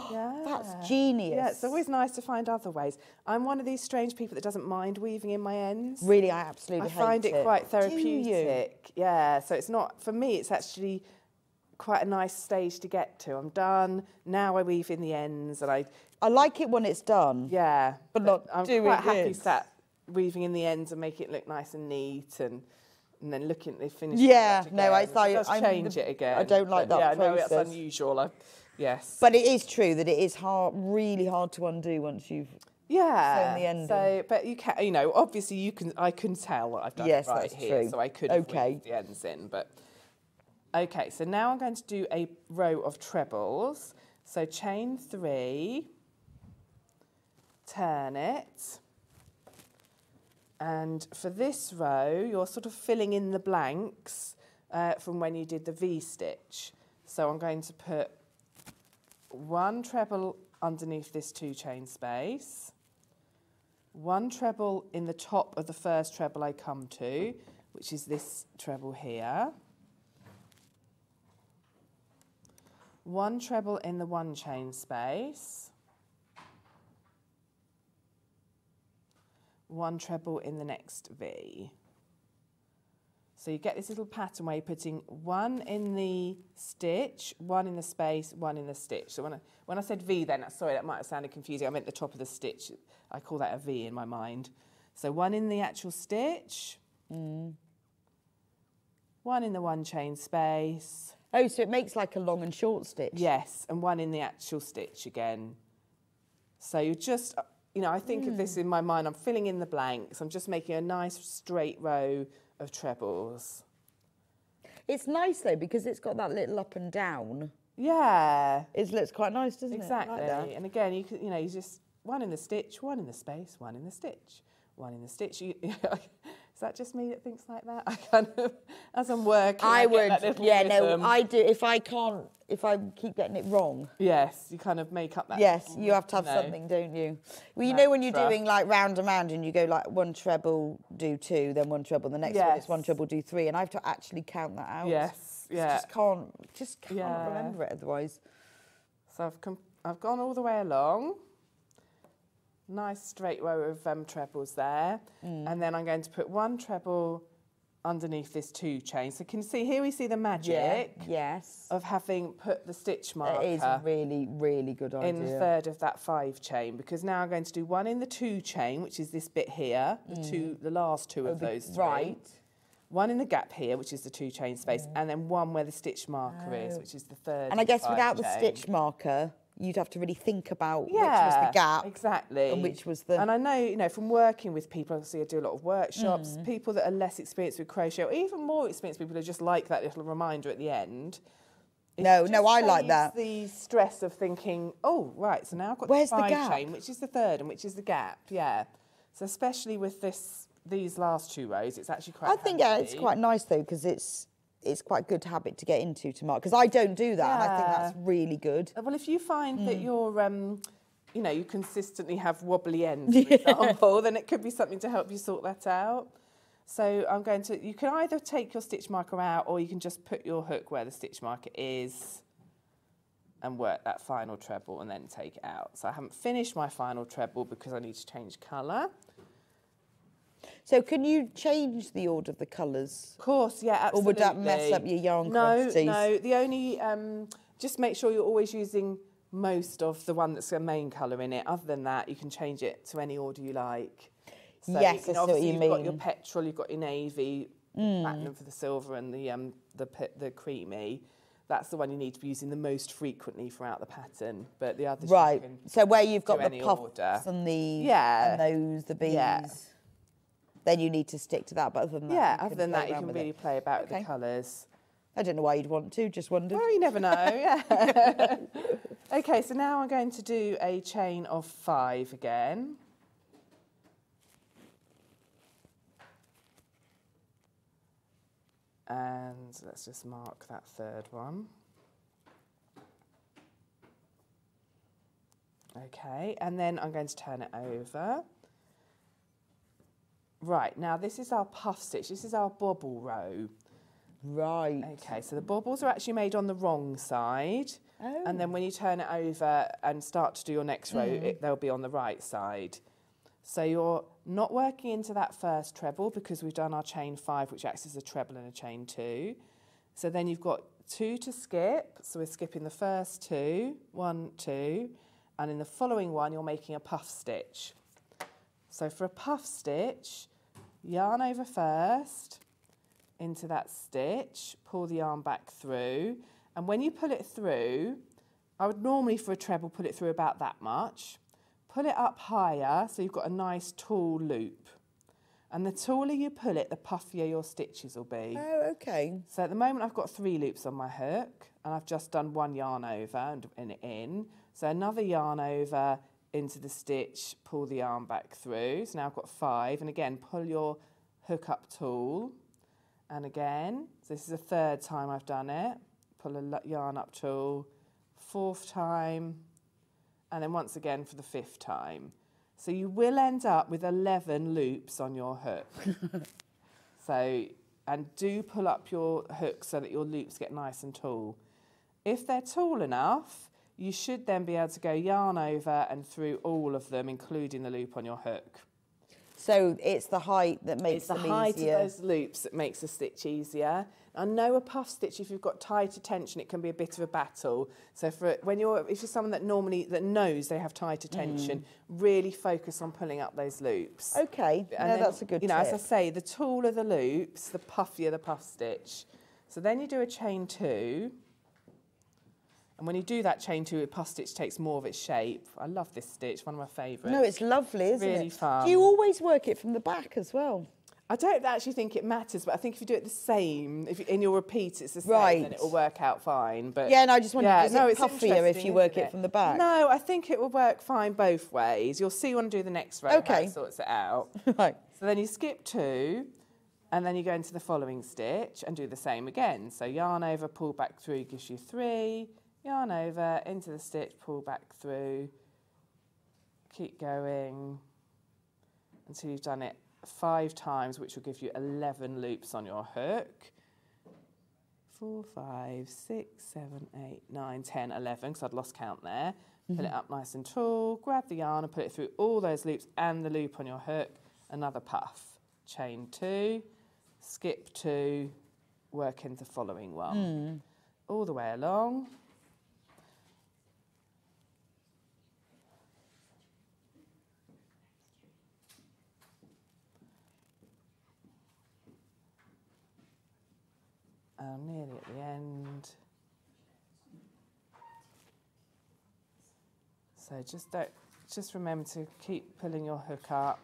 that's genius. Yeah, it's always nice to find other ways. I'm one of these strange people that doesn't mind weaving in my ends. Really, I absolutely hate it. I find it quite therapeutic. Yeah, so it's not, for me, it's actually quite a nice stage to get to. I'm done. Now I weave in the ends, and I like it when it's done. Yeah, but not I'm doing quite happy sat weaving in the ends and make it look nice and neat, and then looking at the finished. Yeah, no, I thought it does change it again. I don't like that process. No, it's unusual. Yes, but it is true that it is really hard to undo once you've sewn the end. So, but you can, you know, obviously I can tell that I've done it right here, true. So I could have weaved the ends in, but. Okay, so now I'm going to do a row of trebles. So chain 3, turn it, and for this row, you're sort of filling in the blanks from when you did the V-stitch. So I'm going to put 1 treble underneath this 2 chain space, 1 treble in the top of the first treble I come to, which is this treble here, 1 treble in the 1 chain space, 1 treble in the next V. So you get this little pattern where you're putting 1 in the stitch, 1 in the space, 1 in the stitch. So when I said V then, sorry, that might have sounded confusing. I meant the top of the stitch. I call that a V in my mind. So 1 in the actual stitch, 1 in the 1 chain space. Oh, so it makes like a long and short stitch. Yes, and 1 in the actual stitch again. So you just, you know, I think of this in my mind, I'm filling in the blanks. I'm just making a nice straight row of trebles. It's nice though, because it's got that little up and down. Yeah. It looks quite nice, doesn't exactly. it? Exactly. Like and again, you just 1 in the stitch, 1 in the space, 1 in the stitch, 1 in the stitch. Is that just me that thinks like that? I kind of, as I'm working, I would. I do. If I keep getting it wrong. Yes, you kind of make up that. Yes, you have to have something, don't you? Well, you know when you're doing like round and round and you go like 1 treble, do 2, then 1 treble, the next one it's 1 treble, do 3, and I have to actually count that out. Yes, yeah. Just can't remember it otherwise. So I've gone all the way along. Nice straight row of trebles there. And then I'm going to put one treble underneath this 2 chain. So can you see, here we see the magic of having put the stitch marker. It is a really, really good idea. In the 3rd of that 5 chain, because now I'm going to do one in the 2 chain, which is this bit here, the last 2 of those 3. Right. One in the gap here, which is the 2 chain space, and then one where the stitch marker is, which is the 3rd. And I guess without chain. the stitch marker, you'd have to really think about which was the gap. Exactly. And which was the... And I know, you know, from working with people, obviously I do a lot of workshops, people that are less experienced with crochet, or even more experienced people who just like that little reminder at the end. No, I like that. The stress of thinking, oh, right, so now I've got Where's the 5 the gap? chain, which is the 3rd and which is the gap, So especially with these last 2 rows, it's actually quite handy. It's quite nice though, because it's quite a good habit to get into to mark, because I don't do that, and I think that's really good. Well, if you find that you're, you know, you consistently have wobbly ends, for example, then it could be something to help you sort that out. So I'm going to, you can either take your stitch marker out, or you can just put your hook where the stitch marker is and work that final treble and then take it out. So I haven't finished my final treble because I need to change colour. So can you change the order of the colours? Of course, yeah, absolutely. Or would that mess up your yarn quantities? No, the only, just make sure you're always using most of the one that's a main colour in it. Other than that, you can change it to any order you like. So yes, I see what you mean. You've got your petrol, you've got your navy, platinum for the silver, and the creamy. That's the one you need to be using the most frequently throughout the pattern. But the others, right. You can so where you've got do the any puffs order. and the the bees. Yeah. Then you need to stick to that. But other than that, other than that, you can really play about with the colours. I don't know why you'd want to. Just wondered. Well, you never know. Okay, so now I'm going to do a chain of 5 again. And let's just mark that 3rd one. Okay, and then I'm going to turn it over. Right, now this is our puff stitch, this is our bobble row. Right. Okay, so the bobbles are actually made on the wrong side. Oh. And then when you turn it over and start to do your next row, they'll be on the right side. So you're not working into that first treble because we've done our chain 5, which acts as a treble and a chain 2. So then you've got 2 to skip. So we're skipping the first 2, 1, 2. And in the following one, you're making a puff stitch. So for a puff stitch, yarn over first into that stitch, pull the yarn back through. And when you pull it through, I would normally for a treble pull it through about that much. Pull it up higher so you've got a nice tall loop. And the taller you pull it, the puffier your stitches will be. Oh, okay. So at the moment I've got 3 loops on my hook and I've just done 1 yarn over and it in. So another yarn over into the stitch, pull the yarn back through. So now I've got 5. And again, pull your hook up tool. And again, so this is the 3rd time I've done it. Pull a yarn up tool, 4th time. And then once again for the 5th time. So you will end up with 11 loops on your hook. So, and do pull up your hook so that your loops get nice and tall. If they're tall enough, you should then be able to go yarn over and through all of them, including the loop on your hook. So it's the height that makes them easier. It's the height of those loops that makes the stitch easier. I know a puff stitch, if you've got tighter tension, it can be a bit of a battle. So if you're someone that knows they have tighter tension, really focus on pulling up those loops. Okay, that's a good tip. As I say, the taller the loops, the puffier the puff stitch. So then you do a chain 2. And when you do that chain 2, a puff stitch takes more of its shape. I love this stitch, one of my favourites. No, it's lovely, isn't it? Really fun. Do you always work it from the back as well? I don't actually think it matters, but I think if you do it the same, if in your repeat it's the same, then it will work out fine. But yeah, and I just wondered, is it puffier if you work it from the back? No, I think it will work fine both ways. You'll see when I do the next row how it sorts it out. Right. So then you skip 2, and then you go into the following stitch and do the same again. So yarn over, pull back through gives you 3. Yarn over, into the stitch, pull back through. Keep going until you've done it 5 times, which will give you 11 loops on your hook. 4, 5, 6, 7, 8, 9, 10, 11, because I'd lost count there. Pull it up nice and tall, grab the yarn and put it through all those loops and the loop on your hook. Another puff. Chain 2, skip 2, work into following one. All the way along. I'm nearly at the end. So just remember to keep pulling your hook up.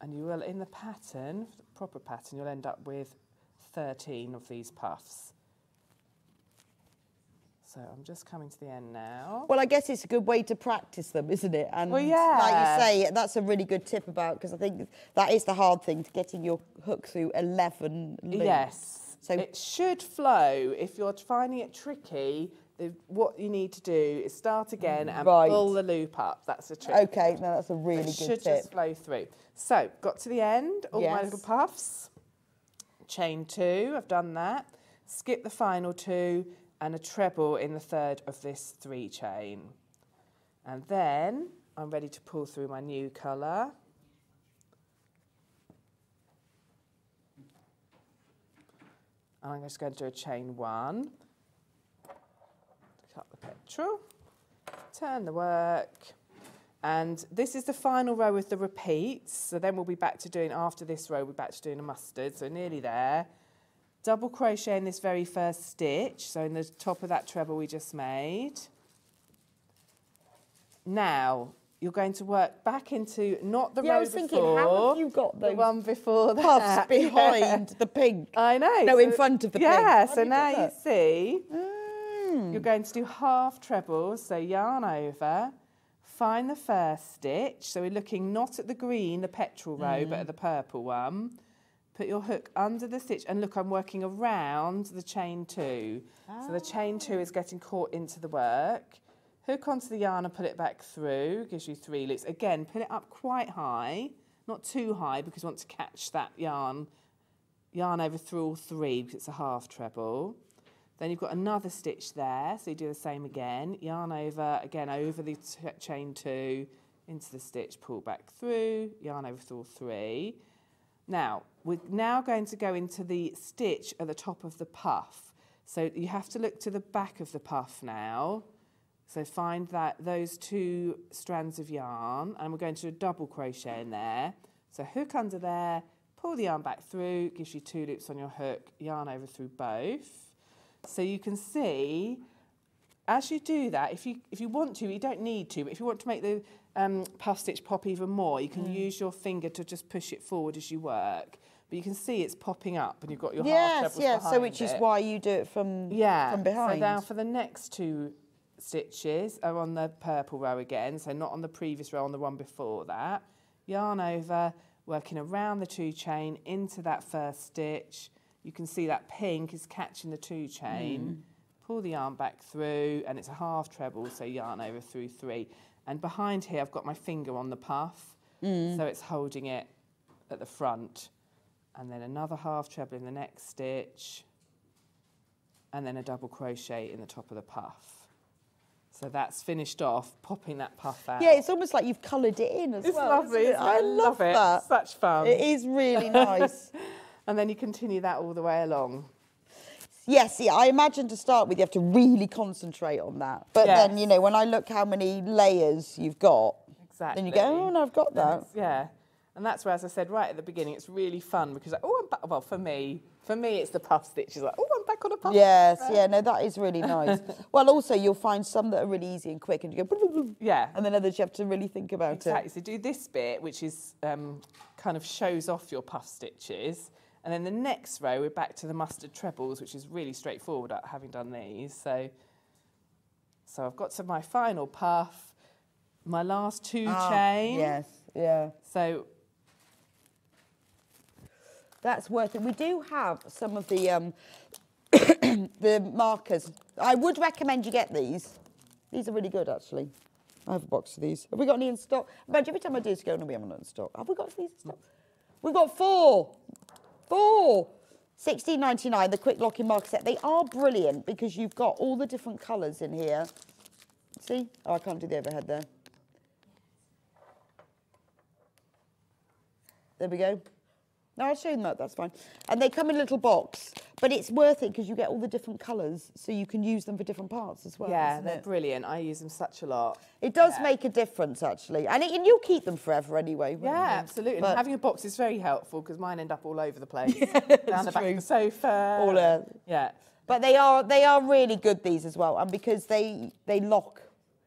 And you will, in the pattern, the proper pattern, you'll end up with 13 of these puffs. So I'm just coming to the end now. Well, I guess it's a good way to practice them, isn't it? And well, yeah. like you say, that's a really good tip about, because I think that is the hard thing, to getting your hook through 11 loops. Yes. So it should flow. If you're finding it tricky, what you need to do is start again and pull the loop up. That's a trick. Okay, no, that's a really good tip. It should just flow through. So, got to the end, all my little puffs. Chain 2, I've done that. Skip the final 2 and a treble in the third of this 3 chain. And then I'm ready to pull through my new colour. And I'm just going to do a chain 1. Cut the petrol, turn the work, and this is the final row with the repeats. So then we'll be back to doing, after this row, we'll be back to doing a mustard, so nearly there. Double crochet in this very first stitch, so in the top of that treble we just made. Now, you're going to work back into, not the row before. I was thinking, how have you got those the one before that? puffs behind the pink? I know. No, in front of the pink. Yeah, so now you see. You're going to do half trebles, so yarn over, find the first stitch, so we're looking not at the green, the petrol row, but at the purple one. Put your hook under the stitch, and look, I'm working around the chain 2. So the chain 2 is getting caught into the work. Hook onto the yarn and pull it back through, gives you 3 loops. Again, put it up quite high, not too high, because you want to catch that yarn over through all 3, because it's a half treble. Then you've got another stitch there, so you do the same again. Yarn over, again over the chain 2, into the stitch, pull back through, yarn over through all 3. Now, we're now going to go into the stitch at the top of the puff. So you have to look to the back of the puff now. So find those 2 strands of yarn, and we're going to do a double crochet in there. So hook under there, pull the yarn back through, gives you 2 loops on your hook, yarn over through both. So you can see, as you do that, if you want to, you don't need to, but if you want to make the puff stitch pop even more, you can use your finger to just push it forward as you work. But you can see it's popping up, and you've got your half trebles behind so which is why you do it from behind. So now for the next 2 stitches are on the purple row again, so not on the previous row, on the one before that. Yarn over, working around the 2 chain into that first stitch. You can see that pink is catching the 2 chain. Pull the yarn back through, and it's a half treble, so yarn over through 3. And behind here, I've got my finger on the puff, so it's holding it at the front. And then another half treble in the next stitch, and then a double crochet in the top of the puff. So that's finished off, popping that puff out. Yeah, it's almost like you've coloured it in as well. It's lovely. Isn't it? I love it. That. Such fun. It is really nice. And then you continue that all the way along. Yes, yeah, I imagine to start with you have to really concentrate on that. But then, you know, when I look how many layers you've got, then you go, oh, no, I've got that. Yeah. And that's where, as I said right at the beginning, it's really fun because, oh, I'm back. Well, for me, it's the puff stitches. Like, oh, I'm back on a puff. Yes, yeah, no, that is really nice. Well, also, you'll find some that are really easy and quick, and you go, yeah. And then others you have to really think about it. Exactly. So do this bit, which is kind of shows off your puff stitches. And then the next row, we're back to the mustard trebles, which is really straightforward having done these. So I've got to my final puff, my last 2 chains. Yes, yeah. So that's worth it. We do have some of the the markers. I would recommend you get these. These are really good, actually. I have a box of these. Have we got any in stock? Imagine every time I do this, go, no, we haven't got in stock. Have we got these in stock? We've got 4. 4. $16.99, the quick locking marker set. They are brilliant because you've got all the different colours in here. See? Oh, I can't do the overhead there. There we go. No, I'll show you that, that's fine. And they come in a little box, but it's worth it because you get all the different colours, so you can use them for different parts as well. Yeah, they're brilliant. I use them such a lot. It does make a difference, actually. And you'll keep them forever anyway. Yeah, absolutely. But and having a box is very helpful because mine end up all over the place. Down the back of the sofa. All yeah. But they are really good, these as well. And because they lock.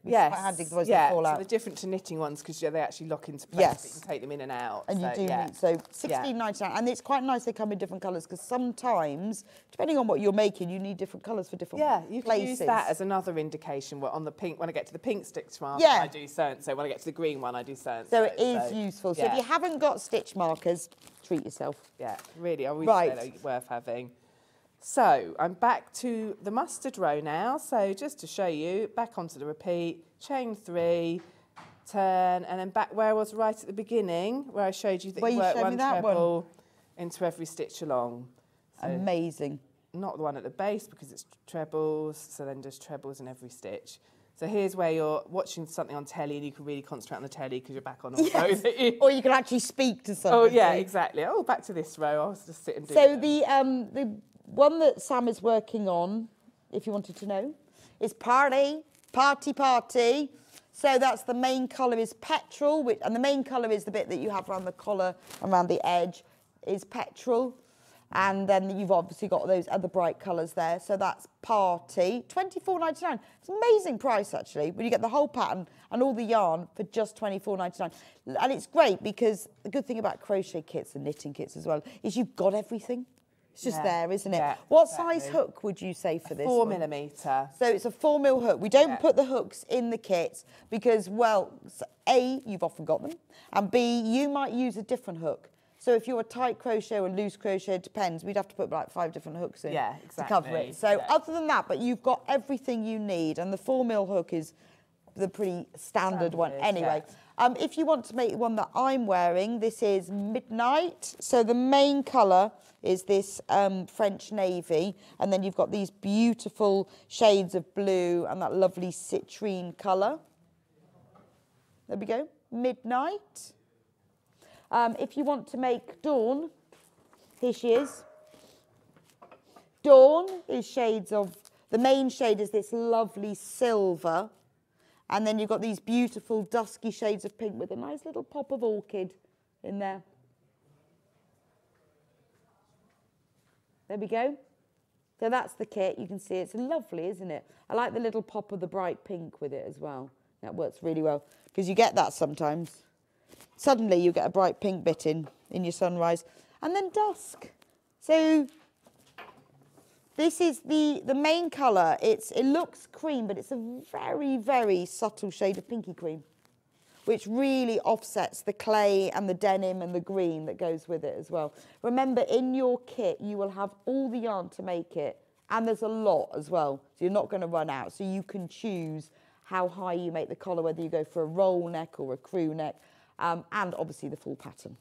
Yes, yeah, so they're different to knitting ones because they actually lock into place. Yes. So you can take them in and out. And you do knit. So $16.99. And it's quite nice they come in different colours because sometimes, depending on what you're making, you need different colours for different places. Yeah, you can use that as another indication. On the pink, when I get to the pink stitch marker, I do so and so. When I get to the green one, I do so and so. So it is useful. So if you haven't got stitch markers, treat yourself. Yeah, really, I would say they're worth having. So I'm back to the mustard row now. So just to show you, back onto the repeat, chain 3, turn, and then back where I was right at the beginning, where I showed you that you work one treble into every stitch along. So amazing. Not the one at the base because it's trebles, so then just trebles in every stitch. So here's where you're watching something on telly and you can really concentrate on the telly because you're back on a row. Or you can actually speak to somebody. Oh, yeah, exactly. Oh, back to this row. I'll just sit and do So the one that Sam is working on, if you wanted to know, is Party. So that's the main colour is petrol, and the main colour is the bit that you have around the collar, around the edge, is petrol. And then you've obviously got those other bright colours there. So that's Party, $24.99. It's an amazing price, actually, when you get the whole pattern and all the yarn for just $24.99. And it's great because the good thing about crochet kits and knitting kits as well is you've got everything. It's just there, isn't it? Yeah, what size hook would you say for this 4mm. So it's a 4mm hook. We don't put the hooks in the kits because, well, A, you've often got them, and B, you might use a different hook. So if you're a tight crochet or loose crochet, it depends. We'd have to put like 5 different hooks in to cover it. So other than that, but you've got everything you need, and the 4mm hook is the pretty standard one anyway. If you want to make the one that I'm wearing, this is Midnight. So the main colour is this French navy, and then you've got these beautiful shades of blue and that lovely citrine colour. There we go, Midnight. If you want to make Dawn, here she is. Dawn is shades of, the main shade is this lovely silver, and then you've got these beautiful dusky shades of pink with a nice little pop of orchid in there. There we go. So that's the kit. You can see it's lovely, isn't it? I like the little pop of the bright pink with it as well. That works really well because you get that sometimes. Suddenly you get a bright pink bit in your sunrise. And then dusk. So this is the main colour. It looks cream, but it's a very, very subtle shade of pinky cream, which really offsets the clay and the denim and the green that goes with it as well. Remember, in your kit, you will have all the yarn to make it, and there's a lot as well, so you're not going to run out. So you can choose how high you make the collar, whether you go for a roll neck or a crew neck, and obviously the full pattern.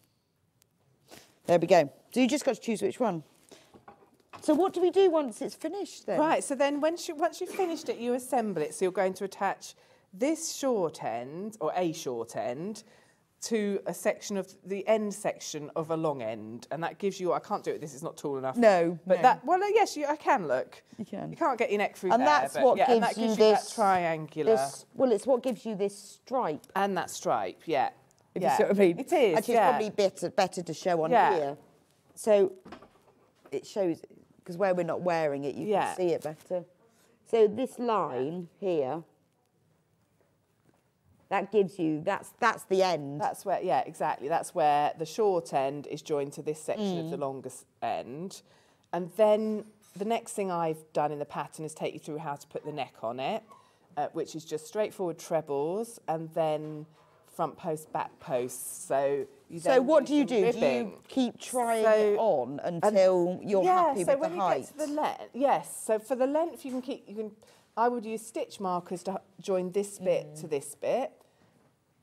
There we go. So you just got to choose which one. So what do we do once it's finished then? Right, so then once you've finished it, you assemble it. So you're going to attach this short end, or a short end, to a section of the end section of a long end. And that gives you, I can't do it, this is not tall enough. No. But that, well, yes, I can look. You can. You can't get your neck through and there. That's what gives and that gives you this, that triangular. Well, it's what gives you this stripe. And that stripe, yeah. If you see what I mean. It is, actually, it's probably better to show on here. So it shows, because where we're not wearing it, you can see it better. So this line here, that gives you, that's the end. That's where, yeah, exactly. That's where the short end is joined to this section of the longest end. And then the next thing I've done in the pattern is take you through how to put the neck on it, which is just straightforward trebles and then front post, back post. So you So then what do you some do? Do you ribbing. keep trying So- it on until you're happy so with when the you height? get to the length, yes. So for the length, I would use stitch markers to join this bit to this bit,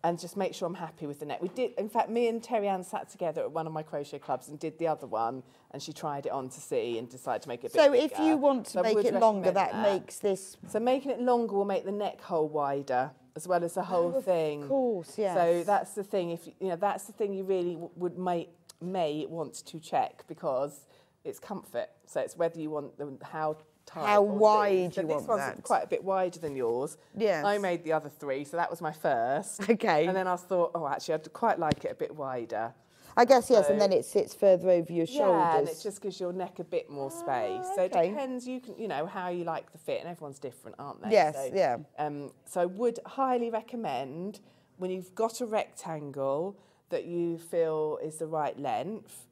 and just make sure I'm happy with the neck. We did, in fact, me and Terry Ann sat together at one of my crochet clubs and did the other one, and she tried it on to see and decided to make it a bit So bigger. if you want to So I make would it longer, recommend that makes this... So making it longer will make the neck hole wider, as well as the whole thing. Of course, yes. So that's the thing. If you know, that's the thing you really would may want to check, because it's comfort. So it's whether you want them how tight. How or wide loose. So you this want one's that. quite a bit wider than yours. Yes. I made the other three, so that was my first. Okay. And then I thought, oh, actually, I'd quite like it a bit wider. I guess, yes, So- and then it sits further over your shoulders. Yeah, and it just gives your neck a bit more space. So it okay. depends, you know, how you like the fit, and everyone's different, aren't they? Yes, so, yeah. So I would highly recommend, when you've got a rectangle that you feel is the right length,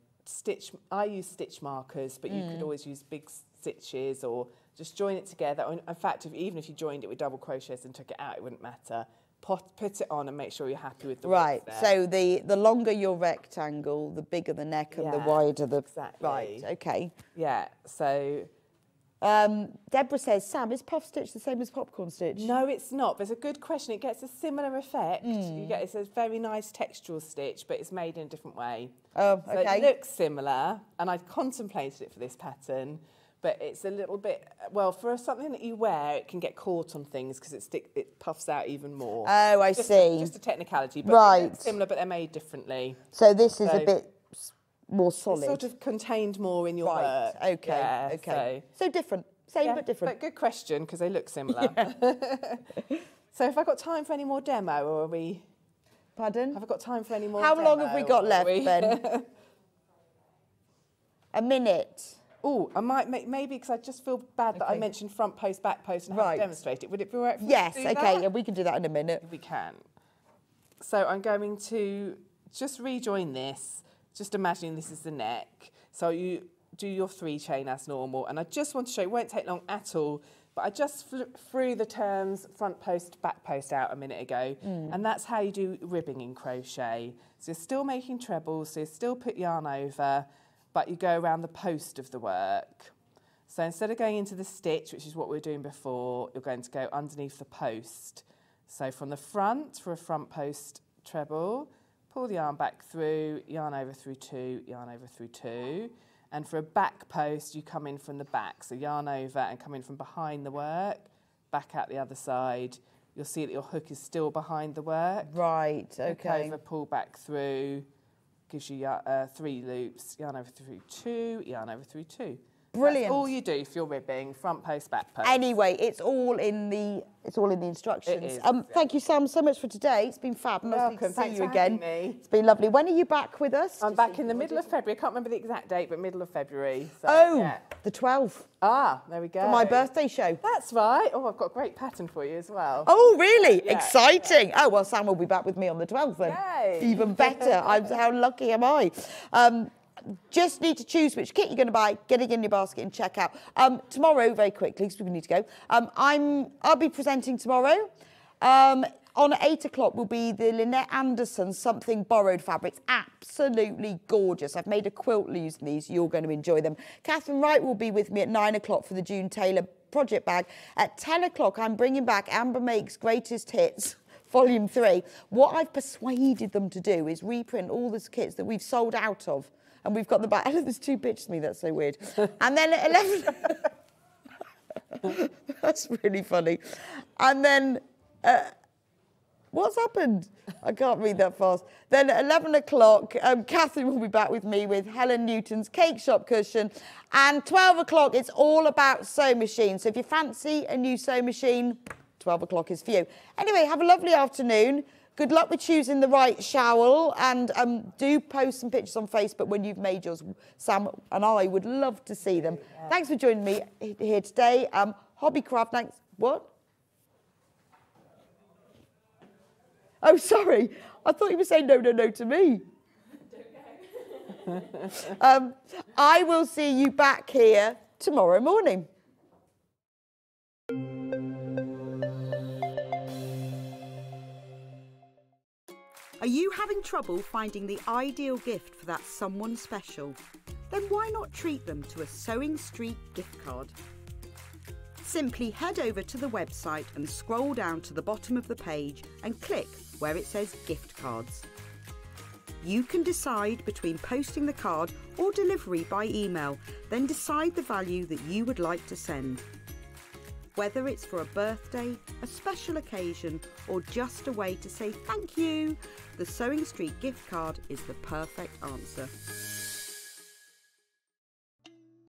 I use stitch markers, but you could always use big stitches or just join it together. Or in fact, even if you joined it with double crochets and took it out, it wouldn't matter. Put it on and make sure you're happy with the Right, width there. so the longer your rectangle, the bigger the neck and the Yeah, wider the... exactly. Right, okay. Yeah, so... Deborah says, Sam, is puff stitch the same as popcorn stitch? No, it's not. There's a good question. It gets a similar effect. It's a very nice textural stitch, but it's made in a different way. Oh, So okay. it looks similar, and I contemplated it for this pattern, but it's a little bit, well, for something that you wear, it can get caught on things because it puffs out even more. Oh, I see. Just a technicality, but Right. they look similar, but they're made differently. So this is a So- bit more It's solid. sort of contained more in your Right, work. okay, Yeah, okay. So different, same yeah, but different. But good question, because they look similar. So have I got time for any more demo, or are we... Pardon? Have I got time for any more How demo, long have we got or are left, we- Ben? A minute. Oh, I might maybe because I just feel bad that I Okay. mentioned front post, back post, and Right. how to demonstrate it. Would it be all right for me Yes, to do okay, that? yeah, we can do that in a minute. We can. So I'm going to just rejoin this, just imagining this is the neck. So you do your 3 chain as normal, and I just want to show you, it won't take long at all, but I just threw the terms front post, back post out a minute ago, and that's how you do ribbing in crochet. So you're still making trebles, so you still put yarn over, but you go around the post of the work. So instead of going into the stitch, which is what we were doing before, you're going to go underneath the post. So from the front, for a front post treble, pull the yarn back through, yarn over through 2, yarn over through 2. And for a back post, you come in from the back. So yarn over and come in from behind the work, back out the other side. You'll see that your hook is still behind the work. Right, Hook okay. over, pull back through, gives you 3 loops, yarn over through 2, yarn over through 2. Brilliant. That's all you do for your ribbing, front post, back post. Anyway, it's all in the instructions. It is, Thank you, Sam, so much for today. It's been fab. Lovely Welcome. to see Thanks you for again. having me. It's been lovely. When are you back with us? I'm back in the middle of February. I can't remember the exact date, but middle of February. So, Oh, yeah. the 12th, Ah, there we go. for my birthday show. That's right. Oh, I've got a great pattern for you as well. Oh, really? Yeah, Exciting. Oh, well, Sam will be back with me on the 12th then. Yay. Even better. How lucky am I? Just need to choose which kit you're going to buy, get it in your basket and check out. Tomorrow, very quickly, because we need to go, I'll be presenting tomorrow. On 8 o'clock will be the Lynette Anderson Something Borrowed fabrics. Absolutely gorgeous. I've made a quilt using these. You're going to enjoy them. Catherine Wright will be with me at 9 o'clock for the June Taylor project bag. At 10 o'clock, I'm bringing back Amber Makes Greatest Hits, Volume 3. What I've persuaded them to do is reprint all the kits that we've sold out of. And we've got the back. There's 2 pictures of me. That's so weird. And then at 11... That's really funny. And then... what's happened? I can't read that fast. Then at 11 o'clock, Catherine will be back with me with Helen Newton's Cake Shop Cushion. And 12 o'clock, it's all about sewing machines. So if you fancy a new sewing machine, 12 o'clock is for you. Anyway, have a lovely afternoon. Good luck with choosing the right showl, and do post some pictures on Facebook when you've made yours. Sam and I would love to see them. Yeah. Thanks for joining me here today. Hobbycraft, thanks. What? Oh, sorry. I thought you were saying no to me. I will see you back here tomorrow morning. Are you having trouble finding the ideal gift for that someone special? Then why not treat them to a Sewing Street gift card? Simply head over to the website and scroll down to the bottom of the page and click where it says gift cards. You can decide between posting the card or delivery by email, then decide the value that you would like to send. Whether it's for a birthday, a special occasion, or just a way to say thank you, the Sewing Street gift card is the perfect answer.